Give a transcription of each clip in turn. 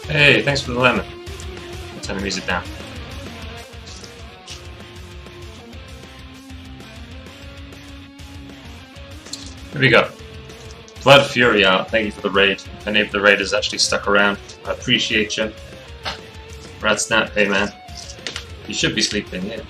Hey, thanks for the lemon. I'll turn the music down. Here we go. Blood Fury out. Thank you for the raid. If any of the raiders actually stuck around, I appreciate you. Rat Snap, hey man. You should be sleeping, yeah.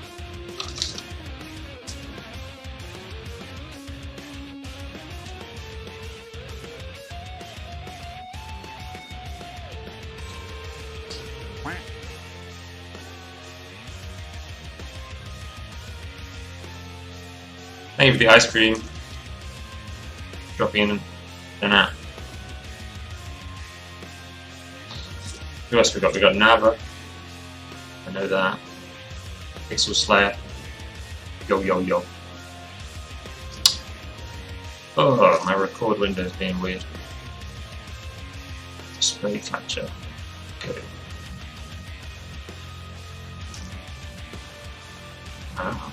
Thank you for the ice cream. Dropping in and out. Who else we got? We got Nava. I know that. Pixel Slayer. Yo yo yo. Oh, my record window is being weird. Display capture. Okay. Ah.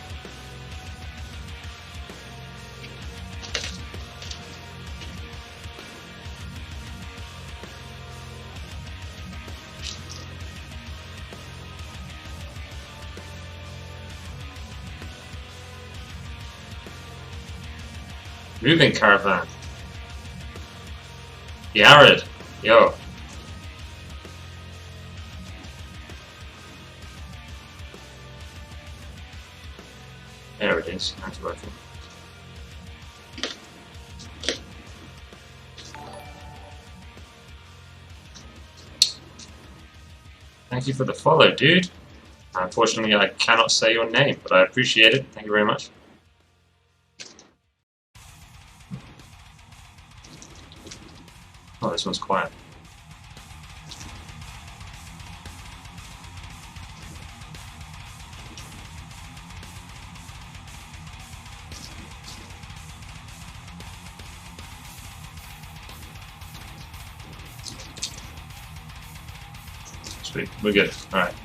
Moving caravan. The Arid. Yo. There it is. That's working. Thank you for the follow, dude. Unfortunately, I cannot say your name, but I appreciate it. Thank you very much. Oh, this one's quiet. Sweet, we're good. Alright.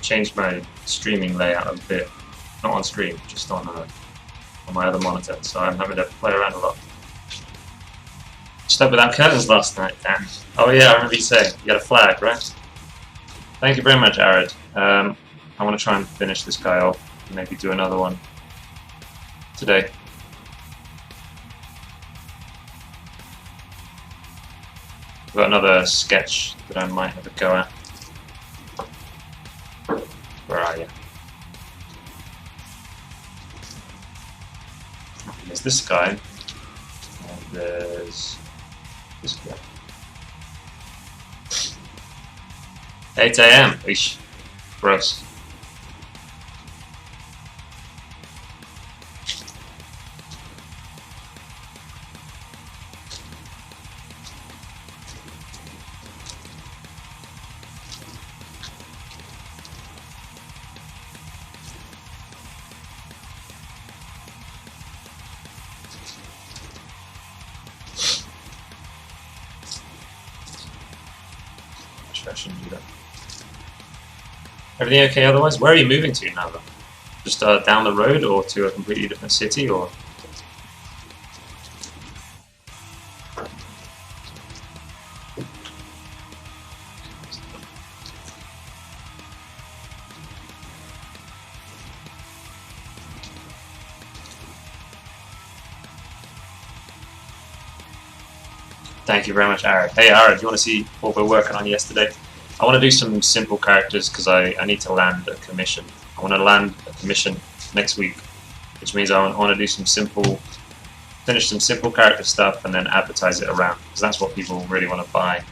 Changed my streaming layout a bit, not on stream, just on my other monitor, so I'm having to play around a lot. Slept without curtains last night, damn. Oh yeah, I remember you saying, you got a flag, right? Thank you very much, Arid. I want to try and finish this guy off, and maybe do another one today. I've got another sketch that I might have a go at. Where are you? There's this guy, and there's this guy. 8 AM. Eesh. Gross. I shouldn't do that. Everything okay otherwise? Where are you moving to now, though? Just down the road, or to a completely different city, or? Thank you very much, Arid. Hey, Arid, do you want to see what we're working on yesterday? I want to do some simple characters because I need to land a commission. I want to land a commission next week, which means I want to do some simple, finish some simple character stuff and then advertise it around because that's what people really want to buy.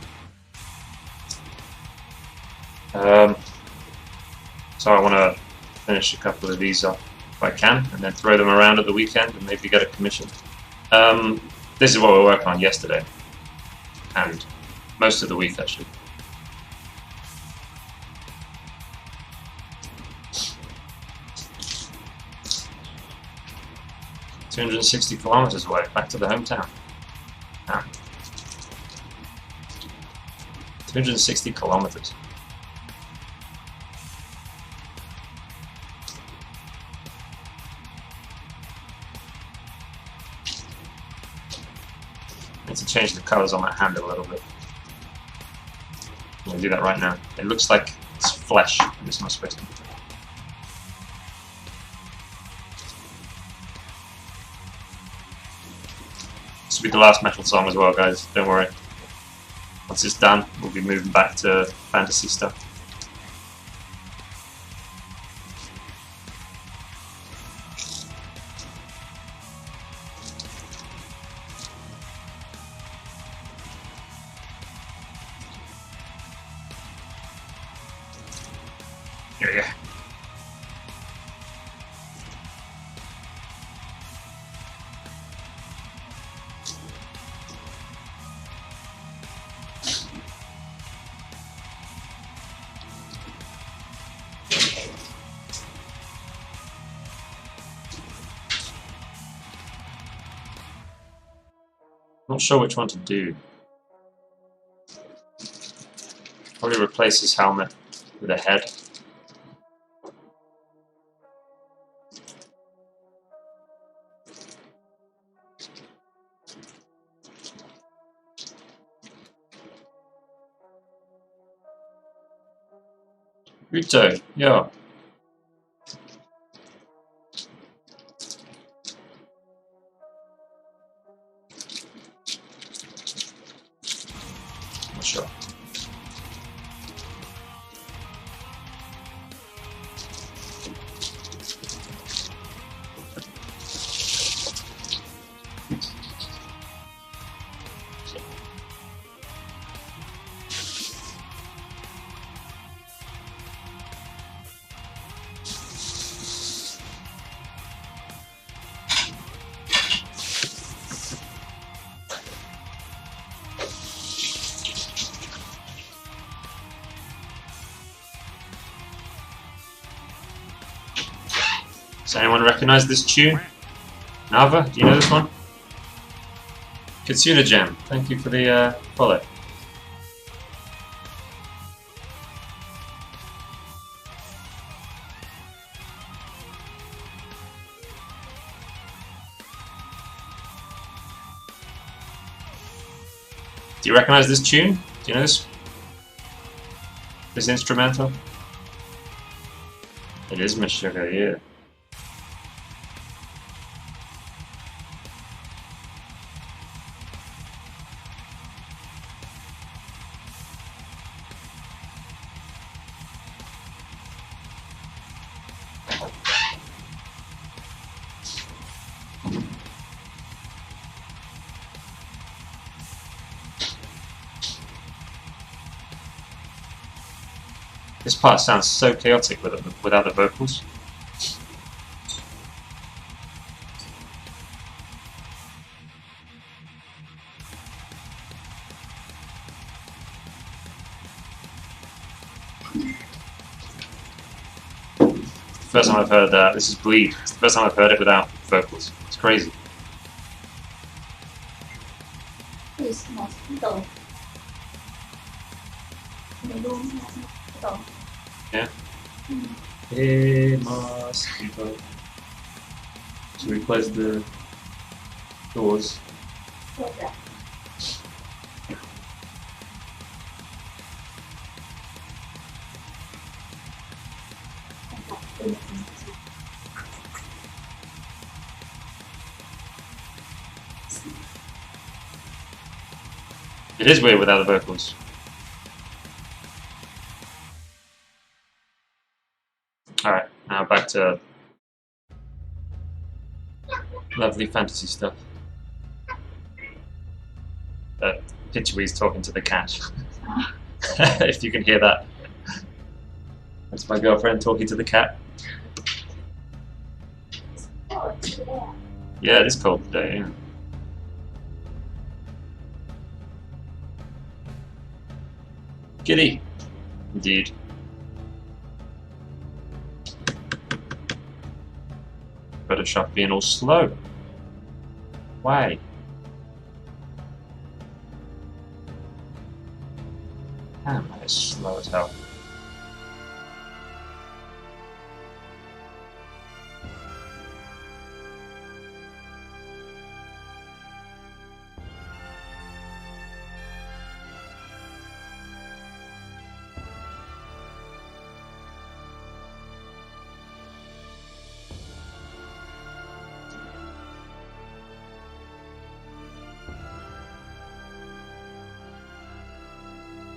So I want to finish a couple of these off if I can and then throw them around at the weekend and maybe get a commission. This is what we were working on yesterday. And most of the week, actually. $260 kilometers away, back to the hometown. Ah. 260 kilometers. Need to change the colours on that hand a little bit. I'm going to do that right now. It looks like it's flesh, and it's not supposed to be. This will be the last metal song as well, guys. Don't worry. Once it's done, we'll be moving back to fantasy stuff. Here we go. Not sure which one to do. Probably replace his helmet with a head. Rito, yeah. Not sure. Does anyone recognize this tune? Nava, do you know this one? Kitsuna Jam, thank you for the follow. Do you recognize this tune? Do you know this? This instrumental? It is Miss Sugar, yeah. This part sounds so chaotic without the vocals. First time I've heard that. This is Bleed. It's the first time I've heard it without vocals. It's crazy. Yeah. Hey, mosquito. So we close the doors. It is weird without the vocals. Alright, now back to lovely fantasy stuff. Pitchwee's talking to the cat. If you can hear that. That's my girlfriend talking to the cat. Yeah, it is cold today, yeah. Kitty! Indeed. Photoshop being all slow. Why? Damn, that is slow as hell.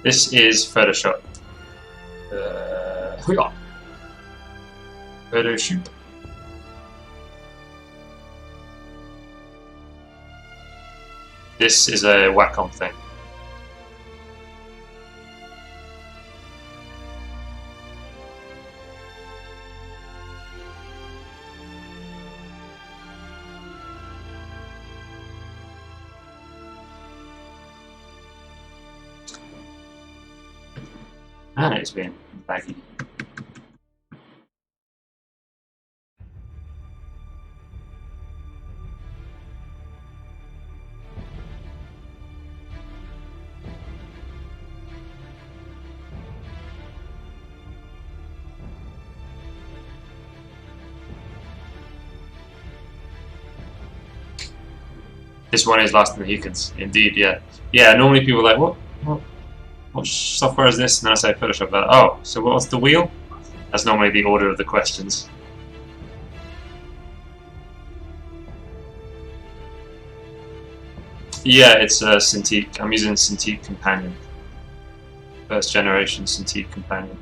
This is Photoshop. Photoshop. This is a Wacom thing. Ah, it's been laggy. This one is Last of the Mohicans, indeed, yeah. Yeah, normally people are like, what software is this? And then I say Photoshop. Like, oh, so what's the wheel? That's normally the order of the questions. Yeah, it's a Cintiq. I'm using Cintiq Companion. First generation Cintiq Companion.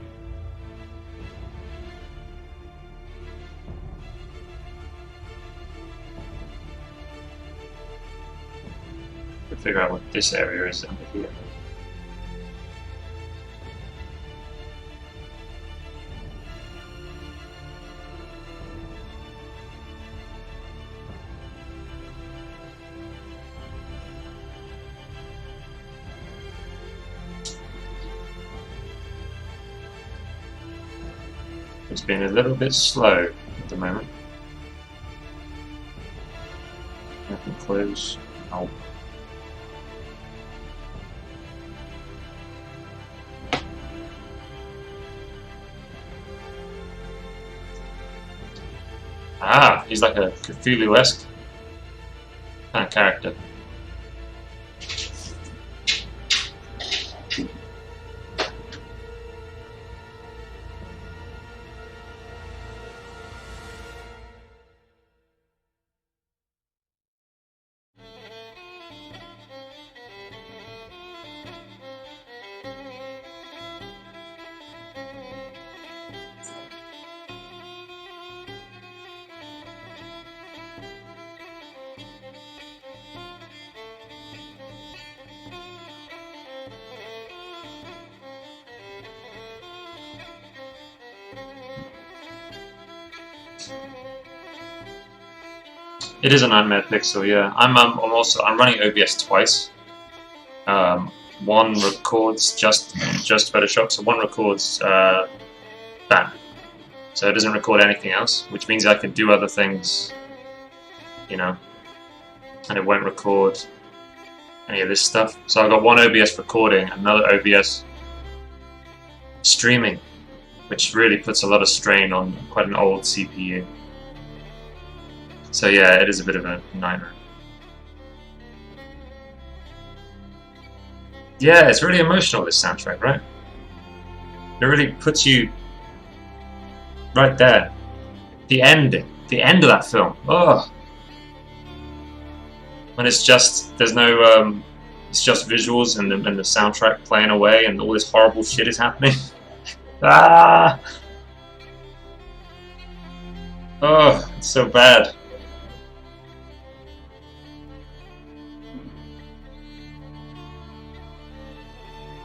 To figure out what this area is under here. It's been a little bit slow at the moment. I can close. Oh. Ah, he's like a Cthulhu-esque kind of character. It is a 9 megapixel, yeah. I'm running OBS twice. One records just Photoshop, so one records that, so it doesn't record anything else, which means I can do other things, you know, and it won't record any of this stuff. So I've got one OBS recording, another OBS streaming, which really puts a lot of strain on quite an old CPU. So yeah, it is a bit of a nightmare. Yeah, it's really emotional, this soundtrack, right? It really puts you right there. The end of that film. Oh, when it's just there's no it's just visuals and the soundtrack playing away and all this horrible shit is happening. Ah! Oh, it's so bad.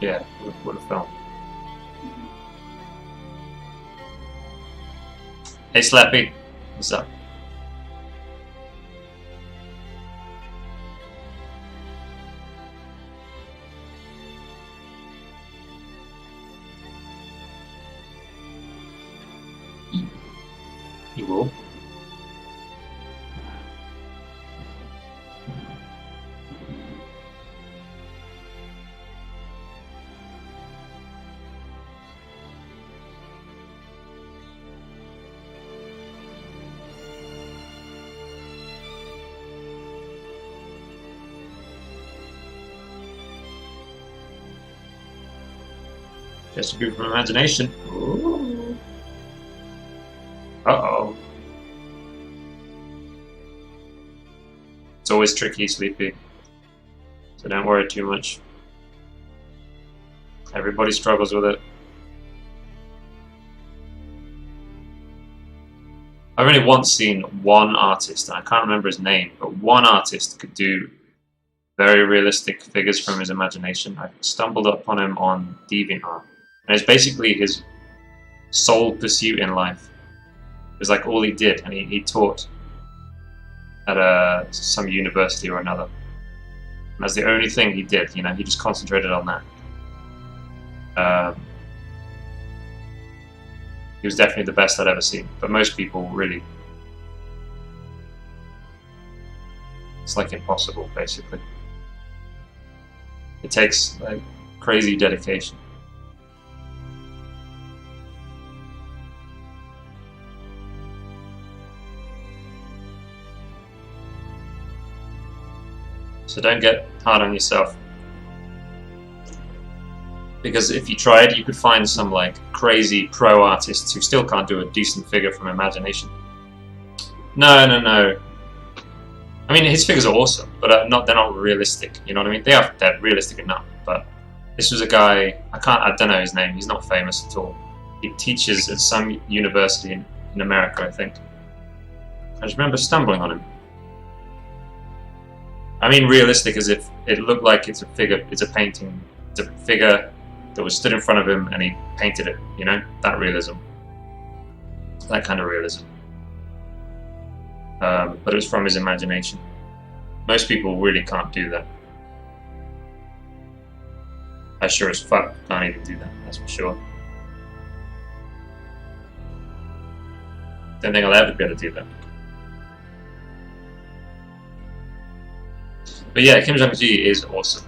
Yeah, what a film. Hey Slappy, what's up? You will. Just a beautiful imagination. Ooh. Uh-oh. It's always tricky, Sleepy. So don't worry too much. Everybody struggles with it. I've only once seen one artist, and I can't remember his name, but one artist could do very realistic figures from his imagination. I stumbled upon him on DeviantArt, and it's basically his sole pursuit in life. It was like all he did, and he taught at some university or another. And that's the only thing he did, you know, he just concentrated on that. He was definitely the best I'd ever seen, but most people really, it's like impossible, basically. It takes like crazy dedication. So don't get hard on yourself. Because if you tried, you could find some like crazy pro artists who still can't do a decent figure from imagination. No. I mean, his figures are awesome, but they're not realistic. You know what I mean? They're realistic enough. But this was a guy, I don't know his name. He's not famous at all. He teaches at some university in America, I think. I just remember stumbling on him. I mean, realistic as if it looked like it's a figure. It's a painting. It's a figure that was stood in front of him and he painted it, you know? That realism. That kind of realism. But it was from his imagination. Most people really can't do that. I sure as fuck can't even do that, that's for sure. Don't think I'll ever be able to do that. But yeah, Kim Jong-ji is awesome.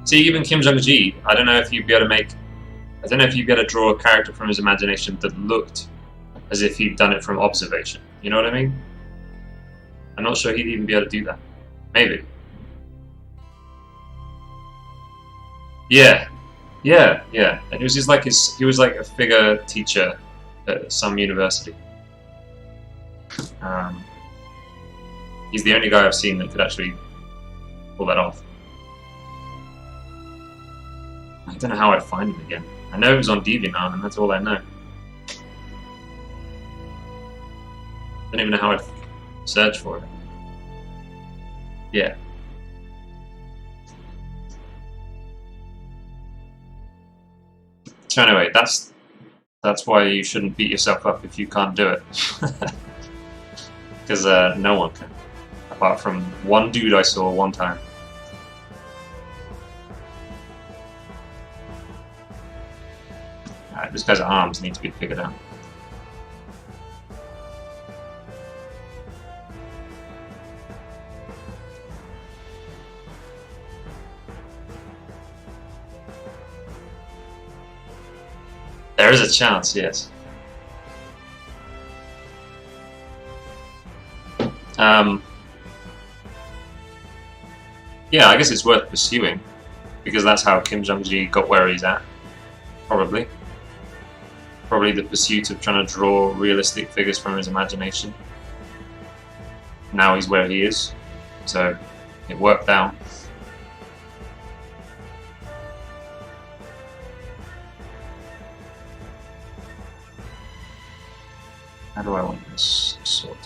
See, even Kim Jong-ji, I don't know if you'd be able to draw a character from his imagination that looked as if he'd done it from observation. You know what I mean? I'm not sure he'd even be able to do that. Maybe. Yeah. And he was just like he was like a figure teacher at some university. He's the only guy I've seen that could actually pull that off. I don't know how I'd find him again. I know it was on DeviantArt, and that's all I know. I don't even know how I'd search for it. Yeah. So anyway, that's why you shouldn't beat yourself up if you can't do it. Because no one can. Apart from one dude I saw one time. This guy's arms need to be figured out. There is a chance, yes. Yeah, I guess it's worth pursuing, because that's how Kim Jong-ji got where he's at, probably. Probably the pursuit of trying to draw realistic figures from his imagination. Now he's where he is, so it worked out. How do I want this sorted?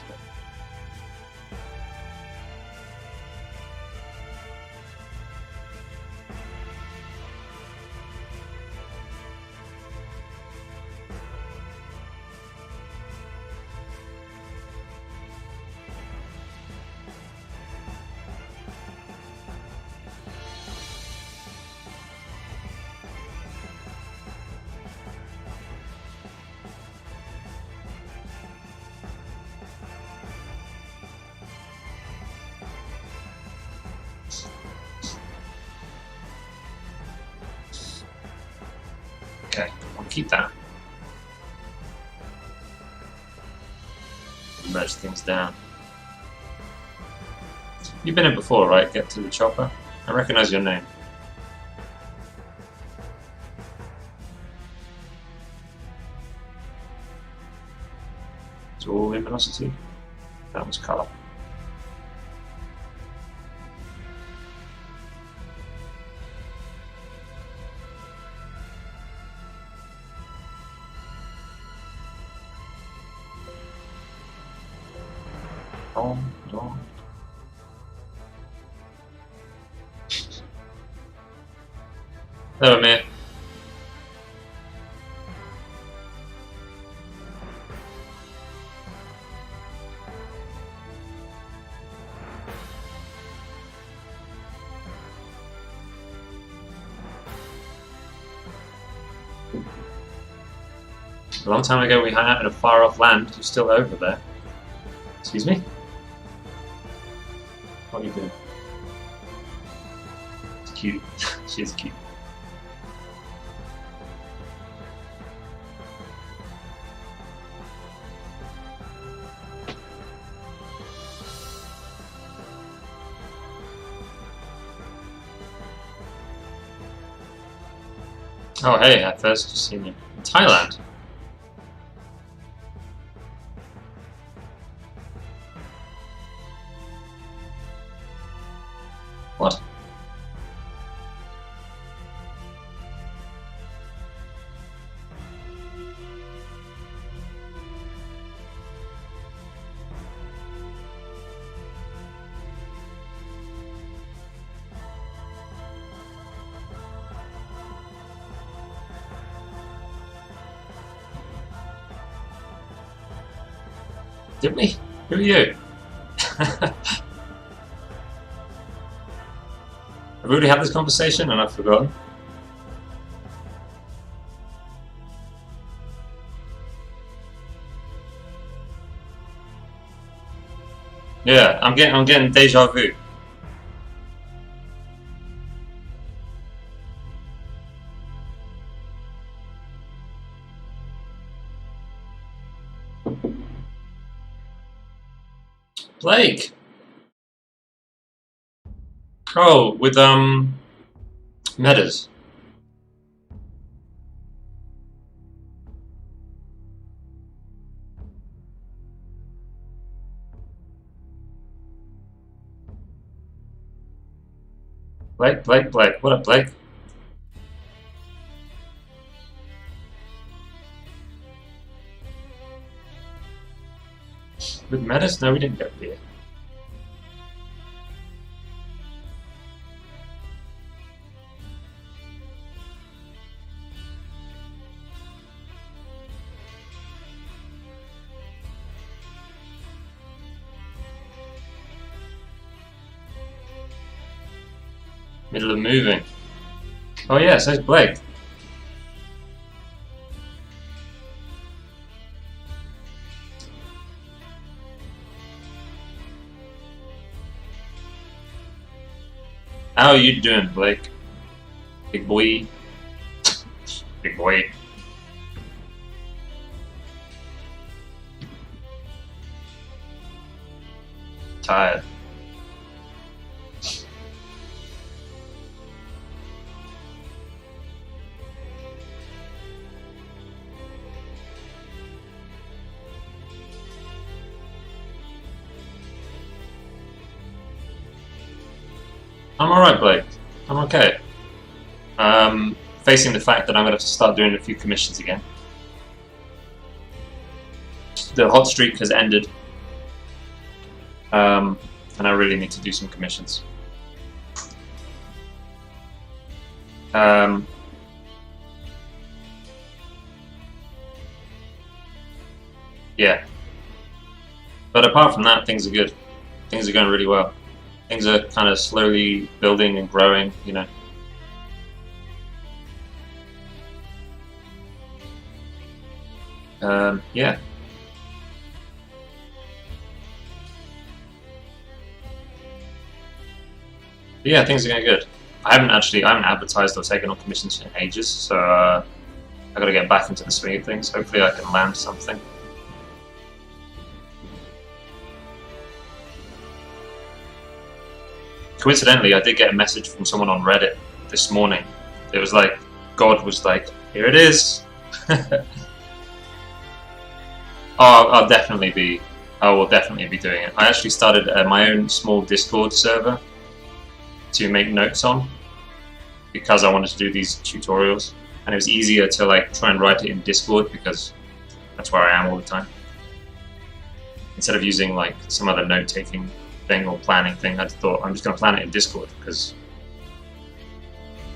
Okay, I'll keep that. Merge things down. You've been in before, right? Get to the chopper. I recognize your name. It's all luminosity. That was color. No, no. Hello, mate. A long time ago we hung out in a far-off land. You're still over there. Excuse me? What are you doing? It's cute. She's cute. Oh hey, I first just seen you. In Thailand. What? Did we? Who are you? Have we already had this conversation and I've forgotten? Yeah, I'm getting deja vu. Blake. Oh, with metas. Blake. What up, Blake? With metas? No, we didn't go here. Middle of moving. Oh yeah, so it's Blake. How are you doing, Blake? Big boy. Big boy. Tired. I'm alright, Blake. I'm okay. Facing the fact that I'm going to have to start doing a few commissions again. The hot streak has ended. And I really need to do some commissions. Yeah. But apart from that, things are good. Things are going really well. Things are kind of slowly building and growing, you know. Yeah. But yeah, things are going good. I haven't advertised or taken on commissions in ages, so I got to get back into the swing of things. Hopefully, I can land something. Coincidentally, I did get a message from someone on Reddit this morning. It was like, God was like, here it is. Oh, I will definitely be doing it. I actually started my own small Discord server to make notes on because I wanted to do these tutorials, and it was easier to like try and write it in Discord because that's where I am all the time. instead of using like some other note-taking thing or planning thing, I thought I'm just going to plan it in Discord because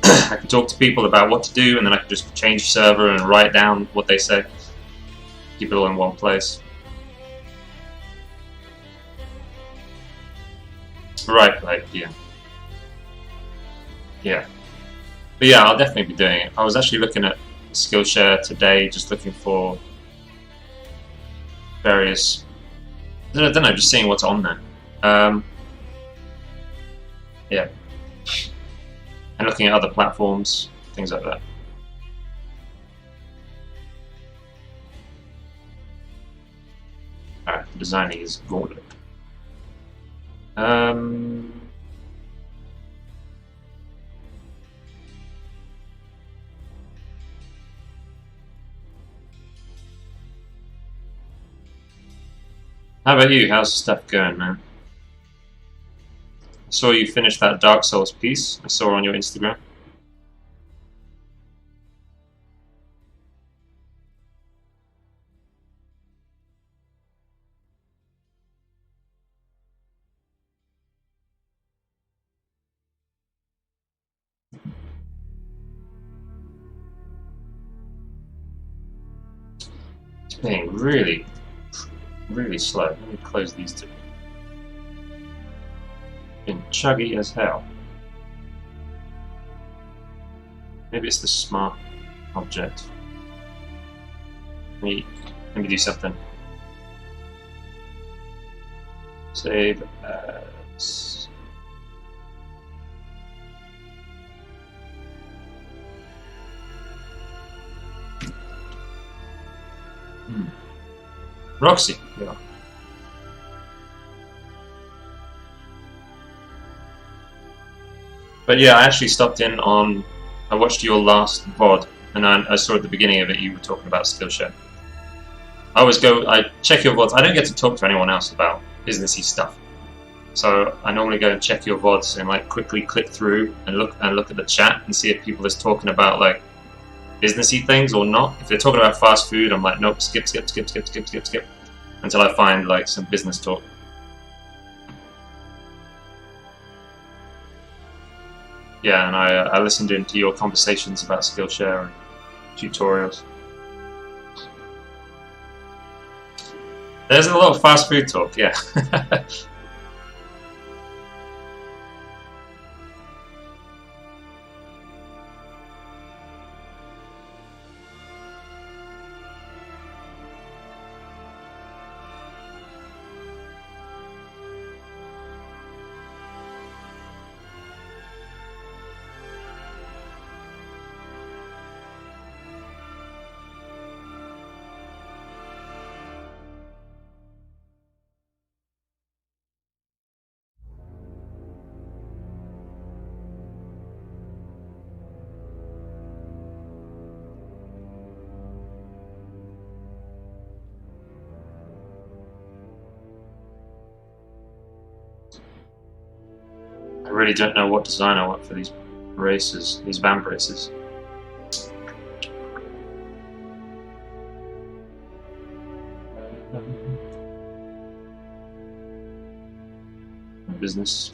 I can talk to people about what to do, and then I can just change server and write down what they say. Keep it all in one place. Right, like, yeah. Yeah. But yeah, I'll definitely be doing it. I was actually looking at Skillshare today, just looking for various... I don't know, just seeing what's on there. Yeah. And looking at other platforms, things like that. Alright, designing is gauntlet. How about you? How's stuff going, man? I saw you finish that Dark Souls piece. I saw on your Instagram. It's being really, really slow. Let me close these two. Been chuggy as hell. Maybe it's the smart object. Let me do something. Save as. Roxy, yeah. But yeah, I actually stopped in on. I watched your last VOD, and I saw at the beginning of it you were talking about Skillshare. I check your VODs. I don't get to talk to anyone else about businessy stuff, so I normally go and check your VODs and like quickly click through and look at the chat and see if people is talking about like businessy things or not. If they're talking about fast food, I'm like, nope, skip, until I find like some business talk. Yeah, and I listened into your conversations about Skillshare and tutorials. There's a lot of fast food talk, yeah. I really don't know what design I want for these races, these vamp races. Business.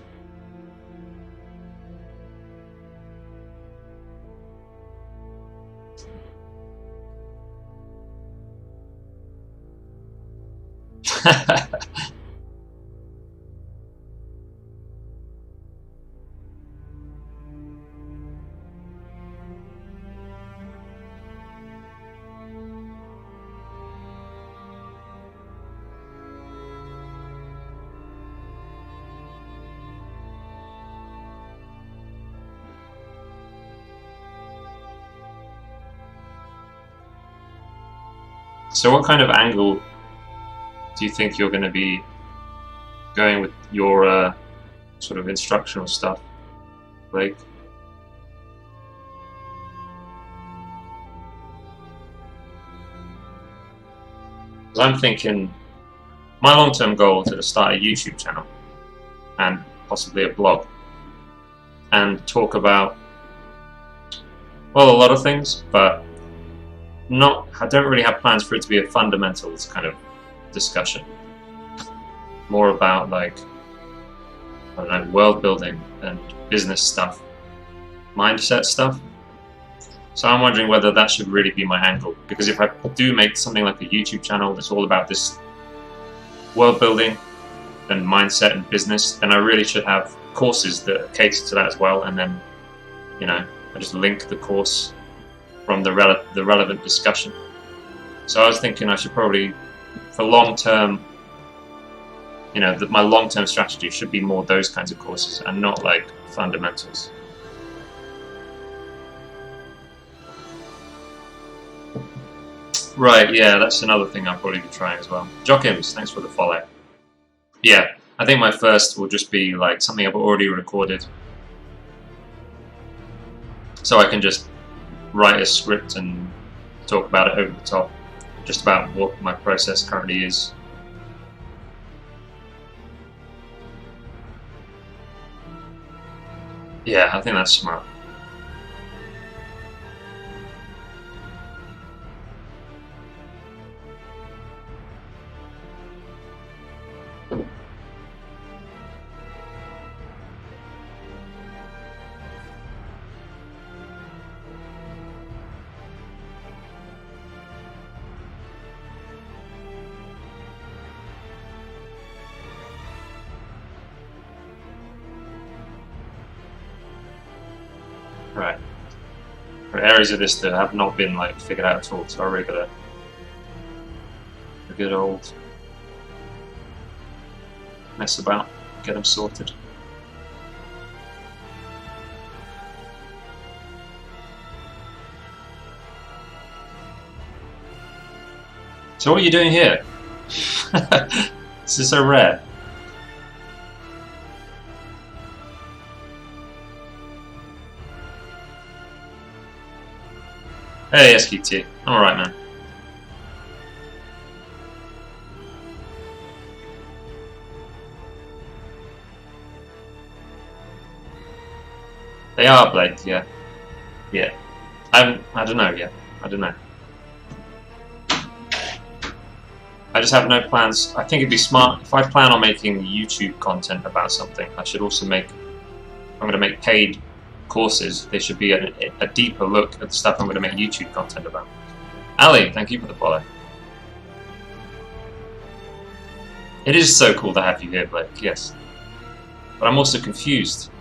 So what kind of angle do you think you're going to be going with your sort of instructional stuff, Blake? Because I'm thinking my long-term goal is to start a YouTube channel and possibly a blog and talk about, well, a lot of things, but I don't really have plans for it to be a fundamentals kind of discussion. more about like, I don't know, world building and business stuff, mindset stuff. So I'm wondering whether that should really be my angle, because if I do make something like a YouTube channel that's all about this world building and mindset and business, then I really should have courses that cater to that as well, and then, you know, I just link the course from the relevant discussion. So I was thinking I should probably, for long term, you know, my long-term strategy should be more those kinds of courses and not like fundamentals. Right, yeah, that's another thing I'll probably be trying as well. Jockims, thanks for the follow. Yeah, I think my first will just be like something I've already recorded, so I can just write a script and talk about it over the top, just about what my process currently is. Yeah, I think that's smart. Right. For areas of this that have not been like figured out at all, so I really gotta a good old mess about, get them sorted. So what are you doing here? This is so rare. Hey SQT, I'm alright man. They are Blade, yeah. Yeah. I don't know yet. I don't know. I just have no plans. I think it'd be smart, if I plan on making YouTube content about something, I should also make, I'm going to make paid courses, they should be a deeper look at the stuff I'm going to make YouTube content about. Ali, thank you for the follow. It is so cool to have you here, Blake, yes. But I'm also confused.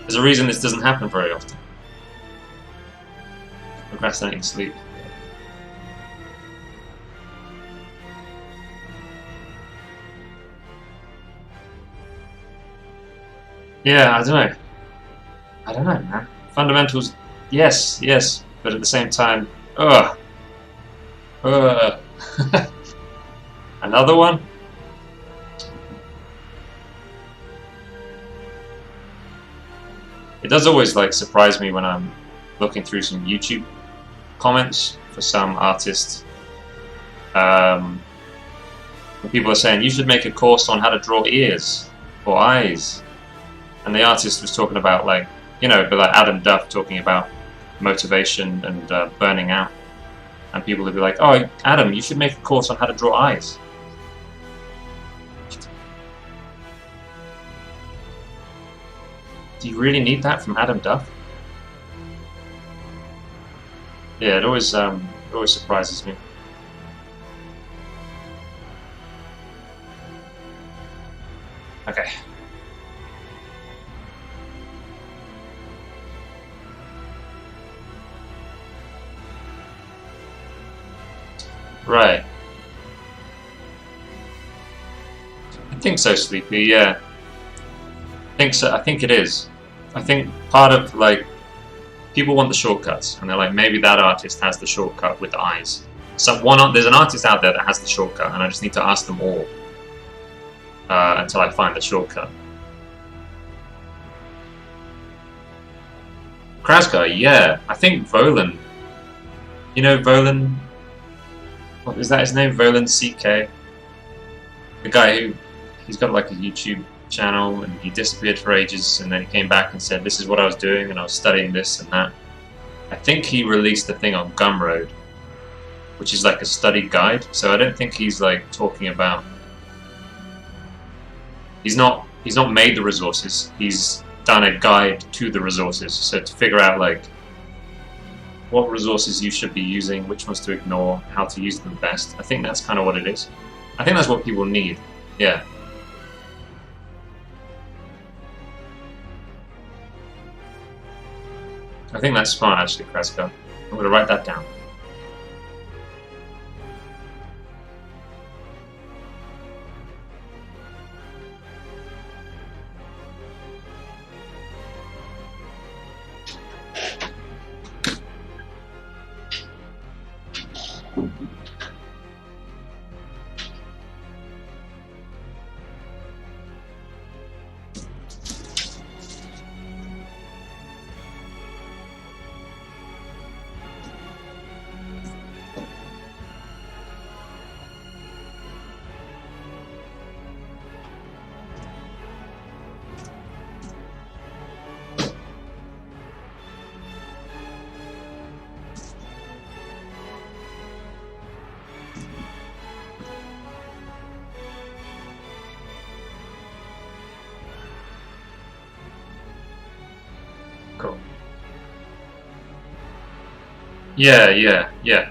There's a reason this doesn't happen very often. Procrastinating sleep. Yeah, I don't know. I don't know, man. Fundamentals, yes, but at the same time, ugh. Another one? It does always like surprise me when I'm looking through some YouTube comments for some artist. When people are saying you should make a course on how to draw ears or eyes, and the artist was talking about like, you know, but like Adam Duff talking about motivation and burning out, and people would be like, "Oh, Adam, you should make a course on how to draw eyes." Do you really need that from Adam Duff? Yeah, it always surprises me. Okay. Right. I think so, Sleepy, yeah. I think so. I think it is. I think part of, like, people want the shortcuts, and they're like, maybe that artist has the shortcut with the eyes. So there's an artist out there that has the shortcut, and I just need to ask them all until I find the shortcut. Krasguy, yeah. I think Volan. You know Volan? What is that his name? Volan CK? The guy who, he's got like a YouTube channel and he disappeared for ages and then he came back and said, this is what I was doing and I was studying this and that. I think he released a thing on Gumroad, which is like a study guide, so I don't think he's like talking about He's not made the resources. He's done a guide to the resources. So to figure out like what resources you should be using, which ones to ignore, how to use them best. I think that's kind of what it is. I think that's what people need. Yeah. I think that's smart, actually, Kreska. I'm going to write that down. Cool. Yeah.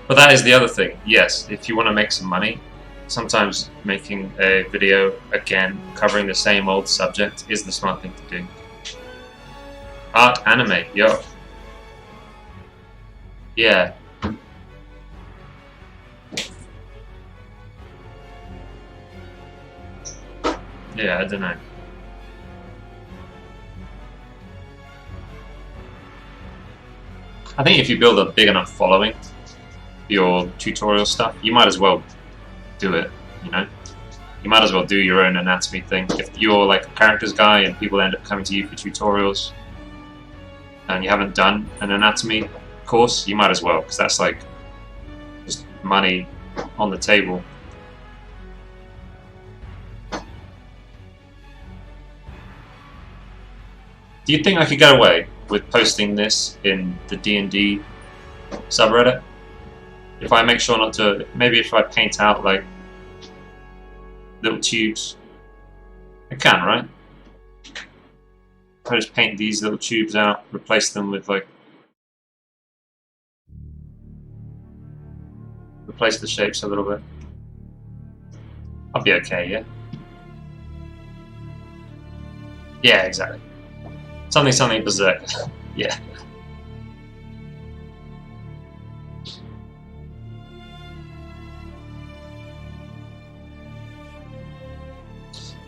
But that is the other thing. Yes, if you want to make some money, sometimes making a video again covering the same old subject is the smart thing to do. Art anime, yo. Yeah. Yeah, I don't know. I think if you build a big enough following for your tutorial stuff, you might as well do it, you know? You might as well do your own anatomy thing. If you're like a characters guy and people end up coming to you for tutorials and you haven't done an anatomy course, you might as well, because that's like just money on the table. Do you think I could get away with posting this in the D&D subreddit? If I make sure not to, maybe if I paint out like little tubes. I can, right? If I just paint these little tubes out, replace them with like, replace the shapes a little bit. I'll be okay, yeah? Yeah, exactly. Something berserk. Yeah.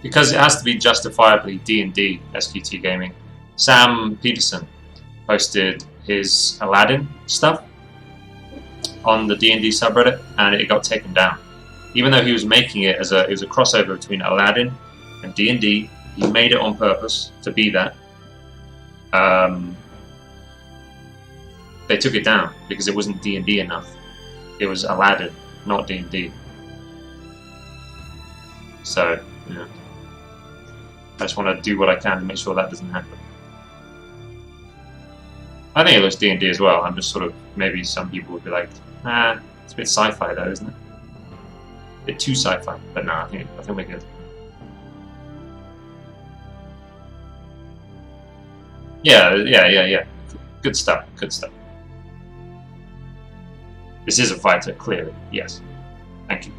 Because it has to be justifiably D&D, SQT Gaming. Sam Peterson posted his Aladdin stuff on the D&D subreddit, and it got taken down. Even though he was making it as it was a crossover between Aladdin and D&D, he made it on purpose to be that. They took it down because it wasn't D&D enough. It was Aladdin, not D&D. So, yeah. I just want to do what I can to make sure that doesn't happen. I think it looks D&D as well. I'm just sort of, maybe some people would be like, nah, it's a bit sci-fi though, isn't it? A bit too sci-fi. But no, I think we're good. Yeah. Good stuff. This is a fighter, clearly. Yes. Thank you.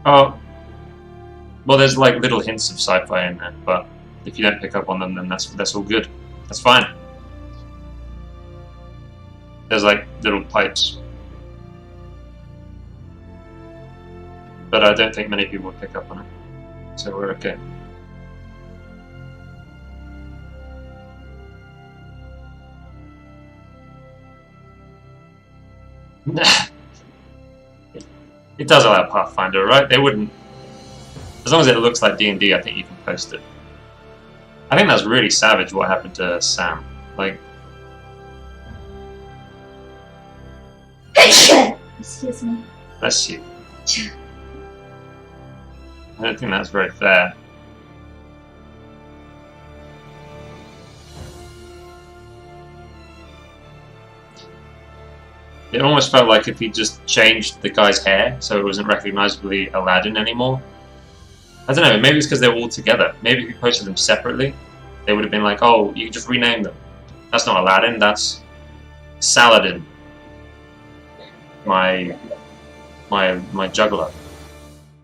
Oh, well, there's like little hints of sci-fi in there, but if you don't pick up on them, then that's all good. That's fine. There's like little pipes, but I don't think many people would pick up on it, so we're okay. It does allow Pathfinder, right? They wouldn't... As long as it looks like D&D, I think you can post it. I think that's really savage what happened to Sam. Like... Excuse me. Bless you. I don't think that's very fair. It almost felt like if he just changed the guy's hair so it wasn't recognizably Aladdin anymore. I don't know, maybe it's because they were all together. Maybe if you posted them separately, they would have been like, oh, you can just rename them. That's not Aladdin, that's Saladin. My juggler.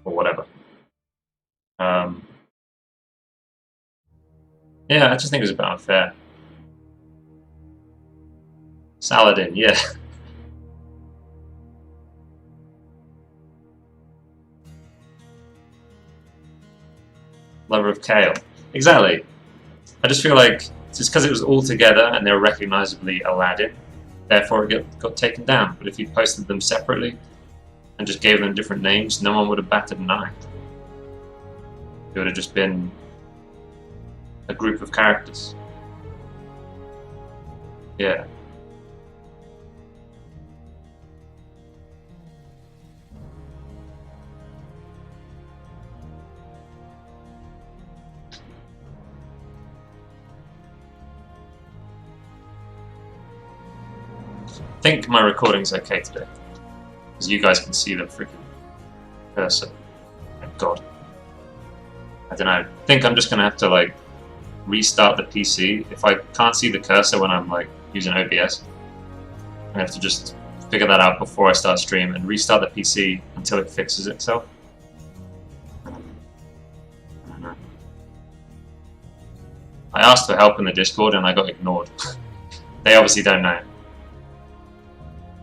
Or whatever. Yeah, I just think it was a bit unfair. Saladin, yeah. Lover of Kale. Exactly. I just feel like just because it was all together and they were recognizably Aladdin, therefore it got taken down. But if you posted them separately and just gave them different names, no one would have batted an eye. It would have just been a group of characters. Yeah. I think my recording's okay today. Because you guys can see the freaking cursor. Thank God. I don't know. I think I'm just going to have to like restart the PC. If I can't see the cursor when I'm like using OBS, I have to just figure that out before I start stream and restart the PC until it fixes itself. I don't know. I asked for help in the Discord and I got ignored. They obviously don't know.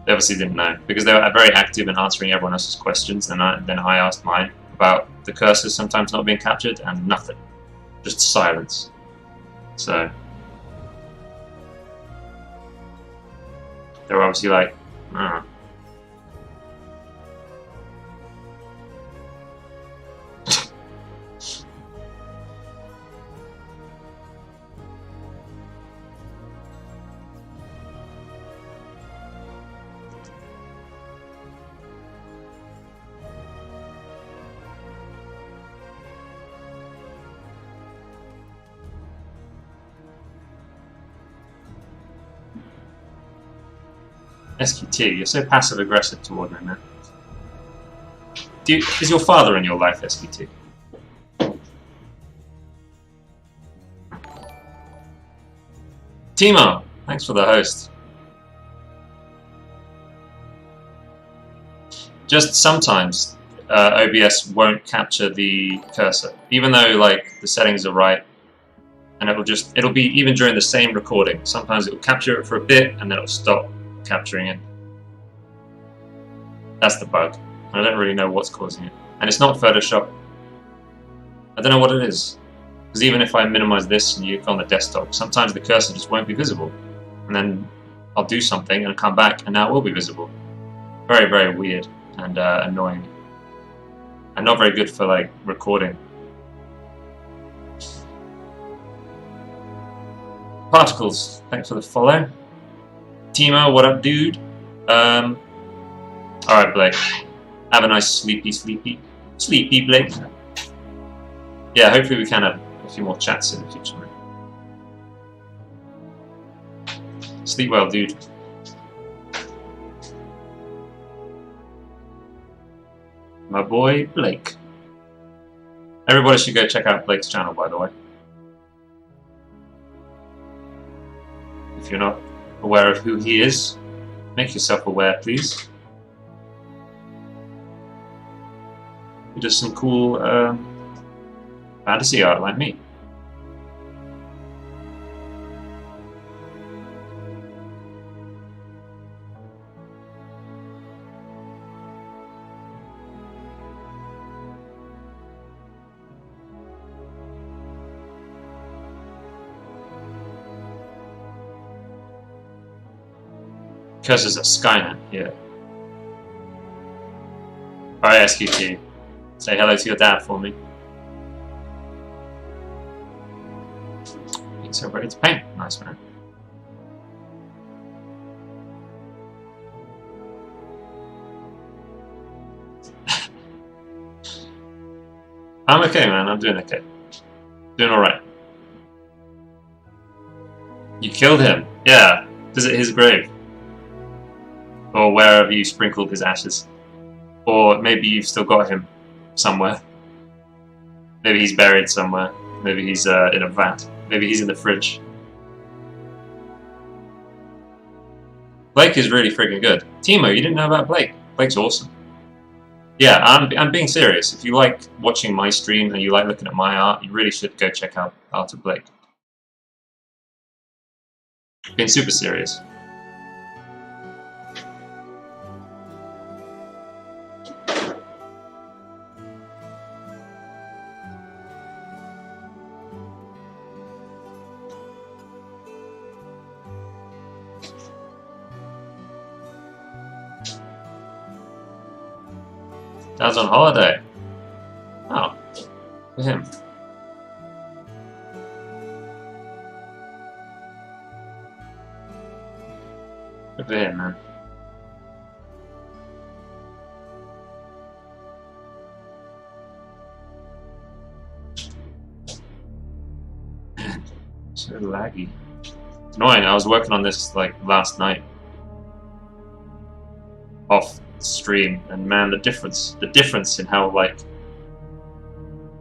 They obviously didn't know because they were very active in answering everyone else's questions, and then I asked mine about the cursors sometimes not being captured, and nothing, just silence. So they were obviously like, oh. SQT, you're so passive aggressive toward me, man. Is your father in your life, SQT? Timo, thanks for the host. Just sometimes OBS won't capture the cursor, even though like the settings are right, and it'll be even during the same recording. Sometimes it'll capture it for a bit and then it'll stop capturing it. That's the bug. I don't really know what's causing it. And it's not Photoshop. I don't know what it is. Because even if I minimize this and you go on the desktop, sometimes the cursor just won't be visible. And then I'll do something and come back and now it will be visible. Very, very weird and annoying. And not very good for like recording. Particles, thanks for the follow. Timo, what up, dude? Alright, Blake. Have a nice sleepy, Blake. Yeah, hopefully we can have a few more chats in the future, man. Sleep well, dude. My boy, Blake. Everybody should go check out Blake's channel, by the way. If you're not aware of who he is, make yourself aware, please. He does some cool fantasy art like me. Curses at Skynet, yeah. Alright, SQT. Say hello to your dad for me. He's so ready to paint. Nice, man. I'm okay, man. I'm doing okay. Doing alright. You killed him. Yeah. Visit his grave. or wherever you sprinkled his ashes. Or maybe you've still got him somewhere. Maybe he's buried somewhere. Maybe he's in a vat. Maybe he's in the fridge. Blake is really freaking good. Timo, you didn't know about Blake? Blake's awesome. Yeah, I'm being serious. If you like watching my stream and you like looking at my art, you really should go check out Art of Blake. Being super serious. Dad's on holiday. Oh, for him. Good for him, man. So laggy. It's annoying. I was working on this like last night, off stream, and man, the difference in how like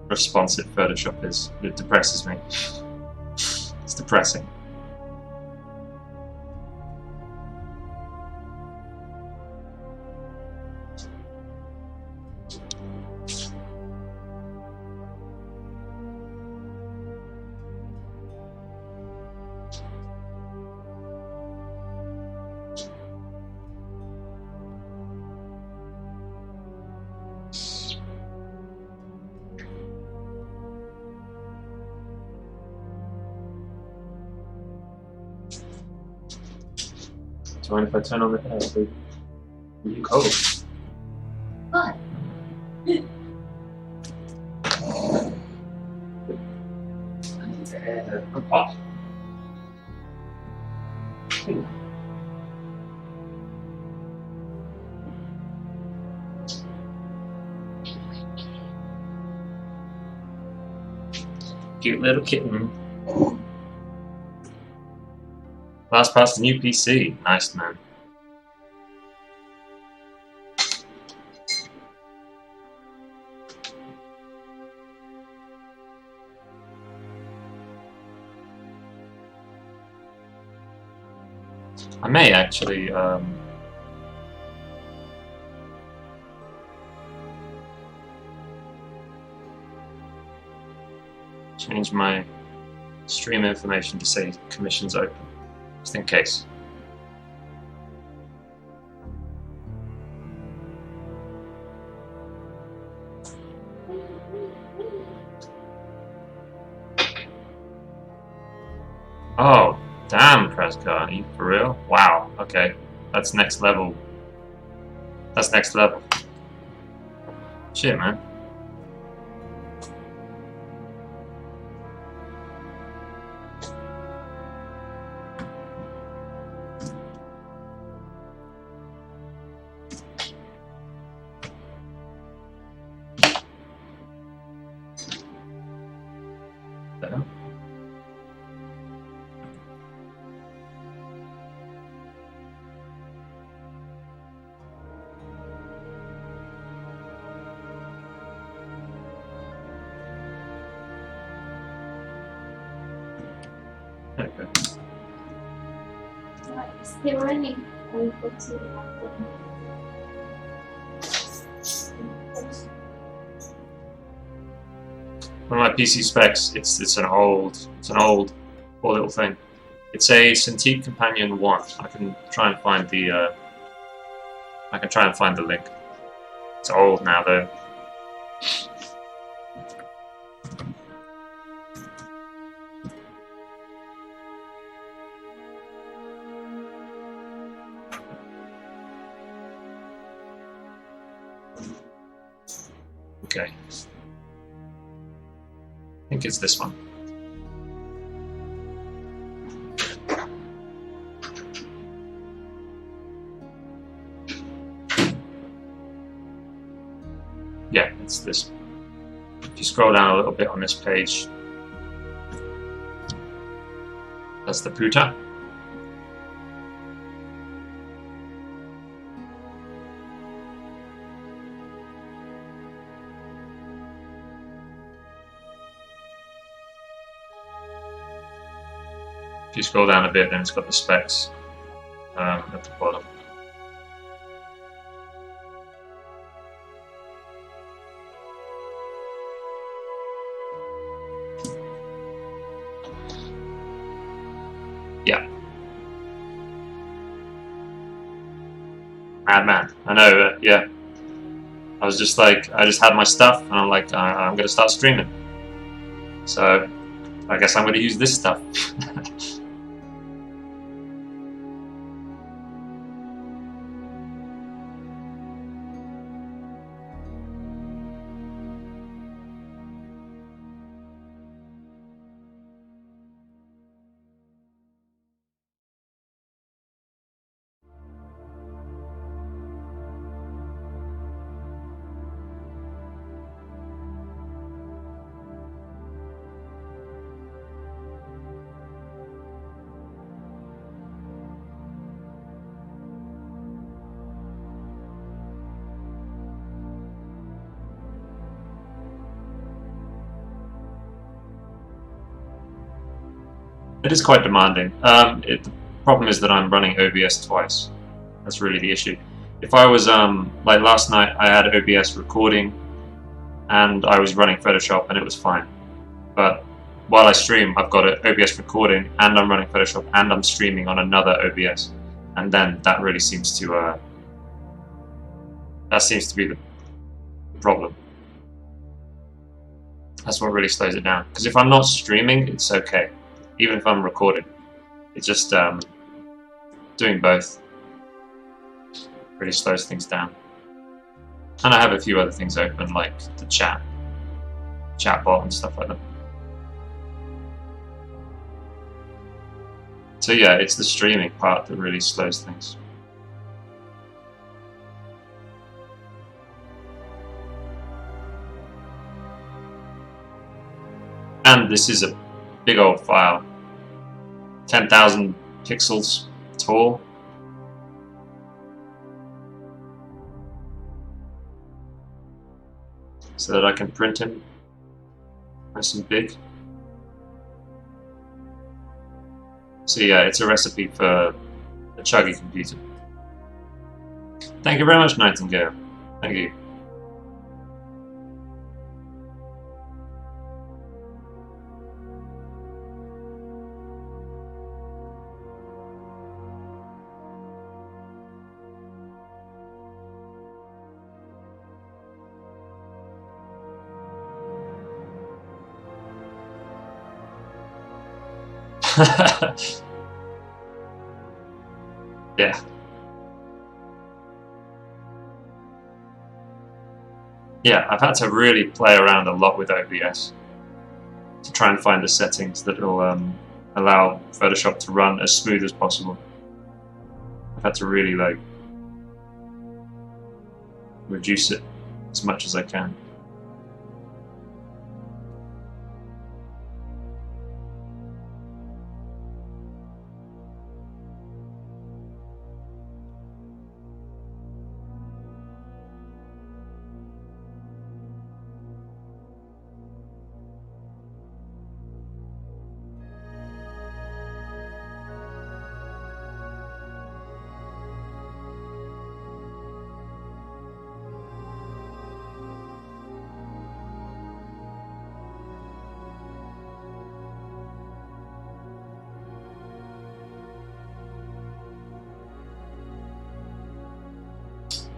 responsive Photoshop is, it depresses me. It's depressing. Do you mind if I turn on the air? So you cold. What? I need the air. I'm hot. Cute little kitten. Last past the new PC. Nice, man. I may actually change my stream information to say commissions open, just in case. Oh, damn, Prescott, are you for real? Wow, okay. That's next level. That's next level. Shit, man. There. Okay. It's still running. I will go to One of my PC specs, it's an old poor little thing. It's a Cintiq Companion 1. I can try and find the link. It's old now though. Okay. I think it's this one. Yeah, it's this. If you scroll down a little bit on this page, that's the puta. If you scroll down a bit, then it's got the specs at the bottom. Yeah. Madman. I know, yeah. I was just like, I just had my stuff, and I'm like, I'm going to start streaming. So, I guess I'm going to use this stuff. It is quite demanding. The problem is that I'm running OBS twice. That's really the issue. If I was, like last night, I had OBS recording and I was running Photoshop and it was fine. But while I stream, I've got an OBS recording and I'm running Photoshop and I'm streaming on another OBS. And then that really seems to, be the problem. That's what really slows it down. Because if I'm not streaming, it's okay. Even if I'm recording, it's just doing both really slows things down. And I have a few other things open, like the chat bot and stuff like that. So yeah, it's the streaming part that really slows things. And this is a big old file, 10,000 pixels tall. So that I can print him nice and big. So yeah, it's a recipe for a chuggy computer. Thank you very much, Nightingale. Thank you. Yeah. Yeah, I've had to really play around a lot with OBS to try and find the settings that will allow Photoshop to run as smooth as possible. I've had to really like reduce it as much as I can.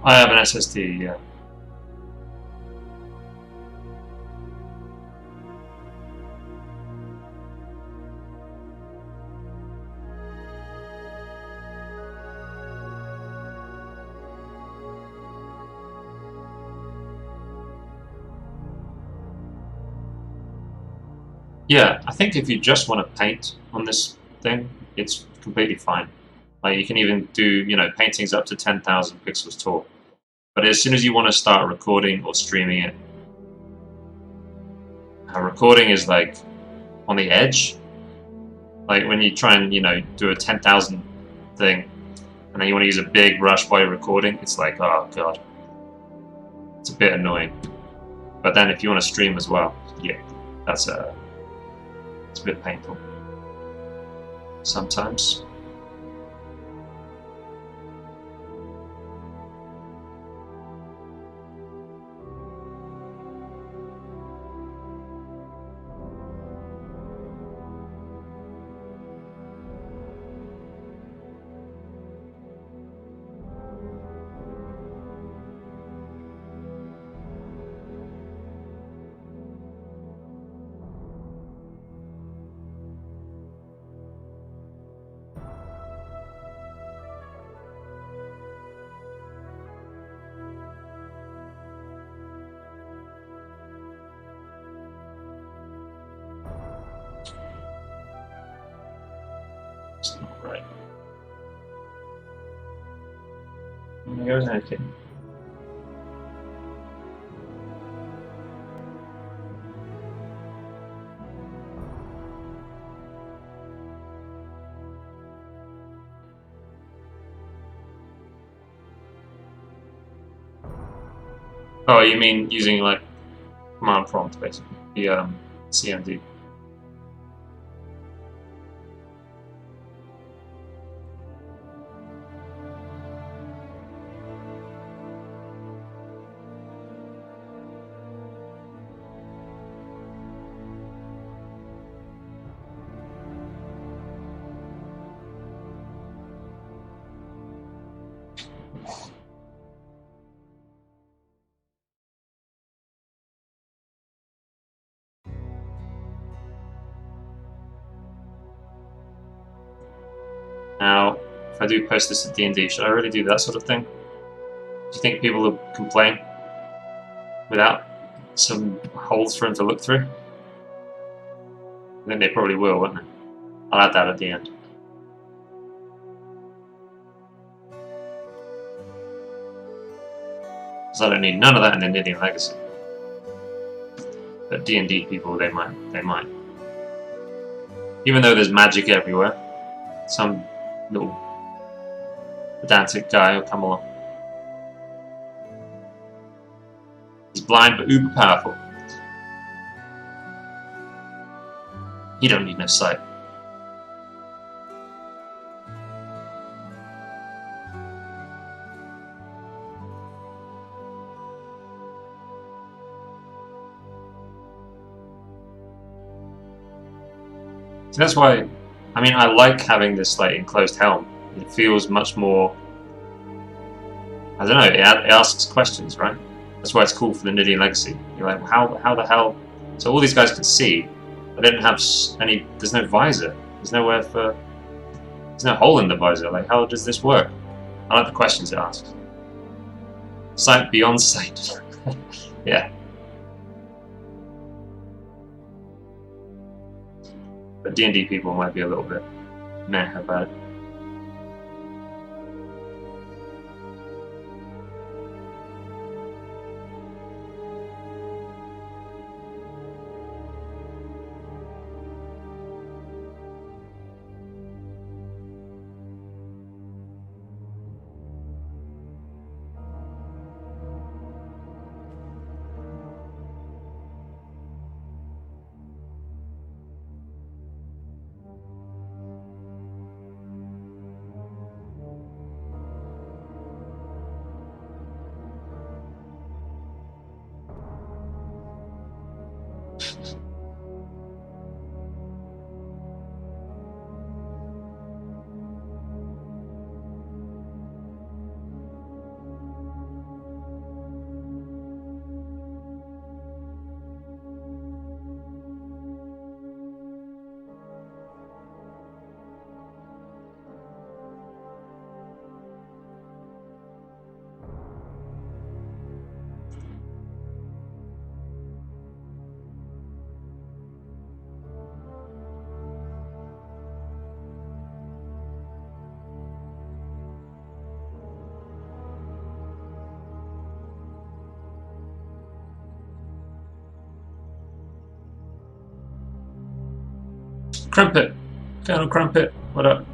I have an SSD, yeah. Yeah, I think if you just want to paint on this thing, it's completely fine. Like you can even do, you know, paintings up to 10,000 pixels tall. But as soon as you want to start recording or streaming it, recording is like on the edge. Like when you try and, you know, do a 10,000 thing, and then you want to use a big rush while you're recording, it's like, oh god, it's a bit annoying. But then if you want to stream as well, yeah, it's a bit painful. sometimes. It's not right. I'm gonna go naked. Oh, you mean using like command prompt basically, the CMD. Now, if I do post this at D&D, should I really do that sort of thing? Do you think people will complain without some holes for him to look through? I think they probably will, won't they? I'll add that at the end. Because I don't need none of that in the Nidean Legacy. But D&D people, they might. Even though there's magic everywhere, some little pedantic guy will come along. He's blind but uber powerful. He don't need no sight. So that's why, I mean, I like having this like enclosed helm. It feels much more, I don't know, it asks questions, right? That's why it's cool for the Nidean Legacy. You're like, how the hell? So all these guys can see, but they didn't have any, there's no visor. There's nowhere for, there's no hole in the visor. Like, how does this work? I like the questions it asks. Sight beyond sight. Yeah. But D&D people might be a little bit meh about it. Crumpet! Colonel Crumpet, what up?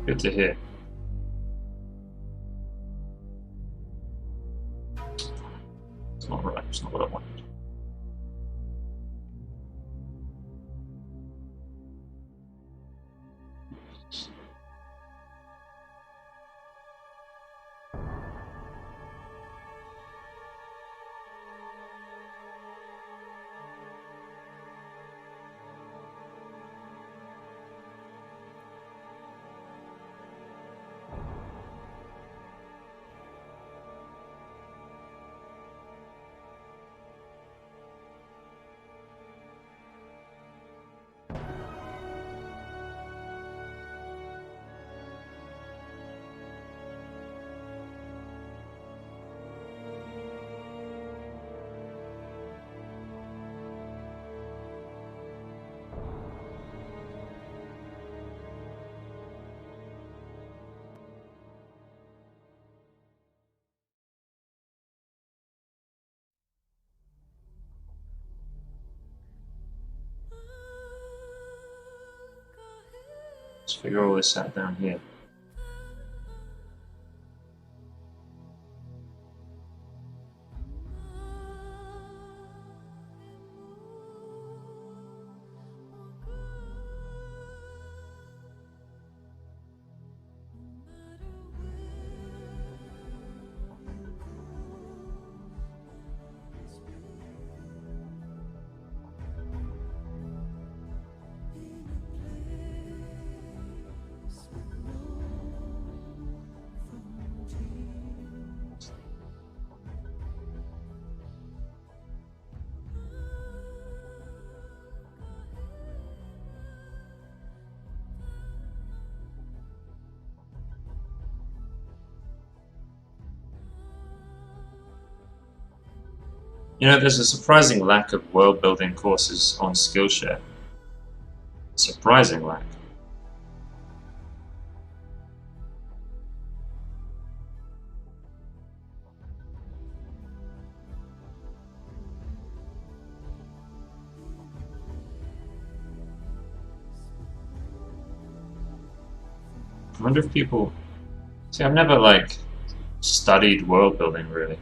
Good to hear. It's not right. It's not what I wanted. Let's figure all this out down here. You know, there's a surprising lack of world building courses on Skillshare. Surprising lack. I wonder if people... See, I've never, like, studied world building, really.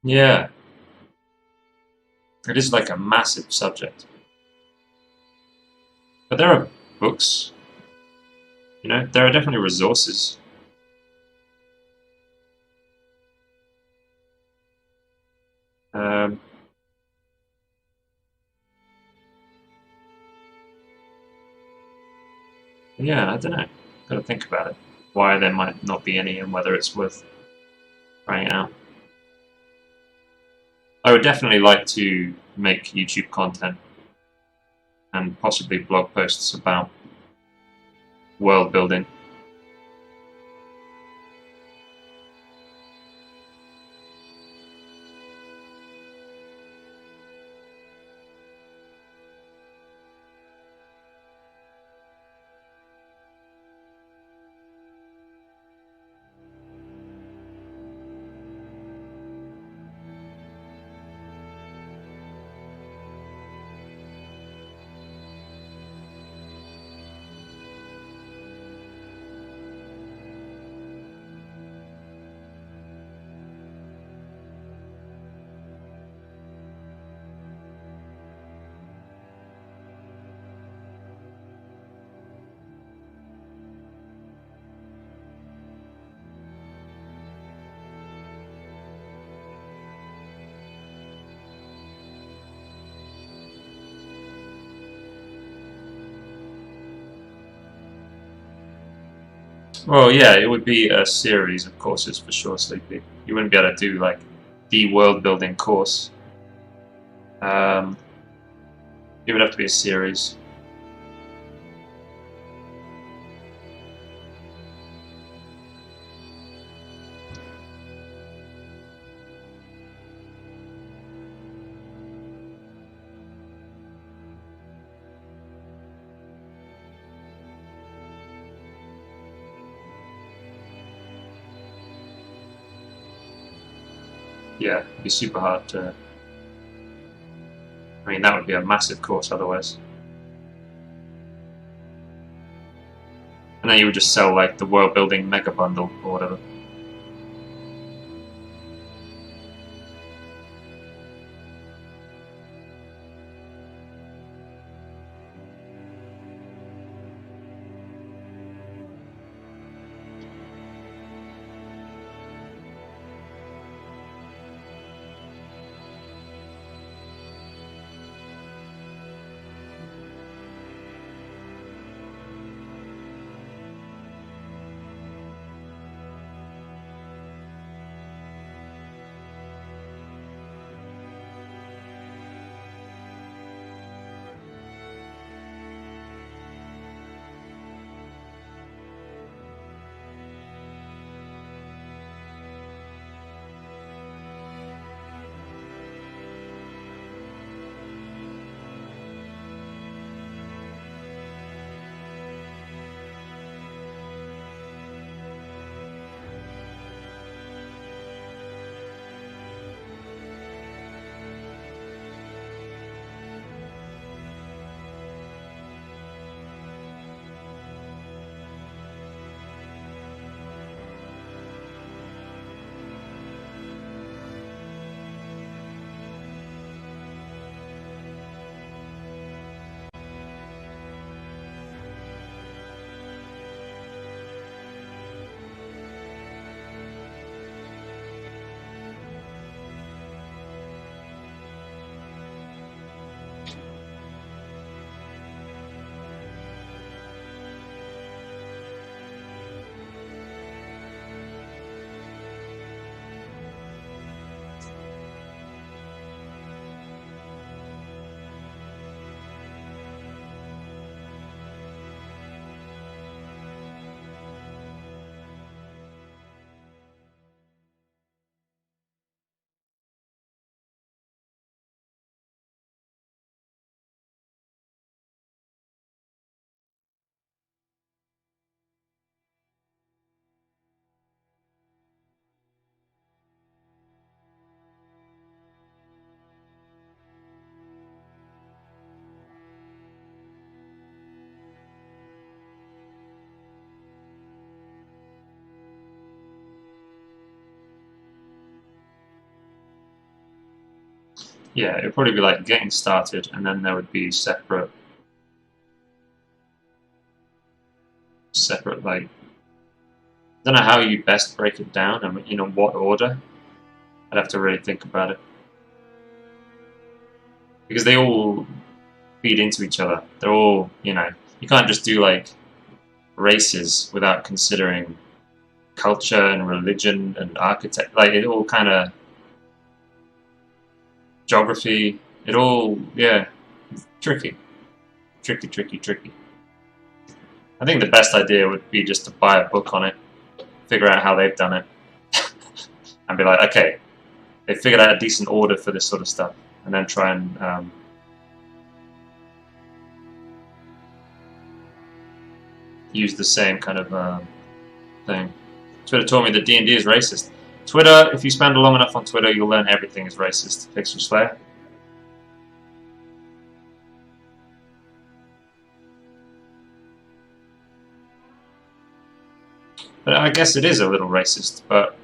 Yeah. It is like a massive subject. But there are books. You know, there are definitely resources. Um, yeah, I don't know. Got to think about it. Why there might not be any and whether it's worth trying out. I would definitely like to make YouTube content and possibly blog posts about world building. Well, yeah, it would be a series of courses for sure, Sleepy. You wouldn't be able to do like the world building course. It would have to be a series. Yeah, it'd be super hard to. I mean, that would be a massive course otherwise. And then you would just sell like the world building mega bundle or whatever. Yeah, it'd probably be like getting started, and then there would be separate like. I don't know how you best break it down, and in what order. I'd have to really think about it because they all feed into each other. They're all, you can't just do like races without considering culture and religion and architect. Like it all kind of geography. It all, yeah, tricky. I think the best idea would be just to buy a book on it, figure out how they've done it, and be like, okay, they figured out a decent order for this sort of stuff, and then try and use the same kind of thing. Twitter told me that D&D is racist. Twitter, if you spend long enough on Twitter, you'll learn everything is racist. Fix your swear. But I guess it is a little racist, but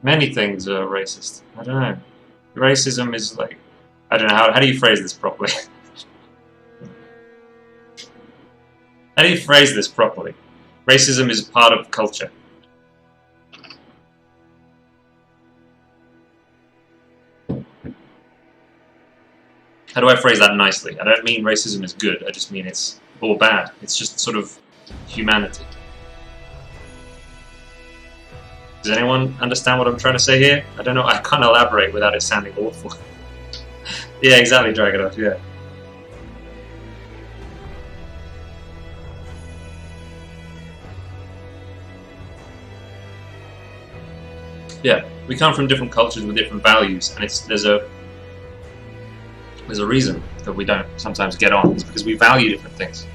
many things are racist. I don't know. Racism is like, I don't know, how do you phrase this properly? How do you phrase this properly? Racism is part of culture. How do I phrase that nicely? I don't mean racism is good, I just mean it's or bad. It's just sort of humanity. Does anyone understand what I'm trying to say here? I don't know, I can't elaborate without it sounding awful. Yeah, exactly, Dragonov, yeah. Yeah, we come from different cultures with different values, and there's a reason that we don't sometimes get on. It's because we value different things.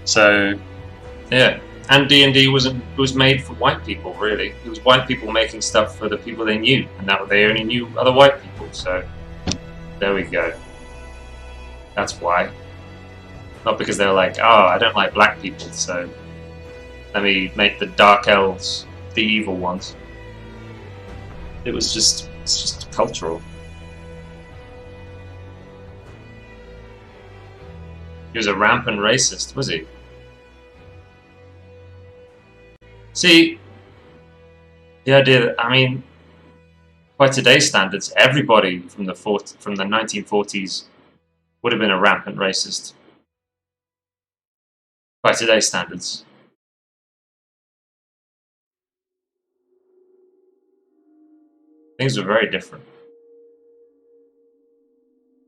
So, yeah, And D&D was made for white people, really. It was white people making stuff for the people they knew, and that they only knew other white people. So there we go. That's why. Not because they're like, oh, I don't like black people, so let me make the dark elves the evil ones. It's just cultural. He was a rampant racist, was he? See, the idea that, I mean, by today's standards, everybody from the 1940s would have been a rampant racist. By today's standards. Things were very different.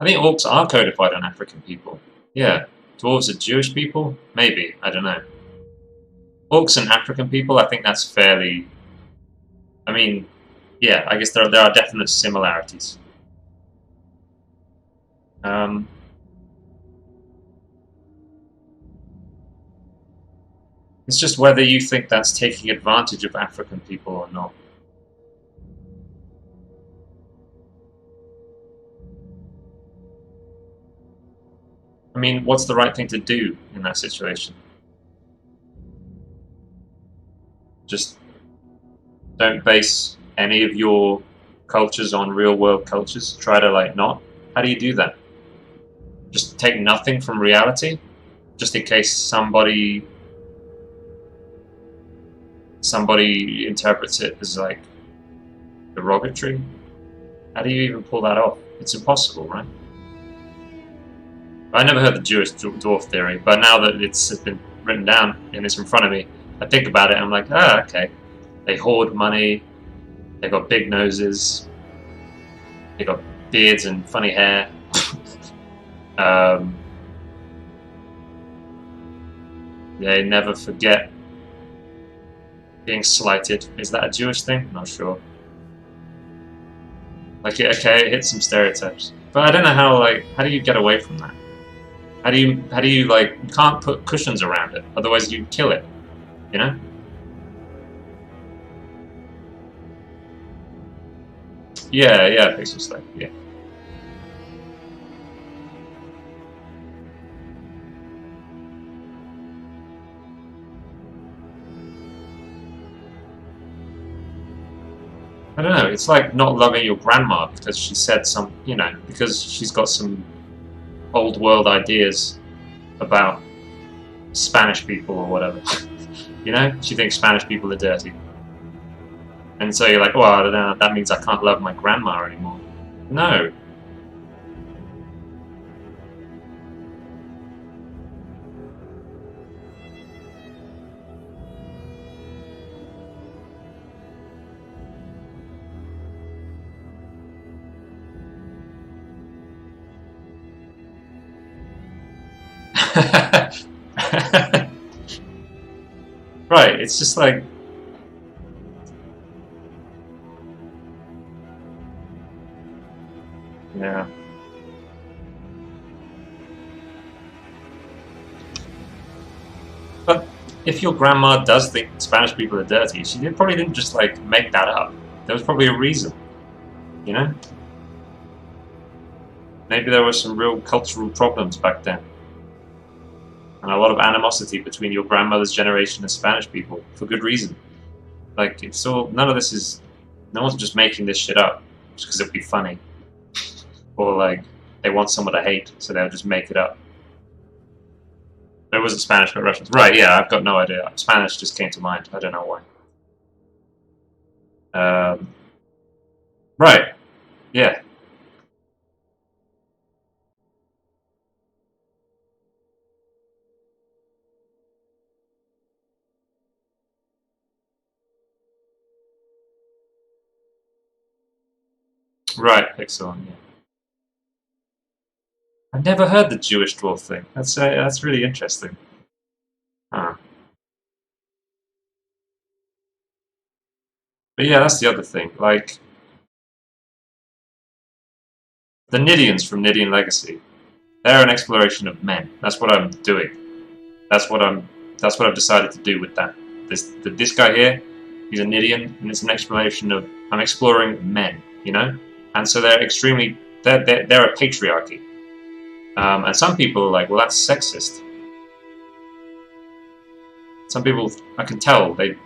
I think orcs are codified on African people. Yeah. Dwarves are Jewish people? Maybe. I don't know. Orcs and African people, I think that's fairly... I mean, yeah, I guess there are definite similarities. It's just whether you think that's taking advantage of African people or not. I mean, what's the right thing to do in that situation? Just don't base any of your cultures on real world cultures. Try to, like, not. How do you do that? Just take nothing from reality? Just in case somebody interprets it as, like, derogatory? How do you even pull that off? It's impossible, right? I never heard the Jewish dwarf theory, but now that it's been written down and it's in front of me, I think about it and I'm like, ah, okay. They hoard money, they got big noses, they got beards and funny hair. They never forget being slighted. Is that a Jewish thing? Not sure. Like, okay, it hits some stereotypes, but I don't know how do you get away from that? How do you like, you can't put cushions around it, otherwise you kill it, you know? Yeah, pixel stuff, yeah. I don't know, it's like not loving your grandma because she said some, you know, because she's got some old world ideas about Spanish people or whatever. You know? She thinks Spanish people are dirty. And so you're like, well, I don't know, that means I can't love my grandma anymore. No. Right, it's just like... Yeah. But if your grandma does think Spanish people are dirty, she probably didn't just, like, make that up. There was probably a reason, you know? Maybe there were some real cultural problems back then. And a lot of animosity between your grandmother's generation and Spanish people, for good reason. Like, it's all, none of this is, no one's just making this shit up, just because it'd be funny. Or, like, they want someone to hate, so they'll just make it up. It wasn't Spanish, but Russians. Right, yeah, I've got no idea. Spanish just came to mind, I don't know why. Right, yeah. Right, excellent, yeah. I've never heard the Jewish dwarf thing. That's really interesting. Huh. But yeah, that's the other thing. Like, the Nideans from Nidean Legacy, they're an exploration of men. That's what I'm doing. That's what I'm that's what I've decided to do with that. This guy here, he's a Nidean, and it's an exploration of I'm exploring men, you know, and so they're extremely they're a patriarchy, and some people are like, well, that's sexist. Some people, I can tell they're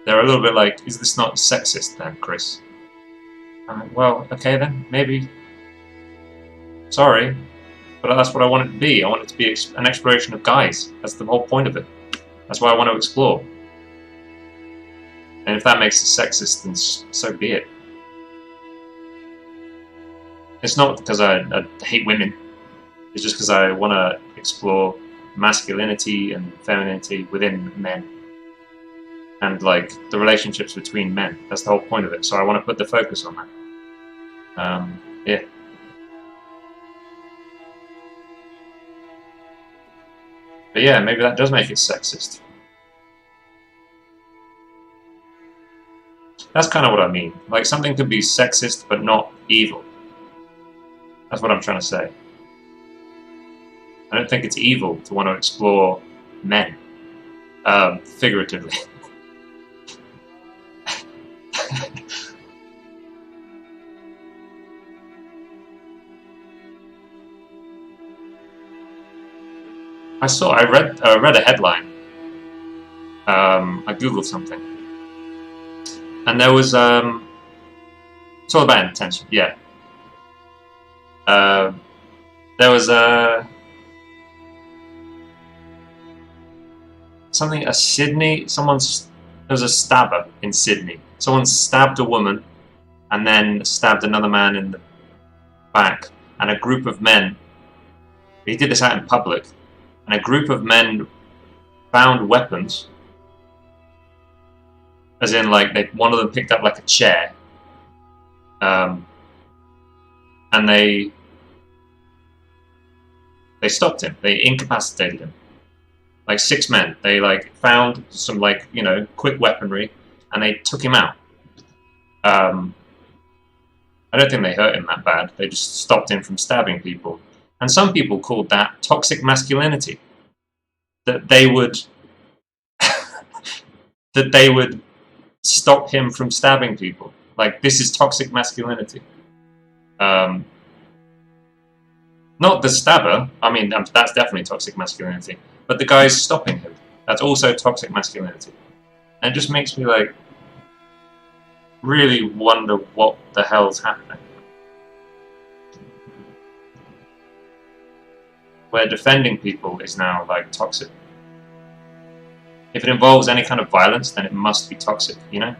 a little bit like, is this not sexist then, Chris? I'm like, well, okay then, maybe. Sorry, but that's what I want it to be. I want it to be an exploration of guys. That's the whole point of it. That's why I want to explore. And if that makes it sexist, then so be it. It's not because I hate women. It's just because I want to explore masculinity and femininity within men. And like the relationships between men. That's the whole point of it. So I want to put the focus on that. Yeah. But yeah, maybe that does make it sexist. That's kind of what I mean. Like, something could be sexist, but not evil. That's what I'm trying to say. I don't think it's evil to want to explore men. Figuratively. I read a headline. I googled something, and there was it's all about intention. Yeah. There was there was a stabber in Sydney. Someone stabbed a woman, and then stabbed another man in the back, and a group of men. He did this out in public. And a group of men found weapons, as in, like, one of them picked up like a chair, and they stopped him. They incapacitated him. Like 6 men. They like found some quick weaponry, and they took him out. I don't think they hurt him that bad. They just stopped him from stabbing people. And some people called that toxic masculinity. That they would stop him from stabbing people. Like, this is toxic masculinity. Not the stabber. I mean, that's definitely toxic masculinity. But the guy is stopping him. That's also toxic masculinity. And it just makes me like really wonder what the hell's happening. Where defending people is now like toxic. If it involves any kind of violence, then it must be toxic, you know?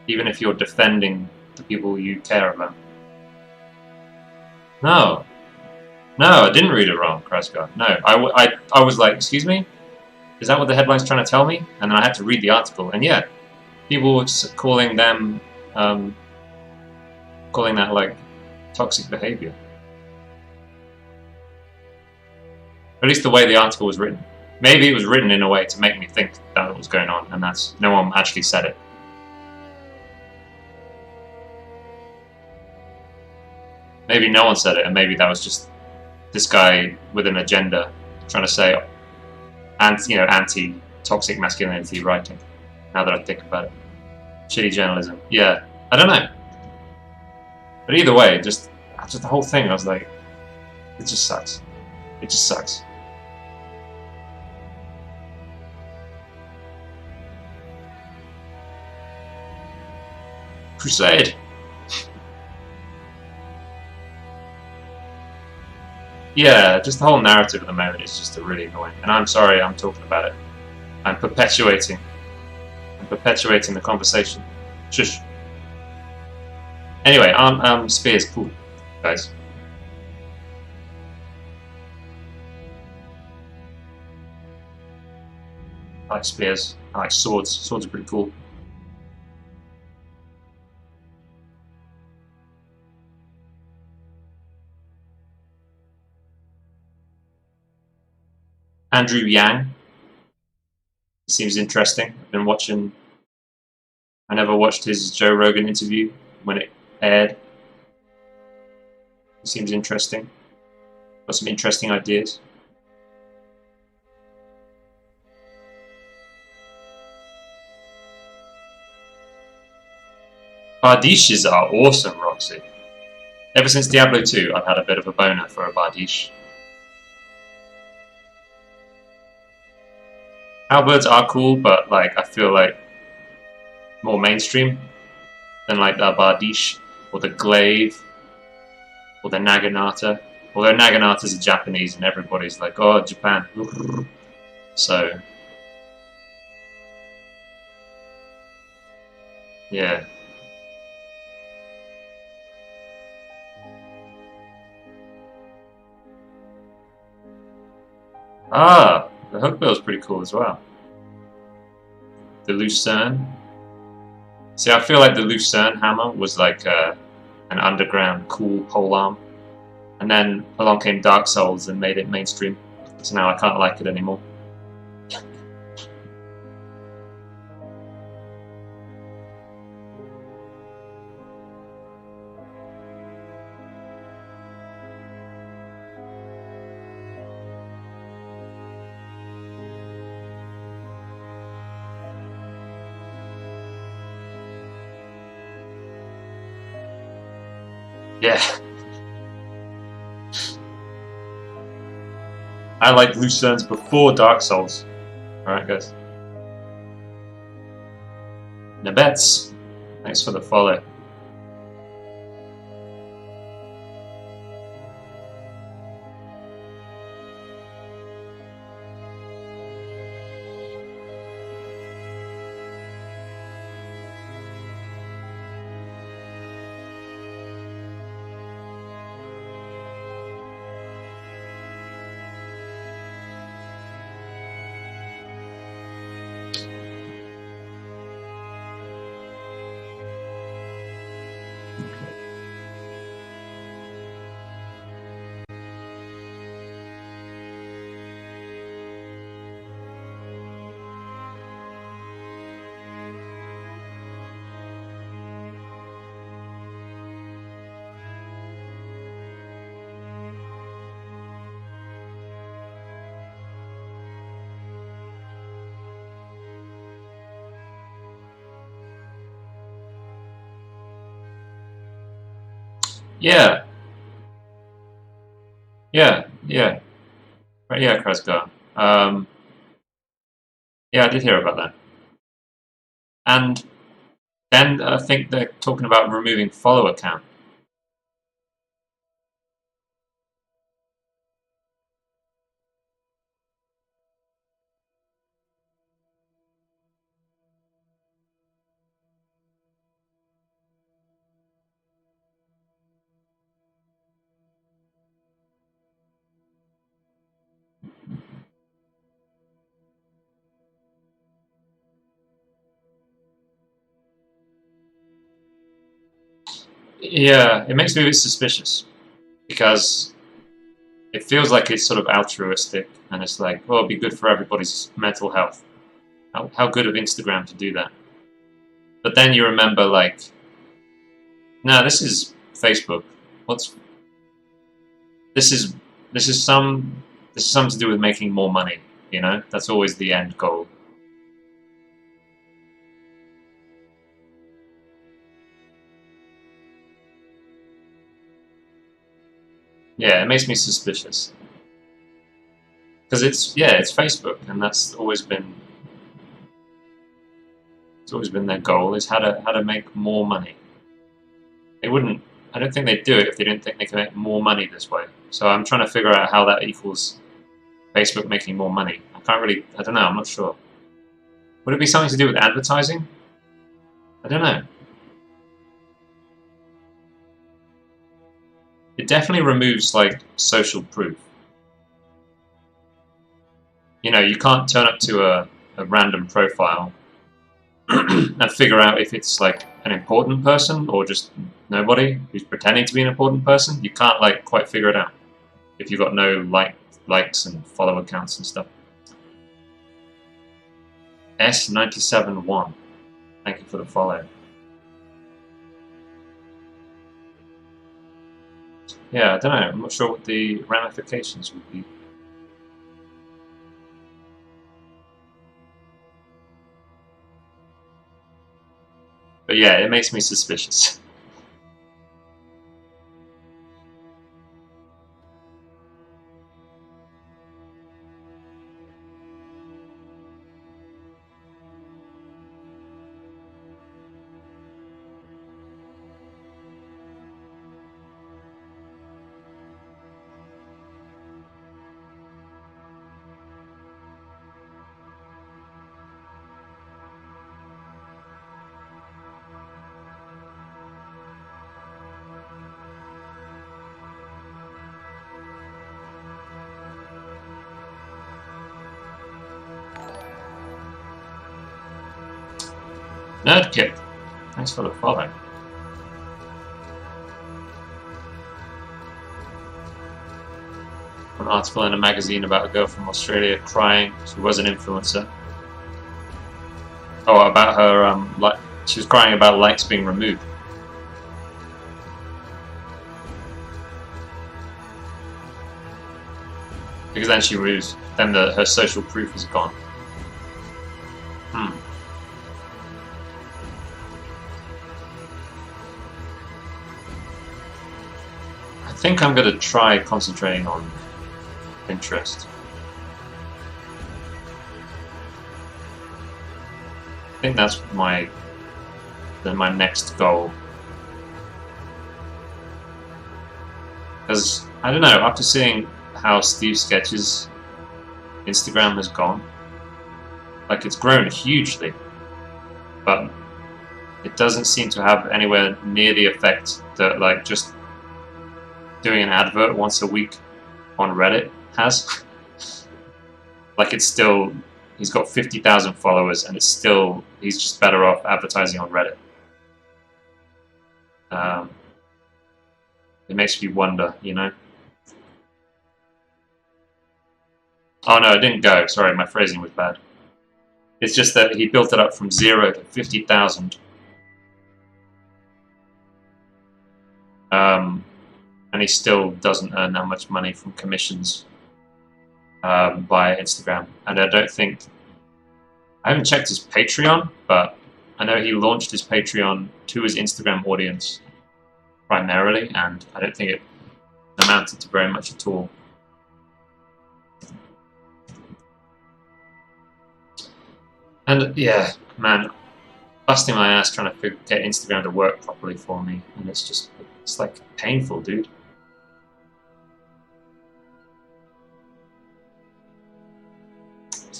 Even if you're defending the people you care about. No, I didn't read it wrong, Christ God. No, I was like, excuse me? Is that what the headline's trying to tell me? And then I had to read the article, and yeah, people were calling them, calling that like toxic behavior. At least the way the article was written. Maybe it was written in a way to make me think that was going on, and that's no one actually said it. Maybe no one said it, and maybe that was just this guy with an agenda trying to say, anti-toxic masculinity writing. Now that I think about it, shitty journalism. Yeah, I don't know. But either way, just the whole thing, I was like, it just sucks. It just sucks. Crusade. Yeah, just the whole narrative at the moment is just really annoying. And I'm sorry I'm talking about it. I'm perpetuating the conversation. Shush. Anyway, Spear's cool, guys. I like spears. I like swords. Swords are pretty cool. Andrew Yang. Seems interesting. I've been watching. I never watched his Joe Rogan interview when it aired. It seems interesting. Got some interesting ideas. Bardishes are awesome, Roxy. Ever since Diablo 2, I've had a bit of a boner for a Bardiche. Halberds are cool, but like I feel like more mainstream than like the Bardiche or the Glaive or the Naginata. Although Naginatas are Japanese and everybody's like, oh, Japan. So, yeah. Ah, the Hookbill's pretty cool as well. The Lucerne. See, I feel like the Lucerne hammer was like an underground cool polearm. And then along came Dark Souls and made it mainstream. So now I can't like it anymore. Yeah. I like Lucernes before Dark Souls. Alright, guys. Nabets, thanks for the follow. Yeah. Yeah, yeah. Right, yeah, Kresgar. Yeah, I did hear about that. And then I think they're talking about removing follower count. Yeah, it makes me a bit suspicious because it feels like it's sort of altruistic and it's like, well, it'd be good for everybody's mental health. How good of Instagram to do that? But then you remember, like, no, this is Facebook. What's this is this is some this is something to do with making more money. You know, that's always the end goal. Yeah, it makes me suspicious because it's Facebook, and it's always been their goal is how to make more money. They wouldn't. I don't think they'd do it if they didn't think they could make more money this way. So I'm trying to figure out how that equals Facebook making more money. I can't really. I don't know. I'm not sure. Would it be something to do with advertising? I don't know. It definitely removes like social proof. You know, you can't turn up to a random profile and figure out if it's like an important person or just nobody who's pretending to be an important person. You can't like quite figure it out if you've got no likes and follower counts and stuff. S971. Thank you for the follow. Yeah, I don't know. I'm not sure what the ramifications would be. But yeah, it makes me suspicious. Nerdkip, thanks for the follow. An article in a magazine about a girl from Australia crying. She was an influencer. Oh, about her like she was crying about likes being removed. Because then she removes, then her social proof is gone. I think I'm going to try concentrating on Pinterest. I think that's my next goal. Because, I don't know, after seeing how Steve Sketch's Instagram has gone, like it's grown hugely, but it doesn't seem to have anywhere near the effect that like just doing an advert once a week on Reddit has. Like it's still, he's got 50,000 followers and it's still, he's just better off advertising on Reddit. It makes me wonder, you know? Oh no, it didn't go. Sorry, my phrasing was bad. It's just that he built it up from 0 to 50,000. And he still doesn't earn that much money from commissions via Instagram. And I don't think, I haven't checked his Patreon, but I know he launched his Patreon to his Instagram audience primarily, and I don't think it amounted to very much at all. And yeah, man, busting my ass trying to get Instagram to work properly for me, and it's like painful, dude.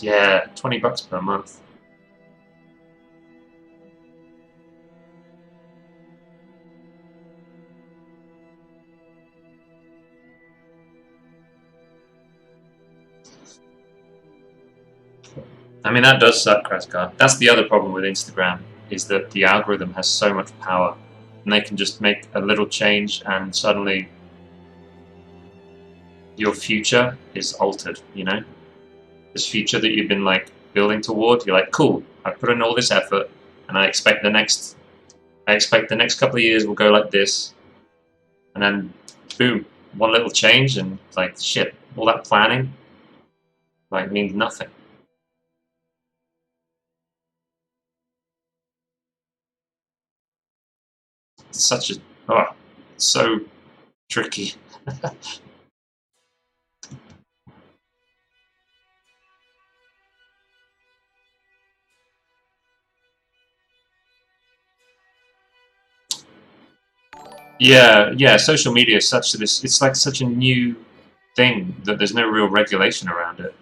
Yeah, $20 per month. I mean, that does suck, Kraskar. That's the other problem with Instagram, is that the algorithm has so much power, and they can just make a little change and suddenly your future is altered, you know? This future that you've been like building toward, you're like, cool, I put in all this effort and I expect the next couple of years will go like this, and then boom, one little change and like shit, all that planning like means nothing. It's such a so tricky. Yeah, social media is such this. It's like such a new thing that there's no real regulation around it.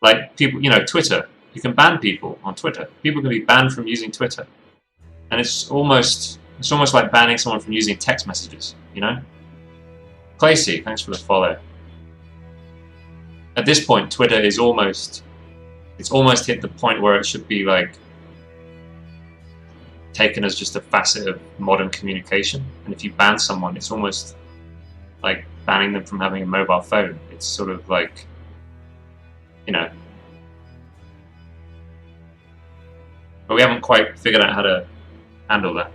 Like people, you know, Twitter. You can ban people on Twitter. People can be banned from using Twitter, and it's almost like banning someone from using text messages. You know, Clacy, thanks for the follow. At this point, Twitter is almost hit the point where it should be like taken as just a facet of modern communication. And if you ban someone, it's almost like banning them from having a mobile phone. It's sort of like, you know. But we haven't quite figured out how to handle that.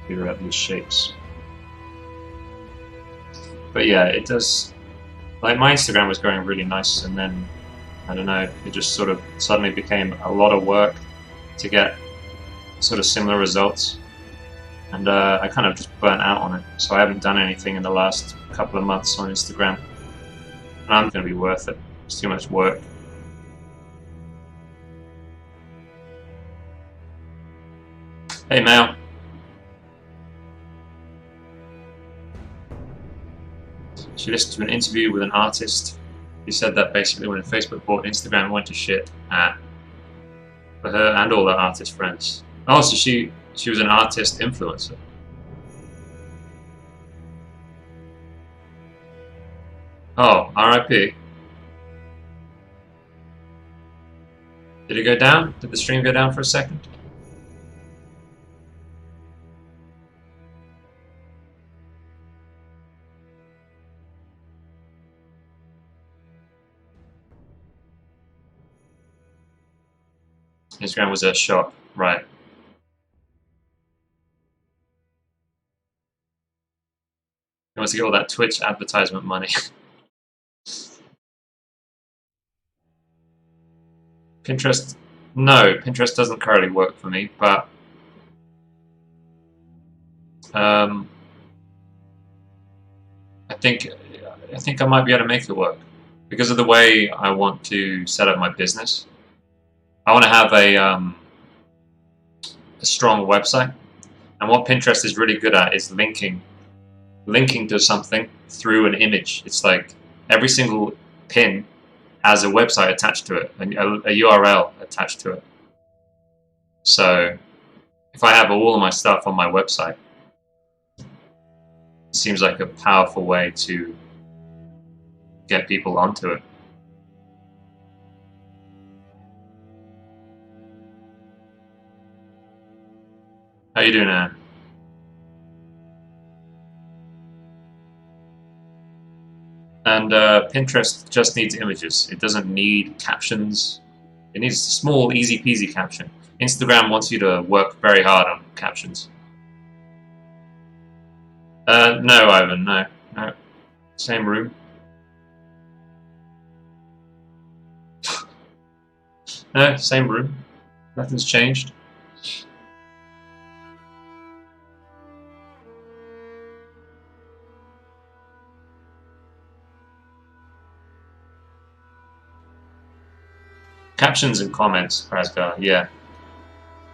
figure out these shapes. But yeah, it does. Like my Instagram was going really nice, and then I don't know, it just sort of suddenly became a lot of work to get sort of similar results, and I kind of just burnt out on it. So I haven't done anything in the last couple of months on Instagram, and I'm going to be worth it. It's too much work. Hey, Mel. She listened to an interview with an artist. He said that basically when Facebook bought Instagram, it went to shit for her and all her artist friends. Oh, so she was an artist influencer. Oh, RIP. Did it go down? Did the stream go down for a second? Instagram was a shop, right. He wants to get all that Twitch advertisement money. Pinterest, no, Pinterest doesn't currently work for me, but I think I might be able to make it work because of the way I want to set up my business. I want to have a strong website, and what Pinterest is really good at is linking to something through an image. It's like every single pin has a website attached to it, a URL attached to it. So if I have all of my stuff on my website, it seems like a powerful way to get people onto it. How you doing, Anne? And Pinterest just needs images. It doesn't need captions. It needs a small, easy peasy caption. Instagram wants you to work very hard on captions. No, Ivan, no. Same room. No, same room. Nothing's changed. Captions and comments, Prasgar, yeah.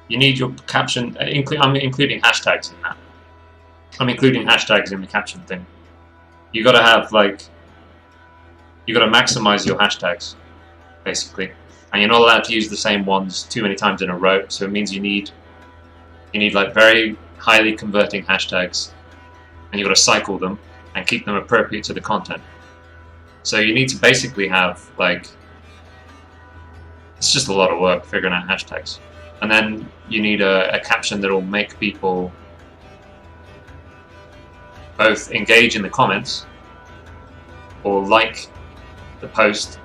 You need your caption. I'm including hashtags in that. I'm including hashtags in the caption thing. You gotta have you gotta maximize your hashtags, basically, and you're not allowed to use the same ones too many times in a row. So it means you need like very highly converting hashtags, and you gotta cycle them and keep them appropriate to the content. So you need to basically have it's just a lot of work figuring out hashtags. And then you need a caption that will make people both engage in the comments or like the post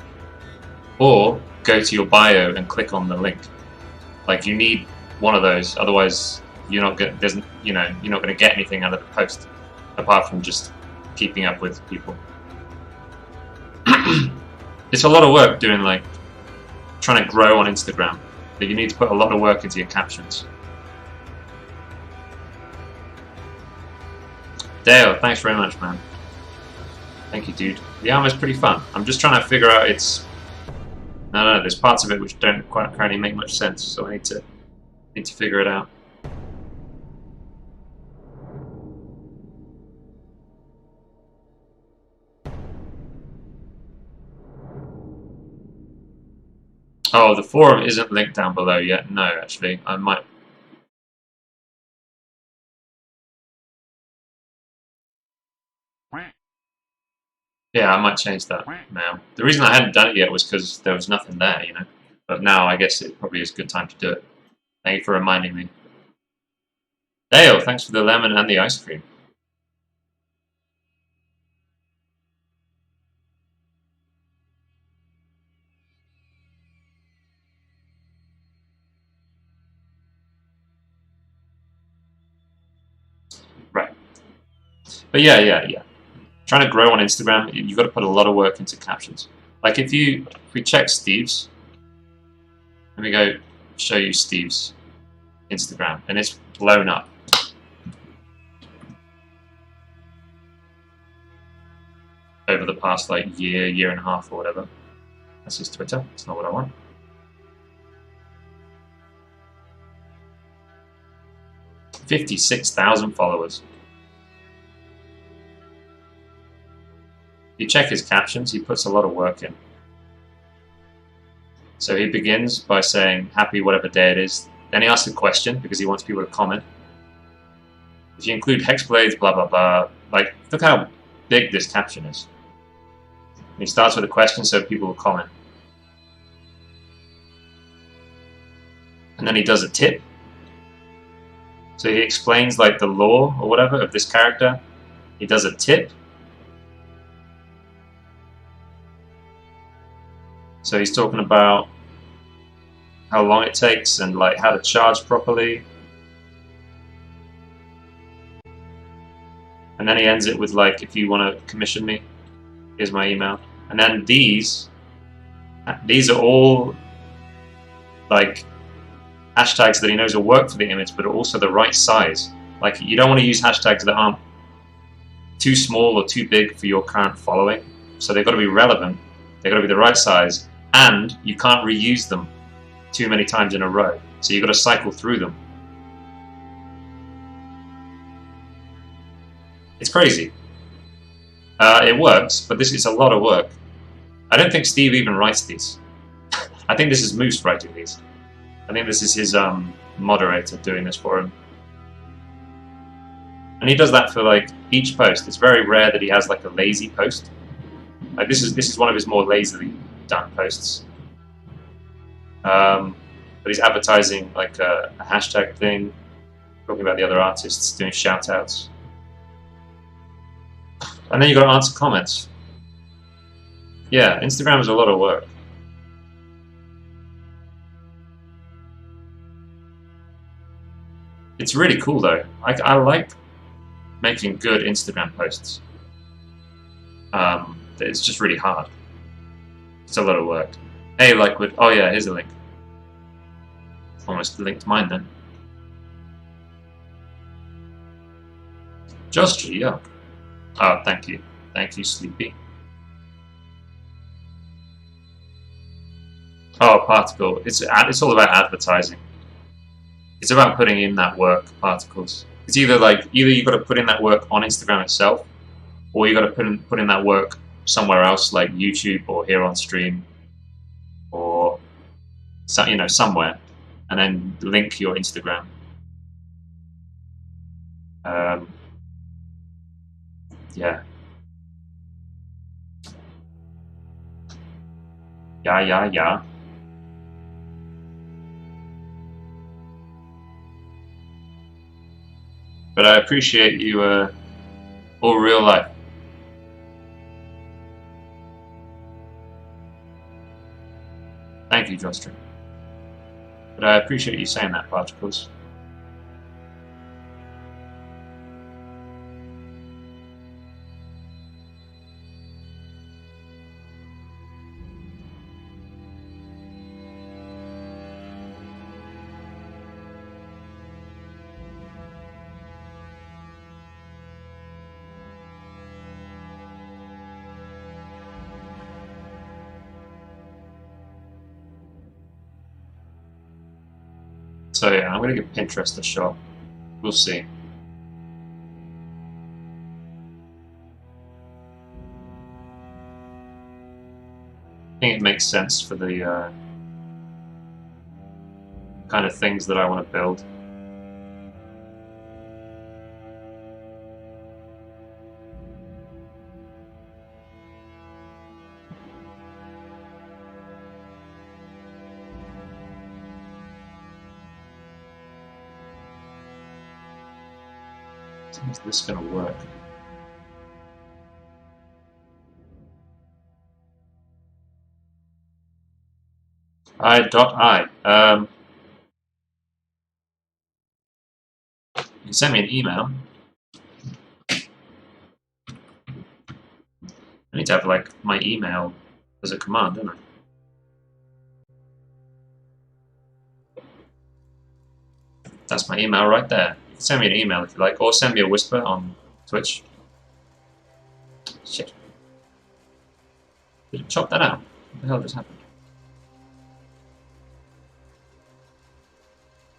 or go to your bio and click on the link. Like you need one of those, otherwise you're not going to get anything out of the post apart from just keeping up with people. It's a lot of work doing trying to grow on Instagram. But you need to put a lot of work into your captions. Dale, thanks very much, man. Thank you, dude. The armor's pretty fun. I'm just trying to figure out no, there's parts of it which don't quite currently make much sense, so I need to figure it out. Oh, the forum isn't linked down below yet. No, actually, I might. Yeah, I might change that now. The reason I hadn't done it yet was because there was nothing there, But now I guess it probably is a good time to do it. Thank you for reminding me. Dale, thanks for the lemon and the ice cream. But yeah. Trying to grow on Instagram, you've got to put a lot of work into captions. Like if we check Steve's, let me go show you Steve's Instagram, and it's blown up. Over the past like year and a half or whatever. That's his Twitter. That's not what I want. $56,000 followers. If you check his captions, he puts a lot of work in. So he begins by saying, happy whatever day it is. Then he asks a question because he wants people to comment. If you include hexblades, blah, blah, blah. Like, look how big this caption is. And he starts with a question so people will comment. And then he does a tip. So he explains like the lore or whatever of this character. He does a tip. So he's talking about how long it takes and like how to charge properly. And then he ends it with like, if you want to commission me, here's my email. And then these are all like hashtags that he knows will work for the image, but are also the right size. Like you don't want to use hashtags that aren't too small or too big for your current following. So they've got to be relevant. They've got to be the right size, and you can't reuse them too many times in a row. So you've got to cycle through them. It's crazy. It works, but this is a lot of work. I don't think Steve even writes these. I think this is Moose writing these. I think this is his moderator doing this for him. And he does that for like each post. It's very rare that he has like a lazy post. Like this is one of his more lazily done posts. But he's advertising like a hashtag thing, talking about the other artists, doing shout outs. And then you've got to answer comments. Yeah, Instagram is a lot of work. It's really cool though. I like making good Instagram posts. It's just really hard. It's a lot of work. Hey, like with, oh yeah, here's a link. Almost linked mine then. Just yeah. Oh, thank you. Thank you, Sleepy. Oh, Particle. It's all about advertising. It's about putting in that work, Particles. It's either you've got to put in that work on Instagram itself, or you got to put in that work somewhere else, like YouTube or here on stream, or somewhere, and then link your Instagram. Yeah. Yeah. But I appreciate you all real life. Thank you, Jostri. But I appreciate you saying that, Particles. So yeah, I'm going to give Pinterest a shot. We'll see. I think it makes sense for the kind of things that I want to build. Is this going to work? I. You sent me an email. I need to have like my email as a command, don't I? That's my email right there. You can send me an email if you like, or send me a whisper on Twitch. Shit. Did it chop that out? What the hell just happened?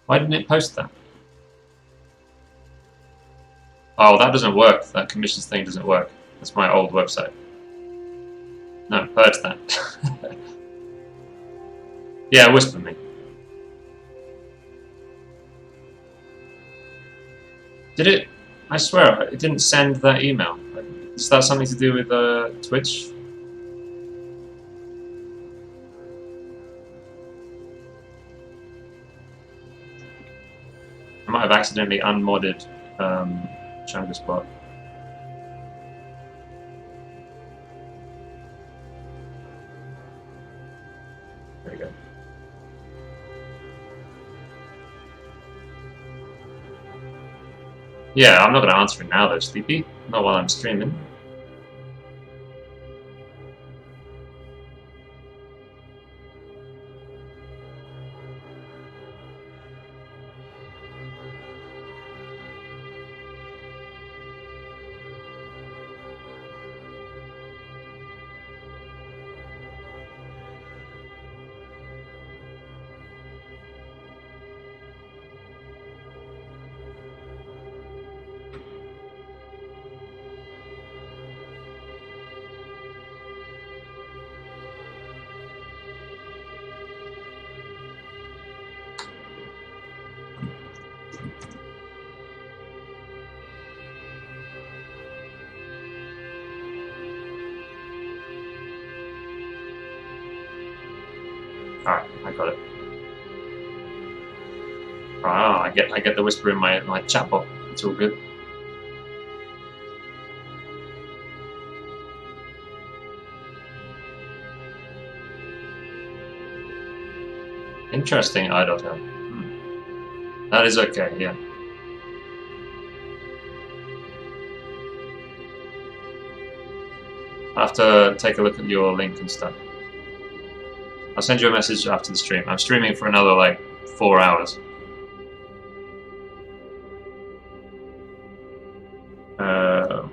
Why didn't it post that? Oh, that doesn't work. That commissions thing doesn't work. That's my old website. No, purge that. Yeah, whisper me. Did it? I swear, it didn't send that email. Is that something to do with Twitch? I might have accidentally unmodded Chunga Spot. There we go. Yeah, I'm not going to answer it now though, Sleepy. Not while I'm streaming. Alright, I got it. Oh, I get the whisper in my chat box. It's all good. Interesting, I don't know. That is okay, yeah. I'll have to take a look at your link and stuff. I'll send you a message after the stream. I'm streaming for another like 4 hours. Oh,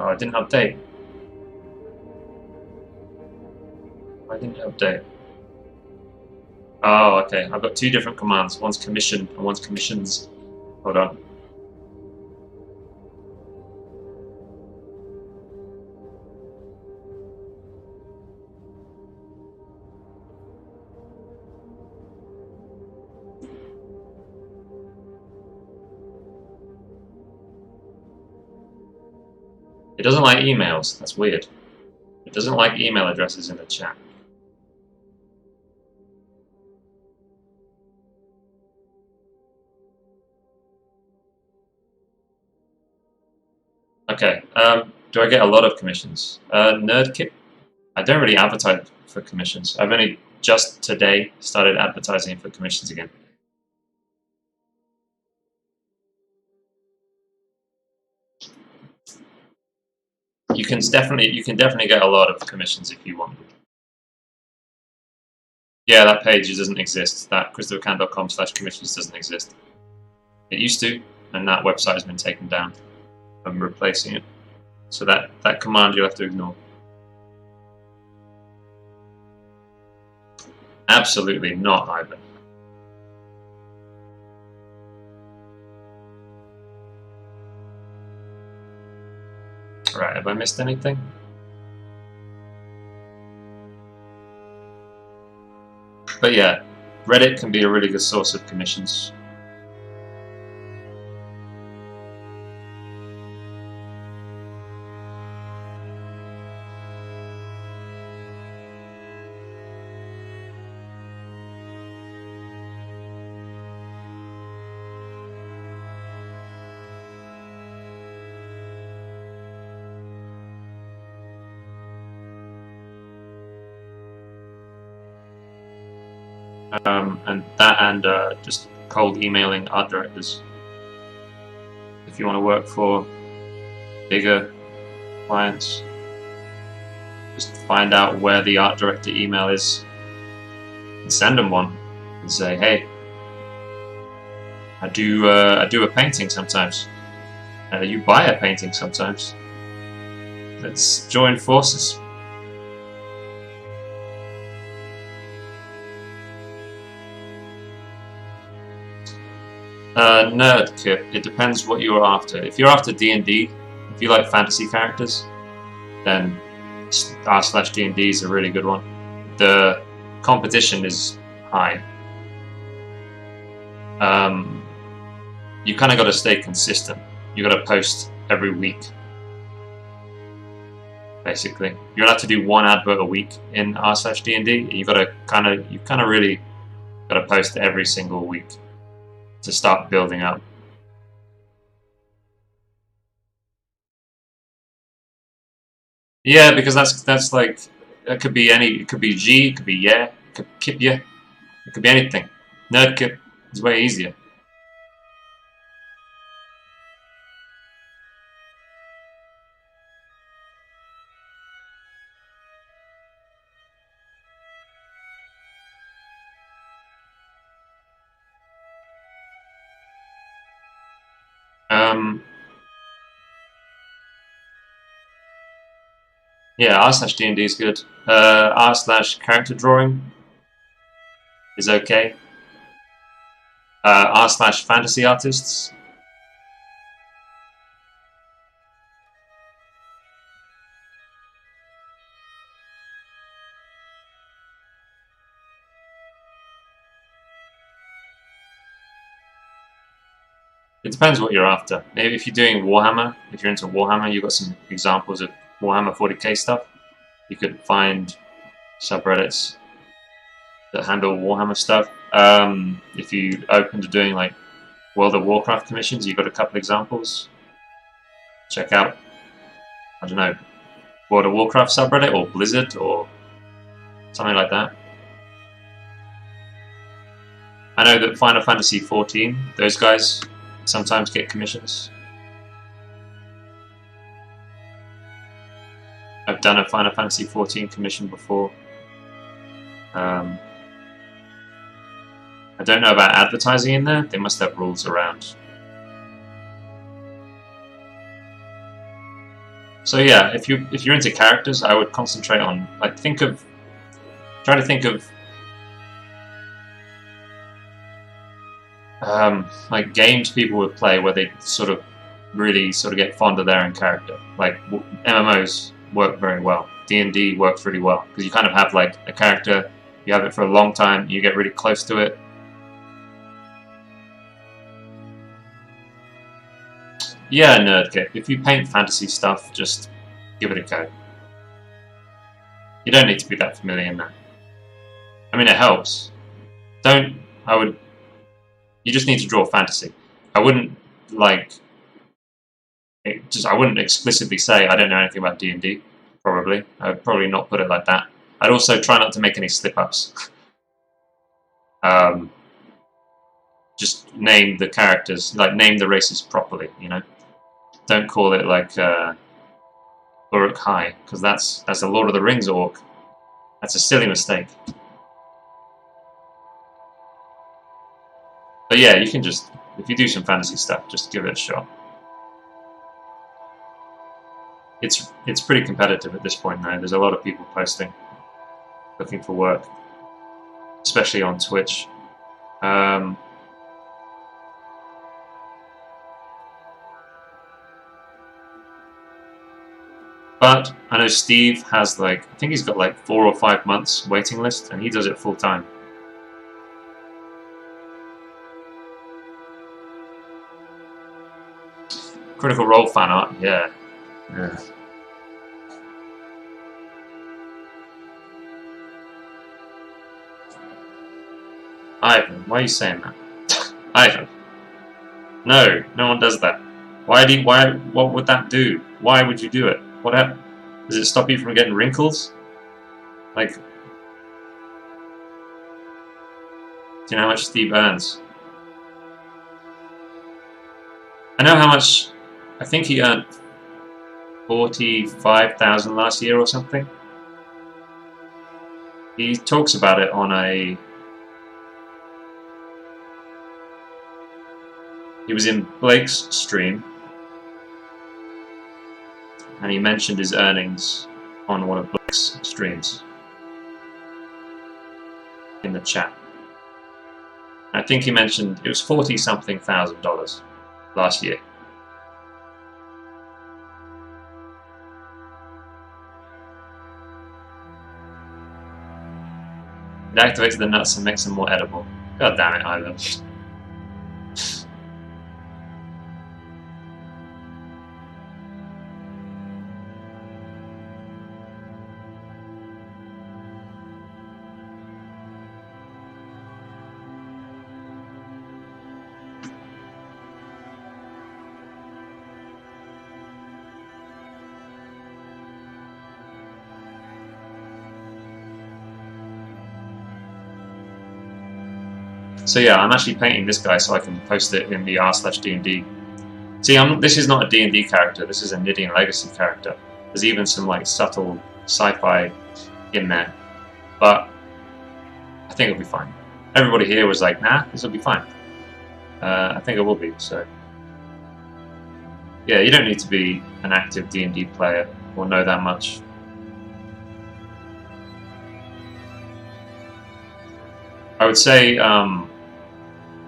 I didn't update. I didn't update. Oh, okay. I've got two different commands. One's commission and one's commissions. Hold on. It doesn't like emails. That's weird. It doesn't like email addresses in the chat. Okay. Do I get a lot of commissions? Nerdkit? I don't really advertise for commissions. I've only just today started advertising for commissions again. You can definitely get a lot of commissions if you want. Yeah, that page doesn't exist. That christophercan.com/commissions doesn't exist. It used to, and that website has been taken down. I'm replacing it. So that command you'll have to ignore. Absolutely not, Ivan. Right, have I missed anything? But yeah, Reddit can be a really good source of commissions. And just cold emailing art directors. If you want to work for bigger clients, just find out where the art director email is and send them one and say, hey, I do a painting sometimes. You buy a painting sometimes. Let's join forces. Nerd kit. It depends what you're after. If you're after D&D, if you like fantasy characters, then r/D&D is a really good one. The competition is high. You kind of got to stay consistent. You got to post every week. Basically, you're allowed to do one advert a week in r/D&D. You kind of really got to post every single week to start building up. Yeah, because that's like, it could be any, it could be G, it could be yeah, it could kip yeah, it could be anything. Nerd kit is way easier. Yeah, r/D&D is good. r/character drawing is okay. r/fantasy artists. It depends what you're after. Maybe if you're doing Warhammer, if you're into Warhammer, you've got some examples of Warhammer 40k stuff. You could find subreddits that handle Warhammer stuff. If you open to doing like World of Warcraft commissions, you've got a couple examples. Check out, I don't know, World of Warcraft subreddit or Blizzard or something like that. I know that Final Fantasy XIV, those guys sometimes get commissions. I've done a Final Fantasy XIV commission before. I don't know about advertising in there. They must have rules around. So yeah, if you're into characters, I would concentrate on try to think of like games people would play where they really get fond of their own character. Like MMOs work very well. D&D works really well because you kind of have like a character, you have it for a long time, you get really close to it. Yeah, Nerdkit. If you paint fantasy stuff, just give it a go. You don't need to be that familiar in that. I mean, it helps. You just need to draw fantasy. I wouldn't I wouldn't explicitly say I don't know anything about D&D. Probably, I would probably not put it like that. I'd also try not to make any slip-ups. Just name the characters, like name the races properly. You know, don't call it like Uruk-hai, because that's a Lord of the Rings orc. That's a silly mistake. But yeah, you can just, if you do some fantasy stuff, just give it a shot. It's pretty competitive at this point now. There's a lot of people posting, looking for work, especially on Twitch. But I know Steve has I think he's got 4 or 5 months waiting list, and he does it full time. Critical Role fan art, yeah. Ivan, why are you saying that? Ivan. No, no one does that. What would that do? Why would you do it? What happened? Does it stop you from getting wrinkles? Do you know how much Steve earns? I know how much. I think he earned 45,000 last year or something. He talks about it on a. He was in Blake's stream, and he mentioned his earnings on one of Blake's streams in the chat. I think he mentioned it was 40-something thousand dollars last year. It activates the nuts and makes them more edible. God damn it, Ivan. So yeah, I'm actually painting this guy so I can post it in the r/D&D. See, this is not a D&D character, this is a Nidean Legacy character. There's even some like subtle sci-fi in there. But I think it'll be fine. Everybody here was like, nah, this will be fine. I think it will be, so. Yeah, you don't need to be an active D&D player or know that much. I would say,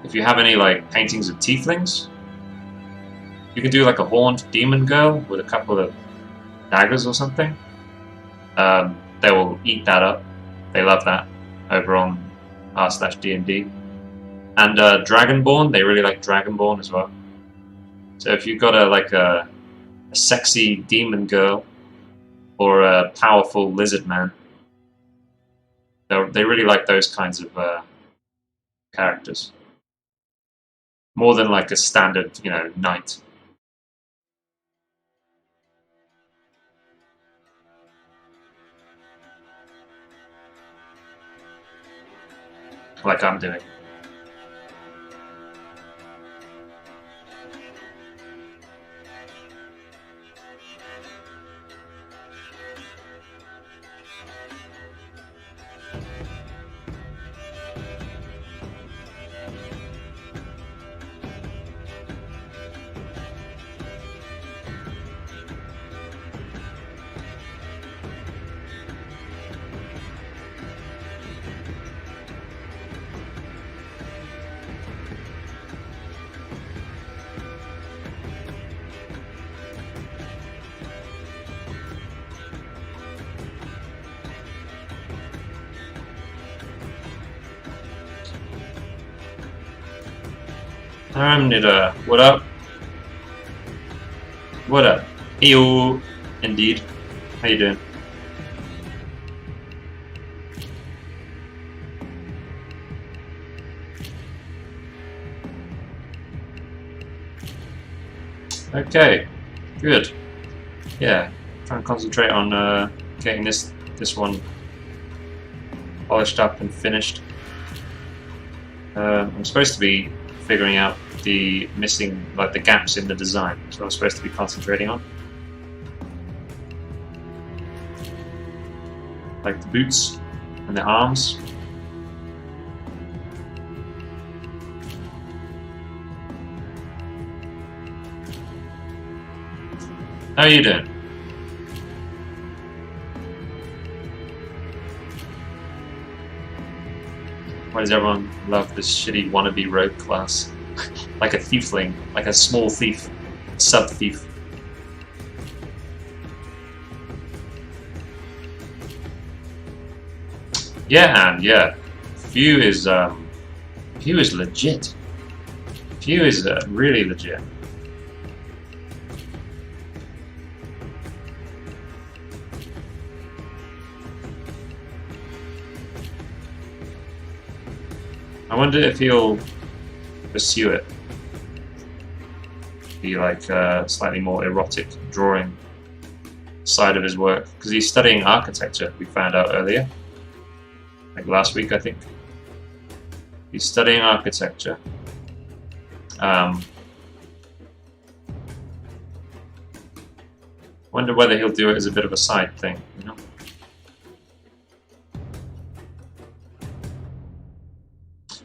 if you have any like paintings of tieflings, you can do like a horned demon girl with a couple of daggers or something. They will eat that up. They love that over on r/D&D. And Dragonborn, they really like Dragonborn as well. So if you've got a sexy demon girl or a powerful lizard man, they really like those kinds of characters. More than like a standard, knight. Like I'm doing. Nida, what up? What up? Eyo, indeed. How you doing? Okay, good. Yeah, trying to concentrate on getting this one polished up and finished. I'm supposed to be figuring out the missing, like the gaps in the design. That's what I'm supposed to be concentrating on. Like the boots and the arms. How are you doing? Why does everyone love this shitty wannabe rogue class? Like a thiefling, like a small thief, sub-thief. Yeah, and yeah, Few is legit. Few is really legit. I wonder if he'll pursue it. Be like slightly more erotic drawing side of his work, because he's studying architecture. We found out earlier, like last week, I think. He's studying architecture, Wonder whether he'll do it as a bit of a side thing, you know?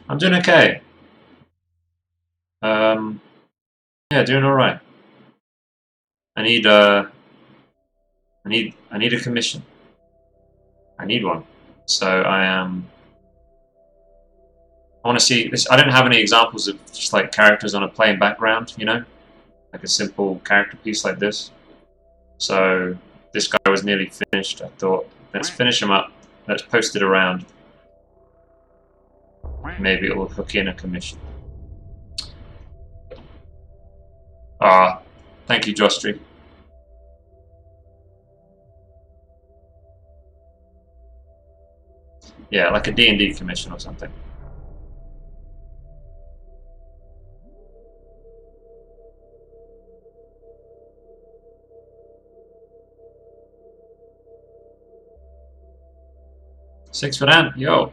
I'm doing okay. Yeah, doing all right. I need a commission. I need one. So I want to see this. I don't have any examples of just like characters on a plain background, you know, like a simple character piece like this. So this guy was nearly finished. I thought, let's finish him up. Let's post it around. Maybe it will hook in a commission. Ah, thank you, Jostry. Yeah, like a D&D commission or something. Six for Dan, yo.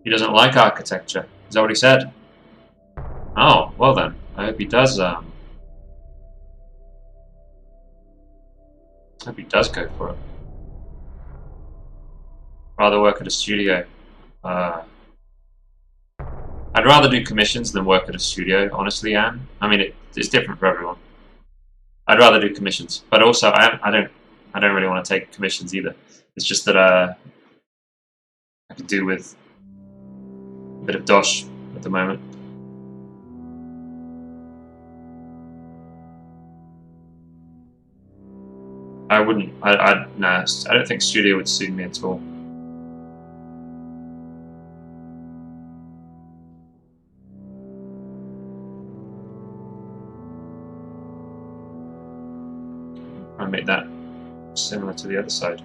He doesn't like architecture. Is that what he said? Oh, well then. I hope he does, I hope he does go for it. Rather work at a studio. I'd rather do commissions than work at a studio, honestly, Anne. I mean, it's different for everyone. I'd rather do commissions, but also I don't really want to take commissions either. It's just that I could do with a bit of dosh at the moment. I wouldn't. Nah. I don't think studio would suit me at all. I make that similar to the other side.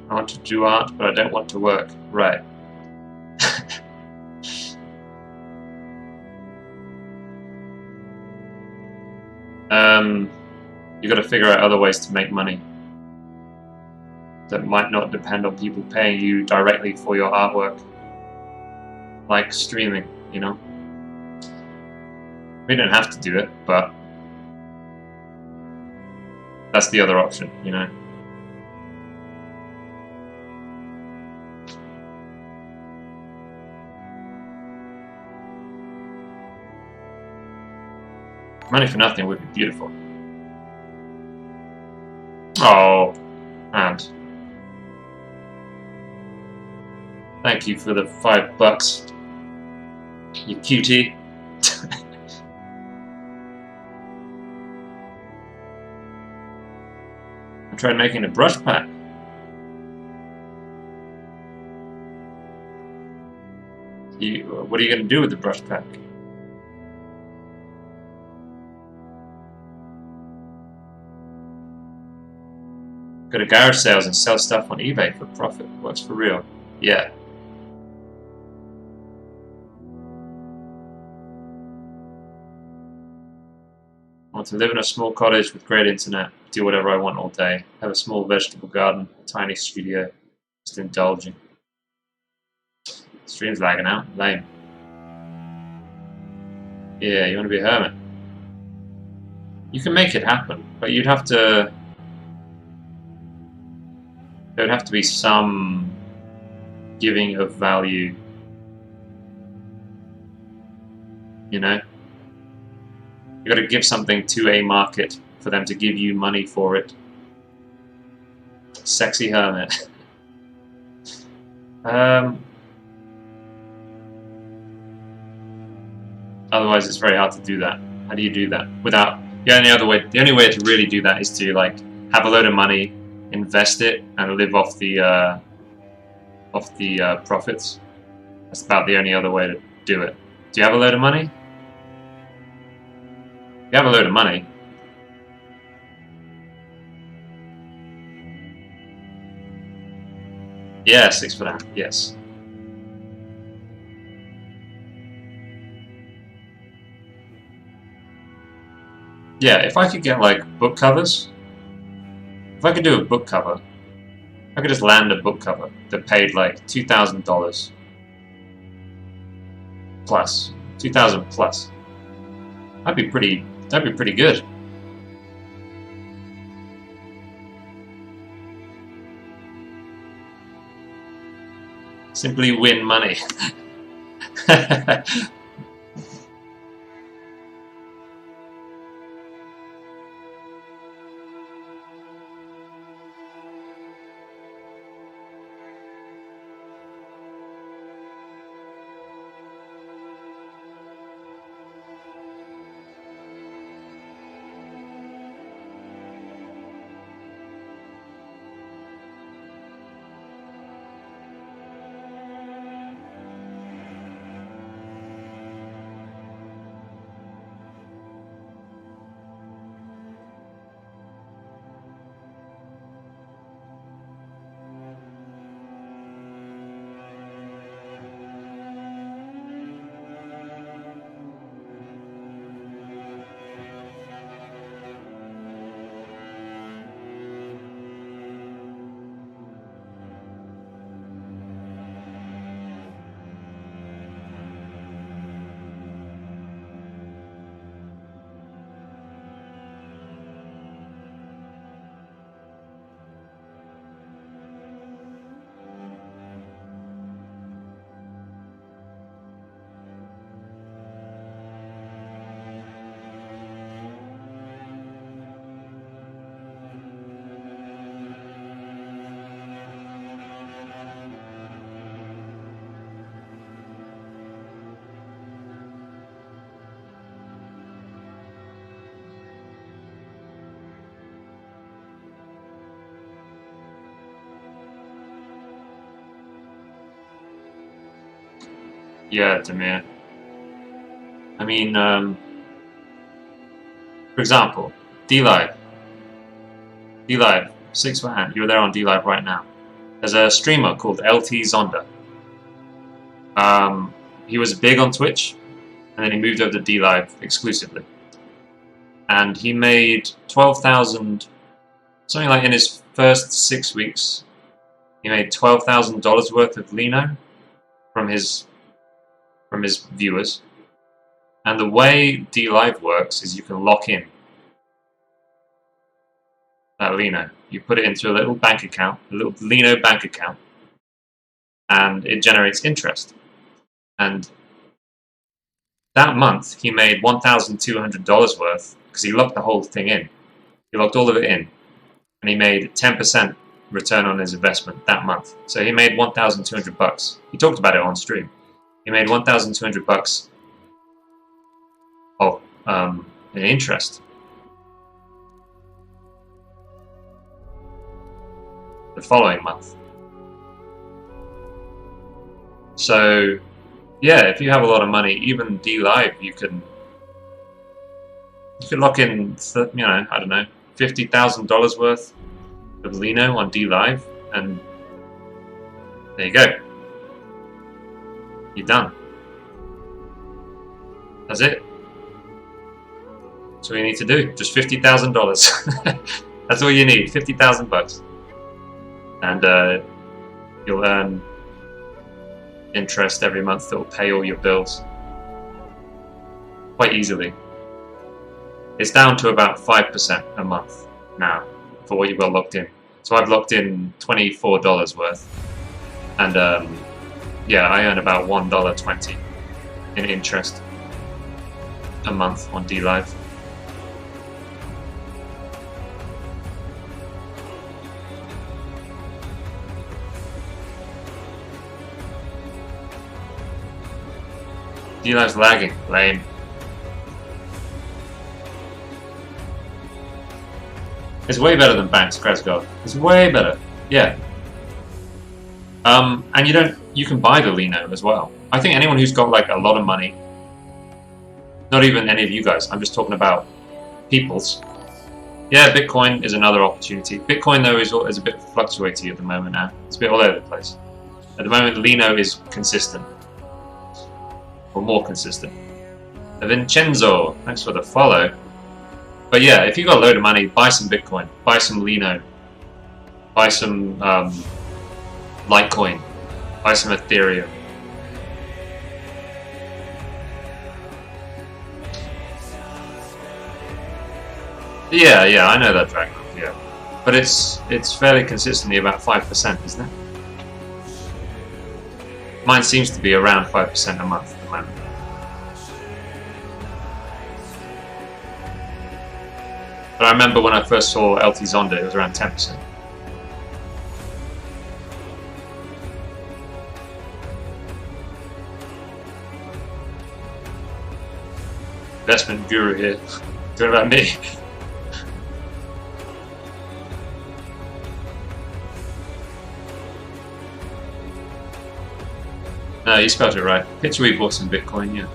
I want to do art, but I don't want to work. Right. You got to figure out other ways to make money that might not depend on people paying you directly for your artwork, like streaming. You know, we don't have to do it, but that's the other option. You know. Money for nothing would be beautiful. Oh, and thank you for the $5, you cutie. I tried making a brush pack. What are you going to do with the brush pack? Go to garage sales and sell stuff on eBay for profit. Works for real. Yeah. I want to live in a small cottage with great internet, do whatever I want all day, have a small vegetable garden, a tiny studio, just indulging. Stream's lagging out. Lame. Yeah, you want to be a hermit. You can make it happen, but you'd have to... There would have to be some giving of value, you know? You got to give something to a market for them to give you money for it. Sexy hermit. Otherwise, it's very hard to do that. How do you do that without? The only way to really do that is to like have a load of money, invest it, and live off the off the profits. That's about the only other way to do it. Do you have a load of money? You have a load of money. Yeah, 6 for that. Yes. Yeah, if I could get like book covers, if I could do a book cover, I could just land a book cover that paid like $2,000 plus, 2,000 plus. That'd be pretty good. Simply win money. Yeah, Demir. I mean, for example, D-Live. D-Live, 6 for hand. You're there on D-Live right now. There's a streamer called LT Zonda. He was big on Twitch, and then he moved over to D-Live exclusively. And he made 12,000, something like in his first 6 weeks, he made $12,000 worth of Lino from his viewers. And the way D-Live works is you can lock in that Lino. You put it into a little bank account, a little Lino bank account, and it generates interest. And that month he made $1,200 worth because he locked the whole thing in. He locked all of it in, and he made 10% return on his investment that month. So he made $1,200. He talked about it on stream. He made $1,200 of in interest. The following month. So, yeah, if you have a lot of money, even D-Live, you can lock in, I don't know, $50,000 worth of Lino on D-Live, and there you go. You're done. That's it. That's all you need to do. Just $50,000. That's all you need. $50,000, and you'll earn interest every month that will pay all your bills quite easily. It's down to about 5% a month now for what you've got locked in. So I've locked in $24 worth, and yeah, I earn about $1.20 in interest a month on D-Live. D-Live's lagging. Lame. It's way better than Banks Kresgov. It's way better. Yeah. And you can buy the Lino as well. I think anyone who's got like a lot of money, not even any of you guys, I'm just talking about peoples. Yeah, Bitcoin is another opportunity. Bitcoin though is a bit fluctuating at the moment now. It's a bit all over the place. At the moment, Lino is consistent, or more consistent. Vincenzo, thanks for the follow. But yeah, if you got a load of money, buy some Bitcoin, buy some Lino, buy some Litecoin, buy some Ethereum. Yeah, I know that Dragon. Yeah, but it's fairly consistently about 5%, isn't it? Mine seems to be around 5% a month at the moment. But I remember when I first saw LT Zonda, it was around 10%. Investment guru here. Talking about me. No, you spelled it right. Picture we bought some Bitcoin, yeah.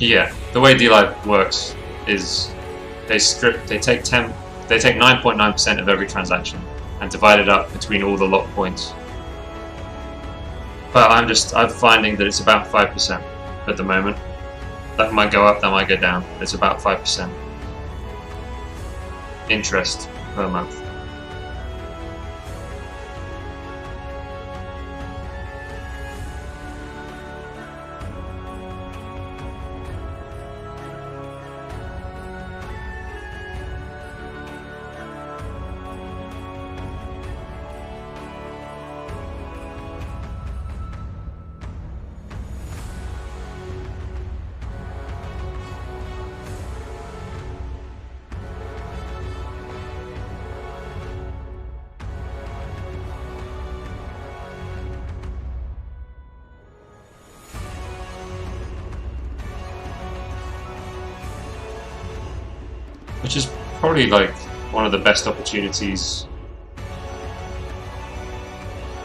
Yeah, the way D-Live works is they take 9.9% of every transaction and divide it up between all the lock points. But I'm finding that it's about 5% at the moment. That might go up, that might go down. It's about 5% interest per month. Which is probably like one of the best opportunities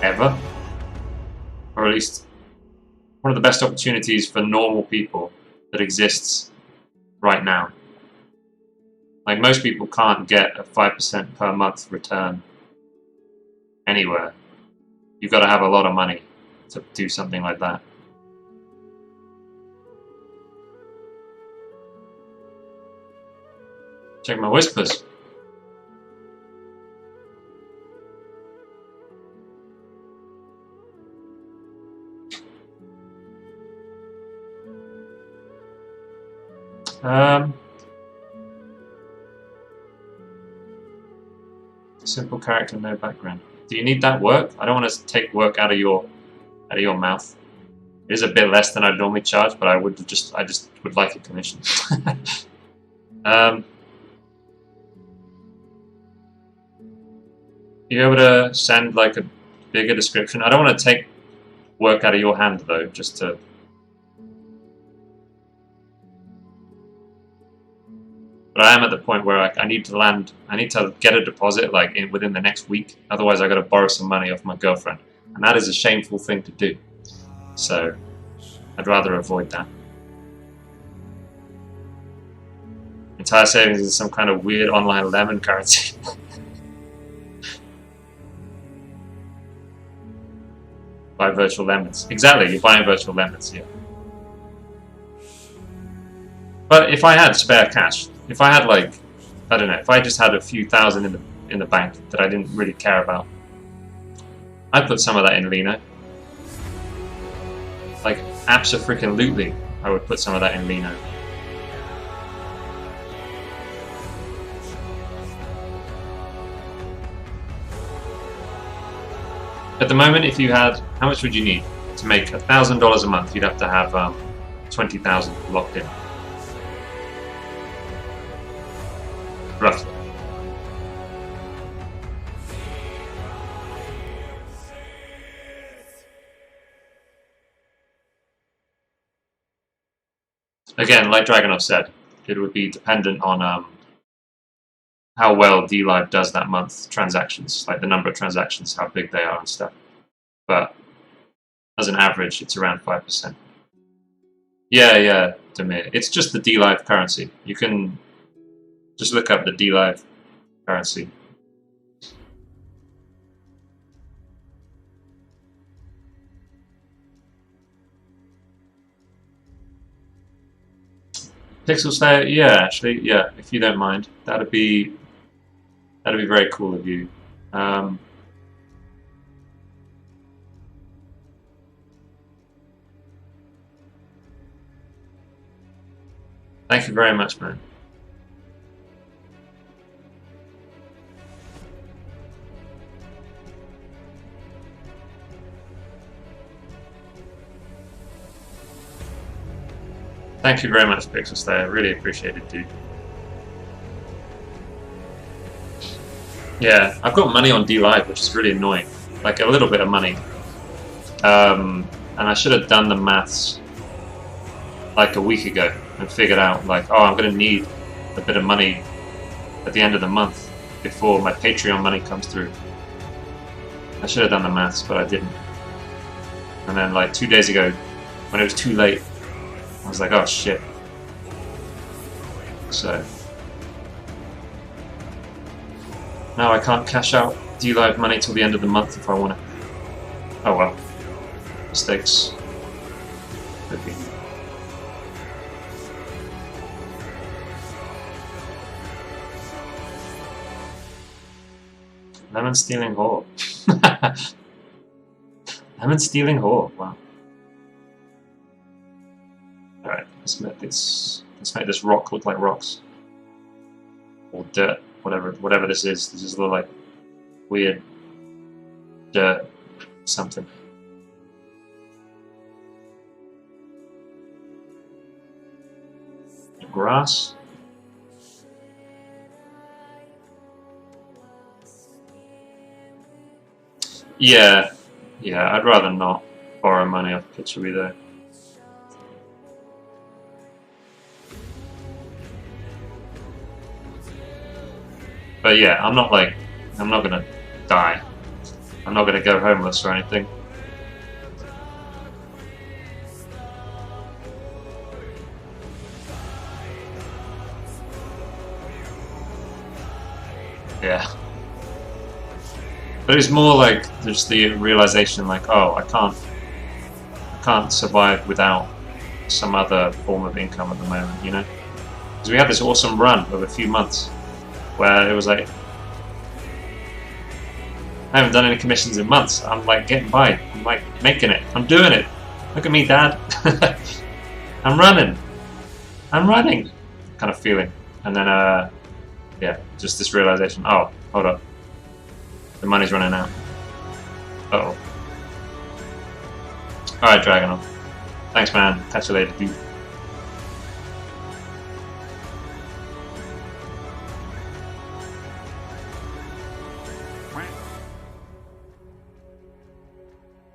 ever, or at least one of the best opportunities for normal people that exists right now. Like most people can't get a 5% per month return anywhere. You've got to have a lot of money to do something like that. Check my whispers. Simple character, no background. Do you need that work? I don't want to take work out of your mouth. It is a bit less than I'd normally charge, but I just would like a commission. You able to send like a bigger description? I don't want to take work out of your hand though, just to. But I am at the point where I need to land. I need to get a deposit like within the next week. Otherwise, I got to borrow some money off my girlfriend, and that is a shameful thing to do. So, I'd rather avoid that. Entire savings is some kind of weird online lemon currency. Buy virtual lemons. Exactly, you're buying virtual lemons, yeah. But if I had spare cash, if I had like, I don't know, if I just had a few thousand in the bank that I didn't really care about, I'd put some of that in Lino. Like, abso-freaking-lutely, I would put some of that in Lino. At the moment, if you had, how much would you need to make $1,000 a month? You'd have to have 20,000 locked in, roughly. Again, like Dragonov said, it would be dependent on how well DLive does that month, transactions, like the number of transactions, how big they are and stuff. But as an average, it's around 5%. Yeah, Demir. It's just the DLive currency. You can just look up the DLive currency. Pixel Slayer, yeah, actually, yeah, if you don't mind. That'd be very cool of you. Thank you very much, man. Thank you very much, Pixel Slayer. I really appreciate it, dude. Yeah, I've got money on DLive, which is really annoying. Like a little bit of money. And I should have done the maths like a week ago and figured out like, oh, I'm going to need a bit of money at the end of the month before my Patreon money comes through. I should have done the maths, but I didn't. And then like 2 days ago, when it was too late, I was like, oh shit. So now I can't cash out DLive money till the end of the month if I want to. Oh well. Mistakes. Could be. Lemon stealing whore. Lemon stealing whore. Wow. Alright, let's make this rock look like rocks. Or dirt, whatever this is. This is a little like weird dirt something. Grass. Yeah, I'd rather not borrow money off Pitchery though. But yeah, I'm not gonna die. I'm not gonna go homeless or anything. Yeah. But it's more like just the realization like, oh, I can't survive without some other form of income at the moment, you know? Because we had this awesome run of a few months where it was like, I haven't done any commissions in months. I'm like getting by. I'm like making it. I'm doing it. Look at me, Dad. I'm running. Kind of feeling. And then, yeah, just this realization. Oh, hold up. The money's running out. Uh-oh. Alright, Dragonov. Thanks, man. Catch you later, dude.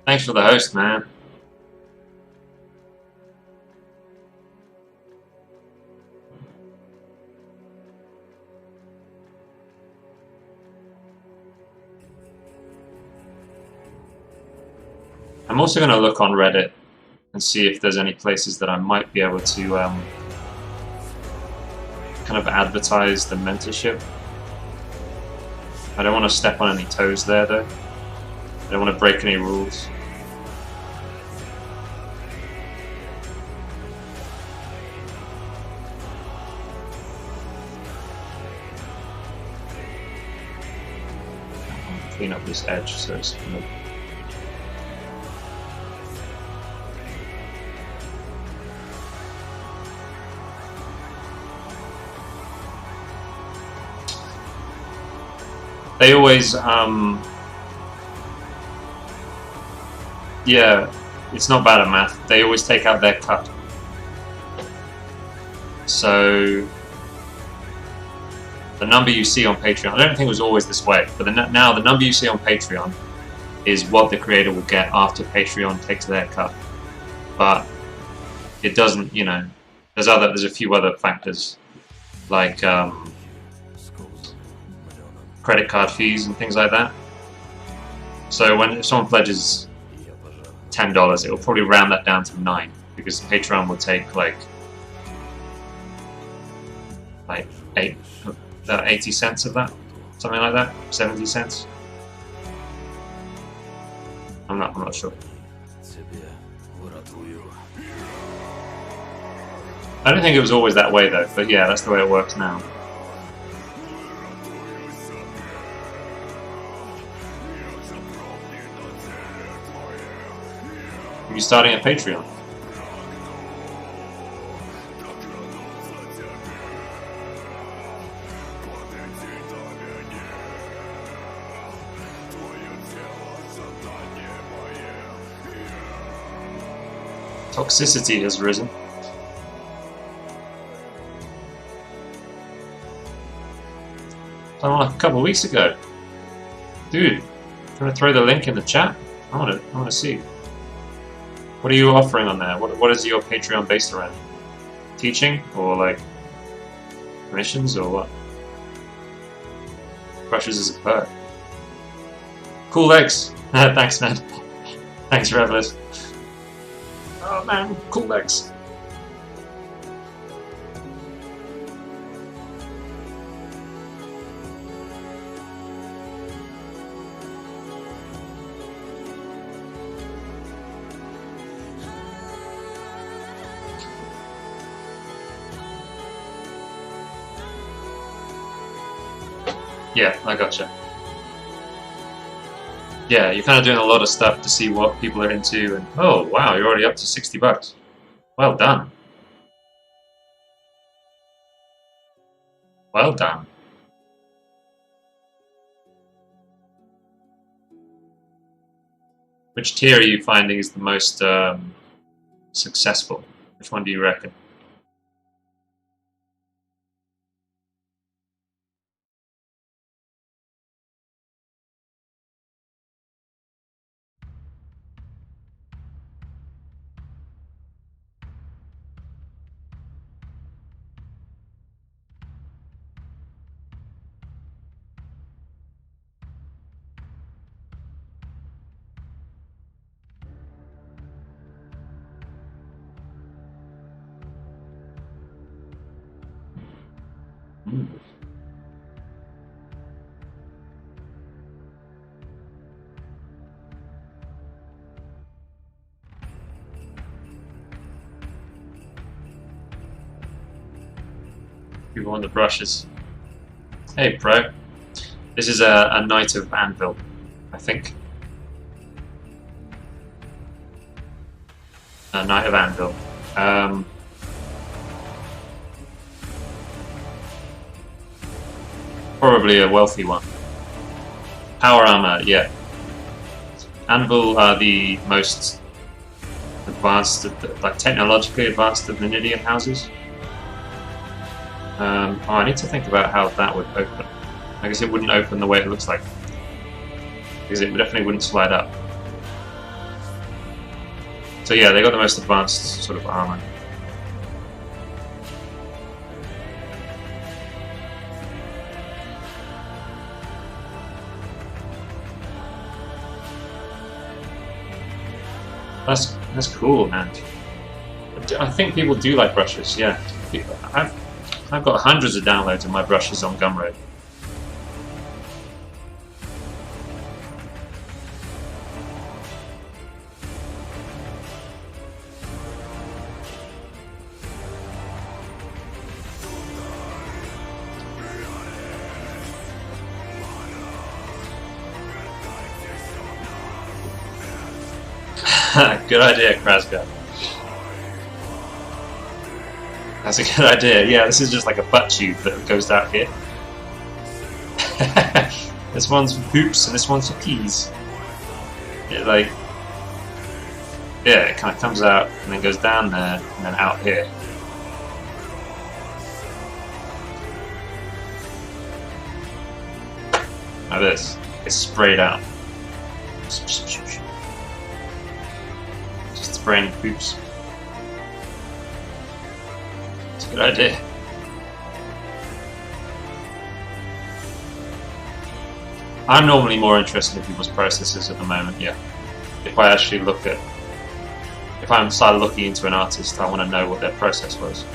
Thanks for the host, man. I'm also going to look on Reddit and see if there's any places that I might be able to kind of advertise the mentorship. I don't want to step on any toes there, though. I don't want to break any rules. Clean up this edge so it's kind of they always yeah, it's not bad at math. They always take out their cut. So the number you see on Patreon, I don't think it was always this way, but now the number you see on Patreon is what the creator will get after Patreon takes their cut. But it doesn't, you know, there's a few other factors like credit card fees and things like that. So if someone pledges $10, it will probably round that down to $9 because Patreon will take like 80 cents of that, something like that, 70 cents. I'm not sure. I don't think it was always that way though, but yeah, that's the way it works now. Are you starting a Patreon? Toxicity has risen. Like a couple of weeks ago. Dude, do you want to throw the link in the chat? I want to see. What are you offering on there? What is your Patreon based around? Teaching or like commissions or what? Brushes as a perk. Cool legs. Thanks, man. Thanks, Revelers. Oh man, cool legs. Yeah, I gotcha. Yeah, you're kind of doing a lot of stuff to see what people are into, and oh wow, you're already up to $60. Well done. Well done. Which tier are you finding is the most successful? Which one do you reckon? People on the brushes. Hey, Pro. This is a Knight of Anvil, I think. A Knight of Anvil. Probably a wealthy one. Power armor, yeah. Anvil are the most advanced, like technologically advanced of the Nidean houses. Oh, I need to think about how that would open. I guess it wouldn't open the way it looks like, because it definitely wouldn't slide up. So yeah, they got the most advanced sort of armor. That's cool, man. I think people do like brushes. Yeah, I've got hundreds of downloads of my brushes on Gumroad. Good idea, Krasga. That's a good idea. Yeah, this is just like a butt tube that goes out here. This one's for poops and this one's for peas. Yeah, like, yeah, it kind of comes out and then goes down there and then out here. Like this. It's sprayed out. Just spraying poops. It's a good idea. I'm normally more interested in people's processes at the moment, yeah. If I actually look at... If I'm started looking into an artist, I want to know what their process was.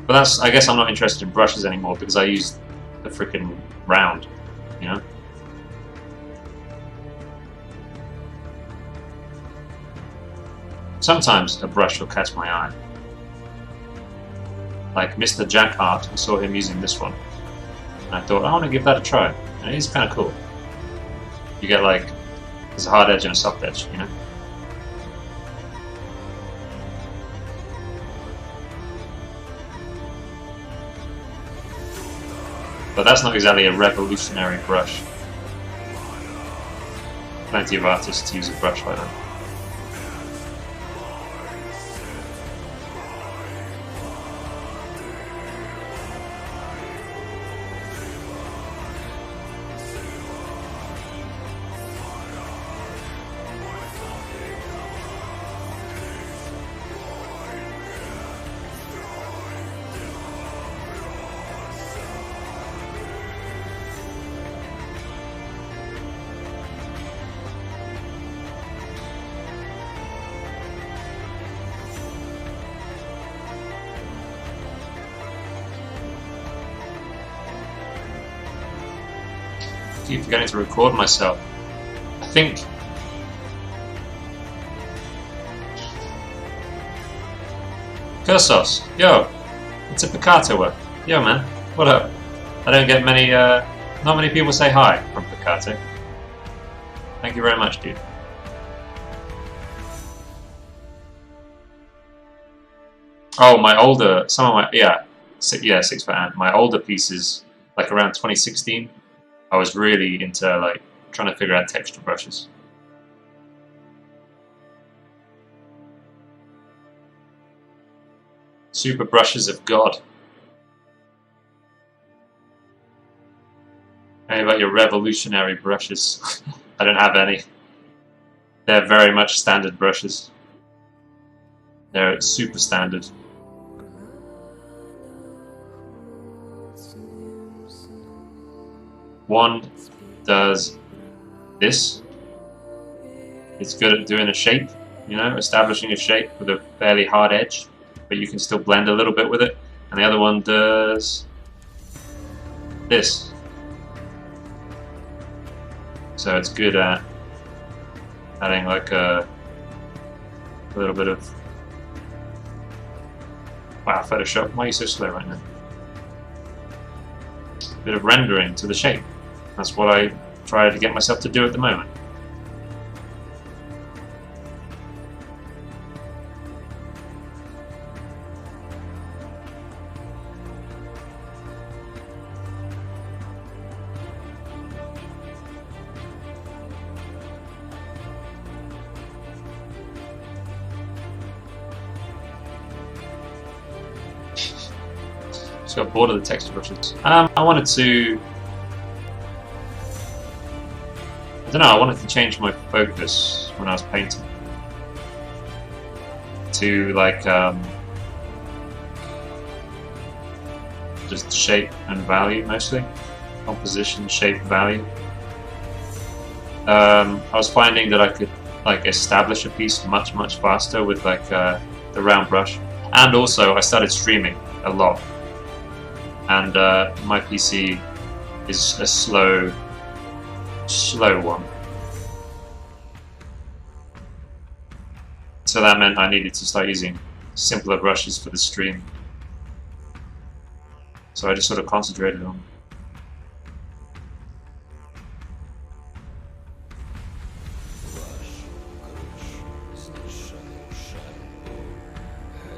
But that's... I guess I'm not interested in brushes anymore because I use the freaking round, you know? Sometimes a brush will catch my eye. Like Mr. Jack Art, I saw him using this one. And I thought, I want to give that a try. And it is kind of cool. You get like, there's a hard edge and a soft edge, you know? But that's not exactly a revolutionary brush. Plenty of artists use a brush like that. I keep forgetting to record myself. I think... Kursos, yo, it's a Picato work. Yo man, what up? I don't get many, not many people say hi from Picato. Thank you very much, dude. Oh, my older, some of my, yeah, 6 foot ant. My older pieces, like around 2016, I was really into like trying to figure out texture brushes. Super brushes of God. Any about your revolutionary brushes? I don't have any. They're very much standard brushes. They're super standard. One does this. It's good at doing a shape, you know, establishing a shape with a fairly hard edge, but you can still blend a little bit with it. And the other one does this. So it's good at adding like a little bit of... Wow, Photoshop, why are you so slow right now? A bit of rendering to the shape. That's what I try to get myself to do at the moment. Just got bored of the texture brushes. I wanted to... I don't know, I wanted to change my focus when I was painting. To like, just shape and value mostly. Composition, shape, value. I was finding that I could like establish a piece much faster with like the round brush. And also I started streaming a lot. And my PC is a slow one. So that meant I needed to start using simpler brushes for the stream. So I just sort of concentrated on.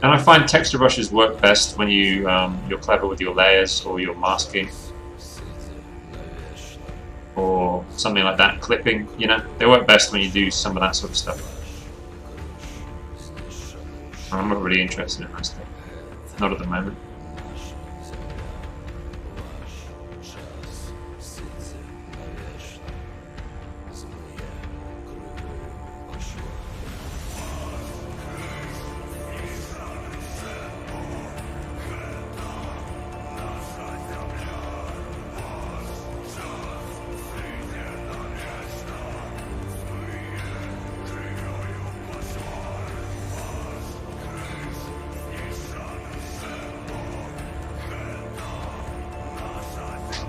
And I find texture brushes work best when you, you're clever with your layers or your masking. or something like that, clipping, you know, they work best when you do some of that sort of stuff. I'm not really interested in that stuff. Not at the moment.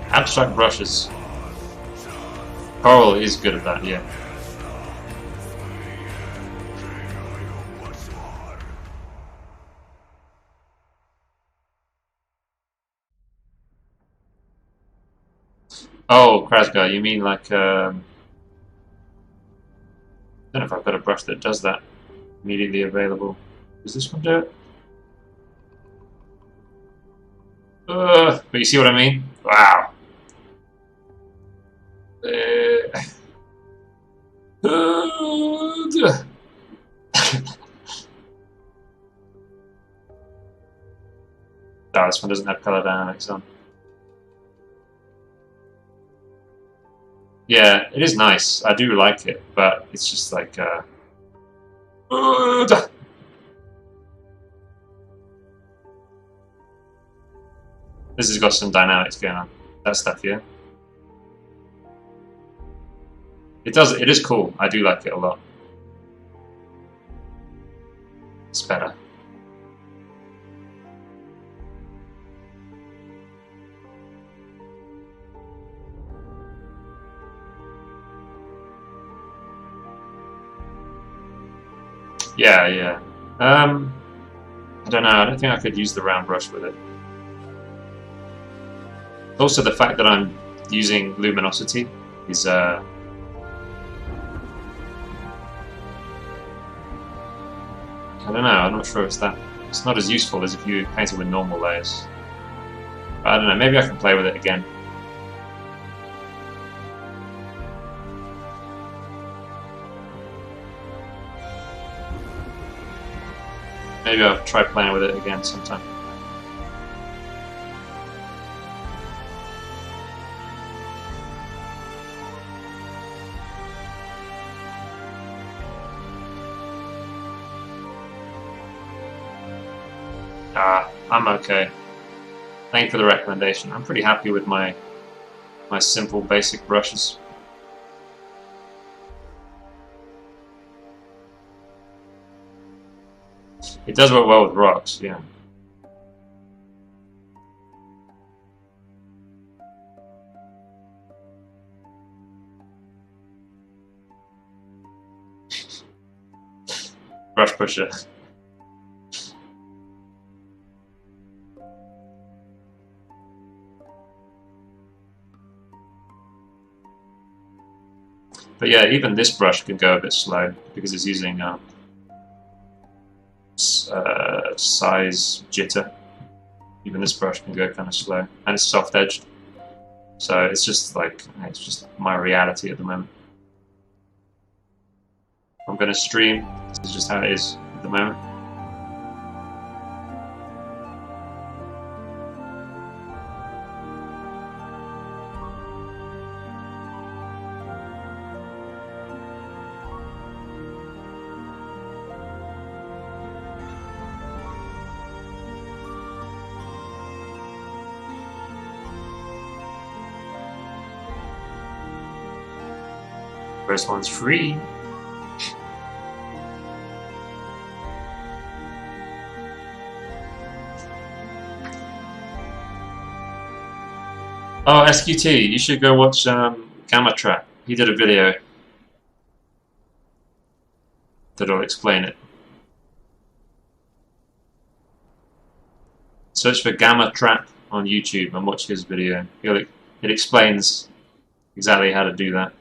Abstract brushes. Coral is good at that, yeah. Oh, Krasgar, you mean like, I don't know if I've got a brush that does that. Immediately available. Does this one do it? But you see what I mean? Wow. No, this one doesn't have color dynamics on. Yeah, it is nice. I do like it, but it's just like this has got some dynamics going on. That stuff, yeah. It does. It is cool. I do like it a lot. It's better. Yeah, yeah. I don't know. I don't think I could use the round brush with it. Also, the fact that I'm using luminosity is I don't know. I'm not sure it's that. It's not as useful as if you painted with normal layers. But I don't know. Maybe I can play with it again. Maybe I'll try playing with it again sometime. I'm okay. Thank you for the recommendation. I'm pretty happy with my simple basic brushes. It does work well with rocks, yeah. Brush pusher. But yeah, even this brush can go a bit slow because it's using size jitter. Even this brush can go kind of slow, and it's soft edged. So it's just like, it's just my reality at the moment. I'm going to stream. This is just how it is at the moment. First one's free. Oh, SQT, you should go watch Gamma Trap. He did a video that'll explain it. Search for Gamma Trap on YouTube and watch his video. It explains exactly how to do that.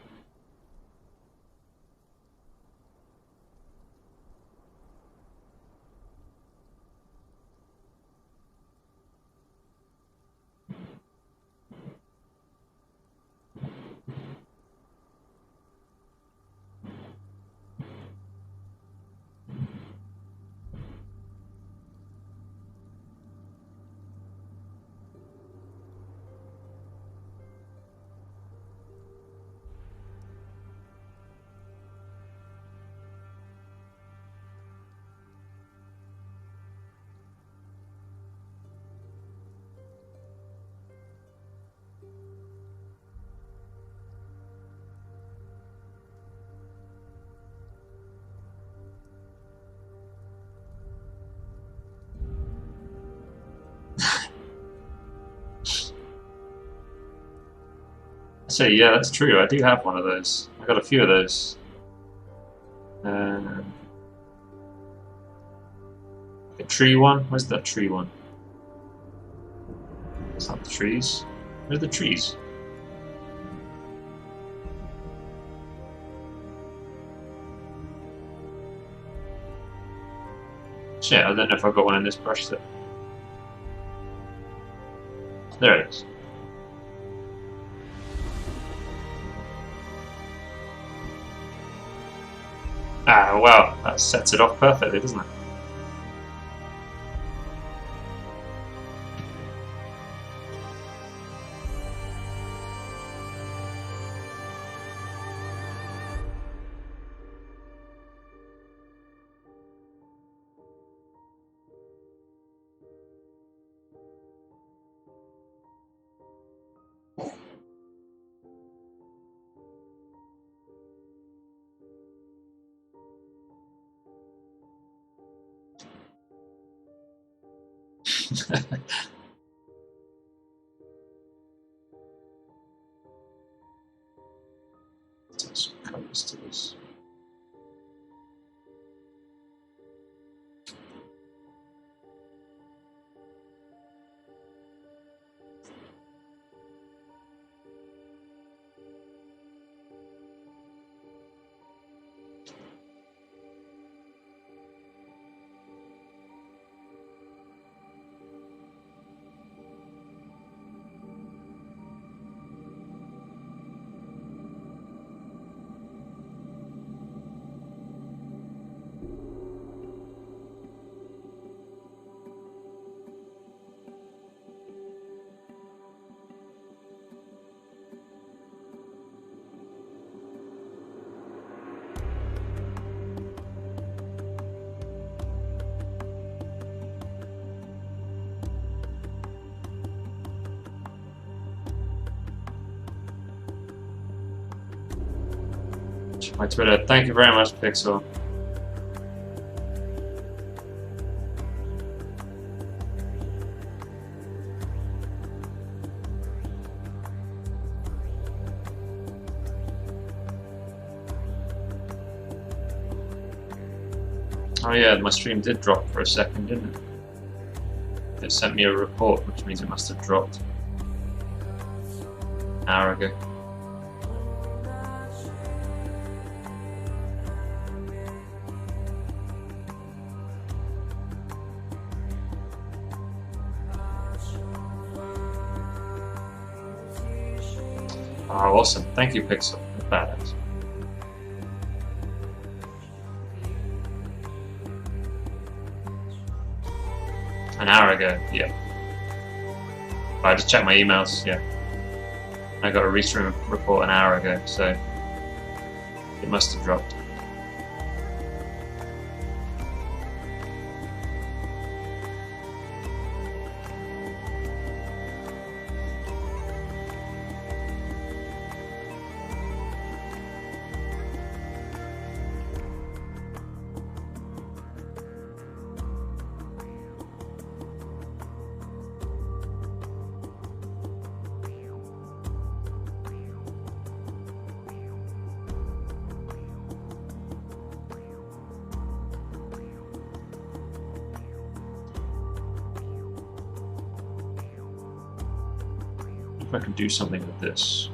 So yeah, that's true. I do have one of those. I got a few of those. The tree one. Where's that tree one? It's not the trees. Where's the trees? Shit, I don't know if I've got one in this brush set. There it is. Ah, well, that sets it off perfectly, doesn't it? Some colours to this. My Twitter. Thank you very much, Pixel. Oh yeah, my stream did drop for a second, didn't it? It sent me a report, which means it must have dropped an hour ago. Oh, awesome. Thank you, Pixel. Badass. An hour ago, yeah. I just checked my emails, yeah. I got a restream report an hour ago, so it must have dropped. If I can do something with this.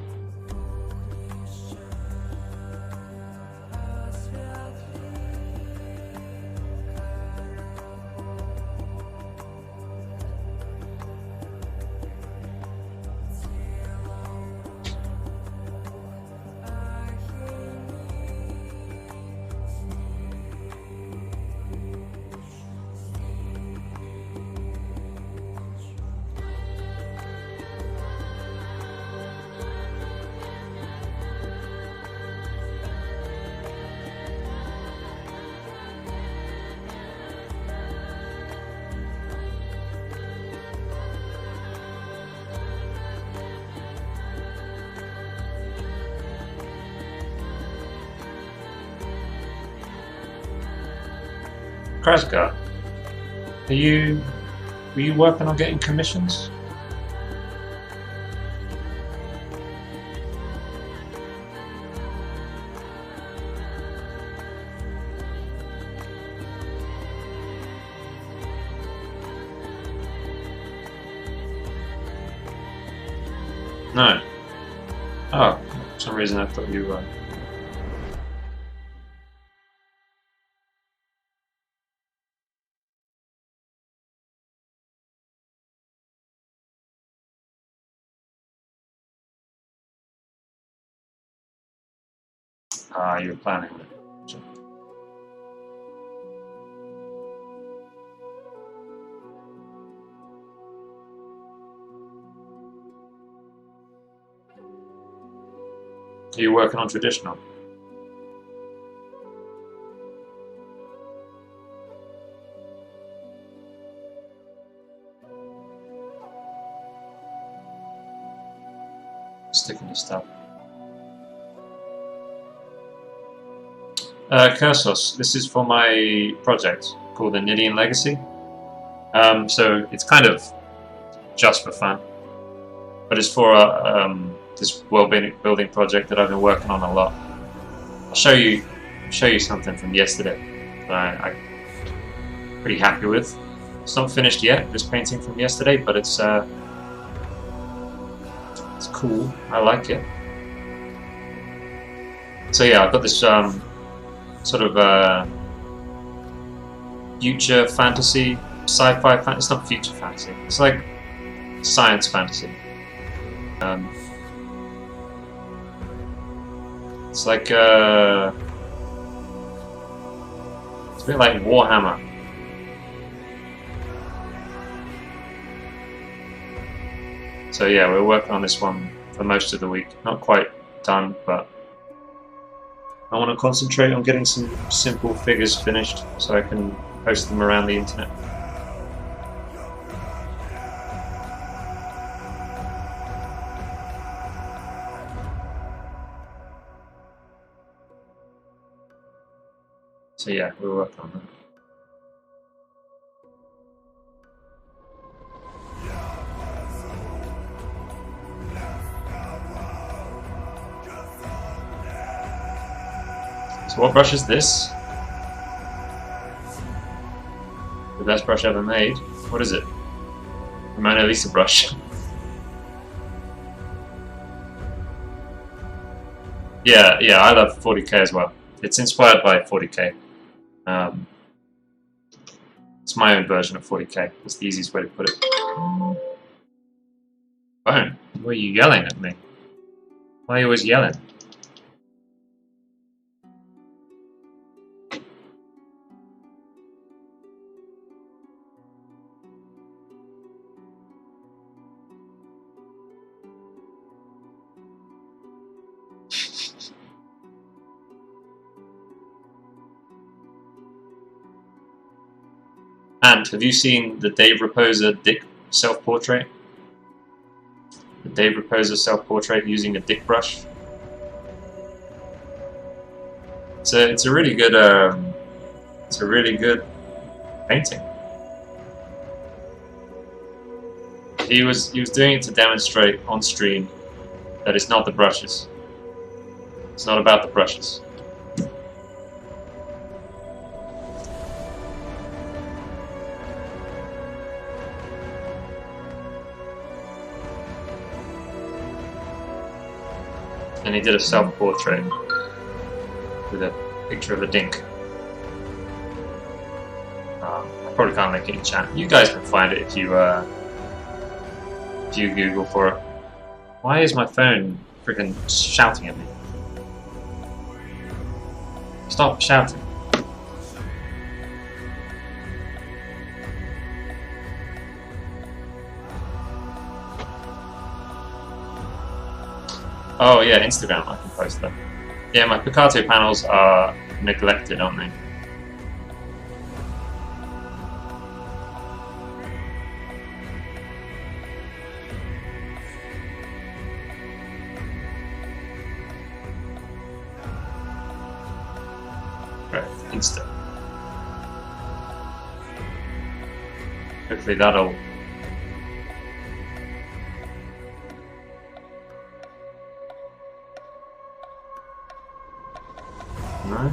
Krasgar, were you working on getting commissions? No. Oh, for some reason I thought you were. You were planning on it. Sure. Are you working on traditional? Sticking to stuff. Kursos, this is for my project called the Nidean Legacy. So it's kind of just for fun, but it's for this world building project that I've been working on a lot. I'll show you something from yesterday that I'm pretty happy with. It's not finished yet, this painting from yesterday, but it's cool. I like it. So yeah, I've got this sort of future fantasy, sci-fi fantasy. It's not future fantasy. It's like science fantasy. It's like it's a bit like Warhammer. So yeah, we're working on this one for most of the week. Not quite done, but I want to concentrate on getting some simple figures finished so I can post them around the internet. So yeah, we're working on that. So what brush is this? The best brush ever made. What is it? The Mona Lisa brush. Yeah, I love 40k as well. It's inspired by 40k. It's my own version of 40k. That's the easiest way to put it. Phone, why are you yelling at me? Why are you always yelling? And have you seen the Dave Raposa Dick self-portrait? The Dave Raposa self-portrait using a Dick brush. It's a really good painting. He was doing it to demonstrate on stream that it's not the brushes. It's not about the brushes. And he did a self-portrait with a picture of a dink. I probably can't link it in chat. You guys can find it if you Google for it. Why is my phone freaking shouting at me? Stop shouting. Oh yeah, Instagram, I can post them. Yeah, my Picasso panels are neglected, aren't they? Right, Insta. Hopefully that'll... No?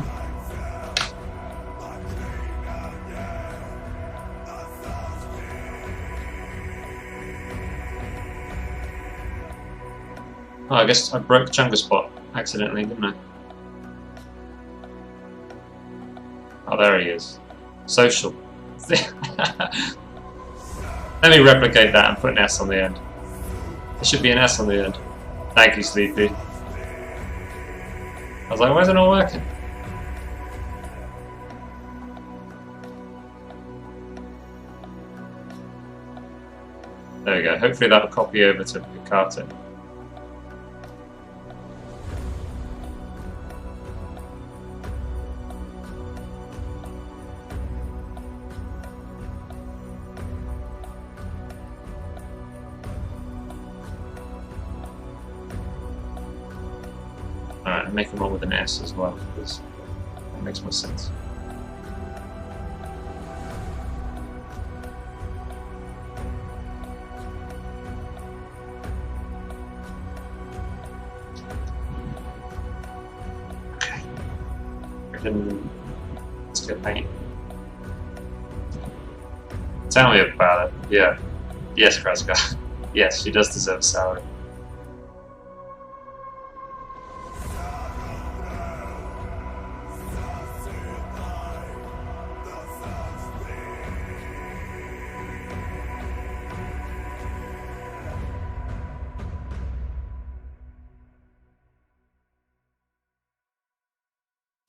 Oh, I guess I broke Chunga Spot accidentally, didn't I? Oh, there he is. Social. Let me replicate that and put an S on the end. There should be an S on the end. Thank you, Sleepy. I was like, why is it not working? There we go. Hopefully that'll copy over to Picarte. Alright, and make them all with an S as well, because that makes more sense. Okay. Let's get paint. Tell me about it. Yeah. Yes, Kreska. Yes, she does deserve a salary.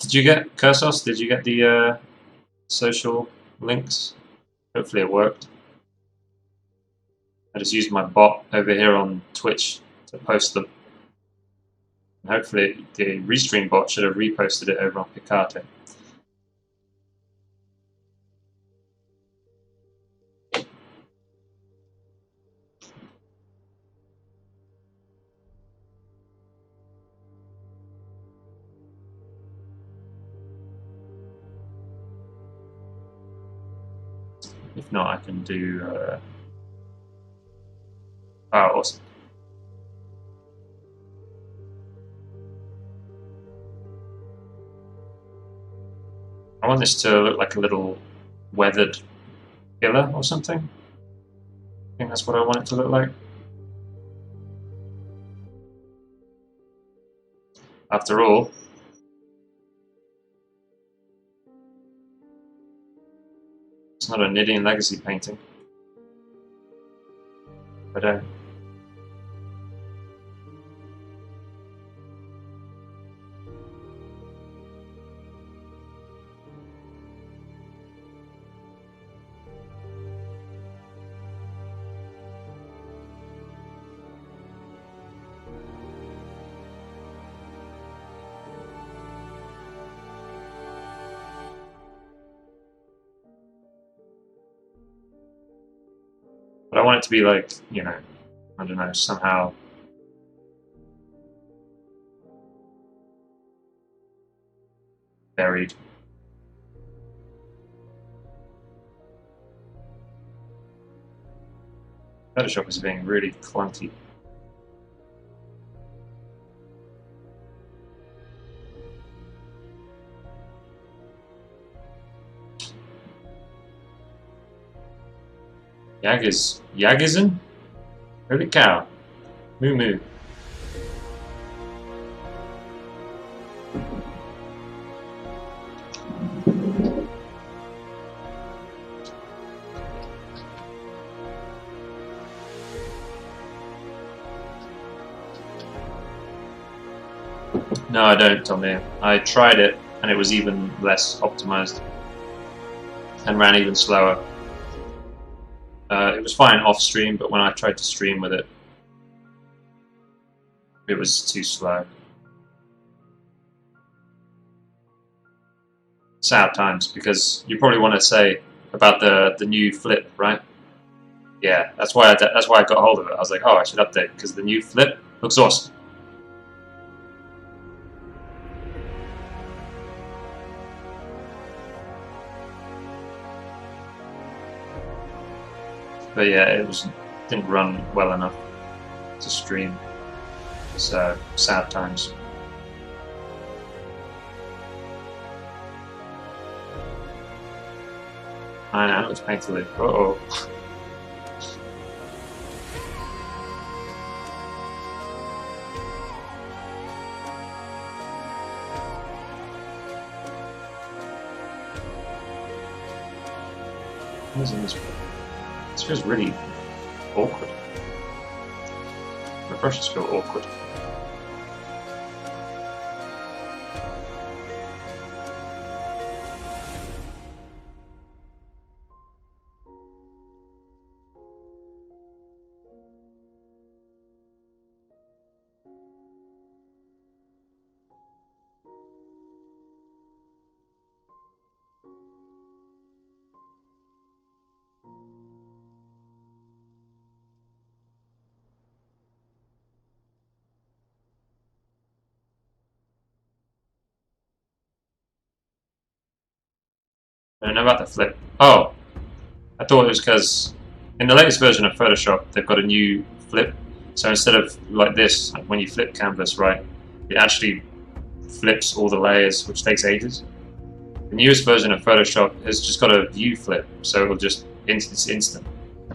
Did you get Kursos? Did you get the social links? Hopefully it worked. I just used my bot over here on Twitch to post them. And hopefully the restream bot should have reposted it over on Picarte. If not, I can do... Oh, awesome. I want this to look like a little weathered pillar or something. I think that's what I want it to look like. After all, it's not a Nidean legacy painting. But I want it to be like, you know, I don't know, somehow buried. Photoshop is being really clunky. Yagizin? Holy cow. Moo moo. No, I don't, Tommy. I tried it and it was even less optimized and ran even slower. It was fine off stream, but when I tried to stream with it, it was too slow. Sad times, because you probably want to say about the new flip, right? Yeah, that's why I got hold of it. I was like, oh, I should update because the new flip looks awesome. But yeah, it didn't run well enough to stream. So sad times. I know, it's painfully. Uh-oh. Where's in this one? This feels really awkward. The brushes feel awkward. I don't know about the flip. Oh, I thought it was because in the latest version of Photoshop, they've got a new flip. So instead of like this, when you flip canvas, right, it actually flips all the layers, which takes ages. The newest version of Photoshop has just got a view flip, so it'll just it's instant.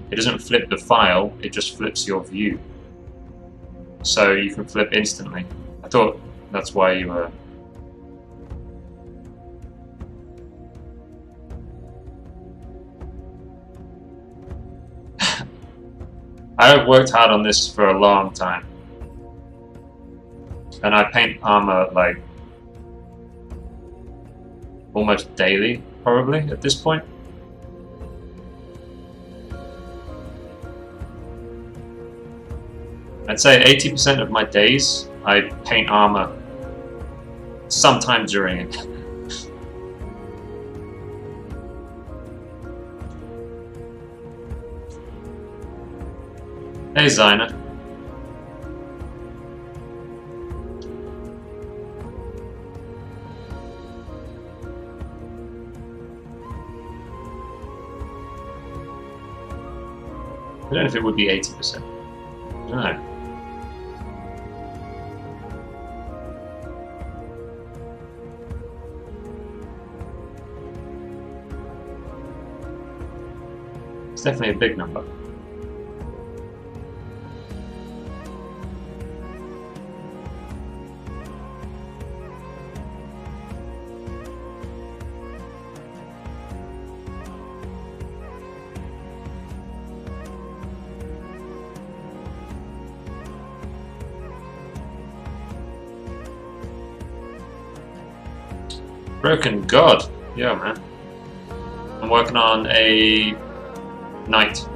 It doesn't flip the file; it just flips your view. So you can flip instantly. I thought that's why you were. I've worked hard on this for a long time, and I paint armor like almost daily, probably at this point. I'd say 80% of my days I paint armor sometime during it. Hey, Zyna. I don't know if it would be 80%. I don't know. It's definitely a big number. Broken God. Yeah, man. I'm working on a knight.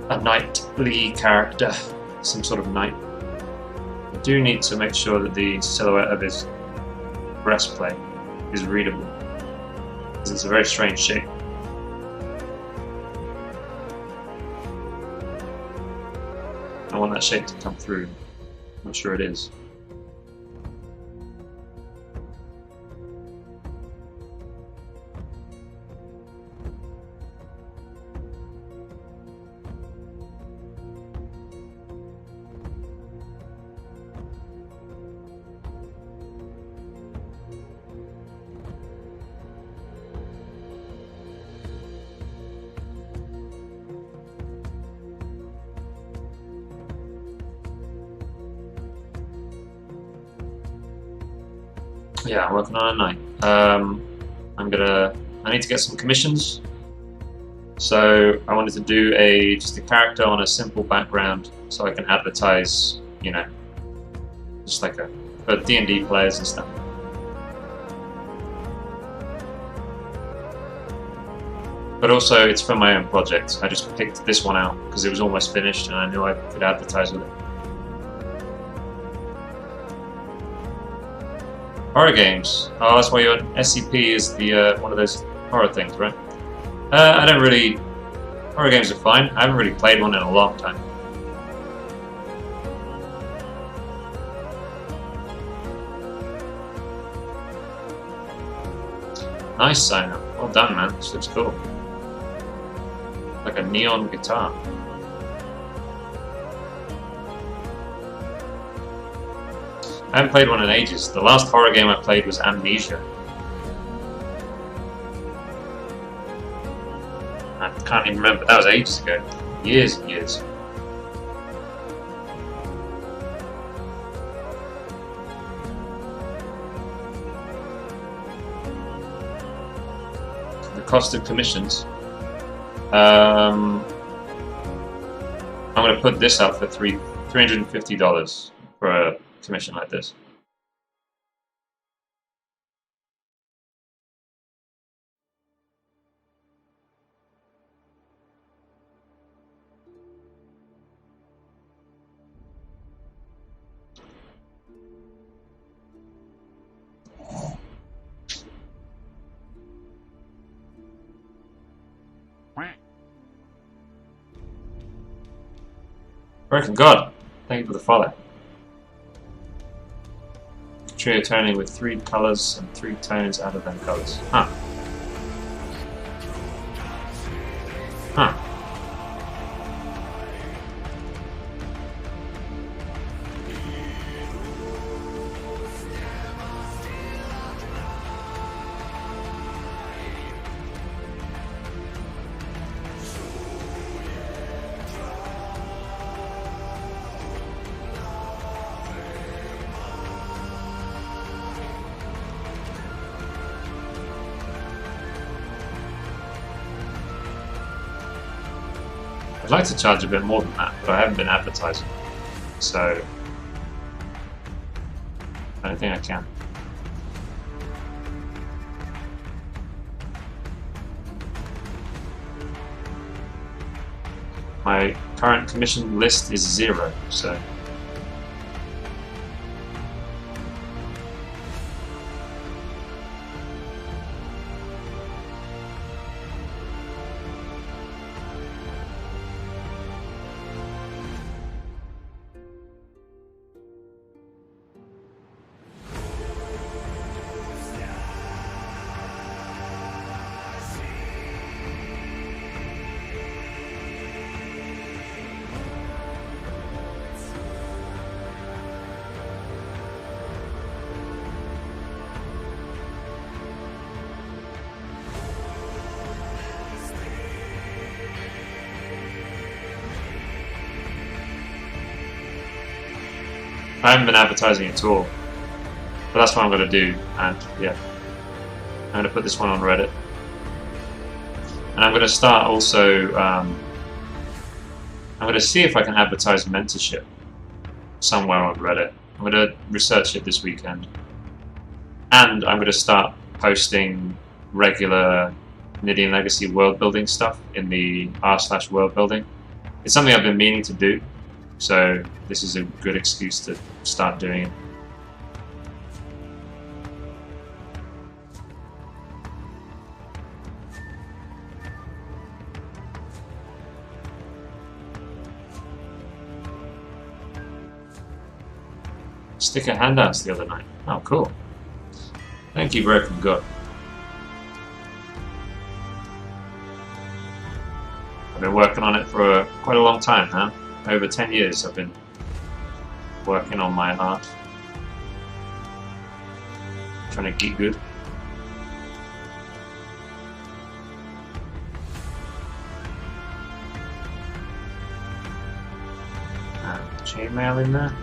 A knightly character. Some sort of knight. I do need to make sure that the silhouette of his breastplate is readable. Because it's a very strange shape. I want that shape to come through. I'm not sure it is. Yeah, I'm working on a night. I need to get some commissions. So I wanted to do just a character on a simple background, so I can advertise, you know, just like for D&D players and stuff. But also, it's for my own project. I just picked this one out because it was almost finished, and I knew I could advertise with it. Horror games. Oh, that's why your SCP is the one of those horror things, right? I don't really. Horror games are fine. I haven't really played one in a long time. Nice sign up. Well done, man. This looks cool. Like a neon guitar. I haven't played one in ages. The last horror game I played was Amnesia. I can't even remember. That was ages ago. Years and years. cost of commissions. I'm going to put this up for $350 for a commission like this. Broken God, thank you for the follow. Trio toning with 3 colors and 3 tones out of them colors. Huh. Huh. I'd like to charge a bit more than that, but I haven't been advertising, so I don't think I can. My current commission list is 0, so I haven't been advertising at all, but that's what I'm going to do, and yeah, I'm going to put this one on Reddit, and I'm going to start also, I'm going to see if I can advertise mentorship somewhere on Reddit. I'm going to research it this weekend, and I'm going to start posting regular Nidean Legacy world building stuff in the r/world building. It's something I've been meaning to do, so this is a good excuse to start doing it. Sticker handouts the other night. Oh, cool. Thank you, Broken God. I've been working on it for quite a long time now. Over 10 years I've been working on my art. Trying to get good. Chainmail in there.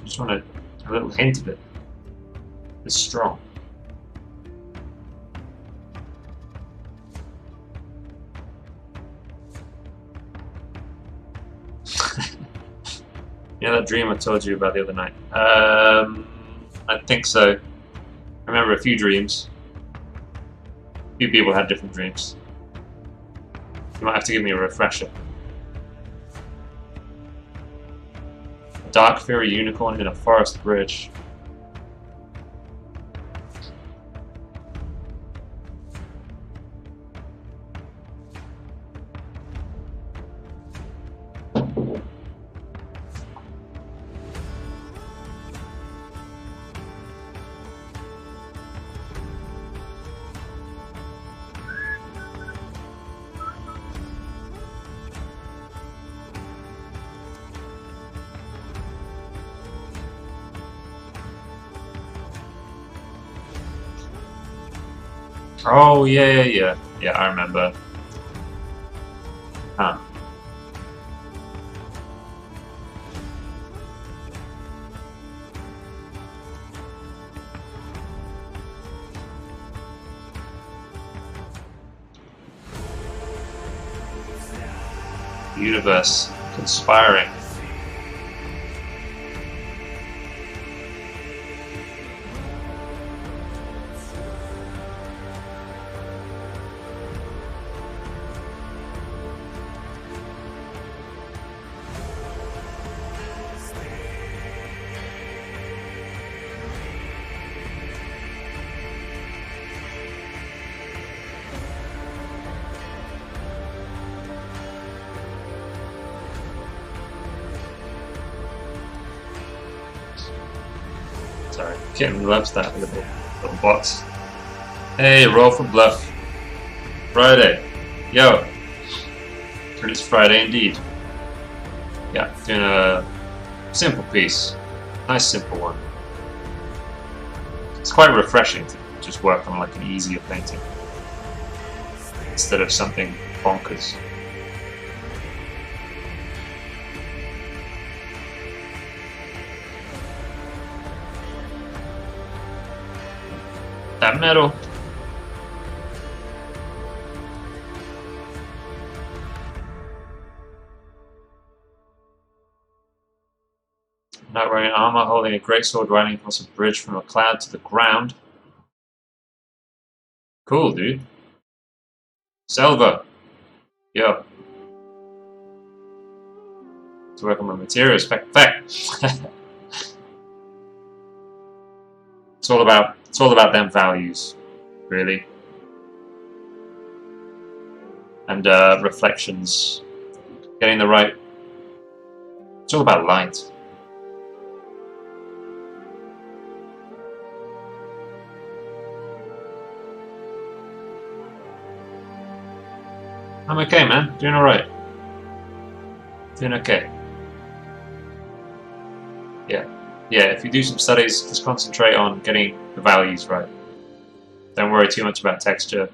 just want a little hint of it. It's strong. Yeah, that dream I told you about the other night. I think so. I remember a few dreams. A few people had different dreams. You might have to give me a refresher. A dark fairy unicorn in a forest bridge. Oh, yeah. Yeah, I remember. Huh. Universe conspiring. Sorry, kitten loves that little box. Hey, roll for bluff. Friday. Yo. It is Friday indeed. Yeah, doing a simple piece. Nice simple one. It's quite refreshing to just work on like an easier painting instead of something bonkers. That metal. Not wearing armor, holding a great sword, riding across a bridge from a cloud to the ground. Cool, dude. Selva. Yo. To work on my materials. Fact. It's all about them values, really. And reflections. Getting the right. It's all about light. I'm okay, man. Doing alright. Doing okay. Yeah, if you do some studies, just concentrate on getting the values right. Don't worry too much about texture.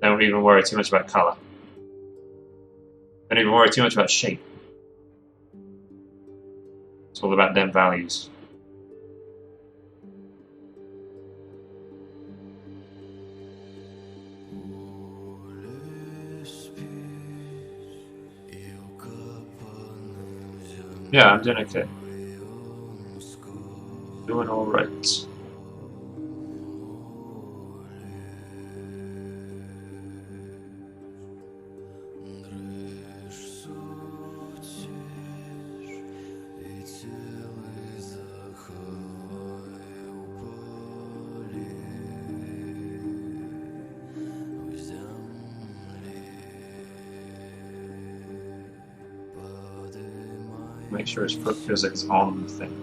Don't even worry too much about color. Don't even worry too much about shape. It's all about them values. Yeah, I'm doing okay. Doing alright. Make sure his foot physics on the thing.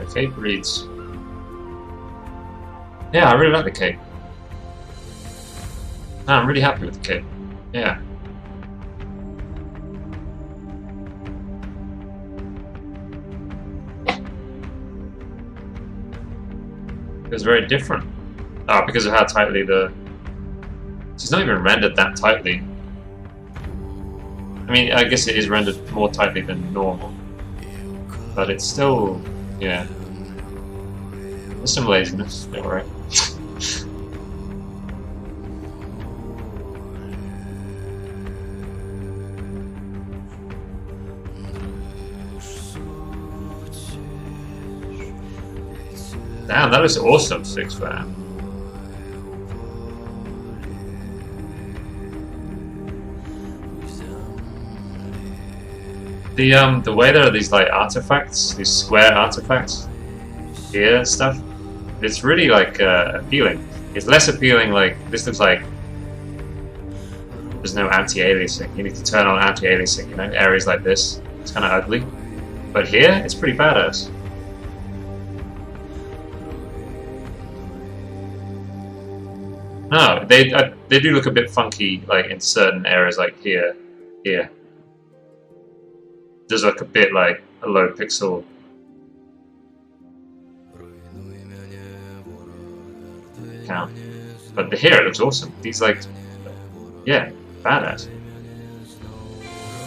The cape reads. Yeah, I really like the cape. No, I'm really happy with the cape. Yeah. It was very different. Oh, because of how tightly the... It's not even rendered that tightly. I mean, I guess it is rendered more tightly than normal. But it's still... yeah. There's some laziness, don't worry. Damn, that was awesome, 6 fan. The way there are these like artifacts, these square artifacts here and stuff, it's really like appealing. It's less appealing like this looks like there's no anti-aliasing. You need to turn on anti-aliasing, you know, areas like this. It's kind of ugly. But here, it's pretty badass. No, they do look a bit funky, like in certain areas, like here. There's like a bit like a low pixel. Count. But the here it looks awesome. These like, yeah, badass.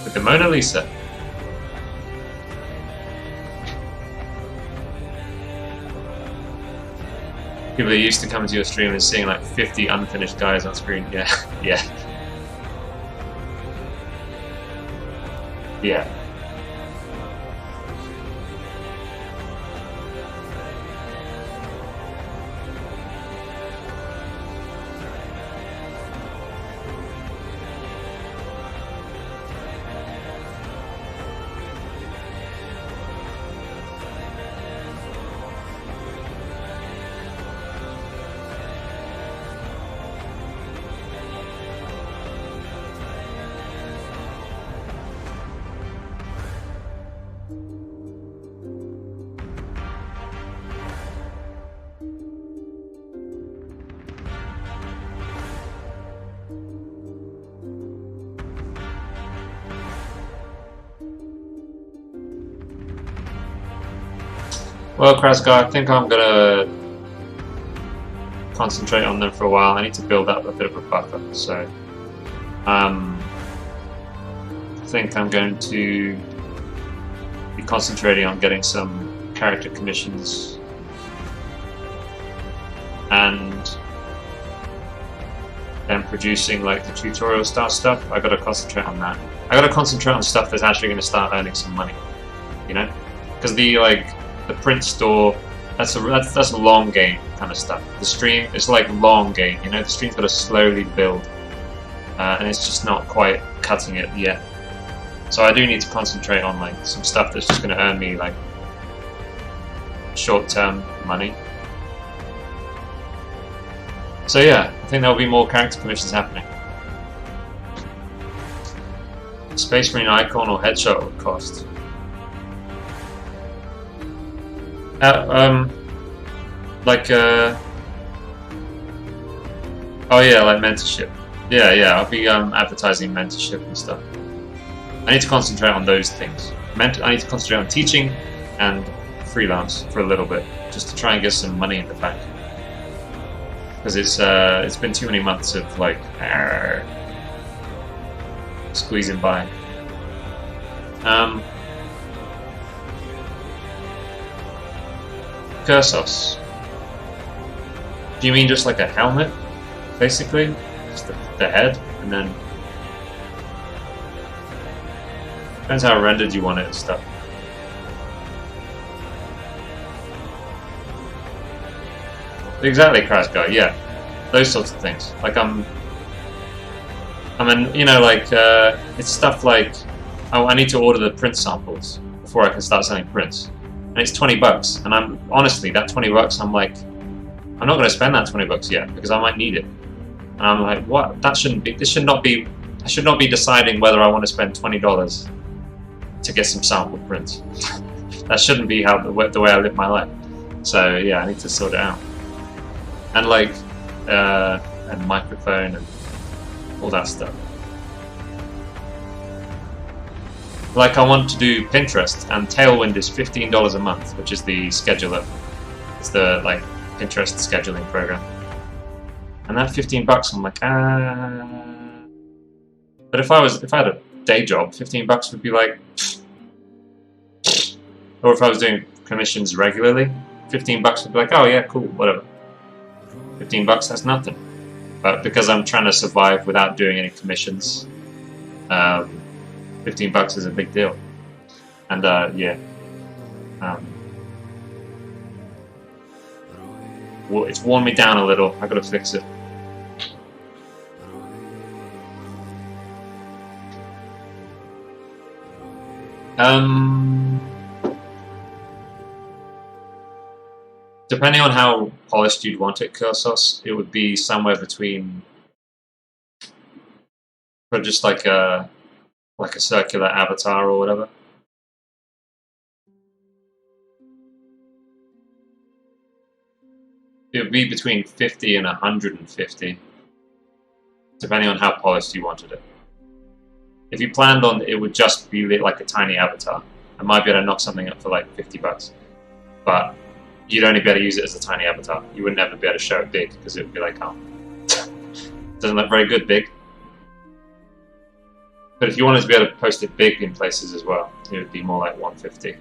With the Mona Lisa. People are used to coming to your stream and seeing like 50 unfinished guys on screen. Yeah, yeah. Yeah. Well, Krasgar, I think I'm gonna concentrate on them for a while. I need to build up a bit of a buffer, so I think I'm going to be concentrating on getting some character commissions and then producing like the tutorial style stuff. I gotta concentrate on that. I gotta concentrate on stuff that's actually gonna start earning some money, you know? Because the print store, that's a long game kind of stuff. The stream is like long game, you know. The stream's got to slowly build, and it's just not quite cutting it yet. So I do need to concentrate on like some stuff that's just going to earn me like short-term money. So yeah, I think there'll be more character commissions happening. Space Marine icon or headshot would cost. Oh yeah, like mentorship. Yeah, I'll be advertising mentorship and stuff. I need to concentrate on those things. I need to concentrate on teaching and freelance for a little bit, just to try and get some money in the bank. Because it's been too many months of like squeezing by. Cursos. Do you mean just like a helmet, basically? Just the head, and then... Depends how rendered you want it and stuff. Exactly, Crash Guy, yeah. Those sorts of things. Like you know, like, it's stuff like, oh, I need to order the print samples before I can start selling prints. And it's $20, and I'm honestly, that $20, I'm like, I'm not going to spend that $20 yet because I might need it. And I'm like, what? That shouldn't be. This should not be. I should not be deciding whether I want to spend $20 to get some sample prints. That shouldn't be how the way I live my life. So yeah, I need to sort it out. And like, and microphone and all that stuff. Like I want to do Pinterest, and Tailwind is $15 a month, which is the scheduler. It's the like Pinterest scheduling program. And that $15, I'm like, But if I had a day job, $15 would be like, or if I was doing commissions regularly, $15 would be like, oh yeah, cool, whatever. $15, that's nothing. But because I'm trying to survive without doing any commissions, $15 is a big deal. And yeah, well, it's worn me down a little. I gotta fix it. Depending on how polished you'd want it, Kursos, it would be somewhere between, but just like a circular avatar or whatever. It would be between 50 and 150, depending on how polished you wanted it. If you planned on it would just be like a tiny avatar, I might be able to knock something up for like $50, but you'd only be able to use it as a tiny avatar. You would never be able to show it big because it would be like, oh, doesn't look very good big. But if you wanted to be able to post it big in places as well, it would be more like 150.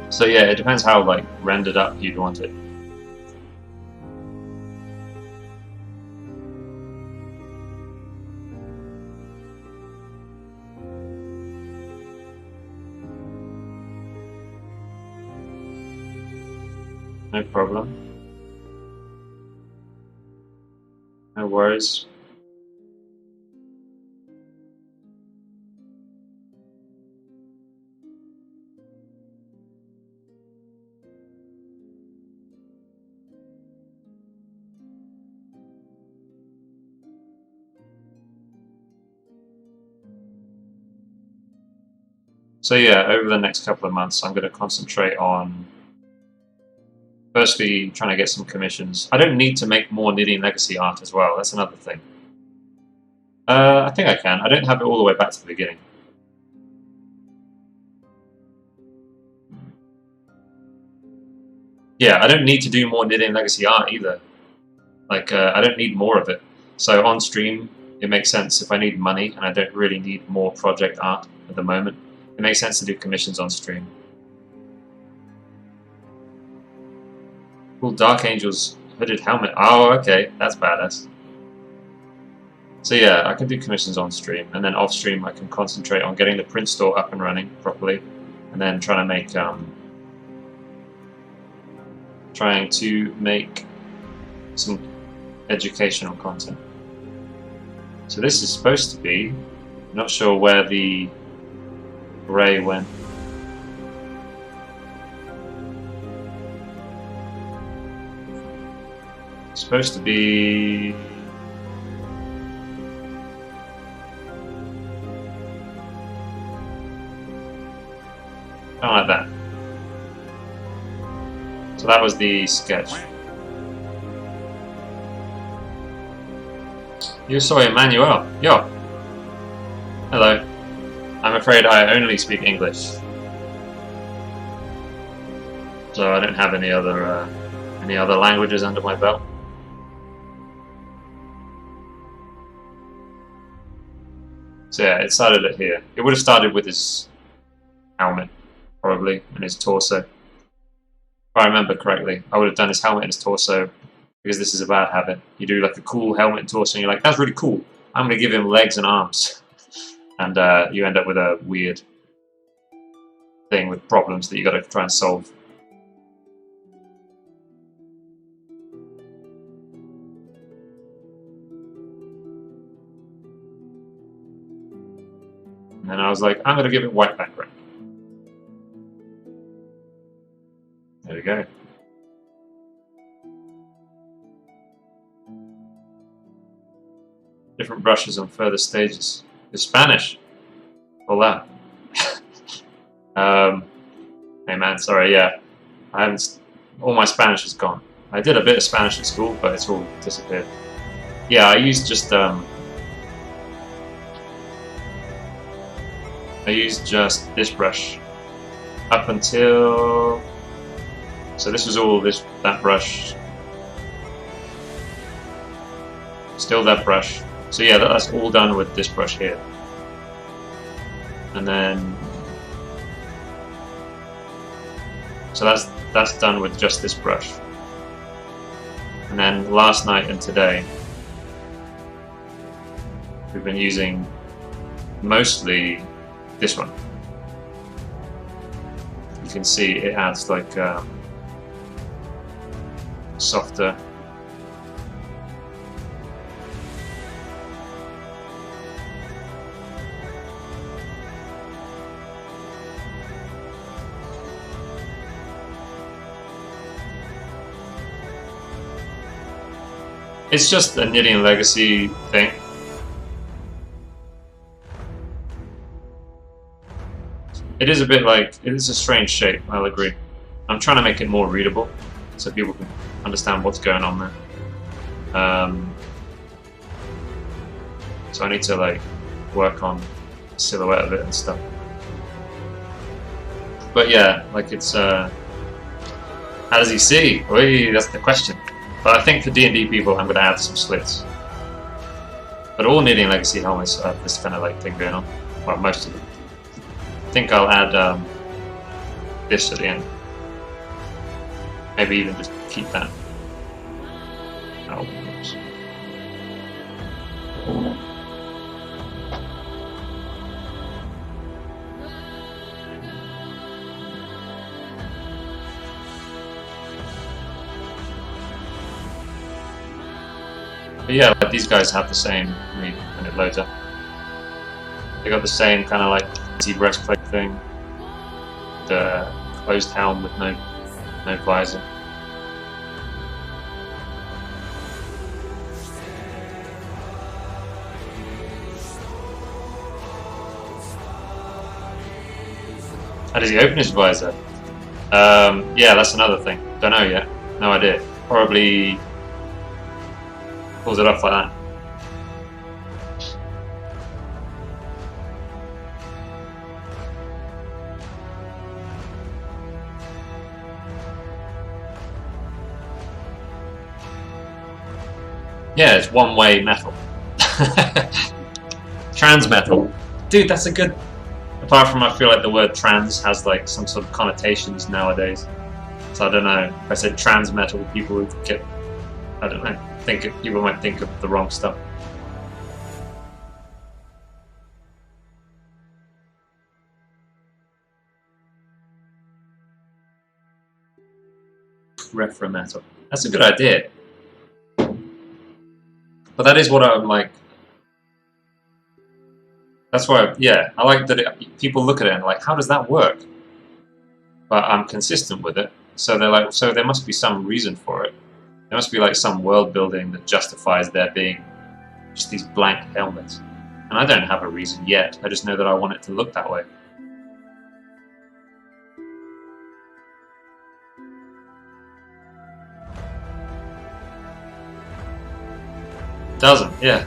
So yeah, it depends how like rendered up you'd want it. No problem. No worries. So yeah, over the next couple of months, I'm going to concentrate on firstly trying to get some commissions. I don't need to make more Nidean Legacy art as well. That's another thing. I think I can. I don't have it all the way back to the beginning. Yeah, I don't need to do more Nidean Legacy art either. Like, I don't need more of it. So on stream, it makes sense if I need money and I don't really need more project art at the moment. It makes sense to do commissions on stream. Cool, Dark Angel's hooded helmet. Oh, okay, that's badass. So yeah, I can do commissions on stream, and then off stream I can concentrate on getting the print store up and running properly, and then trying to make some educational content. So this is supposed to be, not sure where the gray went. It's supposed to be like that. So that was the sketch. You saw Emmanuel. Yo. Hello. I'm afraid I only speak English. So I don't have any other languages under my belt. So yeah, it started at here. It would have started with his helmet, probably, and his torso. If I remember correctly, I would have done his helmet and his torso, because this is a bad habit. You do like a cool helmet and torso, and you're like, that's really cool. I'm going to give him legs and arms. And you end up with a weird thing with problems that you got to try and solve. And then I was like, I'm going to give it white background. There we go. different brushes on further stages. It's Spanish. All that. Hey man, sorry, yeah. I haven't. All my Spanish is gone. I did a bit of Spanish at school, but it's all disappeared. Yeah, I used just this brush up until. So this was all that brush. Still that brush. So yeah, that's all done with this brush here. And then, so that's done with just this brush. And then last night and today, we've been using mostly this one. You can see it adds like softer. It's just a Nidean legacy thing. It is a bit like, it is a strange shape, I'll agree. I'm trying to make it more readable so people can understand what's going on there. So I need to like work on the silhouette of it and stuff. But yeah, like it's, how does he see? Oy, that's the question. But I think for D&D people, I'm going to add some slits. But all Nidean Legacy helmets have this kind of like thing going on. Well, most of them. I think I'll add this at the end. Maybe even just keep that. Oh, oops. But yeah, like these guys have the same when it loads up. They got the same kind of like breastplate thing, the closed helm with no visor. How does he open his visor? Yeah, that's another thing. Don't know yet. No idea. Probably pulls it off like that. Yeah, it's one-way metal. Trans metal. Dude, that's a good... Apart from I feel like the word trans has like some sort of connotations nowadays. So I don't know. If I said trans metal, people would get... I don't know. People might think of the wrong stuff. Refra metal. That's a good idea. But that is what I'm like. That's why, yeah, I like that people look at it and like, how does that work? But I'm consistent with it, so they're like, so there must be some reason for it. There must be like some world building that justifies there being just these blank helmets. And I don't have a reason yet. I just know that I want it to look that way. Doesn't, yeah.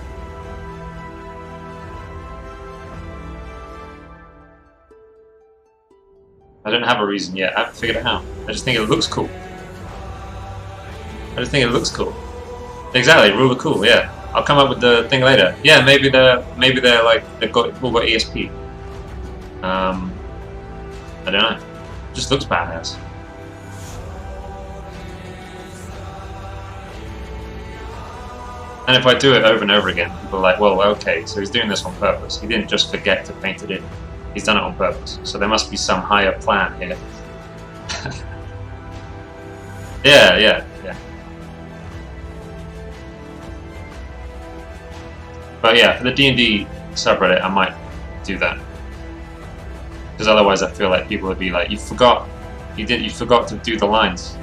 I don't have a reason yet. I haven't figured it out. I just think it looks cool. I just think it looks cool. Exactly, rule of cool. Yeah, I'll come up with the thing later. Yeah, maybe they're like they've all got ESP. I don't know. It just looks badass. And if I do it over and over again, people are like, well, okay, so he's doing this on purpose. He didn't just forget to paint it in. He's done it on purpose. So there must be some higher plan here. Yeah. But yeah, for the D&D subreddit, I might do that. Because otherwise I feel like people would be like, you forgot to do the lines.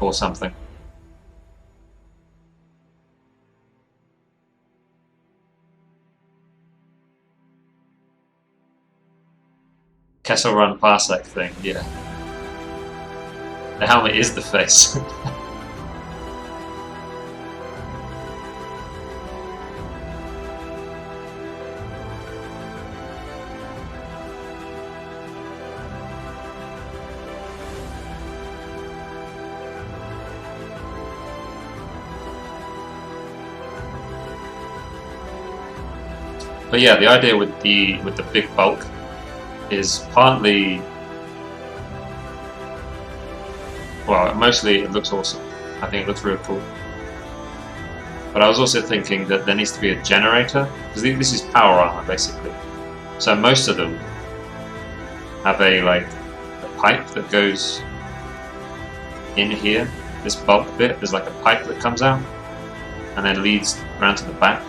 Or something. Kessel Run Parsec thing, yeah. The helmet is the face. But yeah, the idea with the big bulk is partly, well, mostly it looks awesome. I think it looks really cool. But I was also thinking that there needs to be a generator, because this is power armor basically. So most of them have a pipe that goes in here. This bulk bit, there's like a pipe that comes out and then leads around to the back.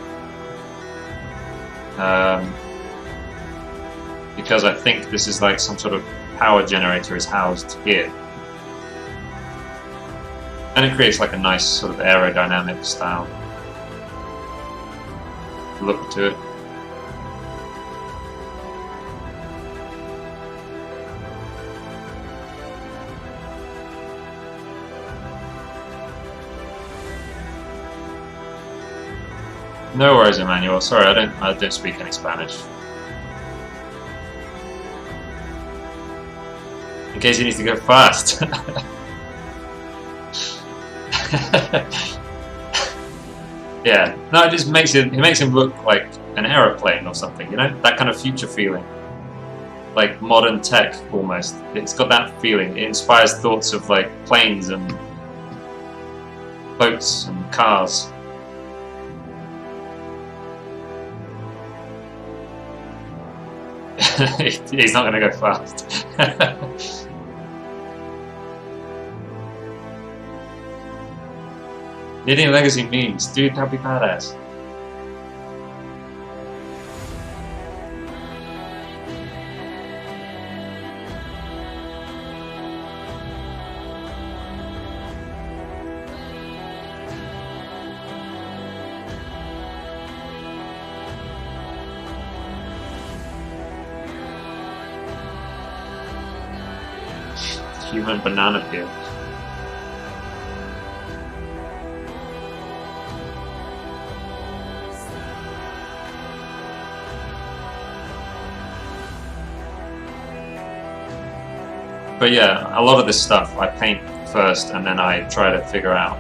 Because I think this is like some sort of power generator is housed here. And it creates like a nice sort of aerodynamic style look to it. No worries, Emmanuel. Sorry, I don't speak any Spanish. In case he needs to go fast. Yeah. No, it just makes him look like an aeroplane or something, you know? That kind of future feeling. Like modern tech almost. It's got that feeling. It inspires thoughts of like planes and boats and cars. He's not going to go fast. Nidean Legacy memes, dude, that'd be badass. Human banana peel. But yeah, a lot of this stuff I paint first and then I try to figure out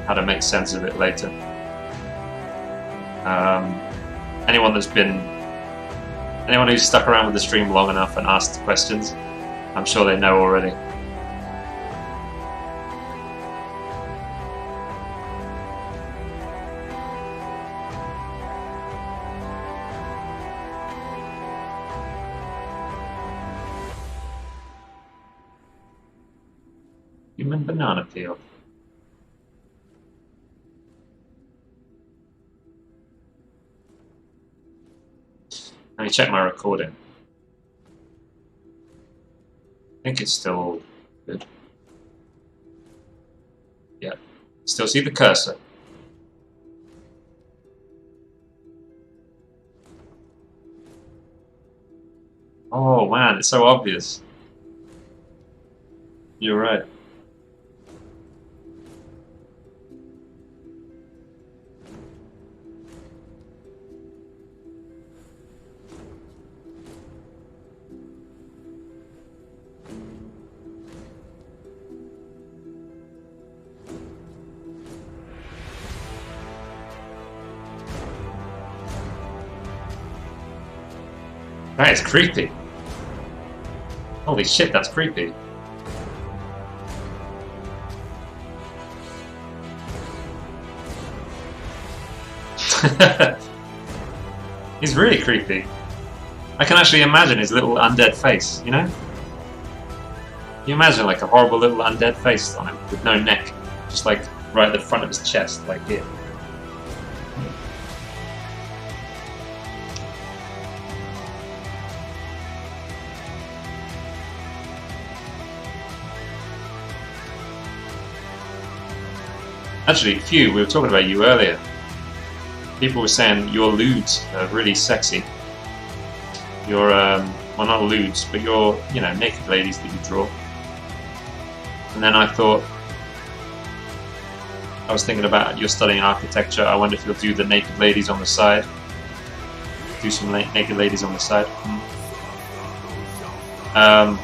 how to make sense of it later. Anyone who's stuck around with the stream long enough and asked questions, I'm sure they know already. Human banana peel. Let me check my recording. I think it's still good. Yeah. Still see the cursor. Oh man, it's so obvious. You're right. That is creepy. Holy shit, that's creepy. He's really creepy. I can actually imagine his little undead face, you know? You imagine like a horrible little undead face on him with no neck, just like right at the front of his chest, like here. Actually, Few, we were talking about you earlier. People were saying your lewds are really sexy. your well, not lewds, but your, you know, naked ladies that you draw. And then I thought, I was thinking about you're studying architecture. I wonder if you'll do the naked ladies on the side. Do some naked ladies on the side. And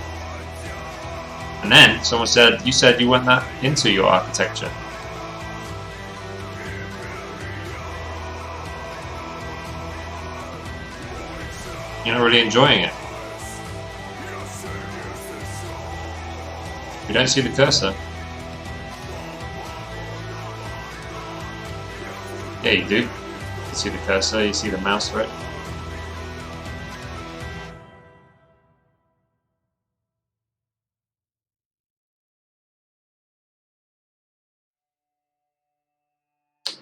then someone said, you said you weren't that into your architecture. You're not really enjoying it. You don't see the cursor. Yeah, you do. You see the cursor, you see the mouse for it.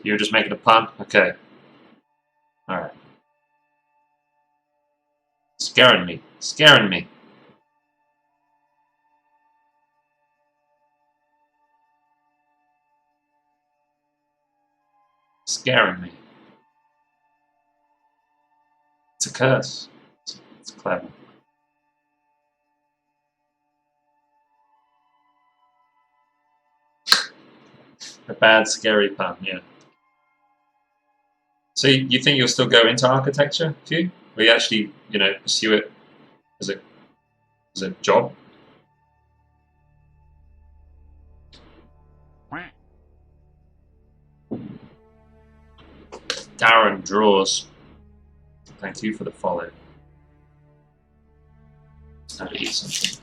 You were just making a pun? Okay. Alright. Scaring me. Scaring me. Scaring me. It's a curse. It's clever. A bad, scary pun, yeah. So you think you'll still go into architecture, do you? Or you actually, you know, pursue it as a job? Darren draws. Thank you for the follow. Time to eat something.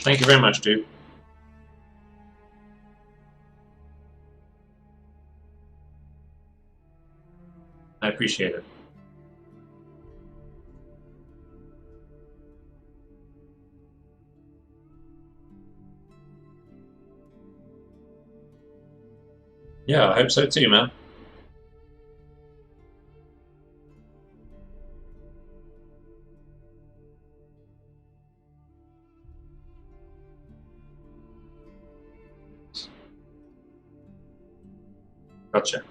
Thank you very much, dude. I appreciate it. Yeah, I hope so too, man. Gotcha.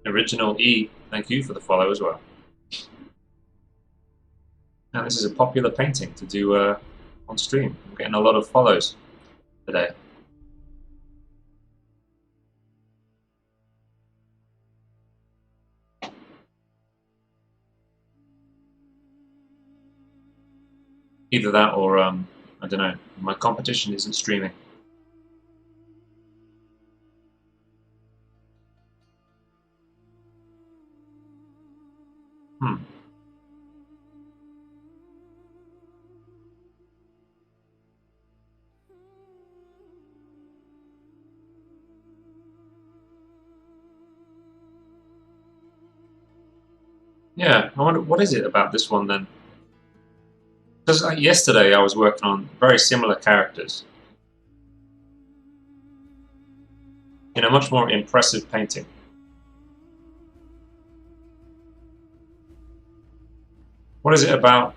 Original E, thank you for the follow as well. Now this is a popular painting to do on stream. I'm getting a lot of follows today. Either that or, I don't know, my competition isn't streaming. Yeah, I wonder, what is it about this one then? Because yesterday I was working on very similar characters. In a much more impressive painting. What is it about?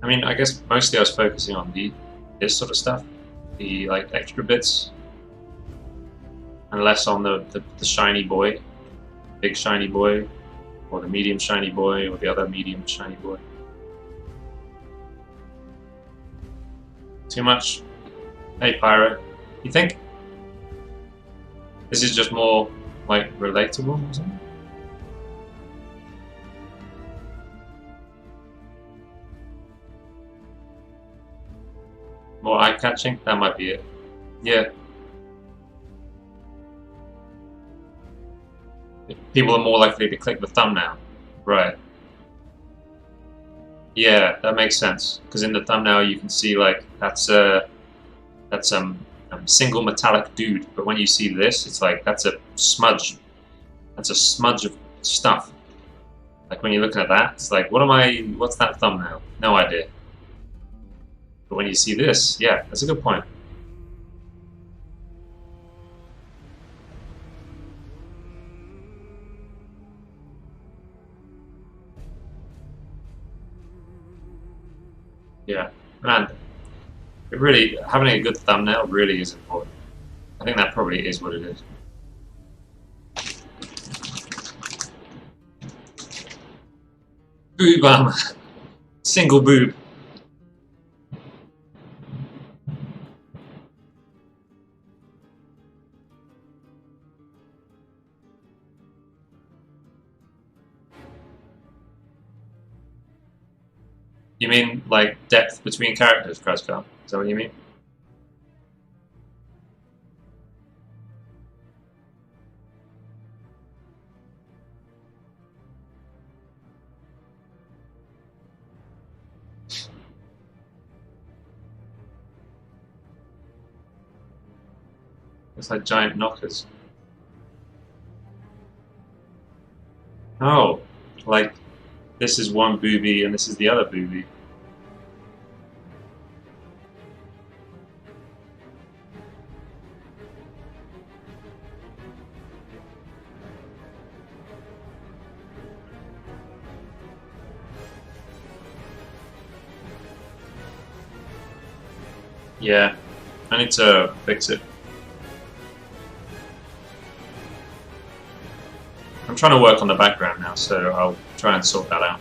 I mean, I guess mostly I was focusing on this sort of stuff, the like extra bits, and less on the shiny boy, big shiny boy, or the medium shiny boy, or the other medium shiny boy. Too much? Hey, Pyro. You think this is just more like relatable or something? More eye-catching? That might be it. Yeah. People are more likely to click the thumbnail. Right. Yeah, that makes sense. Because in the thumbnail you can see like that's single metallic dude. But when you see this, it's like that's a smudge. That's a smudge of stuff. Like when you're looking at that, it's like, what's that thumbnail? No idea. But when you see this, yeah, that's a good point. Yeah, man, it really, having a good thumbnail really is important. I think that probably is what it is. Boob armor. Single boob. You mean like depth between characters, Krascar? Is that what you mean? It's like giant knockers. Oh, like this is one booby and this is the other booby. Yeah, I need to fix it. I'm trying to work on the background now, so I'll try and sort that out.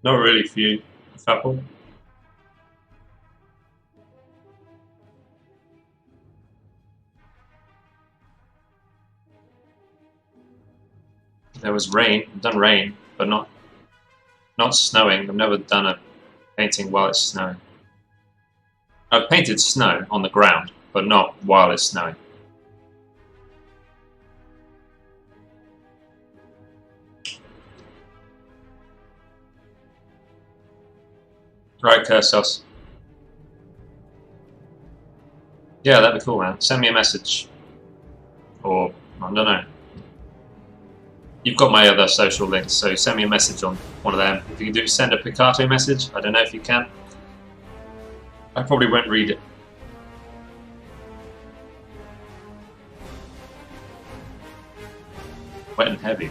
Not really for you, Apple. There was rain. I've done rain, but not snowing. I've never done a painting while it's snowing. I've painted snow on the ground, but not while it's snowing. Right, Kursos. Yeah, that'd be cool, man. Send me a message. Or, I don't know. You've got my other social links, so send me a message on one of them. If you can send a Picato message, I don't know if you can. I probably won't read it. Wet and heavy.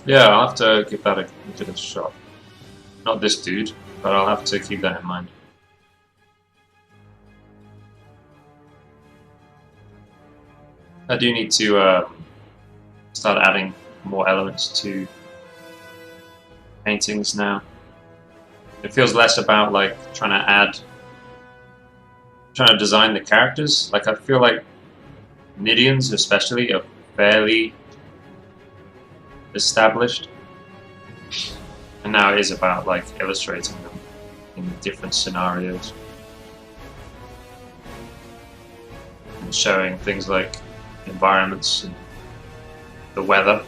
Yeah, I'll have to give that a shot. Not this dude, but I'll have to keep that in mind. I do need to start adding more elements to paintings now. It feels less about like trying to design the characters. Like I feel like Nideans especially are fairly established, and now it is about like illustrating them in different scenarios and showing things like environments and the weather.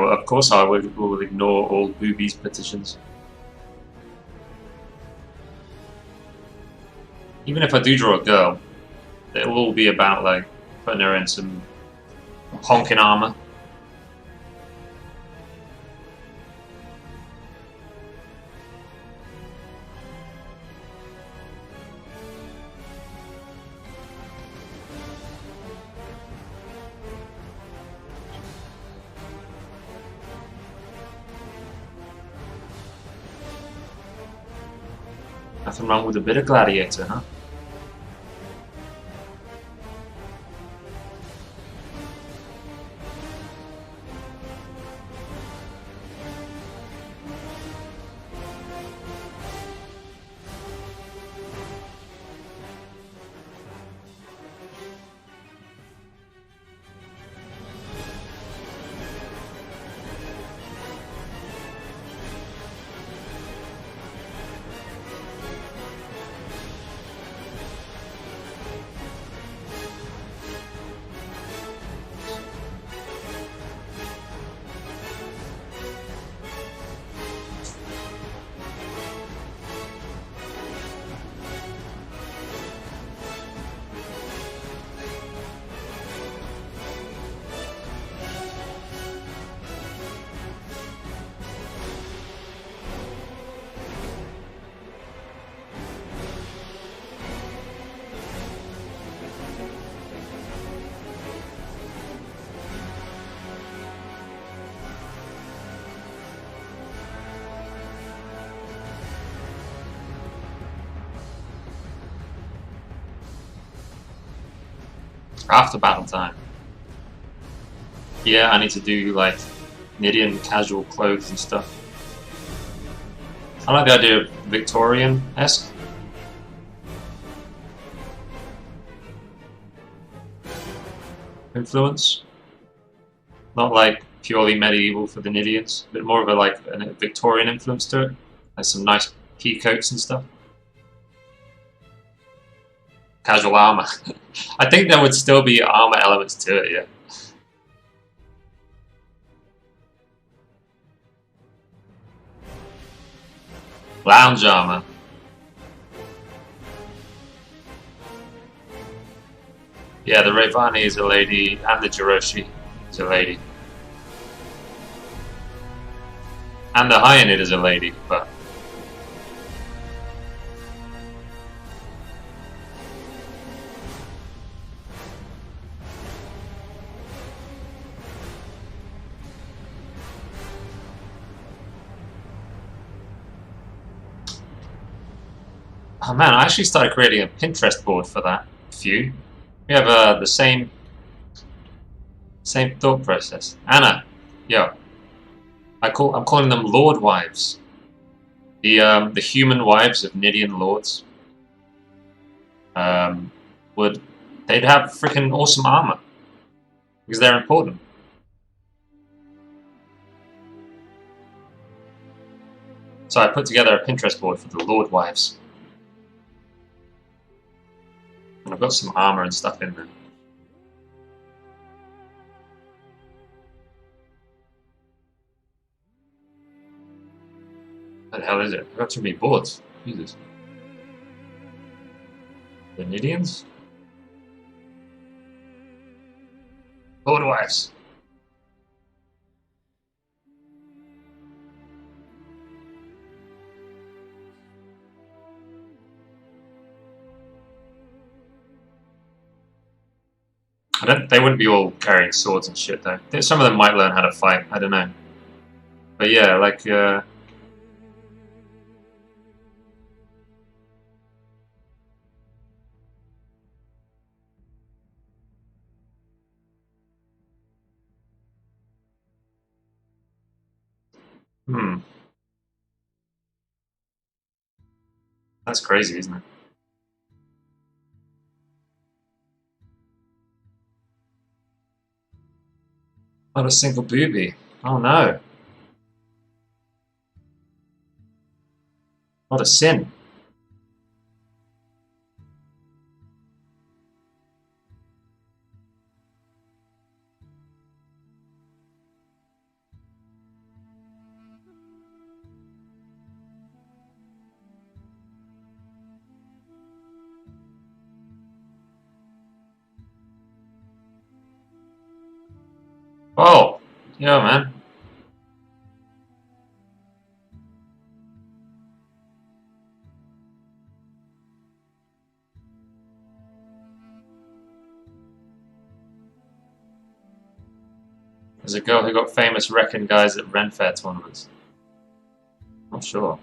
Of course I will ignore all boobies petitions. Even if I do draw a girl, it will be about like putting her in some honking armor. Nothing wrong with a bit of gladiator, huh? After battle time. Yeah, I need to do like Nidean casual clothes and stuff. I like the idea of Victorian-esque. Influence. Not like purely medieval for the Nideans, but more of a Victorian influence to it. Like some nice peacoats and stuff. Casual armor. I think there would still be armor elements to it, yeah. Lounge armor. Yeah, the Revani is a lady, and the Jiroshi is a lady. And the Hyanid is a lady, but... Oh man, I actually started creating a Pinterest board for that few. We have the same thought process. Anna, yo, I'm calling them Lord Wives. The human wives of Nidean lords. They'd have freaking awesome armor because they're important. So I put together a Pinterest board for the Lord Wives. And I've got some armor and stuff in there. What the hell is it? I've got too many boards. Jesus. The Nideans? Lord Wives. They wouldn't be all carrying swords and shit though. Some of them might learn how to fight, I don't know. But yeah, like, That's crazy, isn't it? Not a single booby. Oh no. What a sin. Oh, yeah, man. There's a girl who got famous wrecking guys at Ren Fair tournaments. Not sure.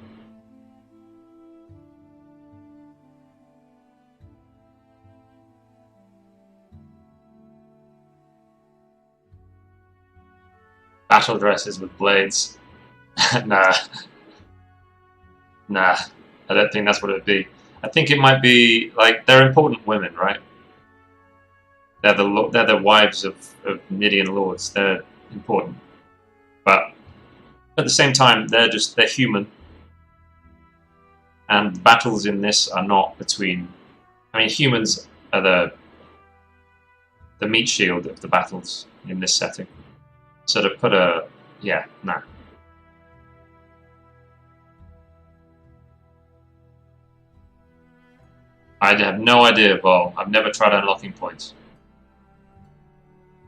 Battle dresses with blades. Nah, nah. I don't think that's what it would be. I think it might be like they're important women, right? They're the wives of Nidean lords. They're important, but at the same time, they're human, and the battles in this are not between. I mean, humans are the meat shield of the battles in this setting. So to put a yeah, nah. I have no idea, Vol. I've never tried unlocking points.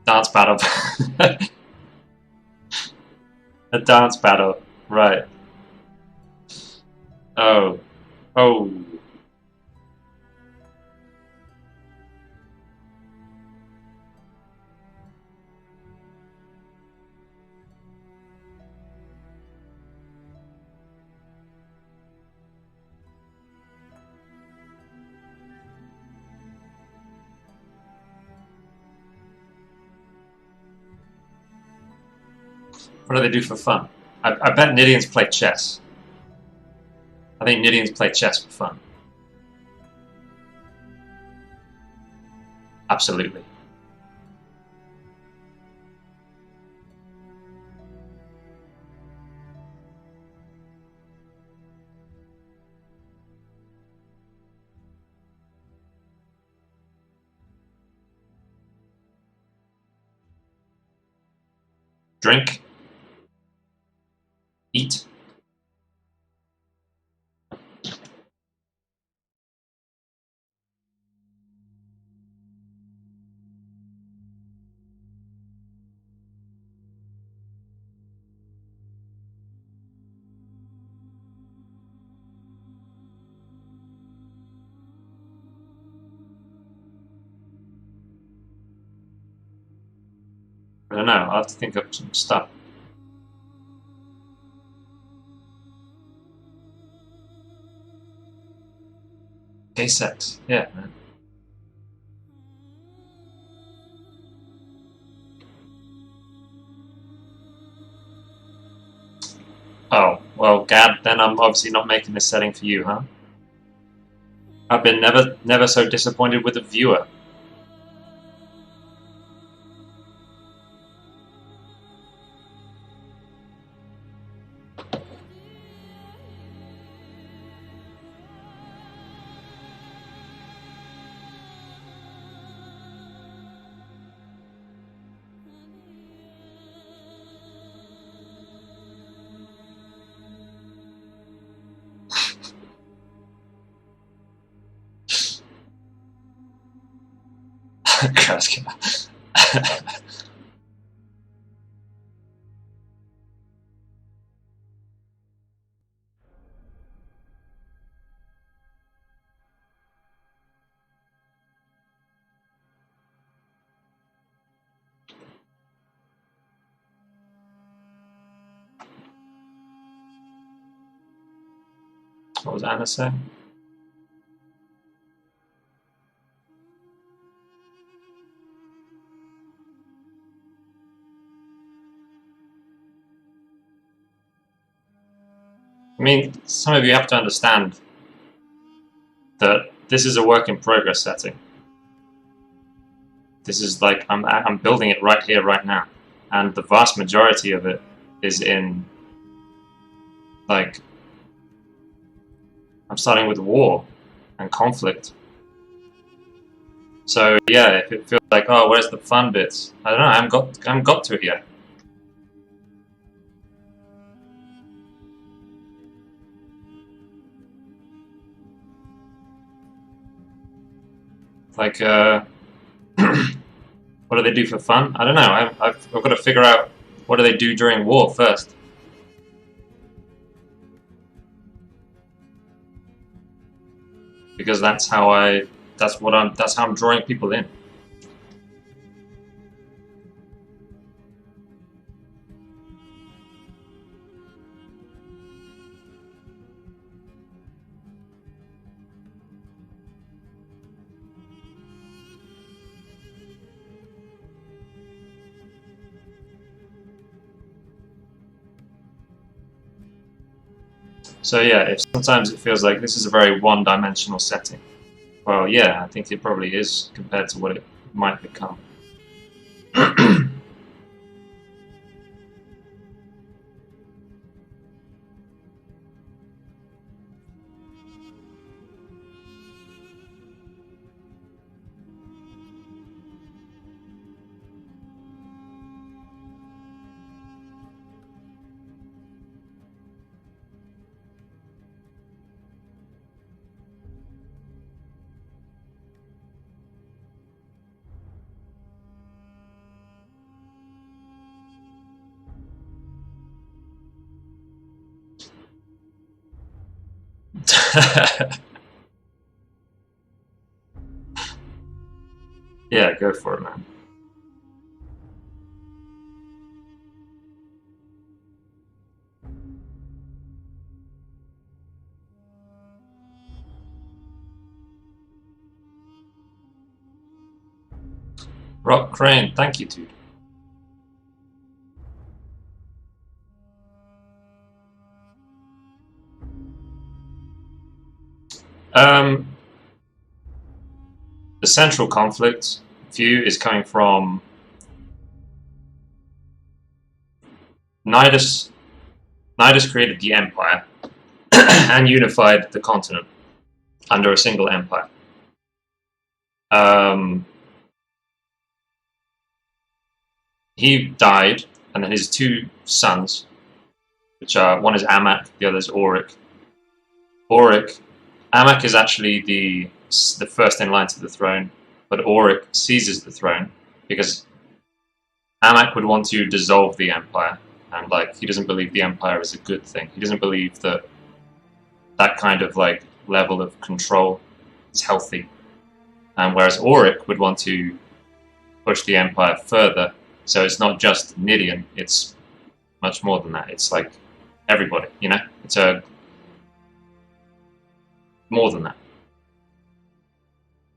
Dance battle. A dance battle. Right. Oh. Oh. What do they do for fun? I bet Nideans play chess. I think Nideans play chess for fun. Absolutely. Drink. Eat. I don't know. I'll have to think of some stuff. Gay sex. Yeah, man. Oh, well, Gad, then I'm obviously not making this setting for you, huh? I've been never so disappointed with a viewer. What was Anna saying? I mean, some of you have to understand that this is a work in progress setting. This is like I'm building it right here, right now, and the vast majority of it is in like I'm starting with war and conflict. So yeah, if it feels like, oh, where's the fun bits? I don't know. I haven't got to it yet. Like, what do they do for fun? I don't know. I've got to figure out what do they do during war first. Because that's how I'm drawing people in. So yeah, if sometimes it feels like this is a very one-dimensional setting, well, yeah, I think it probably is compared to what it might become. Yeah, go for it, man. Rock Crane, thank you, dude. Um, the central conflict view is coming from Nidus. Nidus created the empire and unified the continent under a single empire. Um, he died, and then his two sons, which are one is Amak, the other is Auric. Amak is actually the first in line to the throne, but Auric seizes the throne because Amak would want to dissolve the empire, and like he doesn't believe the empire is a good thing. He doesn't believe that that kind of like level of control is healthy. And whereas Auric would want to push the empire further, so it's not just Nidean, it's much more than that. It's like everybody, you know? It's a more than that.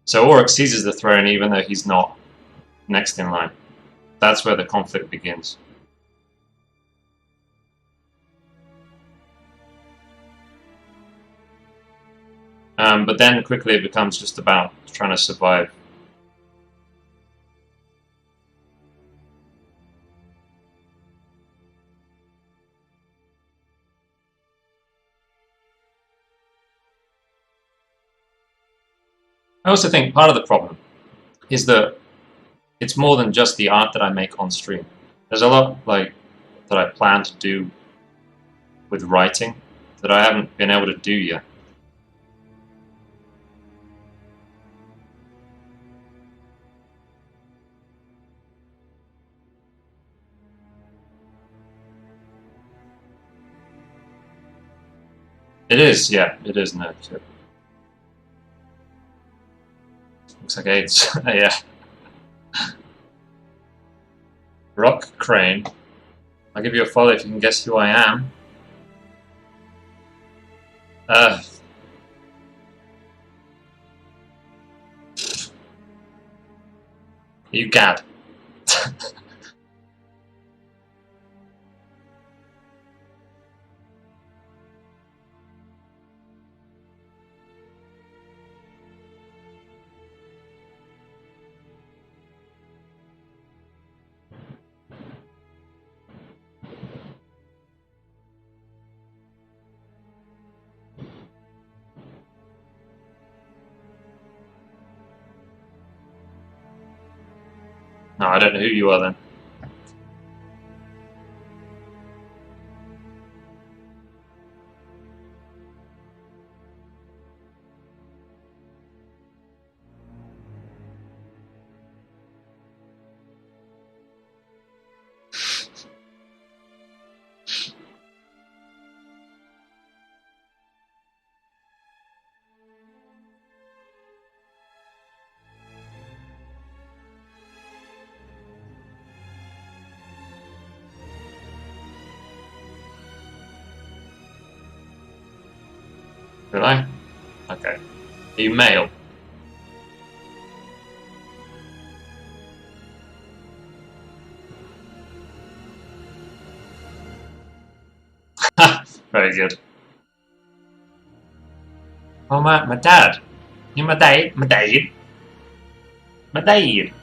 So Auric seizes the throne even though he's not next in line. That's where the conflict begins. But then quickly it becomes just about trying to survive. I also think part of the problem is that it's more than just the art that I make on stream. There's a lot like that I plan to do with writing that I haven't been able to do yet. It is, yeah, it is nerd shit. Looks like AIDS. Yeah. Rock Crane. I'll give you a follow if you can guess who I am. You gad. No, I don't know who you are then. Really? Okay. Are you male? Very good. Oh my dad. You're my dad. My dad. My dad.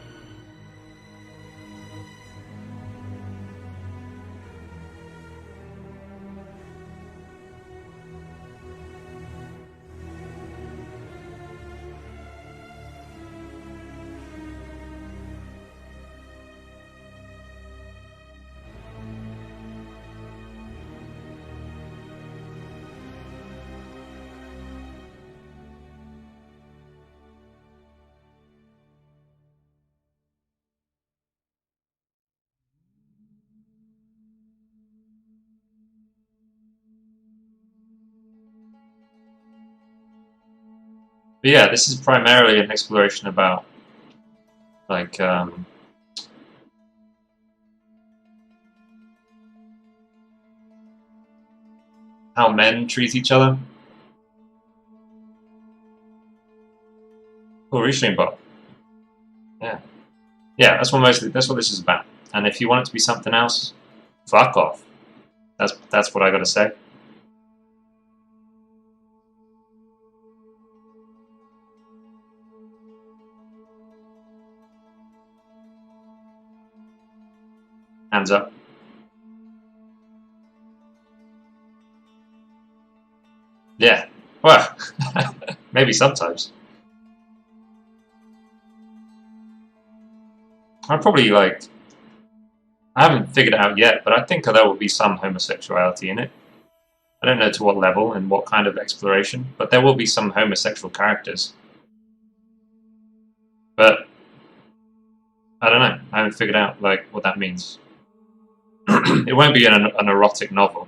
But yeah, this is primarily an exploration about like how men treat each other. Oh, restream bot. Yeah, yeah. That's what this is about. And if you want it to be something else, fuck off. That's what I got to say. Hands up. Yeah. Well, maybe sometimes. I probably like. I haven't figured it out yet, but I think there will be some homosexuality in it. I don't know to what level and what kind of exploration, but there will be some homosexual characters. But I don't know. I haven't figured out like what that means. It won't be an erotic novel.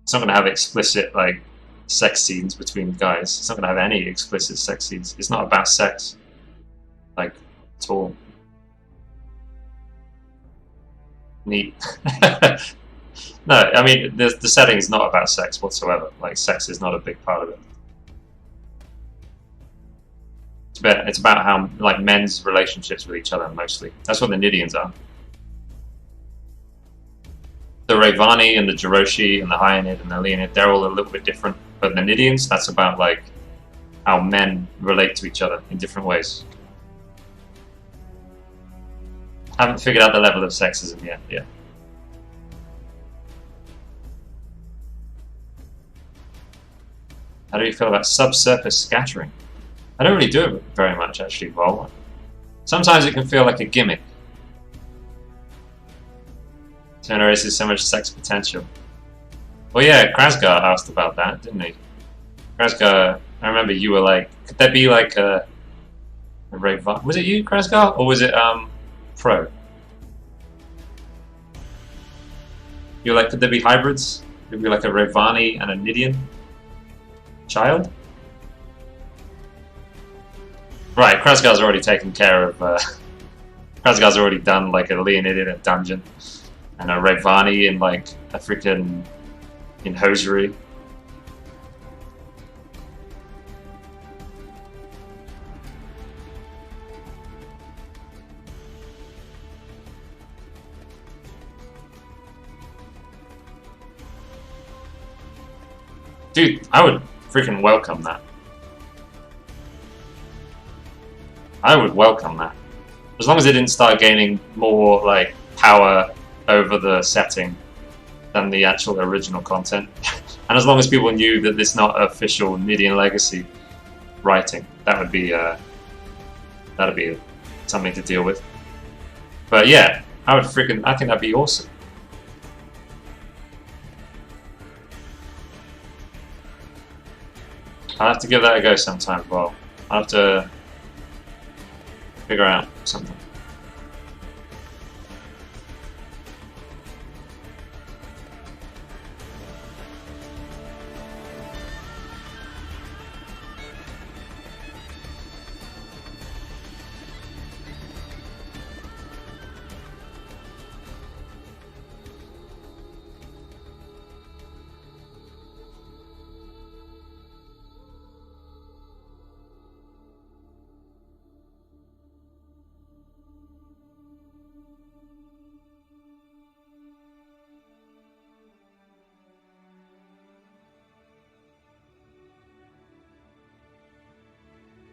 It's not going to have explicit like sex scenes between guys. It's not going to have any explicit sex scenes. It's not about sex, like at all. Neat. No, I mean the setting is not about sex whatsoever. Like sex is not a big part of it. It's about how like men's relationships with each other mostly. That's what the Nideans are. The Rayvani and the Jiroshi and the Hyanid and the Leonid, they're all a little bit different. But the Nideans, that's about like how men relate to each other in different ways. Haven't figured out the level of sexism yet. Yeah. How do you feel about subsurface scattering? I don't really do it very much actually, Vol. Sometimes it can feel like a gimmick. Turner raises so much sex potential. Well, yeah, Krasgar asked about that, didn't he? Krasgar, I remember you were like, could there be like a Rayvani? Was it you, Krasgar, or was it Pro? You were like, could there be hybrids? Could there be like a Rayvani and a Nidean child? Right, Krasgar's already taken care of. Krasgar's already done like a Leonid in a dungeon, and a Rayvani in like a freaking in hosiery. Dude, I would freaking welcome that. I would welcome that. As long as it didn't start gaining more like power over the setting than the actual original content. And as long as people knew that it's not official Nidean Legacy writing, that'd be something to deal with. But yeah, I think that'd be awesome. I'll have to give that a go sometime, Well, I'll have to figure out something.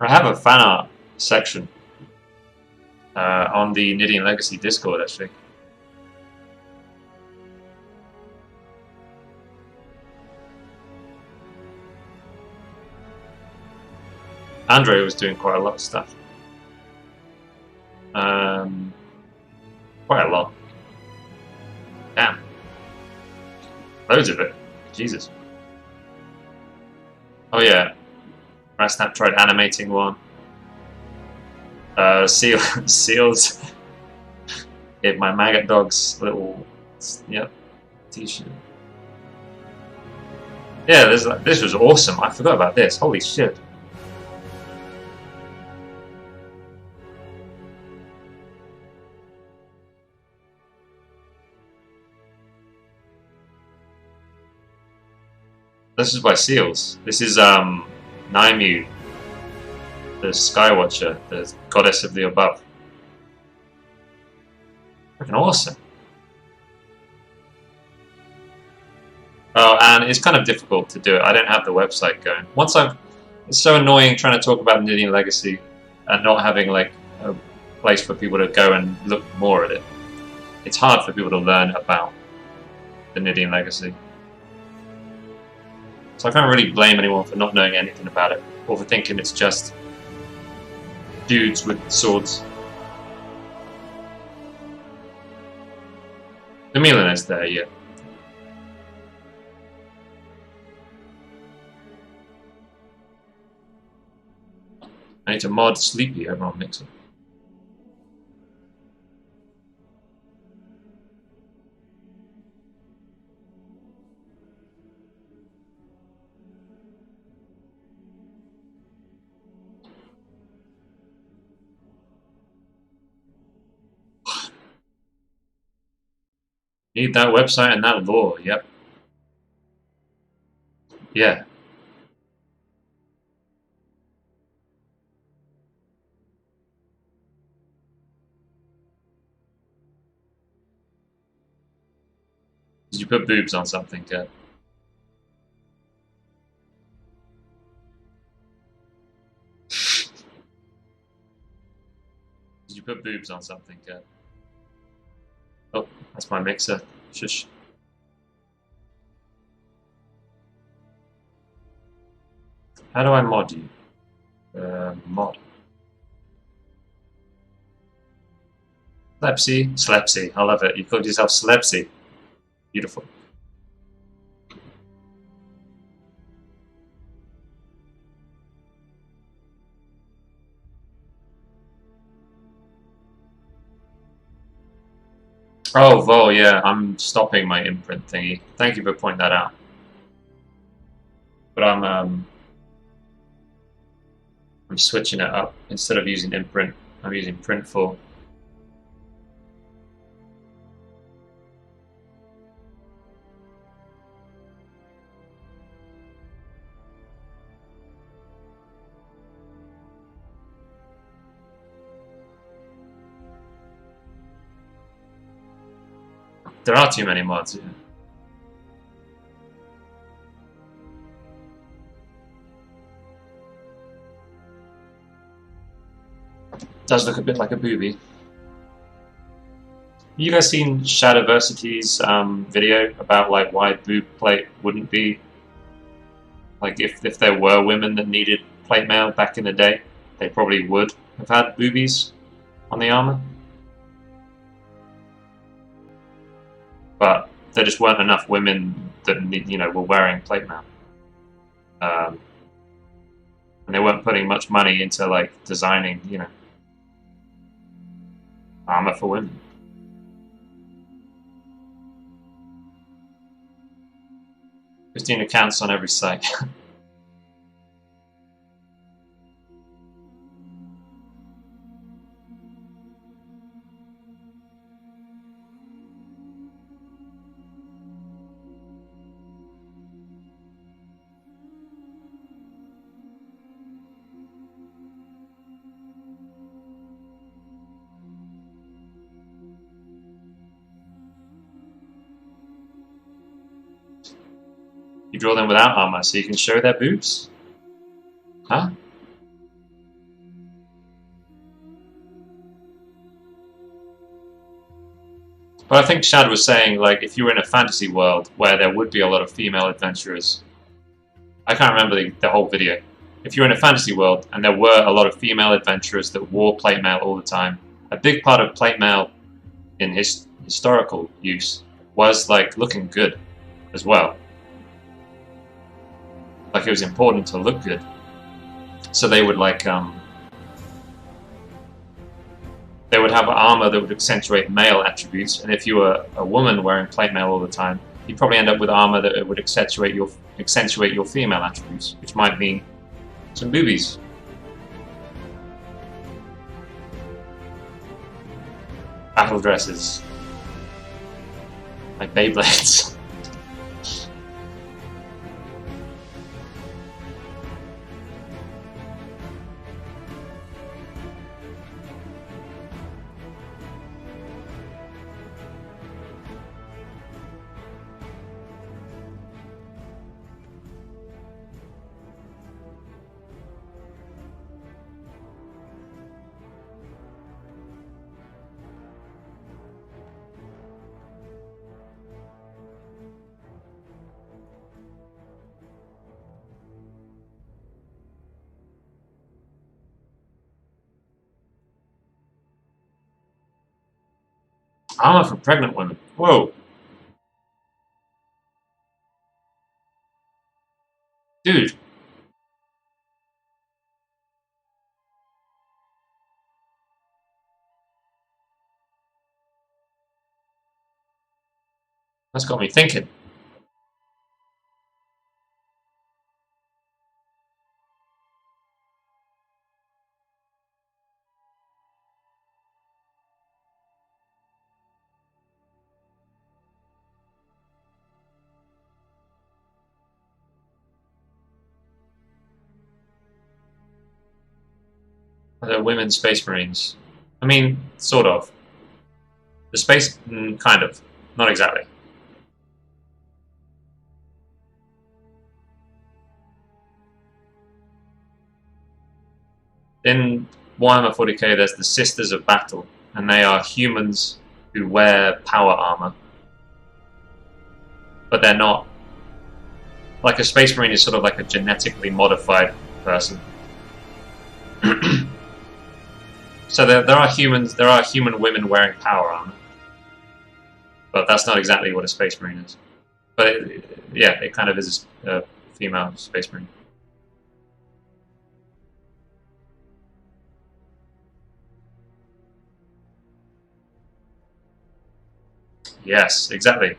I have a fan art section on the Nidean Legacy Discord, actually. Andre was doing quite a lot of stuff. Quite a lot. Damn. Loads of it. Jesus. Oh yeah. Rasnap tried animating one. Seals. Hit my maggot dog's little, yep, t-shirt. Yeah, this was awesome. I forgot about this. Holy shit. This is by Seals. This is Naimu, the Skywatcher, the goddess of the above. Freaking awesome. Oh, and it's kind of difficult to do it. I don't have the website going. It's so annoying trying to talk about Nidean Legacy and not having like a place for people to go and look more at it. It's hard for people to learn about the Nidean Legacy. So I can't really blame anyone for not knowing anything about it, or for thinking it's just dudes with swords. The Milan is there, yeah. I need to mod Sleepy over on Mixer. Need that website and that lore, yep. Yeah. Did you put boobs on something, Kat? Did you put boobs on something, Kat? Oh, that's my mixer. Shush. How do I mod you? Mod. Slepsy. I love it. You called yourself Slepsy. Beautiful. Oh, Vol, yeah, I'm stopping my imprint thingy. Thank you for pointing that out. But I'm switching it up. Instead of using imprint, I'm using printful. There are too many mods, yeah. Does look a bit like a booby. You guys seen Shadowversity's video about like why boob plate wouldn't be like if there were women that needed plate mail back in the day, they probably would have had boobies on the armor. But there just weren't enough women that were wearing plate mail, and they weren't putting much money into like designing armor for women. Christina counts on every site. You draw them without armor so you can show their boobs? Huh? But I think Shad was saying, like, if you were in a fantasy world where there would be a lot of female adventurers, I can't remember the whole video. If you're in a fantasy world and there were a lot of female adventurers that wore plate mail all the time, a big part of plate mail in historical use was like looking good as well. Like it was important to look good. So they would like they would have armor that would accentuate male attributes, and if you were a woman wearing plate mail all the time, you'd probably end up with armor that would accentuate your female attributes, which might mean some boobies. Battle dresses. Like Beyblades. Armor for pregnant women. Whoa. Dude. That's got me thinking. The women space marines. I mean, sort of. The space, kind of. Not exactly. In Warhammer 40k, there's the Sisters of Battle, and they are humans who wear power armor. But they're not... Like a space marine is sort of like a genetically modified person. So there are humans, there are human women wearing power armor. But that's not exactly what a space marine is. But yeah, it kind of is a female space marine. Yes, exactly.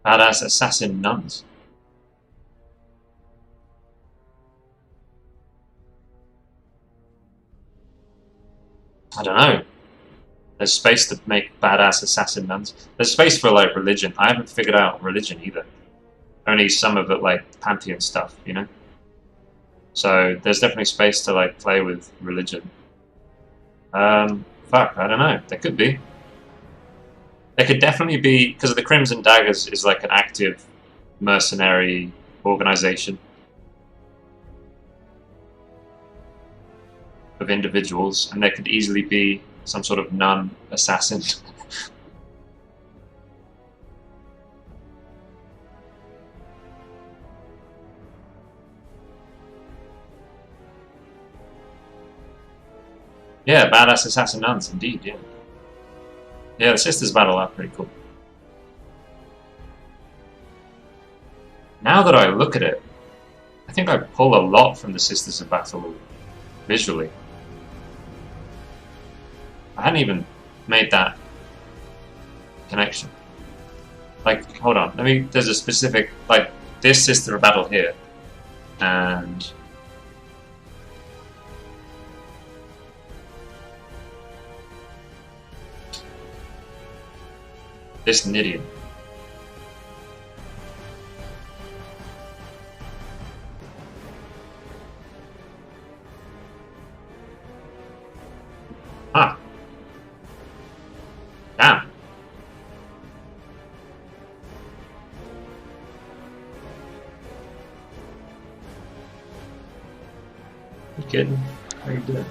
Badass assassin nuns. I don't know. There's space to make badass assassin nuns. There's space for like religion. I haven't figured out religion either. Only some of it like pantheon stuff, you know? So there's definitely space to like play with religion. Fuck, I don't know. There could be. There could definitely be, because the Crimson Daggers is like an active mercenary organization of individuals, and there could easily be some sort of nun assassin. Yeah, badass assassin nuns, indeed, yeah. Yeah, the Sisters Battle are pretty cool. Now that I look at it, I think I pull a lot from the Sisters of Battle visually. I hadn't even made that connection. Like, hold on, there's a specific, like, this Sister of Battle here, and this Nidean. Ah. Damn. You kidding? How you doing?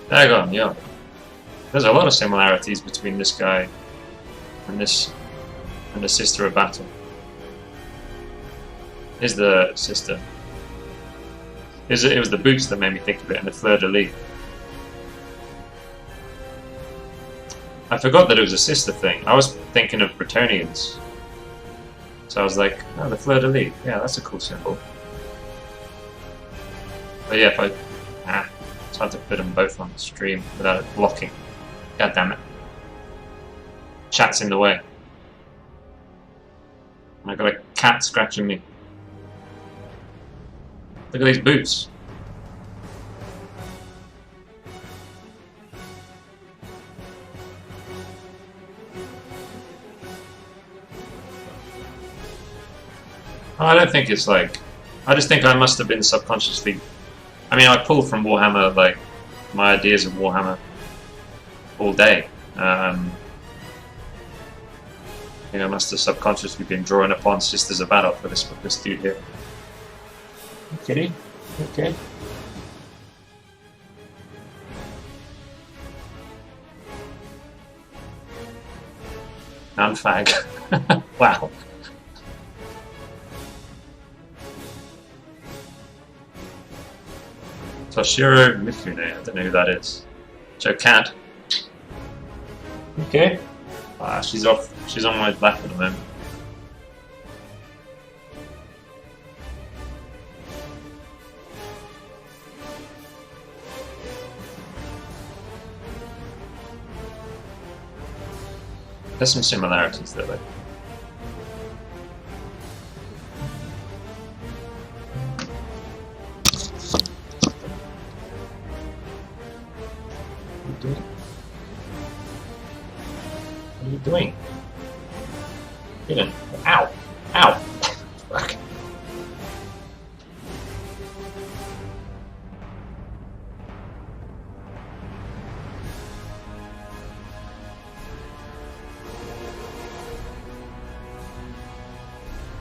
Dagon, yeah. There's a lot of similarities between this guy and this and the Sister of Battle. Is the sister. It was the boots that made me think of it, and the fleur de lis. I forgot that it was a sister thing. I was thinking of Bretonians. So I was like, oh, the fleur de lis. Yeah, that's a cool symbol. But yeah, it's hard to put them both on the stream without it blocking. God damn it. Chat's in the way. I got a cat scratching me. Look at these boots. Oh, I don't think it's like... I just think I must have been subconsciously... I mean, I pulled from Warhammer, like, my ideas of Warhammer all day. I think I must have subconsciously been drawing upon Sisters of Battle for this dude here. Kitty? Okay. Non-fag. Wow. Toshiro Mifune, I don't know who that is. Joe Cat. Okay. She's off. She's on my lap at the moment. There's some similarities there, though. What are you doing? Get in. Ow! Ow! Fuck.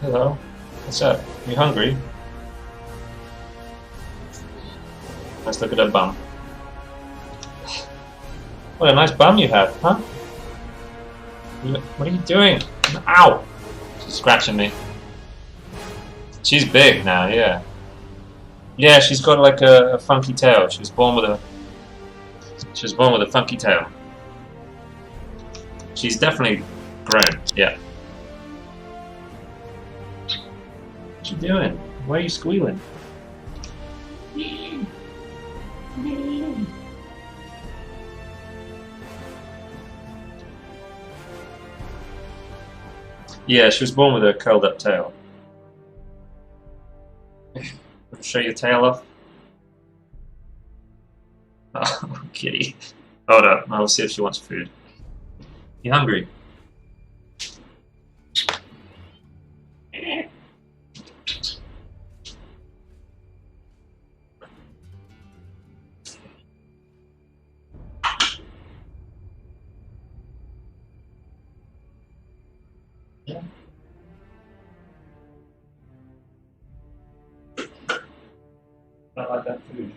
Hello. What's up? You hungry? Let's look at that bum. What a nice bum you have, huh? What are you doing? Ow! She's scratching me. She's big now, yeah. Yeah, she's got like a funky tail. She was born with a funky tail. She's definitely grown, yeah. What you doing? Why are you squealing? Yeah, she was born with a curled up tail. Show your tail off. Oh, kitty. Hold up, I'll see if she wants food. You hungry? Yeah. I like that food.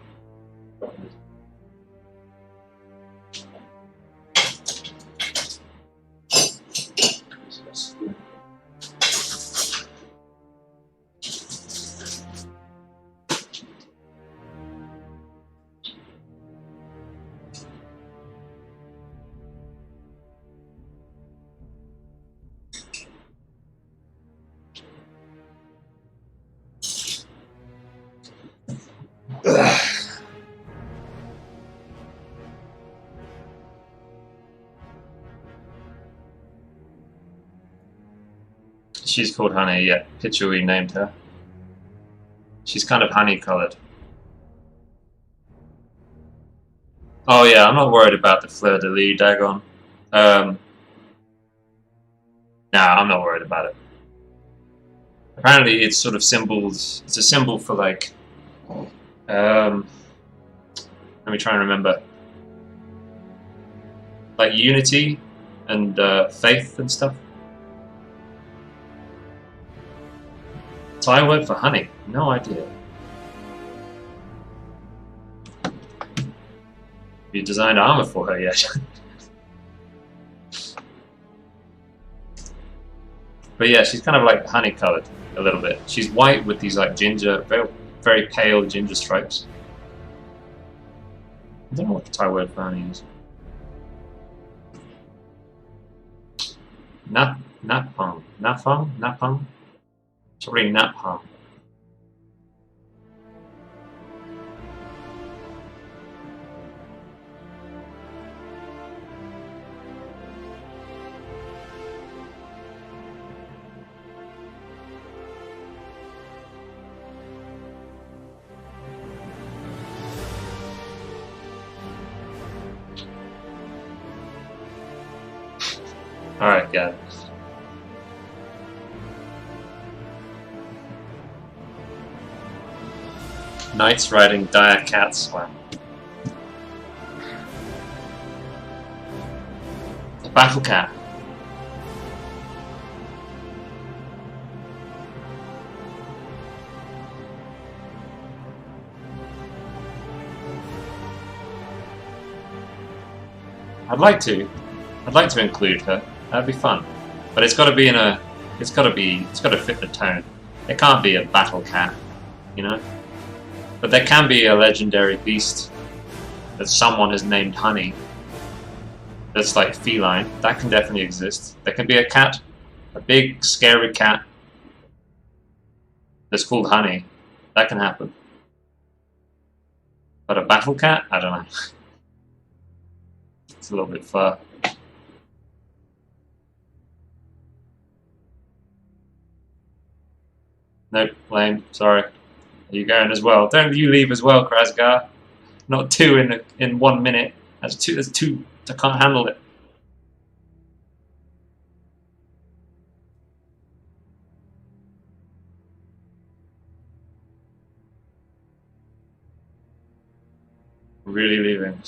She's called Honey, yeah. Pichui named her. She's kind of honey coloured. Oh yeah, I'm not worried about the fleur de lis, daggone. Nah, I'm not worried about it. Apparently it's sort of symbols, it's a symbol for like, let me try and remember. like unity and faith and stuff. Thai word for honey? No idea. You designed armor for her yet? But yeah, she's kind of like honey colored a little bit. She's white with these like ginger, very, very pale ginger stripes. I don't know what the Thai word for honey is. Napang. It's really napang. Alright, got it. Knights riding dire cats. Wow. A battle cat. I'd like to include her. That'd be fun. But it's got to be in a. It's got to fit the tone. It can't be a battle cat, you know. But there can be a legendary beast that someone has named Honey. That's like feline. That can definitely exist. There can be a cat, a big scary cat that's called Honey. That can happen. But a battle cat? I don't know. It's a little bit far. Nope, lame. Sorry. Are you going as well? Don't you leave as well, Krasgar. Not two in 1 minute. That's two. That's two. I can't handle it. Really leaving.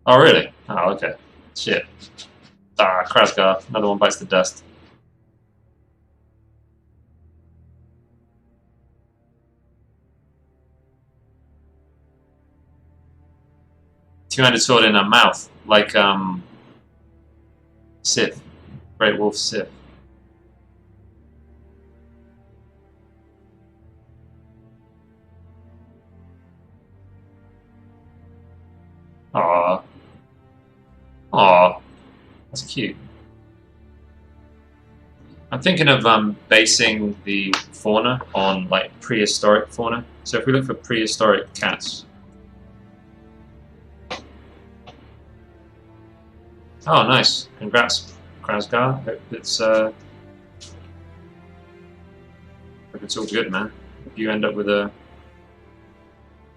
Oh really? Oh okay. Shit. Ah, Krasgar. Another one bites the dust. Two-handed sword in her mouth, like Sith, Great Wolf Sith. Aww. Aww. That's cute. I'm thinking of basing the fauna on like prehistoric fauna. So if we look for prehistoric cats. Oh, nice! Congrats, Krasgar. Hope it's all good, man. Hope you end up with a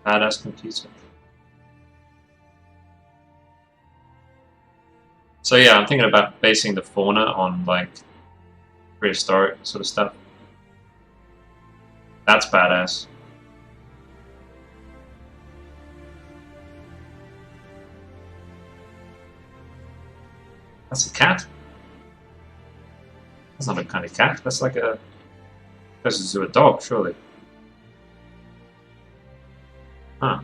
badass computer. So yeah, I'm thinking about basing the fauna on like prehistoric sort of stuff. That's badass. That's a cat? That's not a kind of cat. That's like a... Closest to a dog, surely. Huh.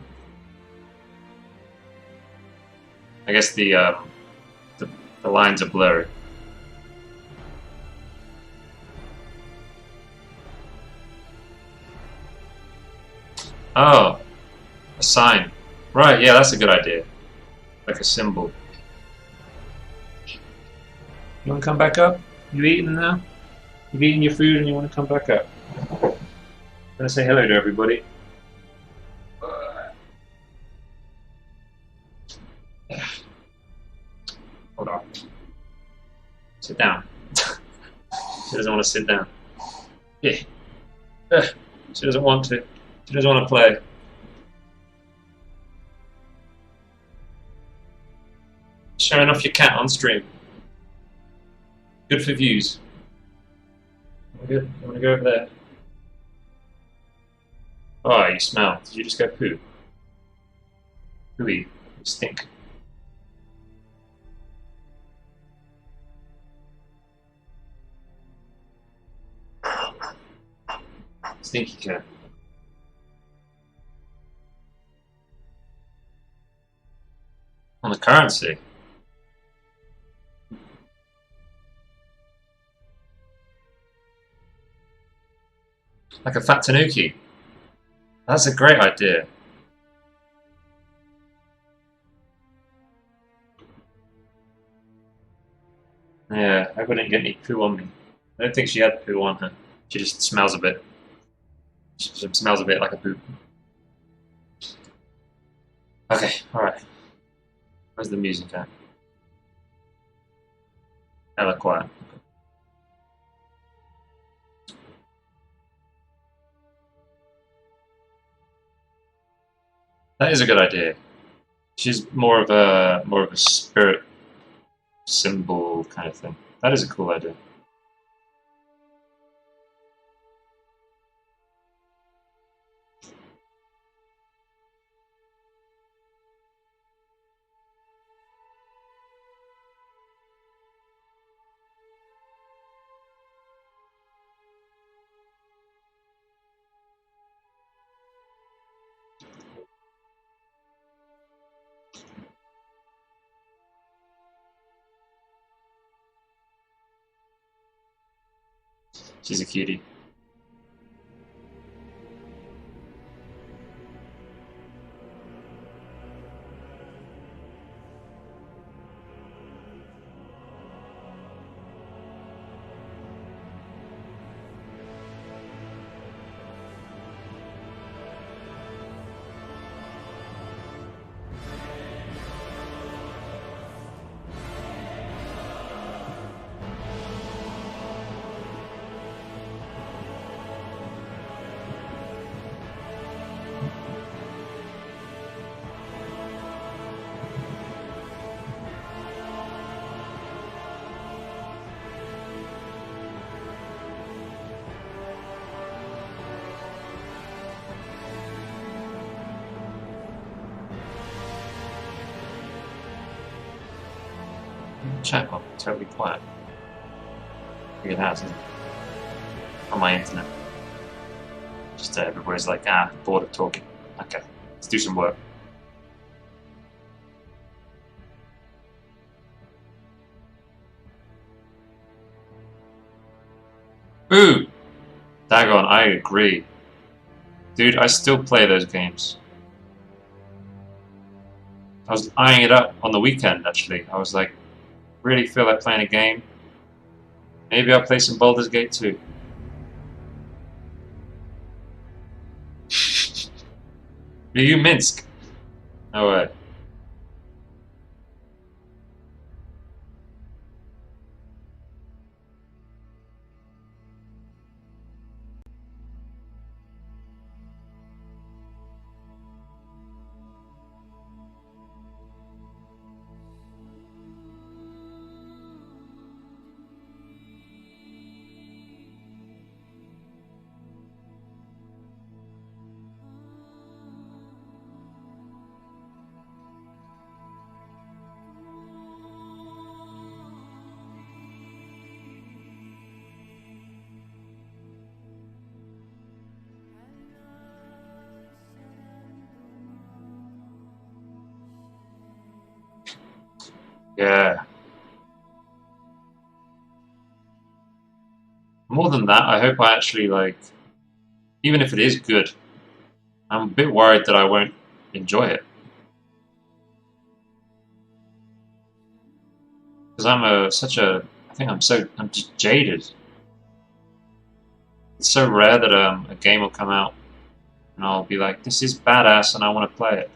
I guess the lines are blurry. Oh, a sign. Right, yeah, that's a good idea. Like a symbol. You want to come back up? You eating now? You've eaten your food and you want to come back up? I'm gonna say hello to everybody. Hold on. Sit down. She doesn't want to sit down. Yeah. She doesn't want to. She doesn't want to play. Showing off your cat on stream. Good for views. Good. You want to go over there? Oh, you smell. Did you just go poo? Pooey. You stink. Stinky cat. On the currency. Like a fat tanuki. That's a great idea. Yeah, I wouldn't get any poo on me. I don't think she had poo on her. She just smells a bit. She smells a bit like a poop. Okay, alright. Where's the music at? Hella quiet. That is a good idea. She's more of a spirit symbol kind of thing. That is a cool idea. She's a cutie. Chat box totally quiet. Weird house, isn't it? On my internet. Just everybody's like, bored of talking. Okay, let's do some work. Ooh! Dagon, I agree. Dude, I still play those games. I was eyeing it up on the weekend, actually. I was like, really feel like playing a game. Maybe I'll play some Baldur's Gate 2. Are you Minsk? No way. Yeah. More than that, I hope I actually, like, even if it is good, I'm a bit worried that I won't enjoy it. Because I think I'm just jaded. It's so rare that a game will come out and I'll be like, this is badass and I want to play it.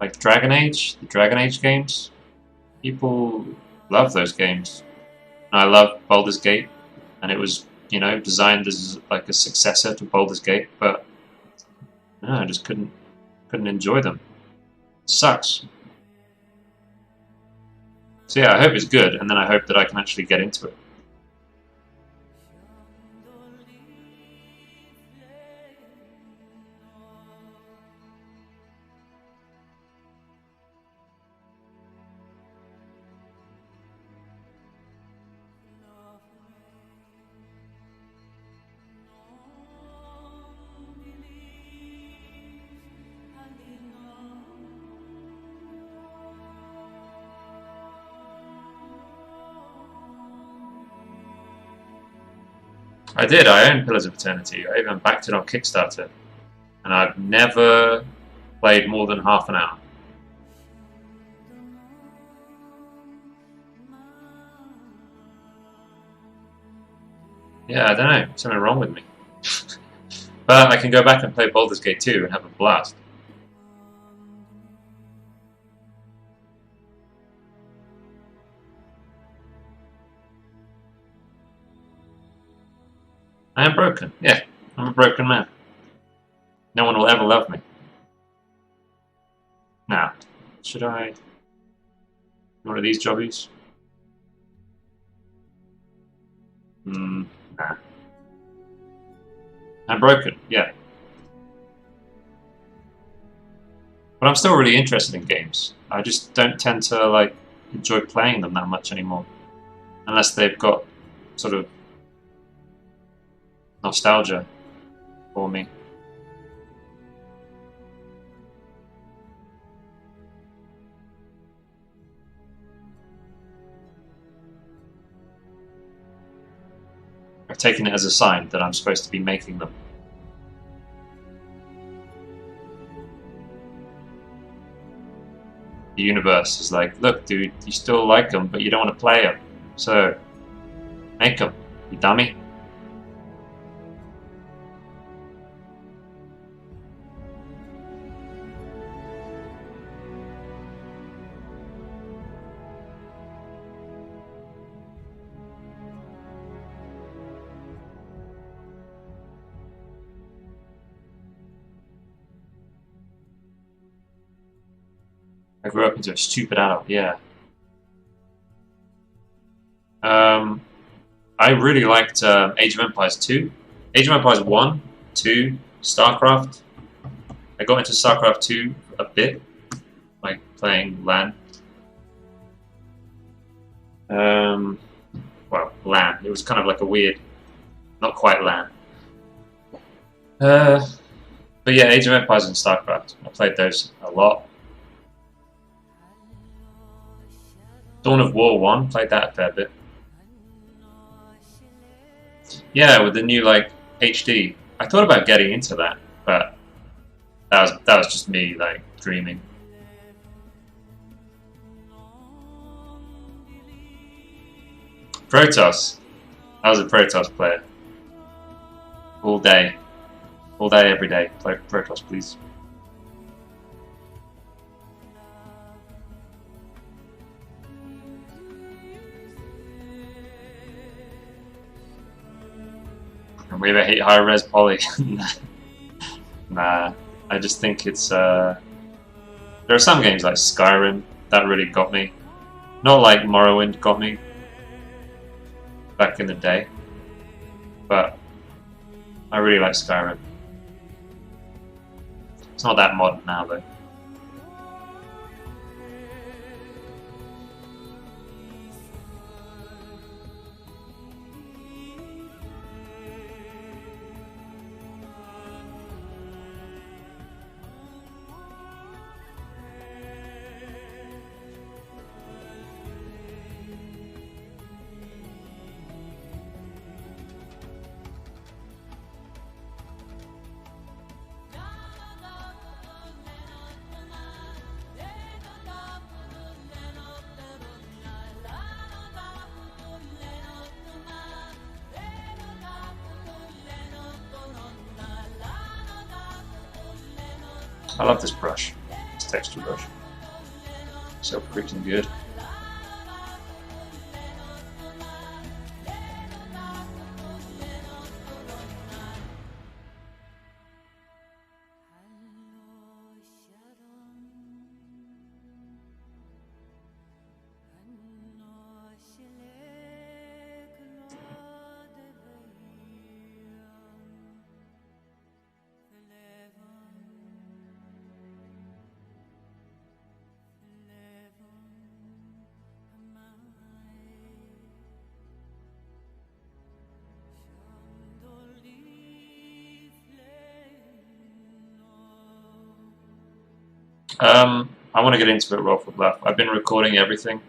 Like the Dragon Age games, people love those games. And I love Baldur's Gate, and it was, designed as like a successor to Baldur's Gate, but no, I just couldn't enjoy them. It sucks. So yeah, I hope it's good, and then I hope that I can actually get into it. I did. I own Pillars of Eternity. I even backed it on Kickstarter, and I've never played more than half an hour. Yeah, I don't know. Something wrong with me. But I can go back and play Baldur's Gate 2 and have a blast. I am broken. Yeah, I'm a broken man. No one will ever love me. Now, should I... One of these jobbies? Nah. I'm broken, yeah. But I'm still really interested in games. I just don't tend to, like, enjoy playing them that much anymore. Unless they've got sort of nostalgia for me. I've taken it as a sign that I'm supposed to be making them. The universe is like, look, dude, you still like them, but you don't want to play them. So, make them, you dummy. I grew up into a stupid adult, yeah. I really liked Age of Empires 2. Age of Empires 1, 2, StarCraft. I got into StarCraft 2 a bit, like playing LAN. Well, LAN. It was kind of like a weird, not quite LAN. But yeah, Age of Empires and StarCraft. I played those a lot. Dawn of War 1, played that a fair bit. Yeah, with the new like HD. I thought about getting into that, but that was just me like dreaming. Protoss. I was a Protoss player. All day. All day, every day. Play Protoss, please. And we ever hate high res poly? Nah. I just think it's there are some games like Skyrim that really got me. Not like Morrowind got me back in the day. But I really like Skyrim. It's not that modern now though. I love this brush, this texture brush. So freaking good. I want to get into it, Roll for Bluff. I've been recording everything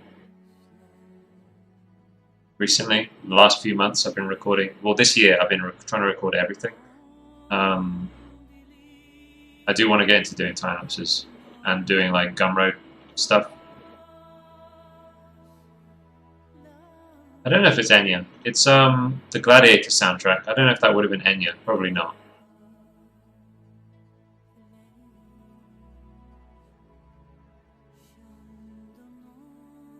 recently. The last few months I've been recording, well this year I've been trying to record everything. I do want to get into doing time lapses and doing like Gumroad stuff. I don't know if it's Enya. It's the Gladiator soundtrack. I don't know if that would have been Enya. Probably not.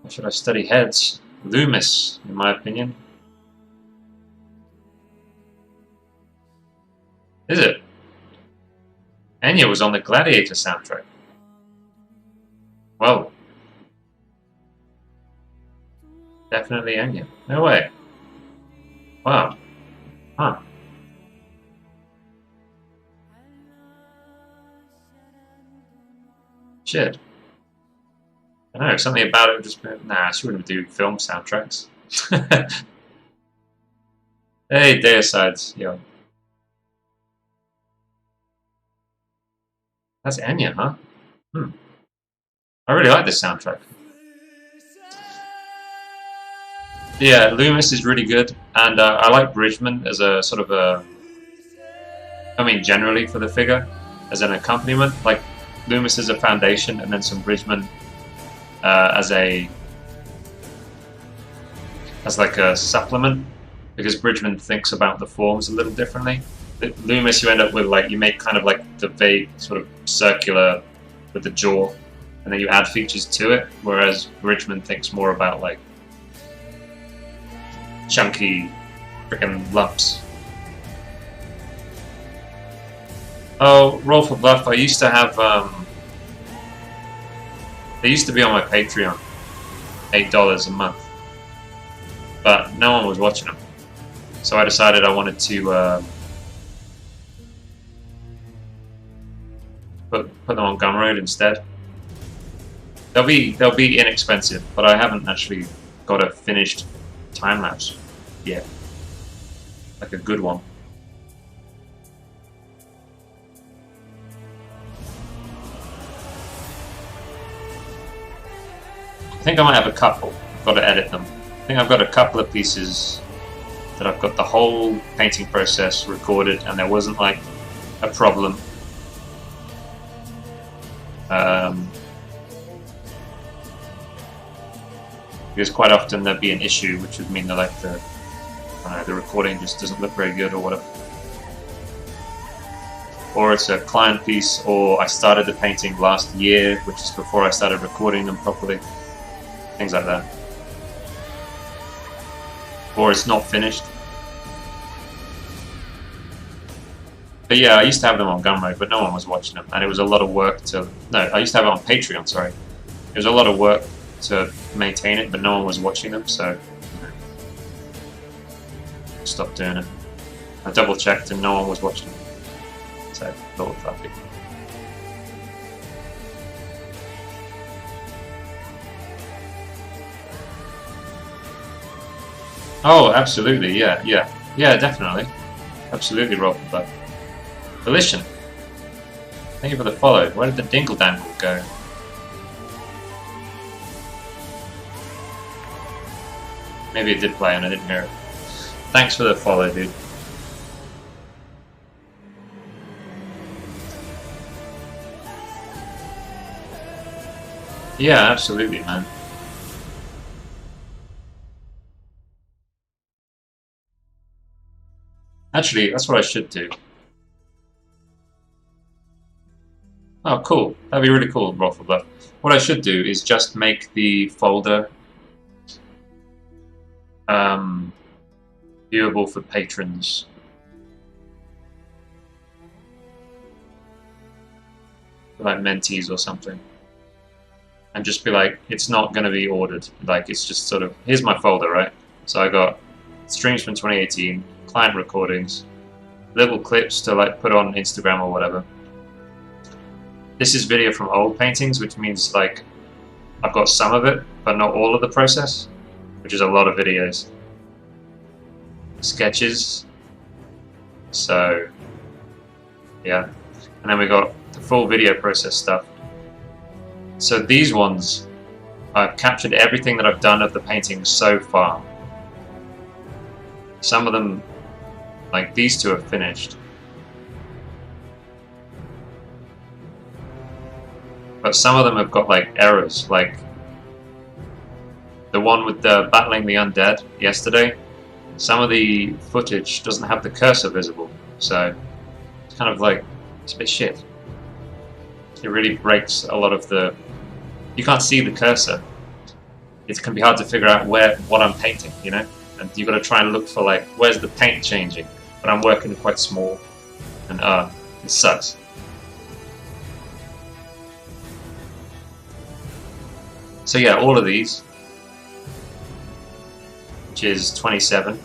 Or should I study heads? Loomis, in my opinion. Is it? Enya was on the Gladiator soundtrack. Well, definitely Enya. No way. Wow. Huh. Shit. I don't know, something about it just... Nah, she wouldn't do film soundtracks. Hey, Deicides, yo. That's Enya, huh? Hmm. I really like this soundtrack. Yeah, Loomis is really good, and I like Bridgman as a sort of a... I mean, generally for the figure, as an accompaniment. Like, Loomis is a foundation, and then some Bridgman as like a supplement, because Bridgman thinks about the forms a little differently. Loomis, you end up with like, you make kind of like the vague sort of circular with the jaw, and then you add features to it, whereas Bridgman thinks more about like chunky freaking lumps. Oh, Roll for Bluff, I used to have they used to be on my Patreon, $8 a month, but no one was watching them. So I decided I wanted to put them on Gumroad instead. They'll be inexpensive, but I haven't actually got a finished time lapse yet, like a good one. I think I might have a couple. I've got to edit them. I think I've got a couple of pieces that I've got the whole painting process recorded, and there wasn't like a problem. Because quite often there'd be an issue, which would mean that like the recording just doesn't look very good or whatever. Or it's a client piece, or I started the painting last year, which is before I started recording them properly. Things like that. Or it's not finished. But yeah, I used to have them on Gumroad, but no one was watching them, and it was a lot of work to... No, I used to have it on Patreon, sorry. It was a lot of work to maintain it, but no one was watching them, so... I stopped doing it. I double checked and no one was watching them. So, I thought fuck it. Oh, absolutely, yeah, definitely. Absolutely, Rob, but... Volition. Thank you for the follow. Where did the dingle dangle go? Maybe it did play and I didn't hear it. Thanks for the follow, dude. Yeah, absolutely, man. Actually, that's what I should do. Oh, cool. That'd be really cool, Raffle Bluff. What I should do is just make the folder viewable for patrons. Like mentees or something. And just be like, it's not going to be ordered. Like, it's just sort of, here's my folder, right? So I got streams from 2018, client recordings, little clips to like put on Instagram or whatever. This is video from old paintings, which means like I've got some of it, but not all of the process, which is a lot of videos. Sketches. So, yeah. And then we got the full video process stuff. So these ones, I've captured everything that I've done of the painting so far. Some of them, like these two, are finished. But some of them have got like errors, like the one with the battling the undead yesterday. Some of the footage doesn't have the cursor visible, so it's kind of like, it's a bit shit. It really breaks a lot of the... You can't see the cursor. It can be hard to figure out what I'm painting, you know? And you've got to try and look for like, where's the paint changing? But I'm working quite small, and it sucks. So yeah, all of these, which is 27.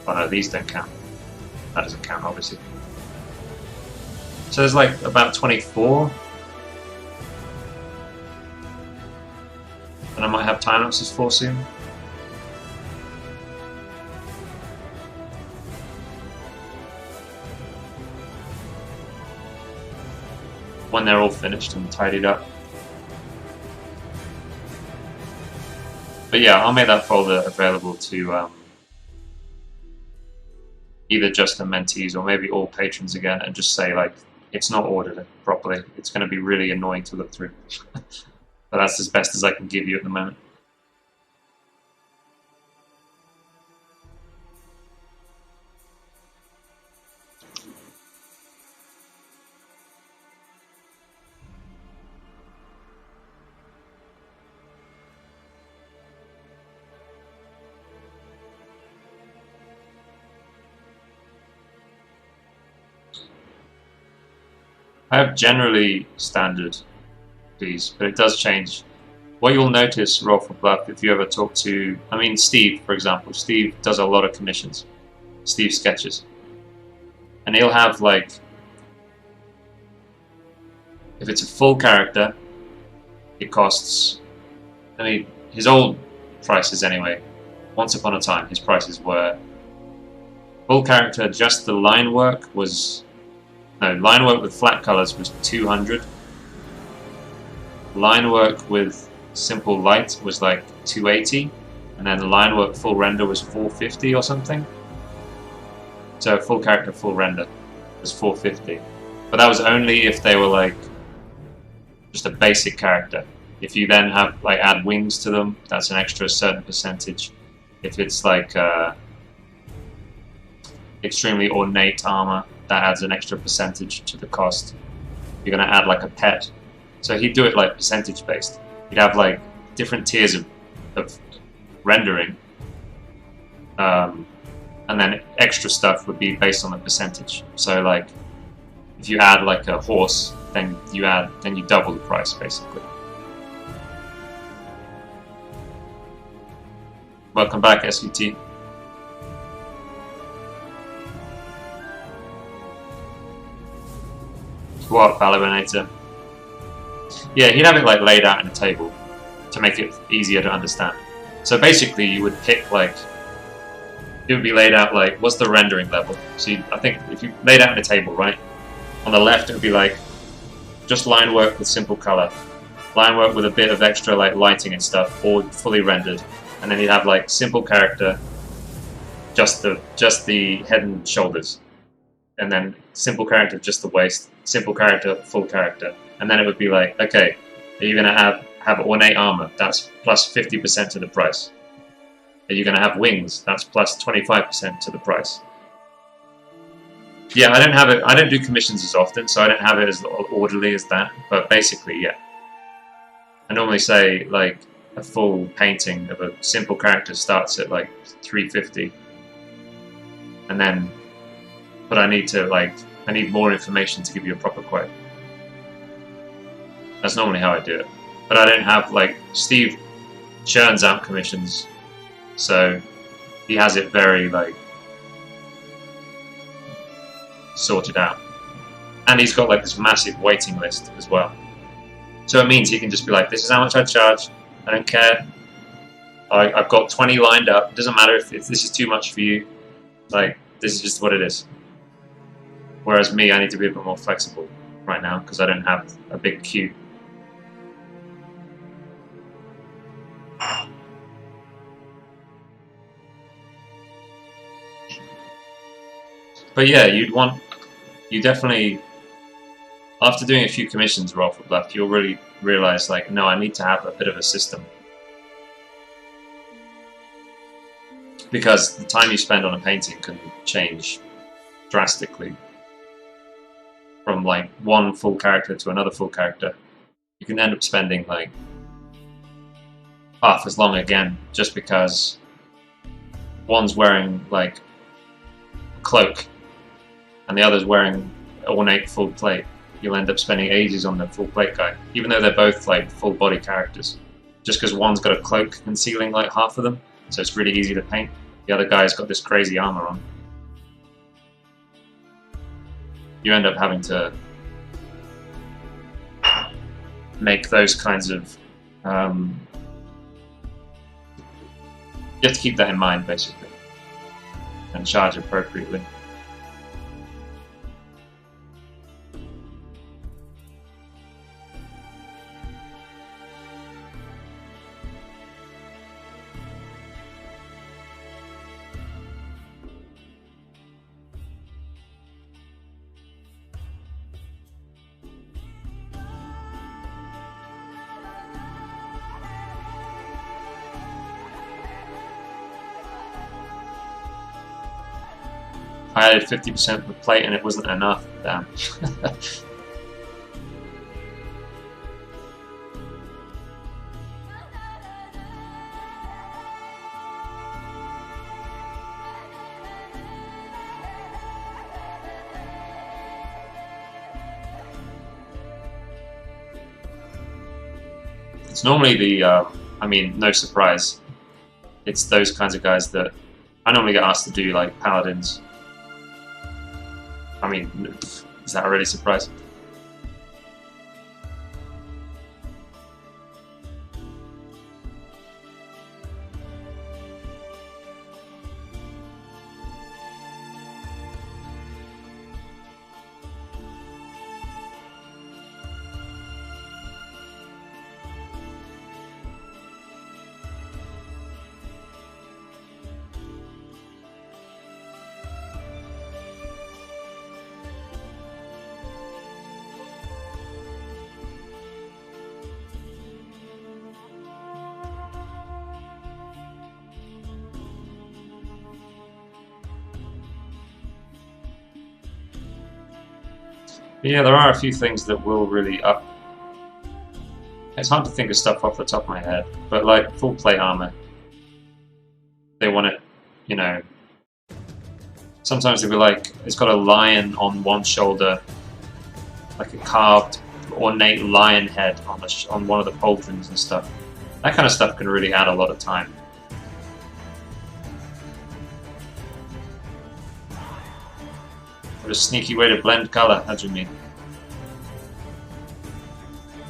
Oh no, these don't count. That doesn't count, obviously. So there's like about 24. And I might have time lapses for soon. When they're all finished and tidied up. But yeah, I'll make that folder available to either just the mentees or maybe all patrons again, and just say like, it's not ordered properly. It's going to be really annoying to look through. But that's as best as I can give you at the moment. I have generally standard fees, but it does change. What you'll notice, Roll for Bluff, if you ever talk to, I mean Steve, for example. Steve does a lot of commissions. Steve sketches. And he'll have like, if it's a full character, it costs, I mean, his old prices anyway, once upon a time, his prices were, full character, just the line work was, no, line work with flat colors was 200. Line work with simple light was like 280, and then the line work full render was 450 or something. So full character full render was 450, but that was only if they were like just a basic character. If you then have like add wings to them, that's an extra certain percentage. If it's like extremely ornate armor, that adds an extra percentage to the cost. You're going to add like a pet. So he'd do it like percentage based. He'd have like different tiers of rendering. And then extra stuff would be based on the percentage. So like if you add like a horse, then you double the price basically. Welcome back, SUT. What, Balabanator? Yeah, he'd have it like laid out in a table to make it easier to understand. So basically you would pick like, it would be laid out like, what's the rendering level? So I think if you laid out in a table, right? On the left it would be like, just line work with simple color. Line work with a bit of extra like lighting and stuff, or fully rendered. And then you'd have like simple character, just the head and shoulders. And then simple character, just the waist. Simple character, full character. And then it would be like, okay, are you going to have ornate armor? That's plus 50% to the price. Are you going to have wings? That's plus 25% to the price. Yeah, I don't have it. I don't do commissions as often, so I don't have it as orderly as that. But basically, yeah. I normally say like a full painting of a simple character starts at like 350, and then, but I need more information to give you a proper quote. That's normally how I do it. But I don't have, like, Steve churns out commissions, so he has it very, like, sorted out. And he's got, like, this massive waiting list as well. So it means he can just be like, this is how much I charge, I don't care. I've got 20 lined up, it doesn't matter if this is too much for you. Like, this is just what it is. Whereas me, I need to be a bit more flexible right now, because I don't have a big queue. But yeah, you definitely, after doing a few commissions roll for bluff, you'll really realize, like, no, I need to have a bit of a system. Because the time you spend on a painting can change drastically. From like one full character to another full character. You can end up spending like half as long again, just because one's wearing like a cloak and the other's wearing ornate full plate. You'll end up spending ages on the full plate guy, even though they're both like full body characters. Just because one's got a cloak concealing like half of them, so it's really easy to paint. The other guy's got this crazy armor on. You end up having to make those kinds of you have to keep that in mind, basically, and charge appropriately. I added 50% of the plate and it wasn't enough. Damn. It's normally the, I mean, no surprise. It's those kinds of guys that I normally get asked to do, like paladins. I mean, is that really surprising? But yeah, there are a few things that will really up. It's hard to think of stuff off the top of my head, but like full plate armor, they want it, you know. Sometimes they'll be like, it's got a lion on one shoulder, like a carved, ornate lion head on one of the pauldrons and stuff. That kind of stuff can really add a lot of time. What a sneaky way to blend color, how do you mean?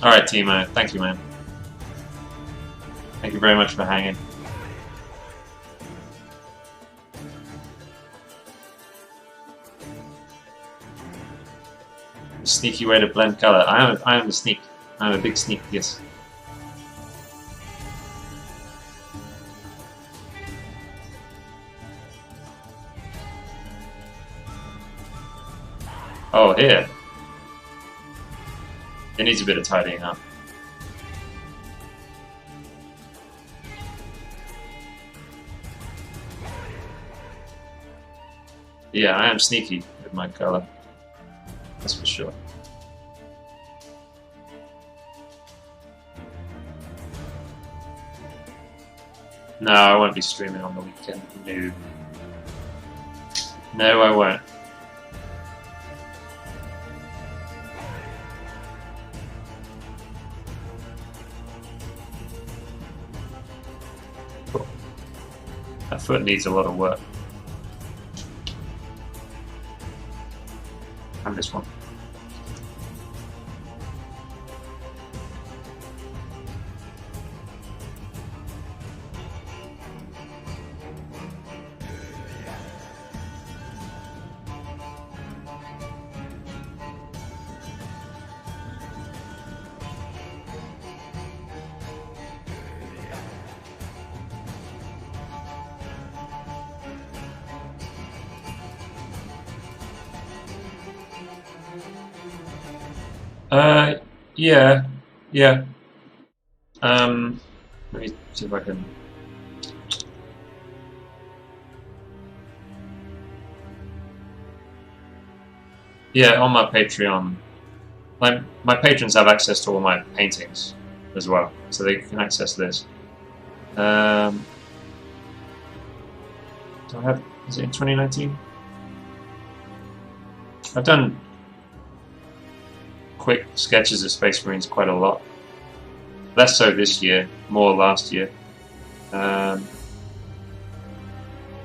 Alright, Timo, thank you, man. Thank you very much for hanging. A sneaky way to blend color. I am a sneak. I'm a big sneak, yes. Oh, here. It needs a bit of tidying up. Yeah, I am sneaky with my color. That's for sure. No, I won't be streaming on the weekend. No. No, I won't. That foot needs a lot of work. And this one. Uh, yeah, yeah. Let me see if I can. Yeah, on my Patreon, my patrons have access to all my paintings as well, so they can access this. Do I have? Is it in 2019? I've done quick sketches of Space Marines quite a lot. Less so this year, more last year. Um,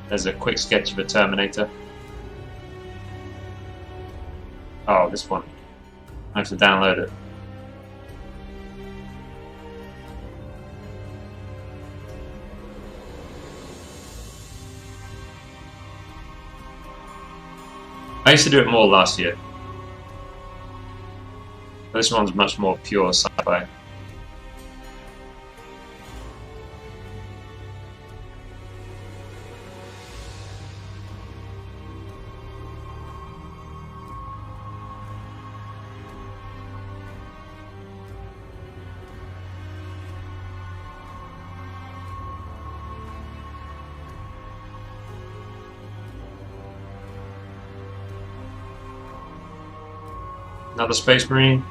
there's a quick sketch of a Terminator. Oh, this one. I have to download it. I used to do it more last year. This one's much more pure sci-fi. Another Space Marine.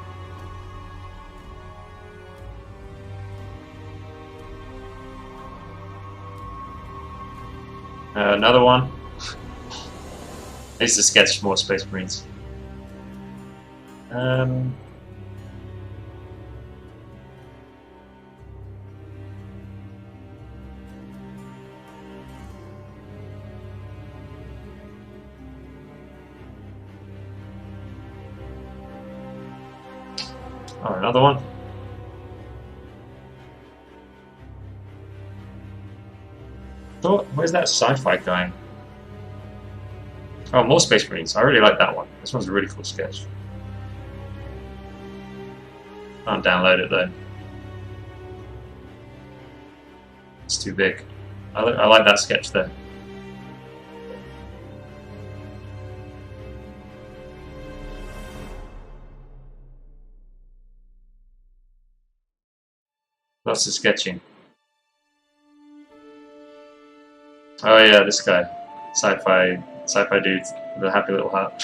Another one. I used to sketch more Space Marines. Oh, another one. So, where's that sci-fi guy? Oh, more Space Marines. I really like that one. This one's a really cool sketch. Can't download it though. It's too big. I like that sketch there. Lots of sketching. Oh yeah, this guy. Sci-fi dude with a happy little heart.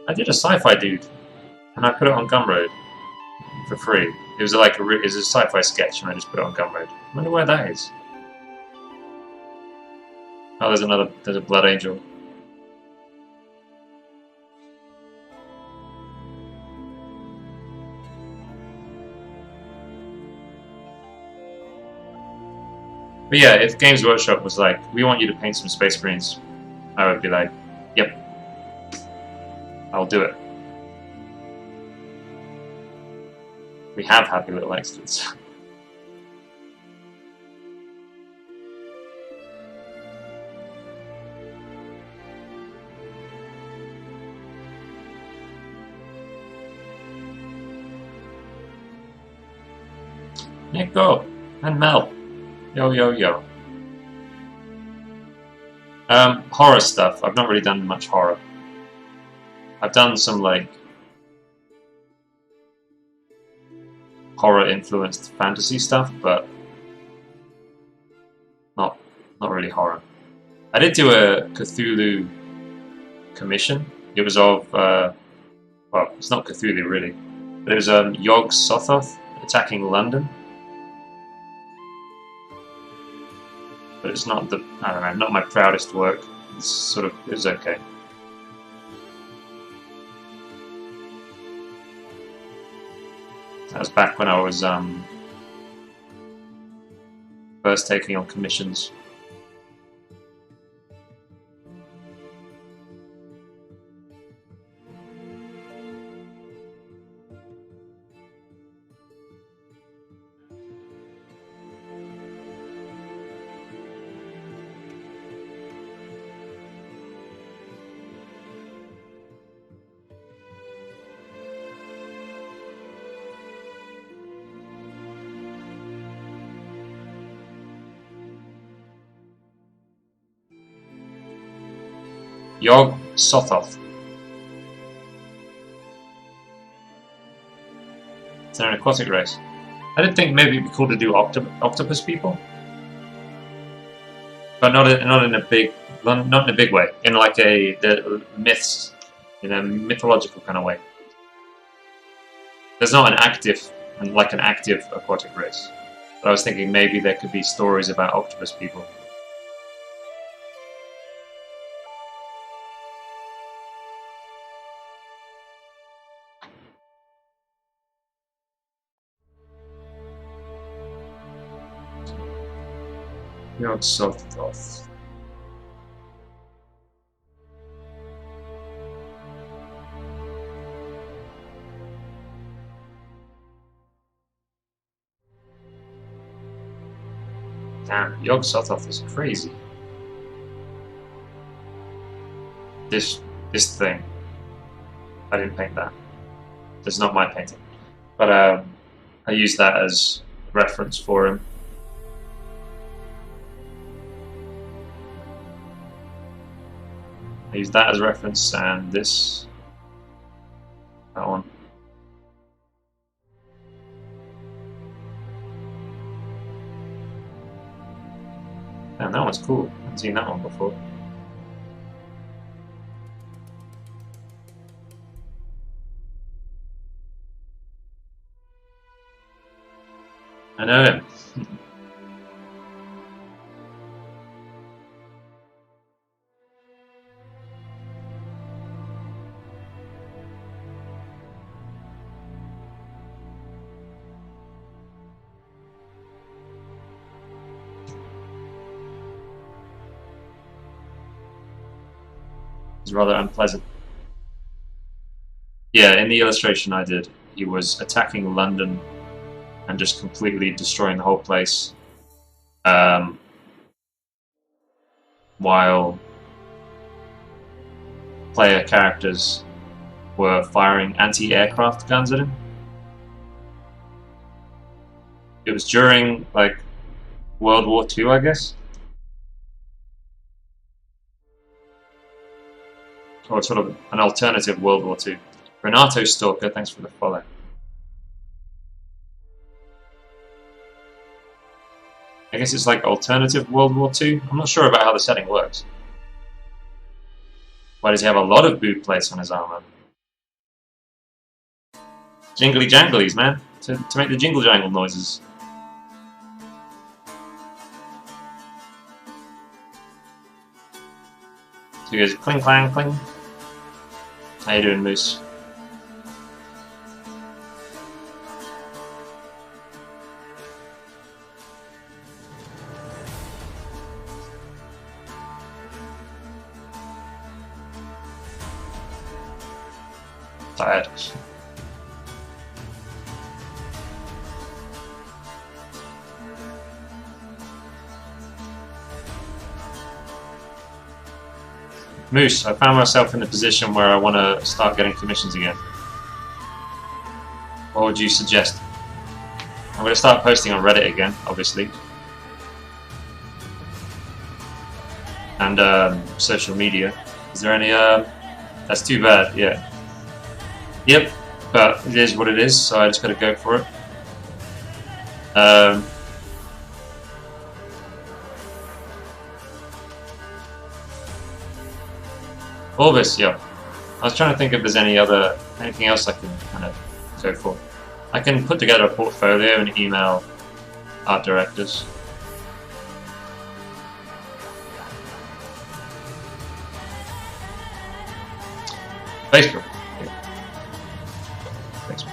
I did a sci-fi dude, and I put it on Gumroad for free. It was like it was a sci-fi sketch, and I just put it on Gumroad. I wonder where that is. Oh, there's a Blood Angel. But yeah, if Games Workshop was like, we want you to paint some Space Marines, I would be like, yep, I'll do it. We have happy little extras. Nico and Mel. Yo, yo, yo. Horror stuff. I've not really done much horror. I've done some like horror influenced fantasy stuff, but not really horror. I did do a Cthulhu commission. It was of well, it's not Cthulhu really, but it was Yog Sothoth attacking London. But it's not I don't know, not my proudest work. It's sort of, it was okay. That was back when I was first taking on commissions. Yog Sothoth. Is there an aquatic race? I didn't think maybe it'd be cool to do octopus people, but not in a big way. In like the myths, in a mythological kind of way. There's not an active aquatic race, but I was thinking maybe there could be stories about octopus people. Yog Sothoth. Damn, Yog Sothoth is crazy. This thing. I didn't paint that. It's not my painting. But I used that as reference for him. I used that as reference, and that one. Man, that one's cool. I haven't seen that one before. I know him. It's rather unpleasant. Yeah, in the illustration I did, he was attacking London and just completely destroying the whole place, while player characters were firing anti-aircraft guns at him. It was during, like, World War II, I guess? Or sort of an alternative World War II. Renato Stalker, thanks for the follow. I guess it's like alternative World War II. I'm not sure about how the setting works. Why does he have a lot of boot plates on his armor? Jingly janglies, man. To make the jingle jangle noises. So he goes cling clang cling. How you doing, Moose? Tired. Moose, I found myself in a position where I want to start getting commissions again. What would you suggest? I'm going to start posting on Reddit again, obviously. And social media. Is there any... That's too bad, yeah. Yep, but it is what it is, so I just got to go for it. Orbis, yeah. I was trying to think if there's anything else I can kind of go for. I can put together a portfolio and email art directors. Facebook. Yeah. Facebook.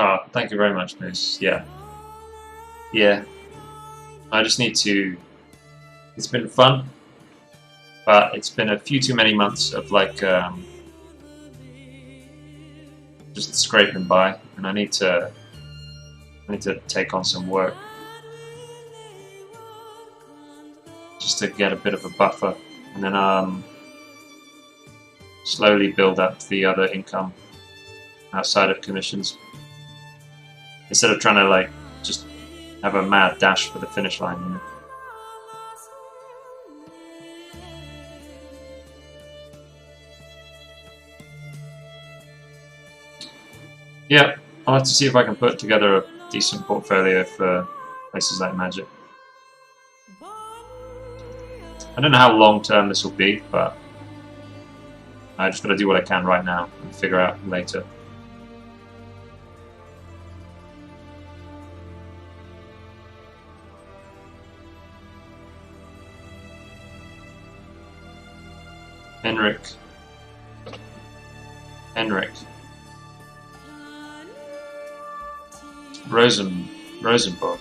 Oh, thank you very much, Moose. Yeah. Yeah. I just need to... It's been fun, but it's been a few too many months of like just scraping by, and I need to take on some work just to get a bit of a buffer, and then slowly build up the other income outside of commissions instead of trying to like just have a mad dash for the finish line, you know? Yeah, I'll have to see if I can put together a decent portfolio for places like Magic. I don't know how long term this will be, but I just gotta do what I can right now and figure out later. Henrik. Rosenborg.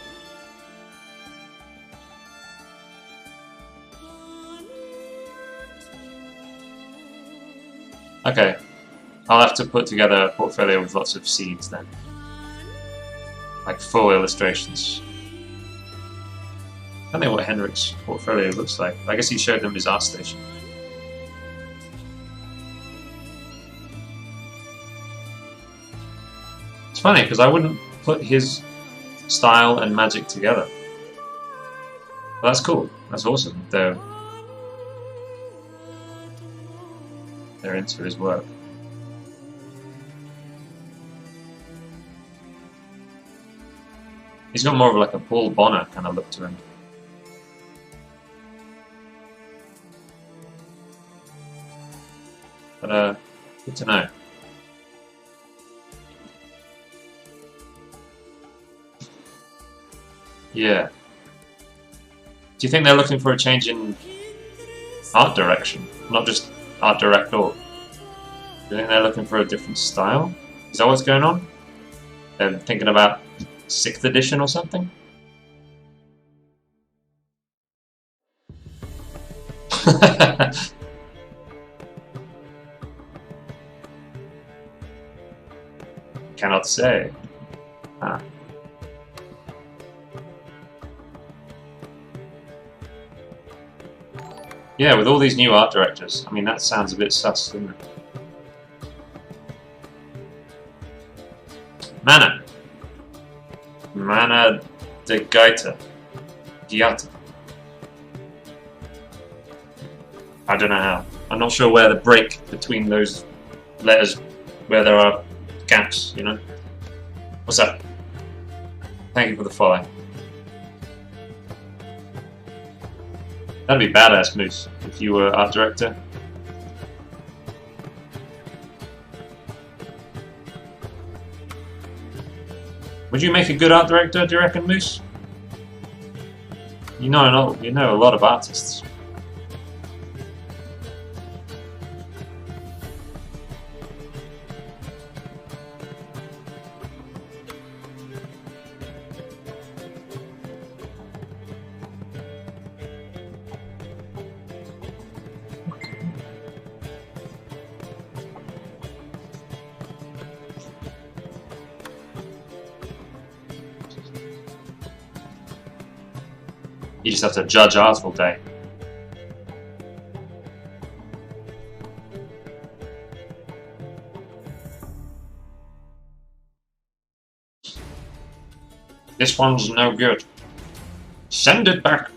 Okay, I'll have to put together a portfolio with lots of seeds then. Like full illustrations. I don't know what Henrik's portfolio looks like. I guess he showed them his art station. It's funny because I wouldn't put his style and magic together. But that's cool. That's awesome. They're into his work. He's got more of like a Paul Bonner kind of look to him. But good to know. Yeah. Do you think they're looking for a change in art direction? Not just art director? Do you think they're looking for a different style? Is that what's going on? They're thinking about 6th edition or something? Cannot say. Ah. Yeah, with all these new art directors, I mean, that sounds a bit sus, doesn't it? Mana de Gaita. Giata. I don't know how. I'm not sure where the break between those letters, where there are gaps, you know? What's up? Thank you for the follow. That'd be badass, Moose, if you were art director. Would you make a good art director, do you reckon, Moose? You know a lot of artists. You just have to judge art all day. This one's no good. Send it back.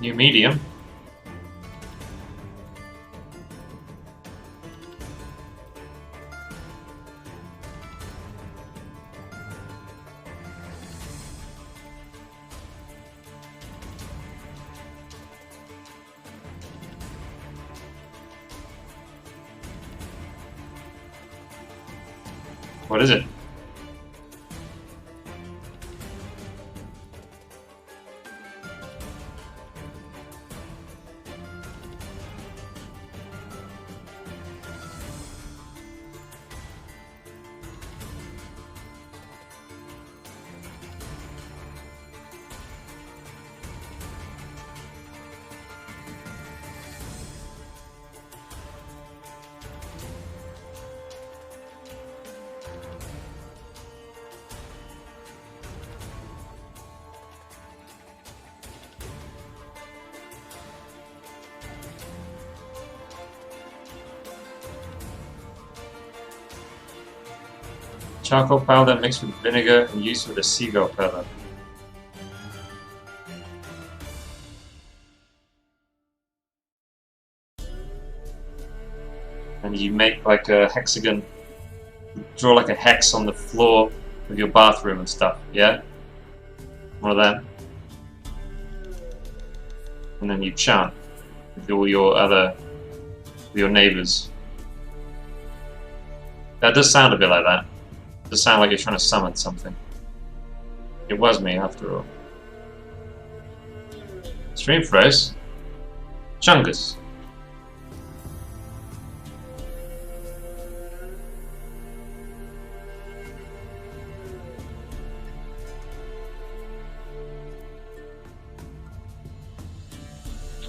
New medium. What is it? Charcoal powder mixed with vinegar and used with a seagull feather. And you make like a hexagon, draw like a hex on the floor of your bathroom and stuff, yeah? One of them. And then you chant with all your with your neighbors. That does sound a bit like that. It does sound like you're trying to summon something. It was me, after all. Stream froze. Chungus.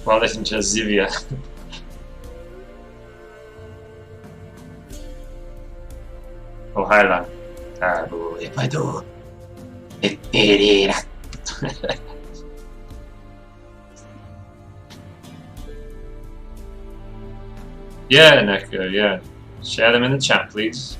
Well, listen to Zivia. Ojalá. Cabo de pato. Yeah, Neko, yeah. Share them in the chat, please.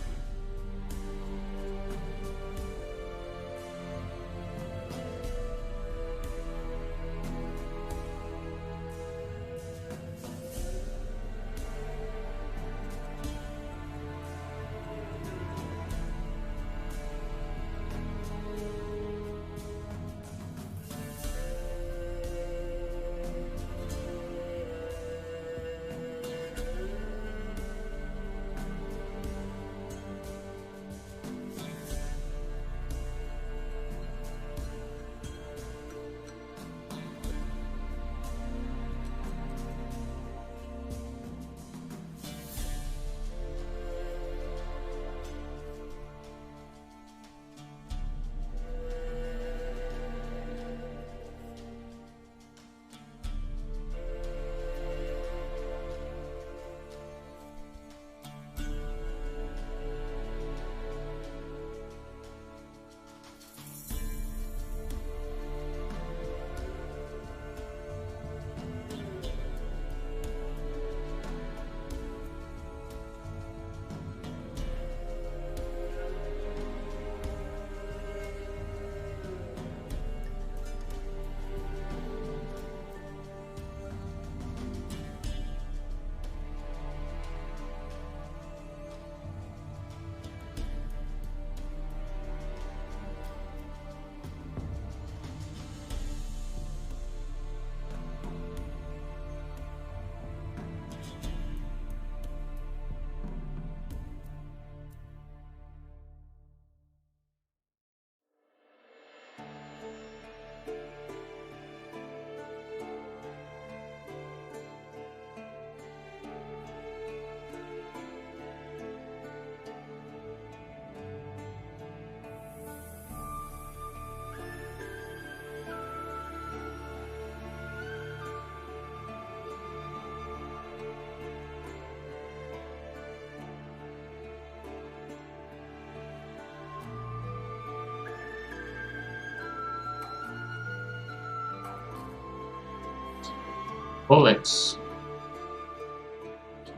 All links.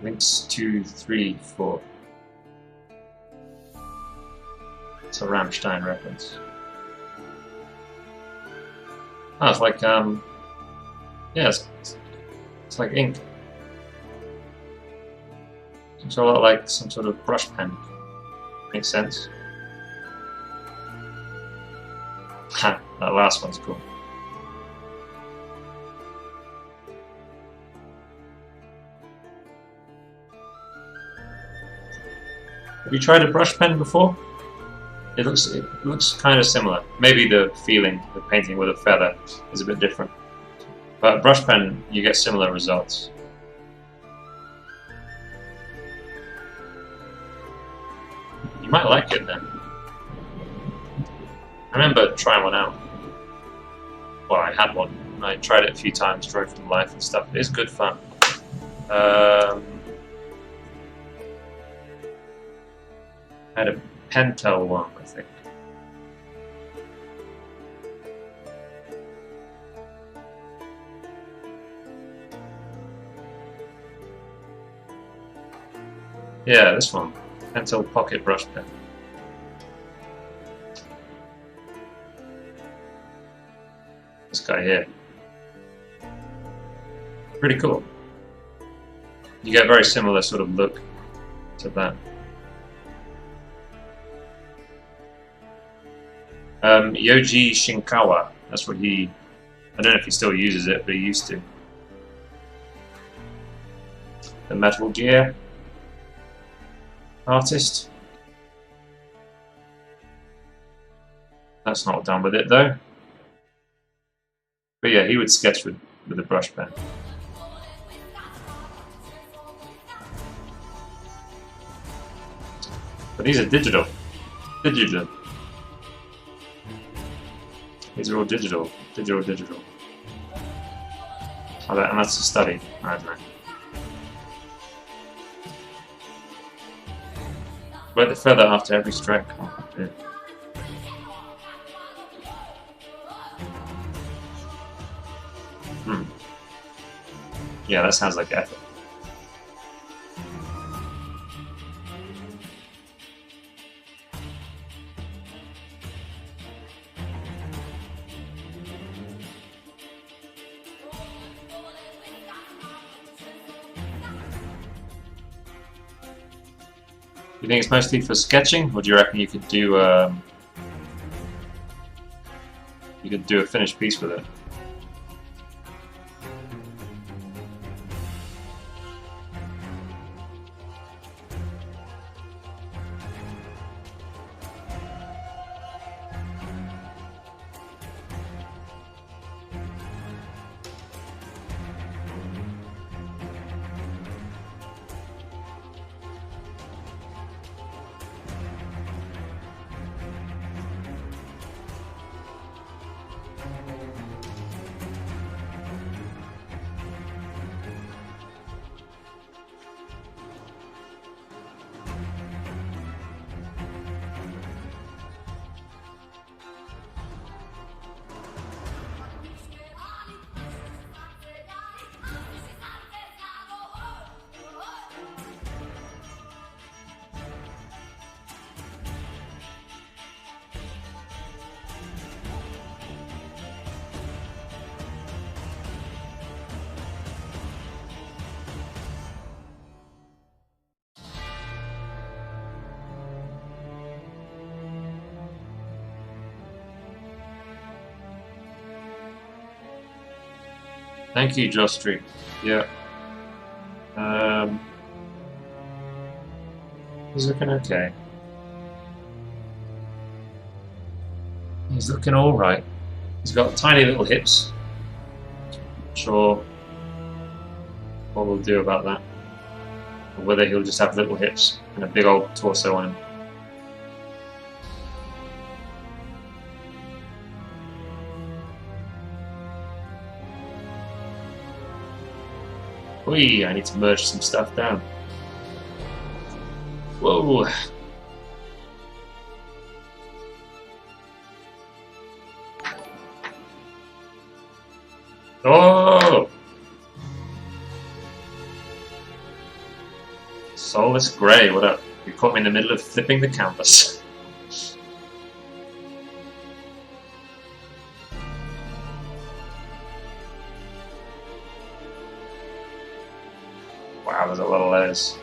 Links 2, 3, 4. It's a Rammstein reference. Oh, it's like Yeah, it's like ink. Looks a lot like some sort of brush pen. Makes sense. Ha, that last one's cool. Have you tried a brush pen before? It looks kind of similar. Maybe the feeling, the painting with a feather, is a bit different. But a brush pen, you get similar results. You might like it then. I remember trying one out. Well, I had one. I tried it a few times, drove from life and stuff. It is good fun. I had a Pentel one, I think. Yeah, this one. Pentel Pocket Brush Pen. This guy here. Pretty cool. You get a very similar sort of look to that. Yoji Shinkawa. That's what he... I don't know if he still uses it, but he used to. The Metal Gear artist. That's not done with it though. But yeah, he would sketch with a brush pen. But these are digital. Digital. These are all digital. Digital. Oh, and that's a study. I don't know. Wet the feather after every stroke. Oh, yeah. Yeah, that sounds like effort. You think it's mostly for sketching, or do you reckon you could do a finished piece with it? Thank you, Jostry. Yeah. He's looking okay. He's looking alright. He's got tiny little hips. Not sure what we'll do about that. Or whether he'll just have little hips and a big old torso on him. Whee! I need to merge some stuff down. Whoa! Oh! Soulless Grey, what up? You caught me in the middle of flipping the canvas. layers.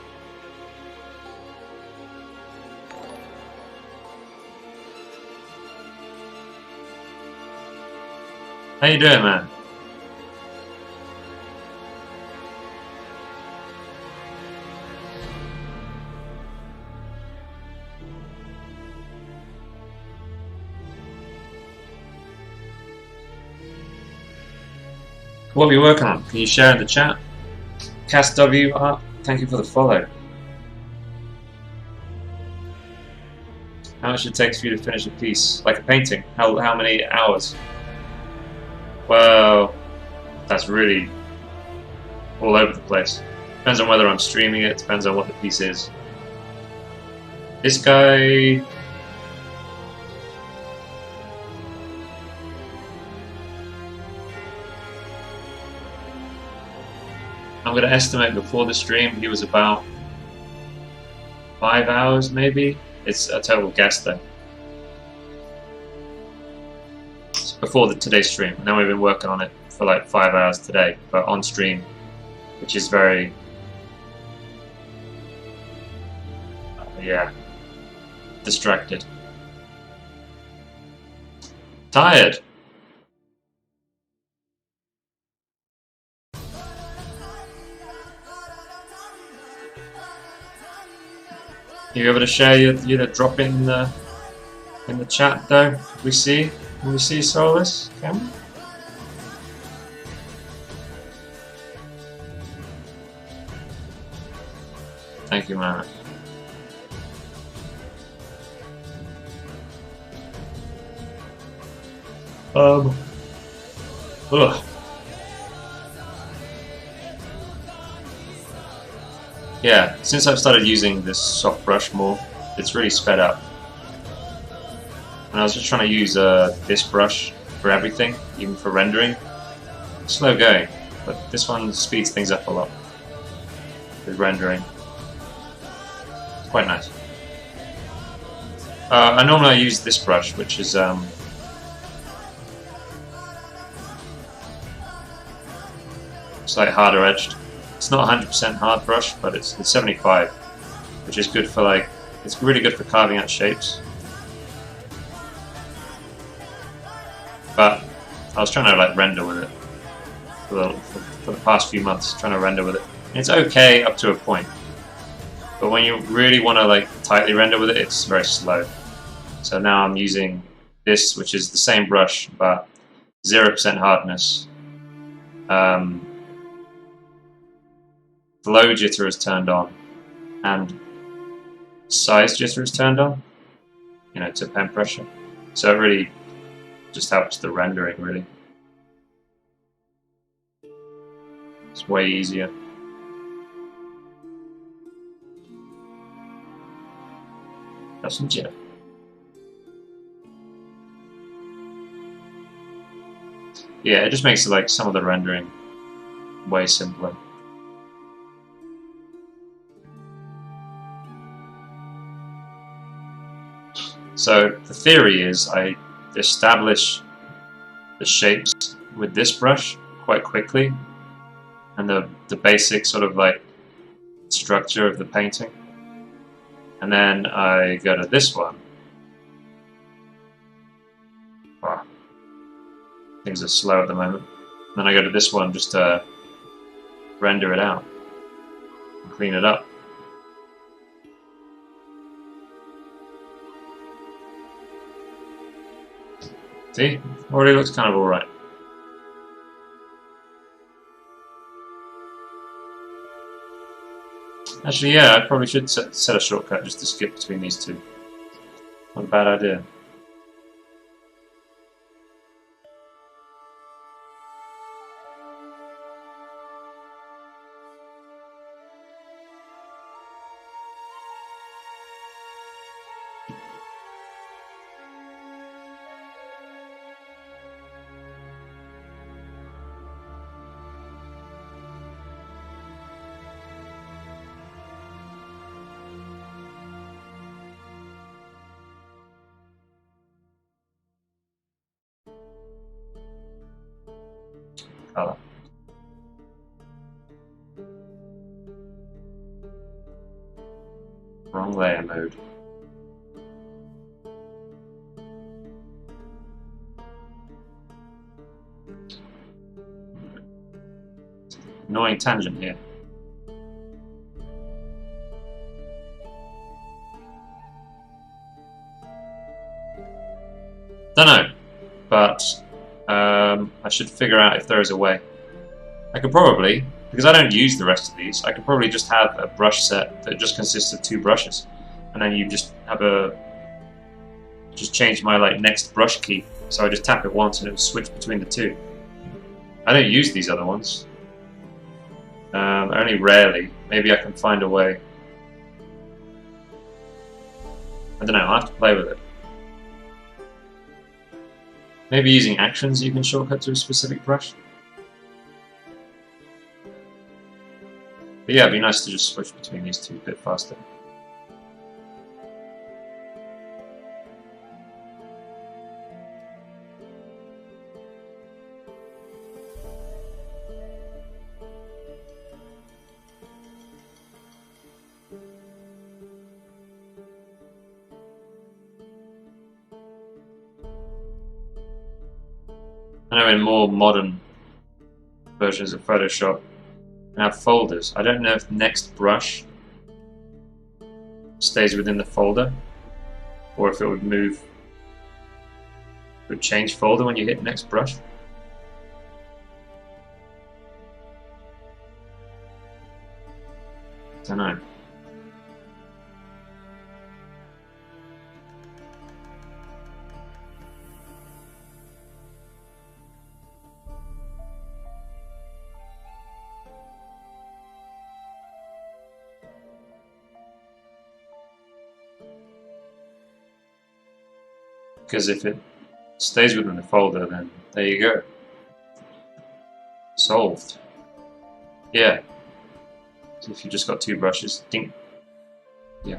How you doing, man? What are you working on? Can you share in the chat? Cast W Art, thank you for the follow. How much it takes for you to finish a piece? Like a painting? How many hours? Well, that's really all over the place. Depends on whether I'm streaming it, depends on what the piece is. This guy... I'm going to estimate before the stream he was about 5 hours maybe. It's a total guess though. It's before today's stream. And then we've been working on it for like 5 hours today, but on stream, which is very... yeah. Distracted. Tired. You able to share your drop in the chat though? Can we see Solus? Can we? Thank you, man. Ugh. Yeah, since I've started using this soft brush more, it's really sped up. And I was just trying to use this brush for everything, even for rendering. Slow going, but this one speeds things up a lot with rendering. It's quite nice. I normally use this brush, which is slightly harder edged. It's not 100% hard brush, but it's 75, which is good for like, it's really good for carving out shapes. But I was trying to like render with it for the past few months, trying to render with it. And it's okay up to a point, but when you really want to like tightly render with it, it's very slow. So now I'm using this, which is the same brush, but 0% hardness. Flow jitter is turned on, and size jitter is turned on, you know, to pen pressure. So it really just helps the rendering, really. It's way easier. Have some jitter. Yeah, it just makes it like some of the rendering way simpler. So the theory is I establish the shapes with this brush quite quickly, and the basic sort of like structure of the painting, and then I go to this one. Wow. Things are slow at the moment. And then I go to this one just to render it out and clean it up. See? Already looks kind of alright. Actually, yeah, I probably should set a shortcut just to skip between these two. Not a bad idea. Color. Wrong layer mode. Annoying tangent here. Don't know, but I should figure out if there is a way. I could probably, because I don't use the rest of these, I could probably just have a brush set that just consists of 2 brushes, and then you just have just change my next brush key. So I just tap it once and it will switch between the 2. I don't use these other ones. Only rarely. Maybe I can find a way. I don't know, I'll have to play with it. Maybe using actions you can shortcut to a specific brush. But yeah, it'd be nice to just switch between these 2 a bit faster. I know in more modern versions of Photoshop, you have folders. I don't know if next brush stays within the folder, or if it would move, it would change folder when you hit next brush. Don't know. Because if it stays within the folder, then there you go. Solved. Yeah. So if you just got 2 brushes, ding. Yeah.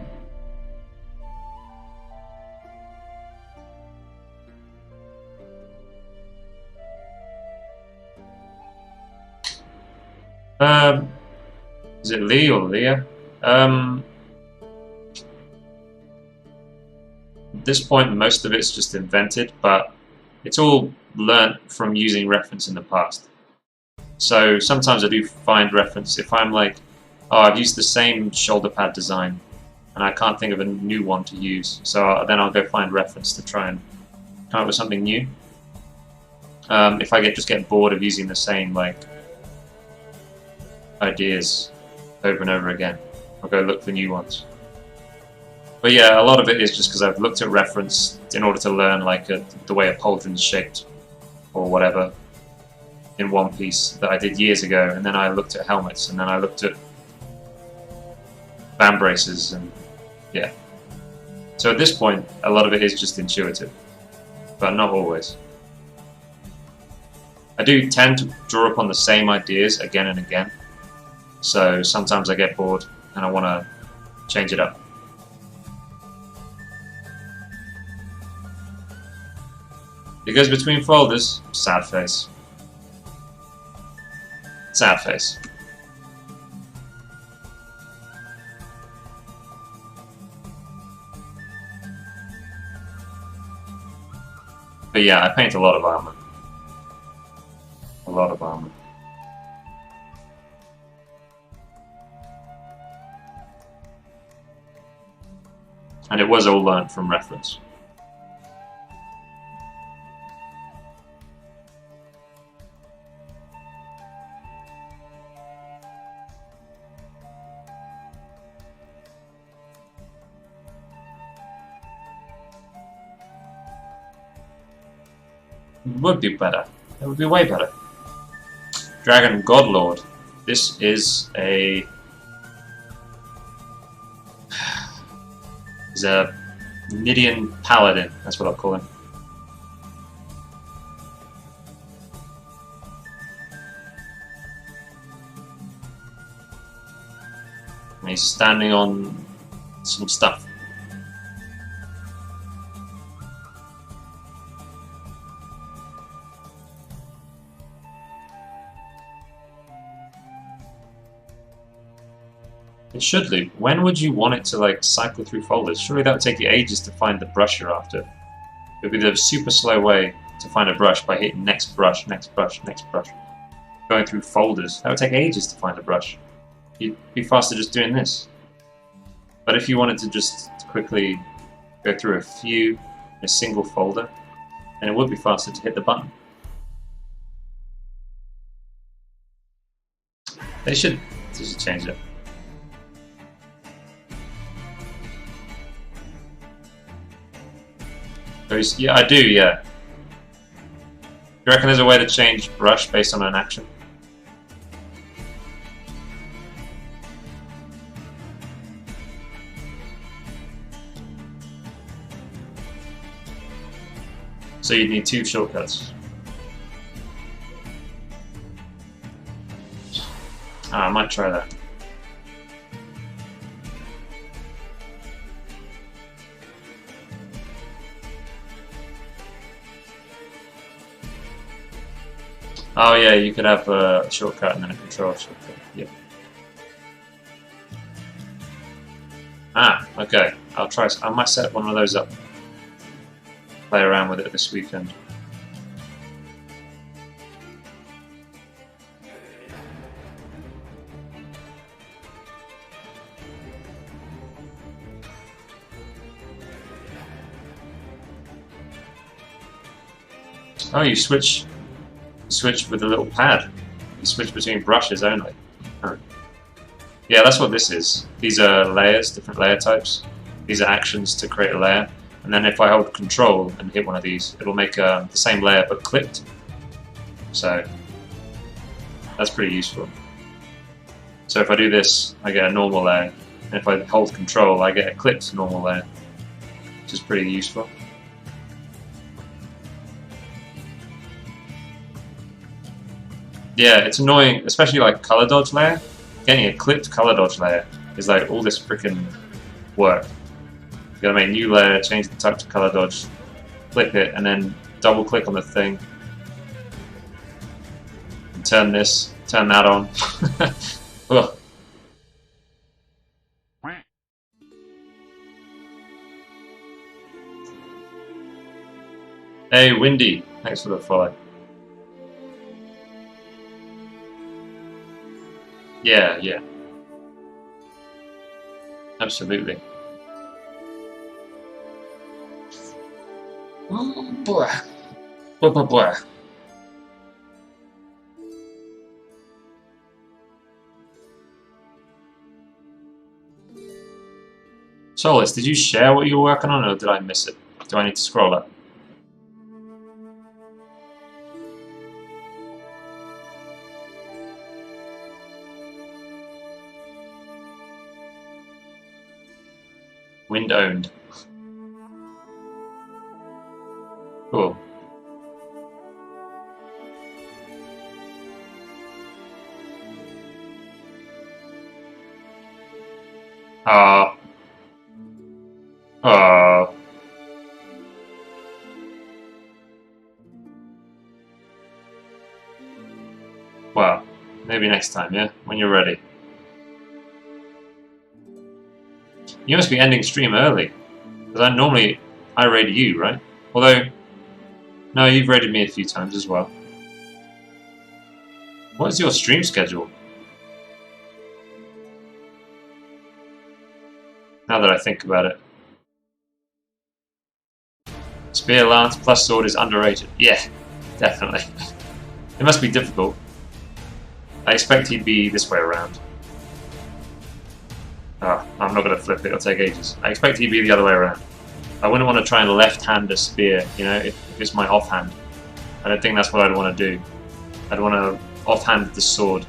Is it Lee or Leah? At this point, most of it's just invented, but it's all learnt from using reference in the past. So sometimes I do find reference if I'm like, oh, I've used the same shoulder pad design and I can't think of a new one to use. So then I'll go find reference to try and come up with something new. If I just get bored of using the same ideas over and over again, I'll go look for new ones. But yeah, a lot of it is just because I've looked at reference in order to learn the way a pauldron's shaped or whatever in One Piece that I did years ago, and then I looked at helmets, and then I looked at fan braces, and yeah. So at this point, a lot of it is just intuitive, but not always. I do tend to draw upon the same ideas again and again, so sometimes I get bored and I want to change it up. It goes between folders. Sad face. Sad face. But yeah, I paint a lot of armor. A lot of armor. And it was all learnt from reference. It would be better. It would be way better. Dragon Godlord. This is a Nidean paladin. That's what I'll call him. And he's standing on some stuff. It should loop. When would you want it to like cycle through folders? Surely that would take you ages to find the brush you're after. It would be the super slow way to find a brush by hitting next brush, next brush, next brush. Going through folders. That would take ages to find a brush. You'd be faster just doing this. But if you wanted to just quickly go through a few in a single folder, then it would be faster to hit the button. They should change it. Yeah, I do, yeah. You reckon there's a way to change brush based on an action? So you'd need two shortcuts. I might try that. Oh yeah, you could have a shortcut and then a control shortcut. Yep. Ah, okay. I'll try. I might set one of those up. Play around with it this weekend. Oh, you switch with a little pad. You switch between brushes only. Huh. Yeah, that's what this is. These are layers, different layer types. These are actions to create a layer. And then if I hold Control and hit one of these, it'll make the same layer but clipped. So that's pretty useful. So if I do this, I get a normal layer. And if I hold Control, I get a clipped normal layer, which is pretty useful. Yeah, it's annoying, especially like color dodge layer. Getting a clipped color dodge layer is like all this freaking work. You gotta make a new layer, change the type to color dodge, click it, and then double click on the thing. And turn that on. Ugh. Hey, Windy, thanks for the follow. Yeah, yeah. Absolutely. Oh boy. Boy. Solus, did you share what you were working on, or did I miss it? Do I need to scroll up? Wind owned. Cool. Well, maybe next time, yeah? When you're ready. You must be ending stream early. Because I raid you, right? Although, no, you've raided me a few times as well. What is your stream schedule? Now that I think about it. Spear, lance, plus sword is underrated. Yeah, definitely. It must be difficult. I expect he'd be this way around. Oh, I'm not going to flip it, it'll take ages. I expect he'd be the other way around. I wouldn't want to try and left-hand a spear, you know, if it's my offhand. I don't think that's what I'd want to do. I'd want to offhand the sword.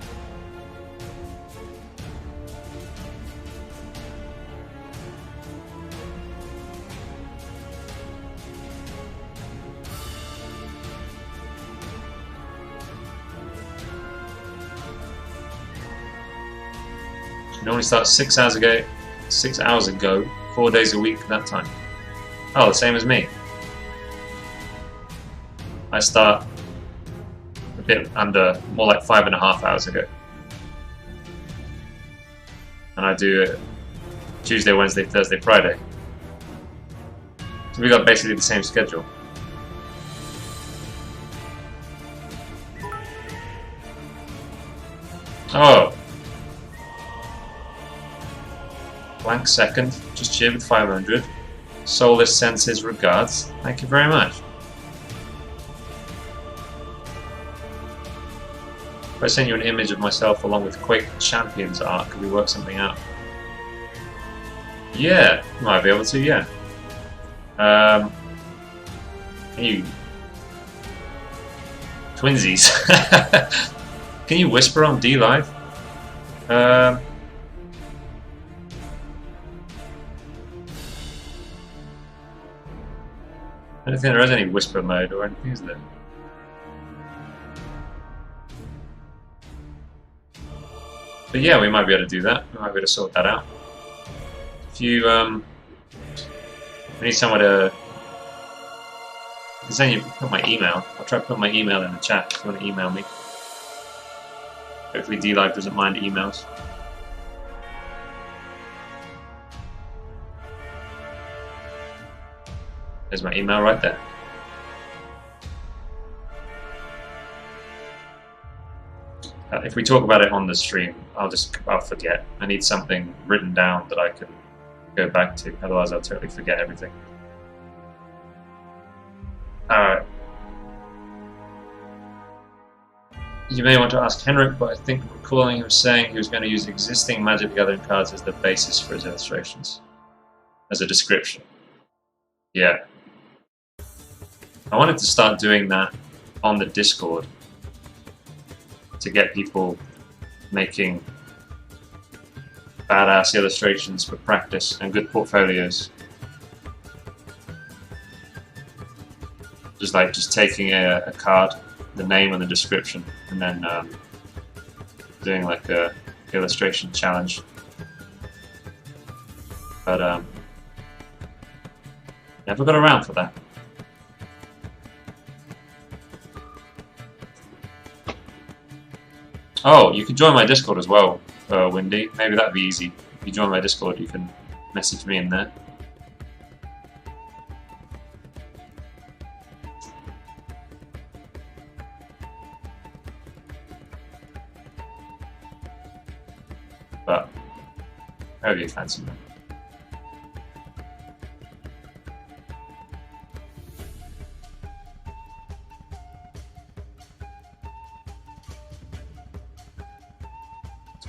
Normally starts 6 hours ago, 4 days a week that time. Oh, the same as me. I start a bit under, more like 5.5 hours ago. and I do it Tuesday, Wednesday, Thursday, Friday. So we got basically the same schedule. Oh. Blank second, just cheered with 500. Soulless sends his regards. Thank you very much. If I send you an image of myself along with Quake Champions art, could we work something out? Yeah, might be able to, yeah. Can you... Twinsies. Can you whisper on D Live? I don't think there is any whisper mode or anything, is there? But yeah, we might be able to do that. We might be able to sort that out. If you, I need somewhere to... Then you put my email. I'll try to put my email in the chat if you want to email me. Hopefully D-Live doesn't mind emails. There's my email right there. If we talk about it on the stream, I'll forget. I need something written down that I can go back to. Otherwise, I'll totally forget everything. Alright. You may want to ask Henrik, but I think recalling him saying he was going to use existing Magic the Gathering cards as the basis for his illustrations. As a description. Yeah. I wanted to start doing that on the Discord to get people making badass illustrations for practice and good portfolios. Just taking a card, the name and the description, and then doing like a illustration challenge. But never got around for that. Oh, you can join my Discord as well, Windy. Maybe that'd be easy. If you join my Discord, you can message me in there. But however you fancy that.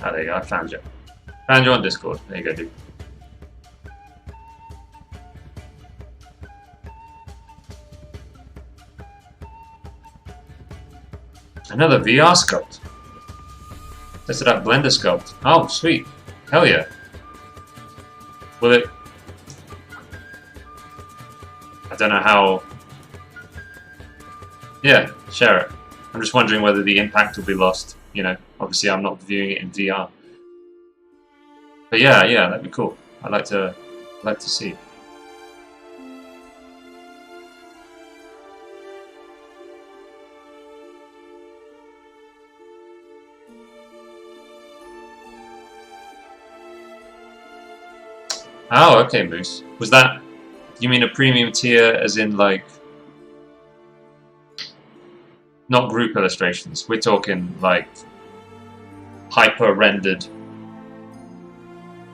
Ah, there you go, I found you. Found you on Discord. There you go, dude. Another VR sculpt. Tested out Blender sculpt. Oh, sweet. Hell yeah. Will it... I don't know how... Yeah, share it. I'm just wondering whether the impact will be lost. You know, obviously I'm not viewing it in VR. But yeah, that'd be cool. I'd like to see. Oh, okay, Moose. Was that... You mean a premium tier as in, like... Not group illustrations. We're talking, like... hyper-rendered...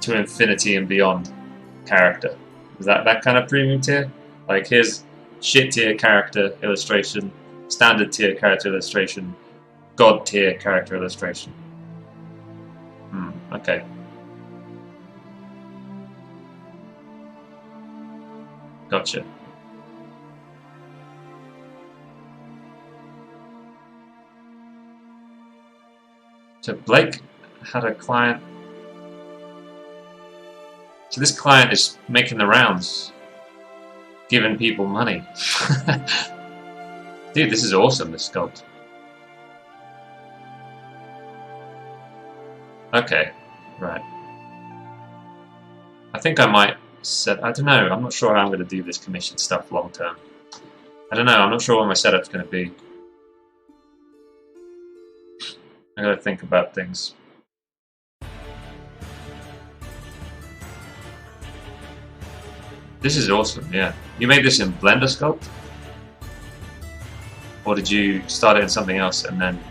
to infinity and beyond character. Is that kind of premium tier? Like, here's shit tier character illustration, standard tier character illustration, god tier character illustration. Okay. Gotcha. So Blake had a client. So this client is making the rounds, giving people money. Dude, this is awesome, this sculpt. Okay, right. I think I might set... I don't know, I'm not sure how I'm going to do this commission stuff long term. I don't know, I'm not sure what my setup's going to be. I gotta think about things. This is awesome, yeah. You made this in Blender Sculpt? Or did you start it in something else and then...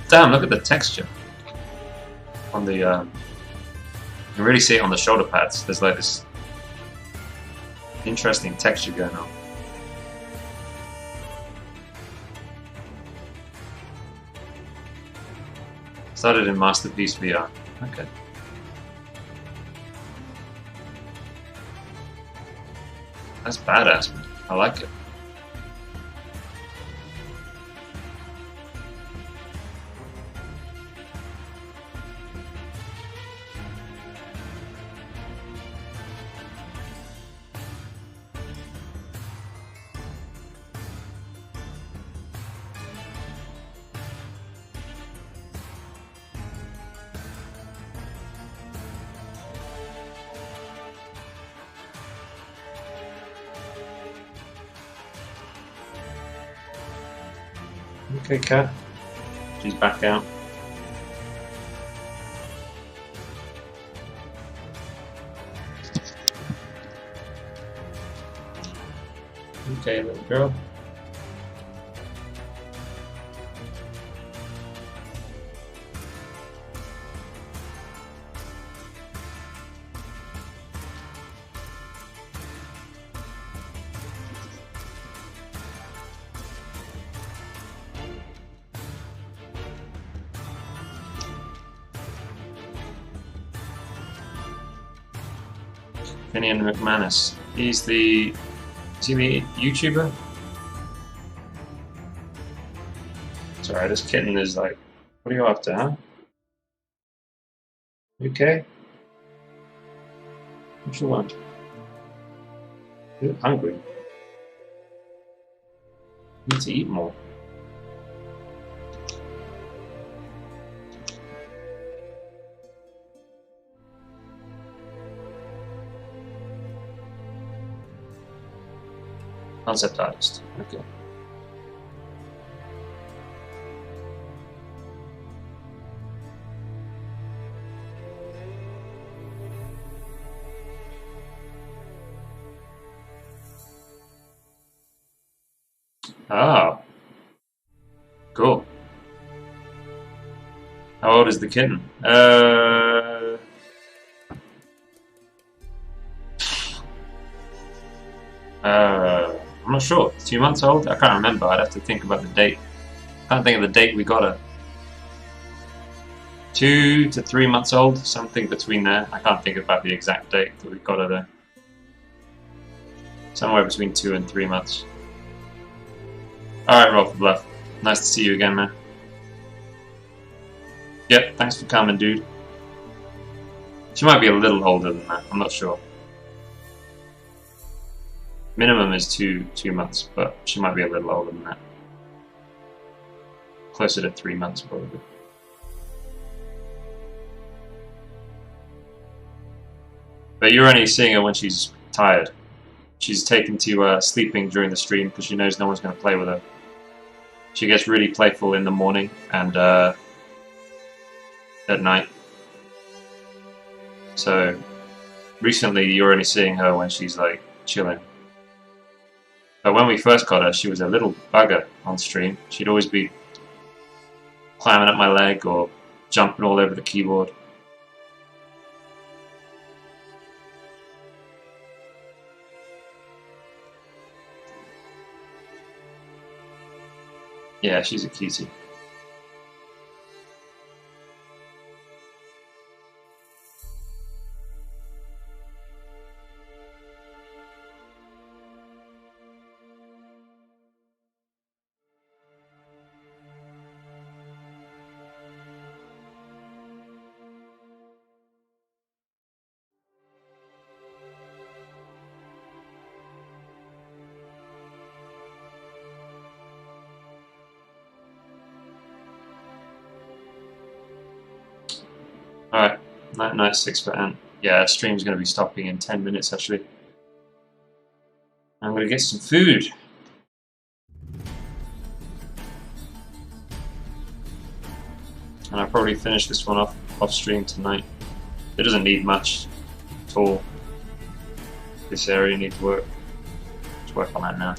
Damn, look at the texture. On the, you can really see it on the shoulder pads. There's like this interesting texture going on. Started in Masterpiece VR. Okay. That's badass, man. I like it. Okay, Kat. She's back out. Okay, little girl. Nidean McManus. Is he the YouTuber? Sorry, this kitten is like, what are you after, huh? You okay? What you want? You look hungry. You need to eat more. Concept artist. Okay. Ah. Cool. How old is the kitten? I'm not sure. 2 months old? I can't remember. I'd have to think about the date. I can't think of the date we got her. 2 to 3 months old, something between there. I can't think about the exact date that we got her there. Somewhere between 2 and 3 months. Alright, Roll for Bluff. Nice to see you again, man. Yep, thanks for coming, dude. She might be a little older than that. I'm not sure. Minimum is 2 months, but she might be a little older than that. Closer to 3 months, probably. But you're only seeing her when she's tired. She's taken to sleeping during the stream because she knows no one's going to play with her. She gets really playful in the morning and at night. So recently you're only seeing her when she's like chilling. But when we first got her, she was a little bugger on stream. She'd always be climbing up my leg or jumping all over the keyboard. Yeah, she's a cutie. Alright, nice 6 ant. Yeah, stream's going to be stopping in 10 minutes actually. I'm going to get some food. And I'll probably finish this one off stream tonight. It doesn't need much. tall. This area needs work. Let's work on that now.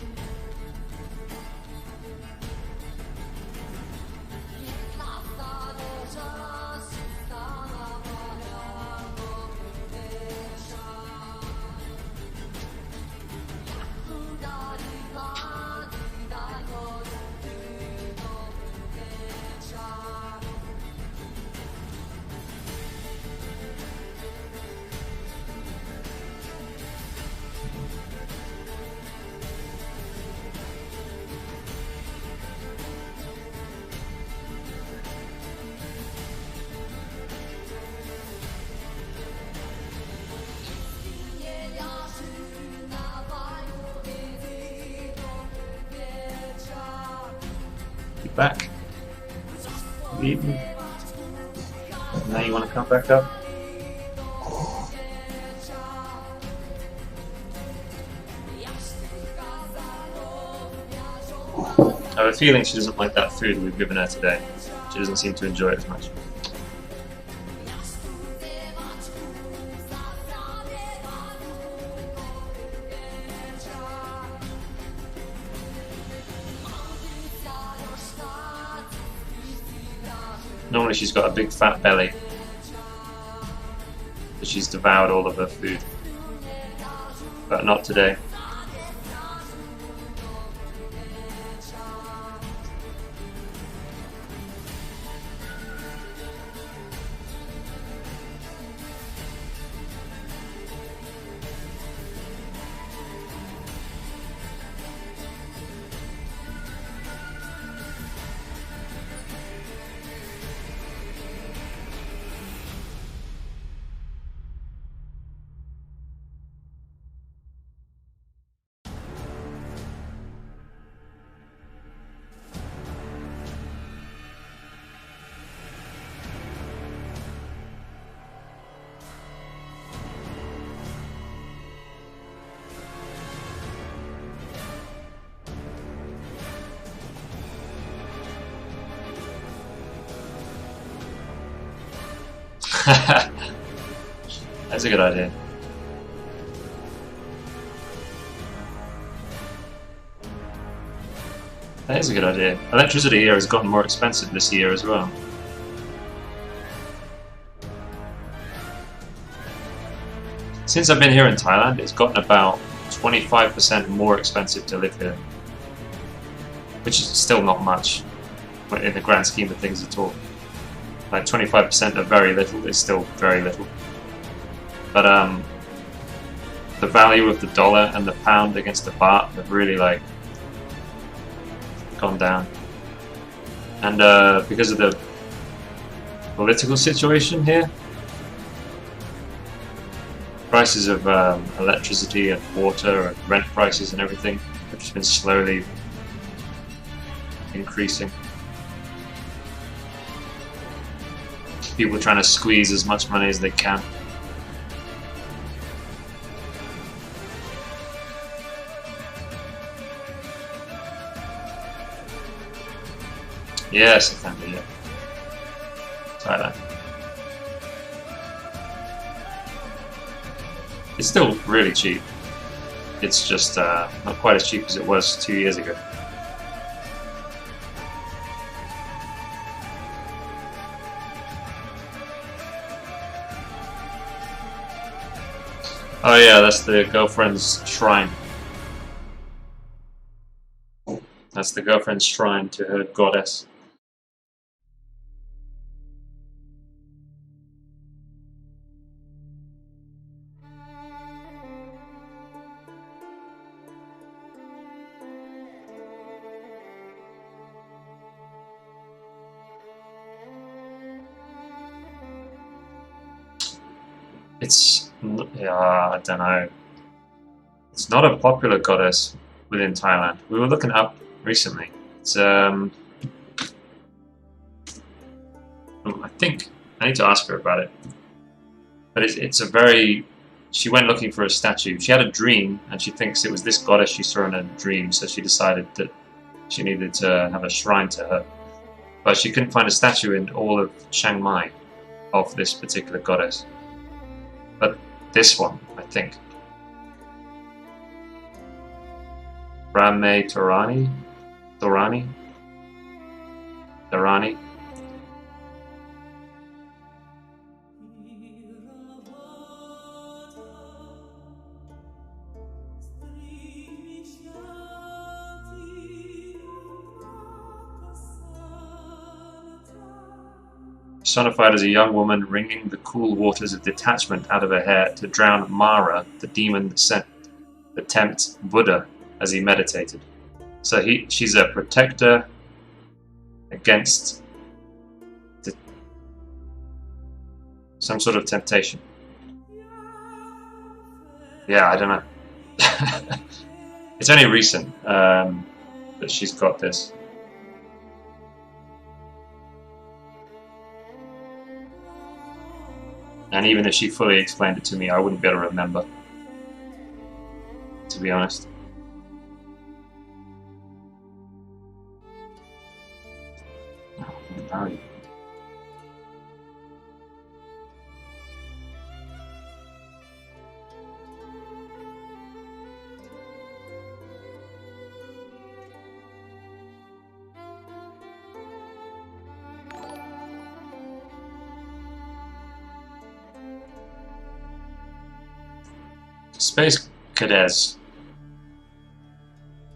Back. Eaten. Now you want to come back up? I have a feeling she doesn't like that food we've given her today. She doesn't seem to enjoy it as much. Normally she's got a big fat belly, but she's devoured all of her food. But not today. That's a good idea. That is a good idea. Electricity here has gotten more expensive this year as well. Since I've been here in Thailand, it's gotten about 25% more expensive to live here. Which is still not much in the grand scheme of things at all. Like 25% of very little is still very little. But the value of the dollar and the pound against the baht have really like gone down. And because of the political situation here, prices of electricity and water and rent prices and everything have just been slowly increasing. People trying to squeeze as much money as they can. Yes, it can be, yeah. Thailand. It's still really cheap. It's just not quite as cheap as it was 2 years ago. Oh yeah, that's the girlfriend's shrine. That's the girlfriend's shrine to her goddess. It's, yeah, I don't know. It's not a popular goddess within Thailand. We were looking it up recently. It's I think I need to ask her about it. But it's a very. She went looking for a statue. She had a dream, and she thinks it was this goddess she saw in a dream. So she decided that she needed to have a shrine to her. But she couldn't find a statue in all of Chiang Mai of this particular goddess. But this one, I think. Brahme Torani? Torani? Torani? Personified as a young woman wringing the cool waters of detachment out of her hair to drown Mara, the demon that tempts Buddha as he meditated. So she's a protector against some sort of temptation. Yeah, I don't know. It's only recent that she's got this. And even if she fully explained it to me, I wouldn't be able to remember, to be honest. Value. Space Cadets,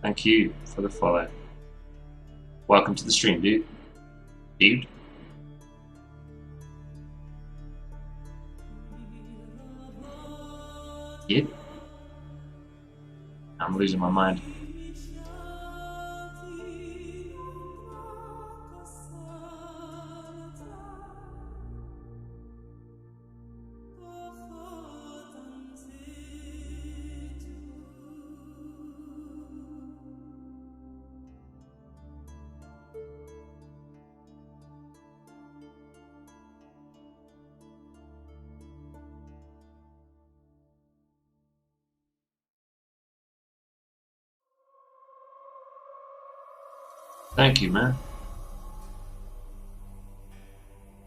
thank you for the follow. Welcome to the stream, dude. Dude. Yeah. I'm losing my mind. Thank you, man.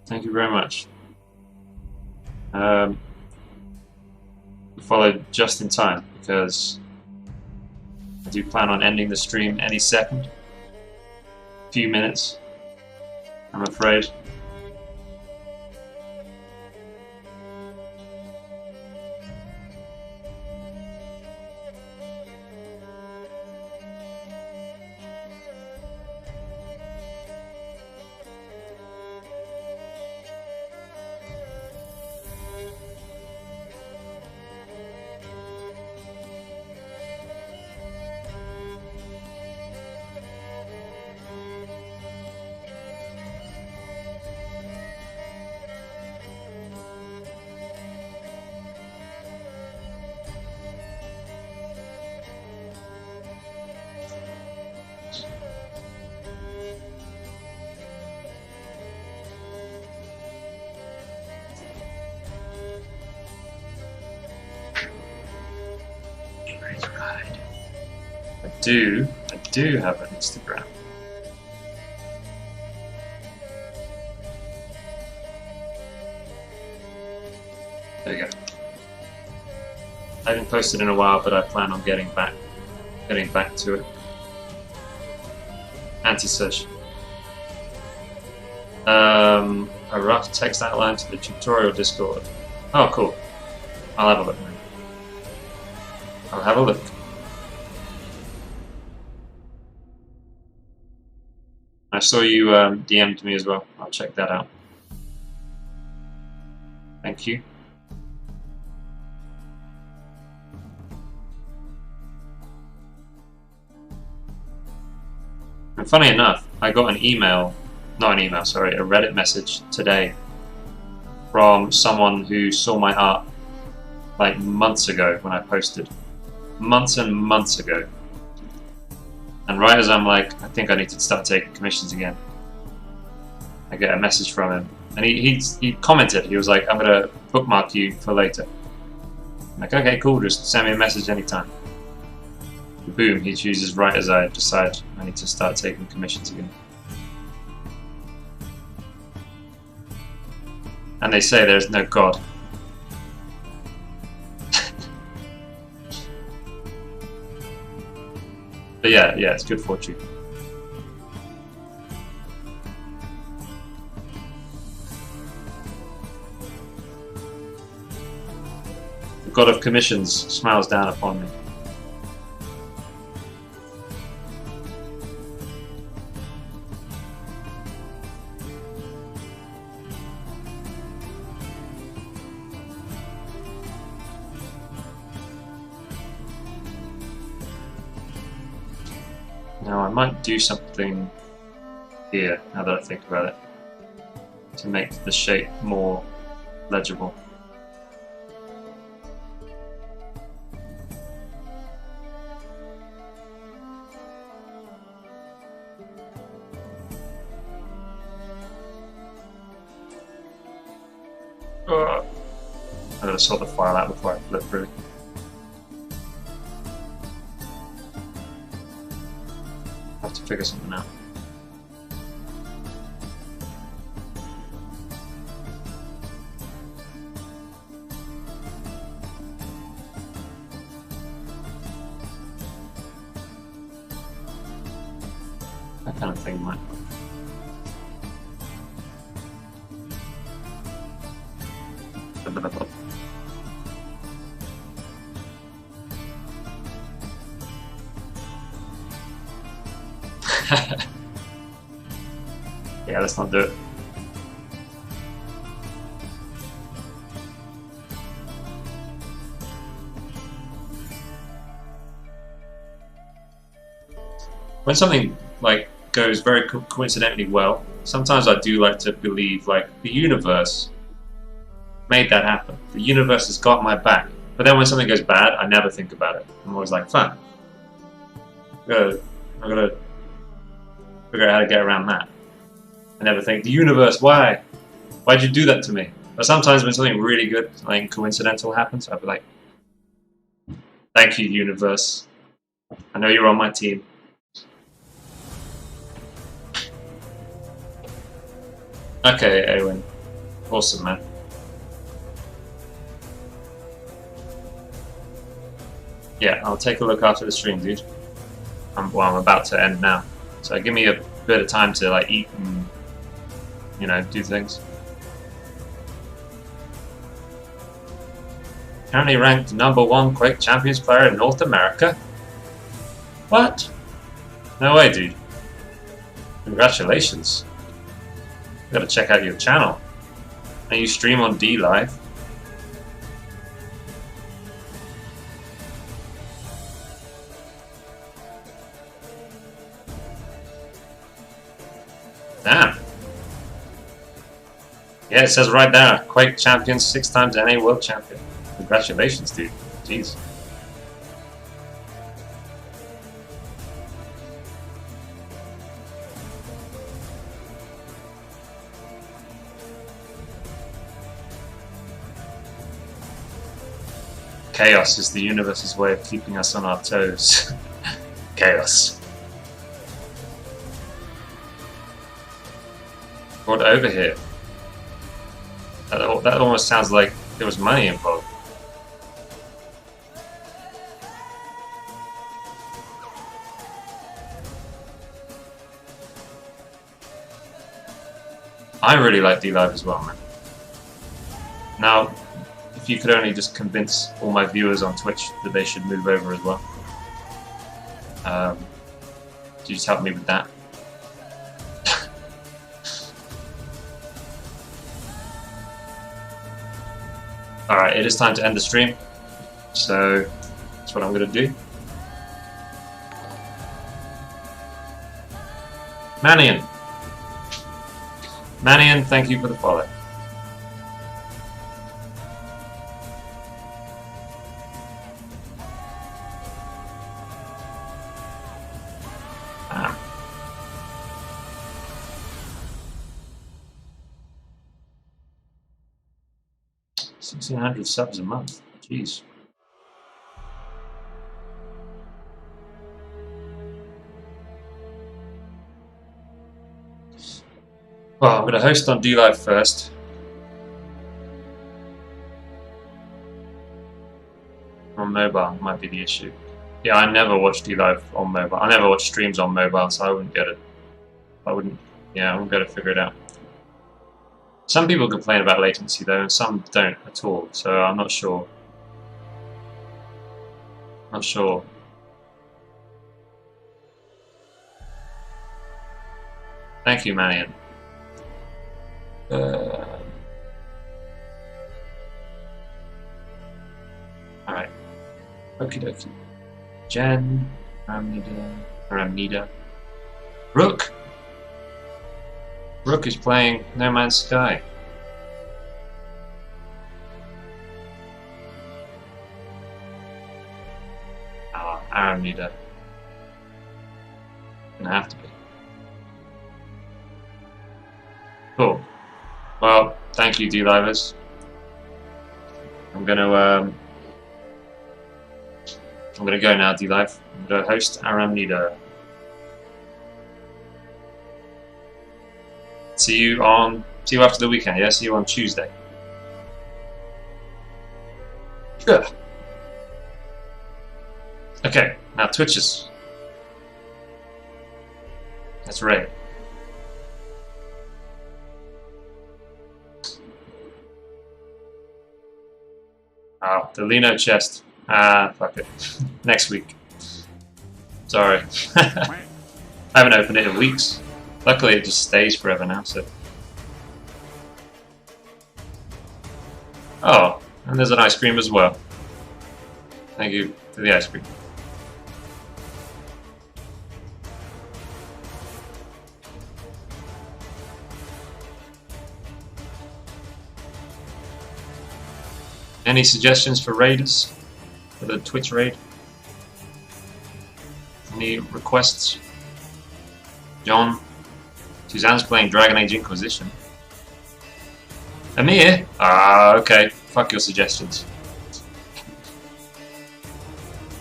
Thank you very much. Followed just in time because I do plan on ending the stream any second. Few minutes, I'm afraid. I do have an Instagram. There you go. I haven't posted in a while, but I plan on getting back to it. Anti-search. A rough text outline to the tutorial Discord. Oh, cool. I'll have a look, man. I'll have a look. I saw you DM'd me as well. I'll check that out. Thank you. And funny enough, I got an email, not an email, sorry, a Reddit message today from someone who saw my art like months ago when I posted. Months and months ago. And right as I'm like, I think I need to start taking commissions again, I get a message from him. And he commented, he was like, I'm going to bookmark you for later. I'm like, okay, cool, just send me a message anytime. Boom, he chooses right as I decide I need to start taking commissions again. And they say there's no God. But yeah, it's good fortune. The god of commissions smiles down upon me. Now I might do something here, now that I think about it, to make the shape more legible. I gotta sort the file out before I flip through. I have to figure something out. That kind of thing might. Yeah, let's not do it. When something like goes very coincidentally well, sometimes I do like to believe like the universe made that happen. The universe has got my back. But then when something goes bad, I never think about it. I'm always like, fine. I'm gonna figure out how to get around that. I never think, the universe, why? Why'd you do that to me? But sometimes when something really good, like coincidental happens, I'll be like, thank you, universe. I know you're on my team. Okay, Edwin. Awesome, man. Yeah, I'll take a look after the stream, dude. I'm about to end now. So give me a bit of time to like eat and, you know, do things. Currently ranked #1 Quake Champions player in North America? What? No way, dude. Congratulations. Gotta check out your channel. And you stream on D Live. Damn. Yeah, it says right there, Quake champion, 6 times NA world champion. Congratulations, dude. Jeez. Chaos is the universe's way of keeping us on our toes. Chaos. Brought over here. That almost sounds like there was money involved. I really like D-Live as well, man. Now, if you could only just convince all my viewers on Twitch that they should move over as well. Could you just help me with that? Alright, it is time to end the stream. So, that's what I'm going to do. Nidean, thank you for the follow. Ah. 1,600 subs a month. Jeez. Well, I'm going to host on D-Live first. On mobile might be the issue. Yeah, I never watch D-Live on mobile. I never watch streams on mobile, so I wouldn't get it. I wouldn't be able to figure it out. Some people complain about latency though, and some don't at all, so I'm not sure. Not sure. Thank you, Manian. Alright. Okie dokie. Jen, Ramnida. Rook! Rook is playing No Man's Sky. Ah, Aramnida. Gonna have to be. Cool. Well, thank you, D-Livers. I'm gonna go now, D-Live. I'm gonna host Aramnida. See you after the weekend, yeah? See you on Tuesday. Good. Okay, now Twitches. That's right. Oh, the Lino chest. Ah, fuck it. Next week. Sorry. I haven't opened it in weeks. Luckily it just stays forever now, so... Oh, and there's an ice cream as well. Thank you for the ice cream. Any suggestions for raiders? For the Twitch raid? Any requests? John? Suzanne's playing Dragon Age Inquisition. Amir? Ah, okay. Fuck your suggestions.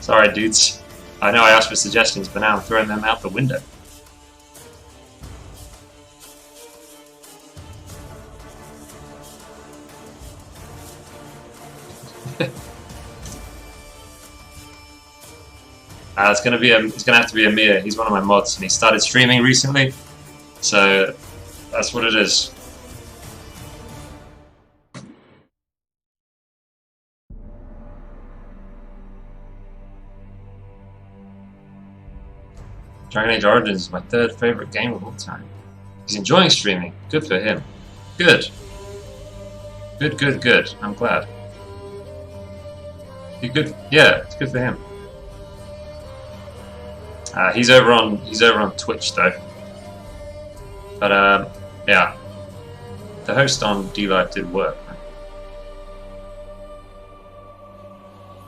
Sorry, dudes. I know I asked for suggestions, but now I'm throwing them out the window. It's gonna have to be Amir. He's one of my mods, and he started streaming recently, so that's what it is. Dragon Age Origins is my third favorite game of all time. He's enjoying streaming. Good for him. Good. Good, good, good. I'm glad. He good. Yeah, it's good for him. He's over on Twitch though. But yeah, the host on D-Live did work.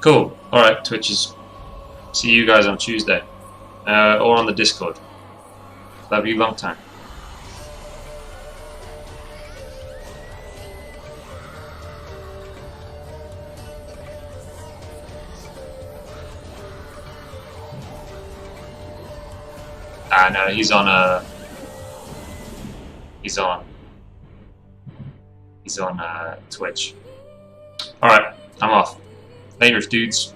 Cool. All right, Twitches. See you guys on Tuesday, or on the Discord. Love you long time. No, he's on Twitch. Alright, I'm off. Later, dudes.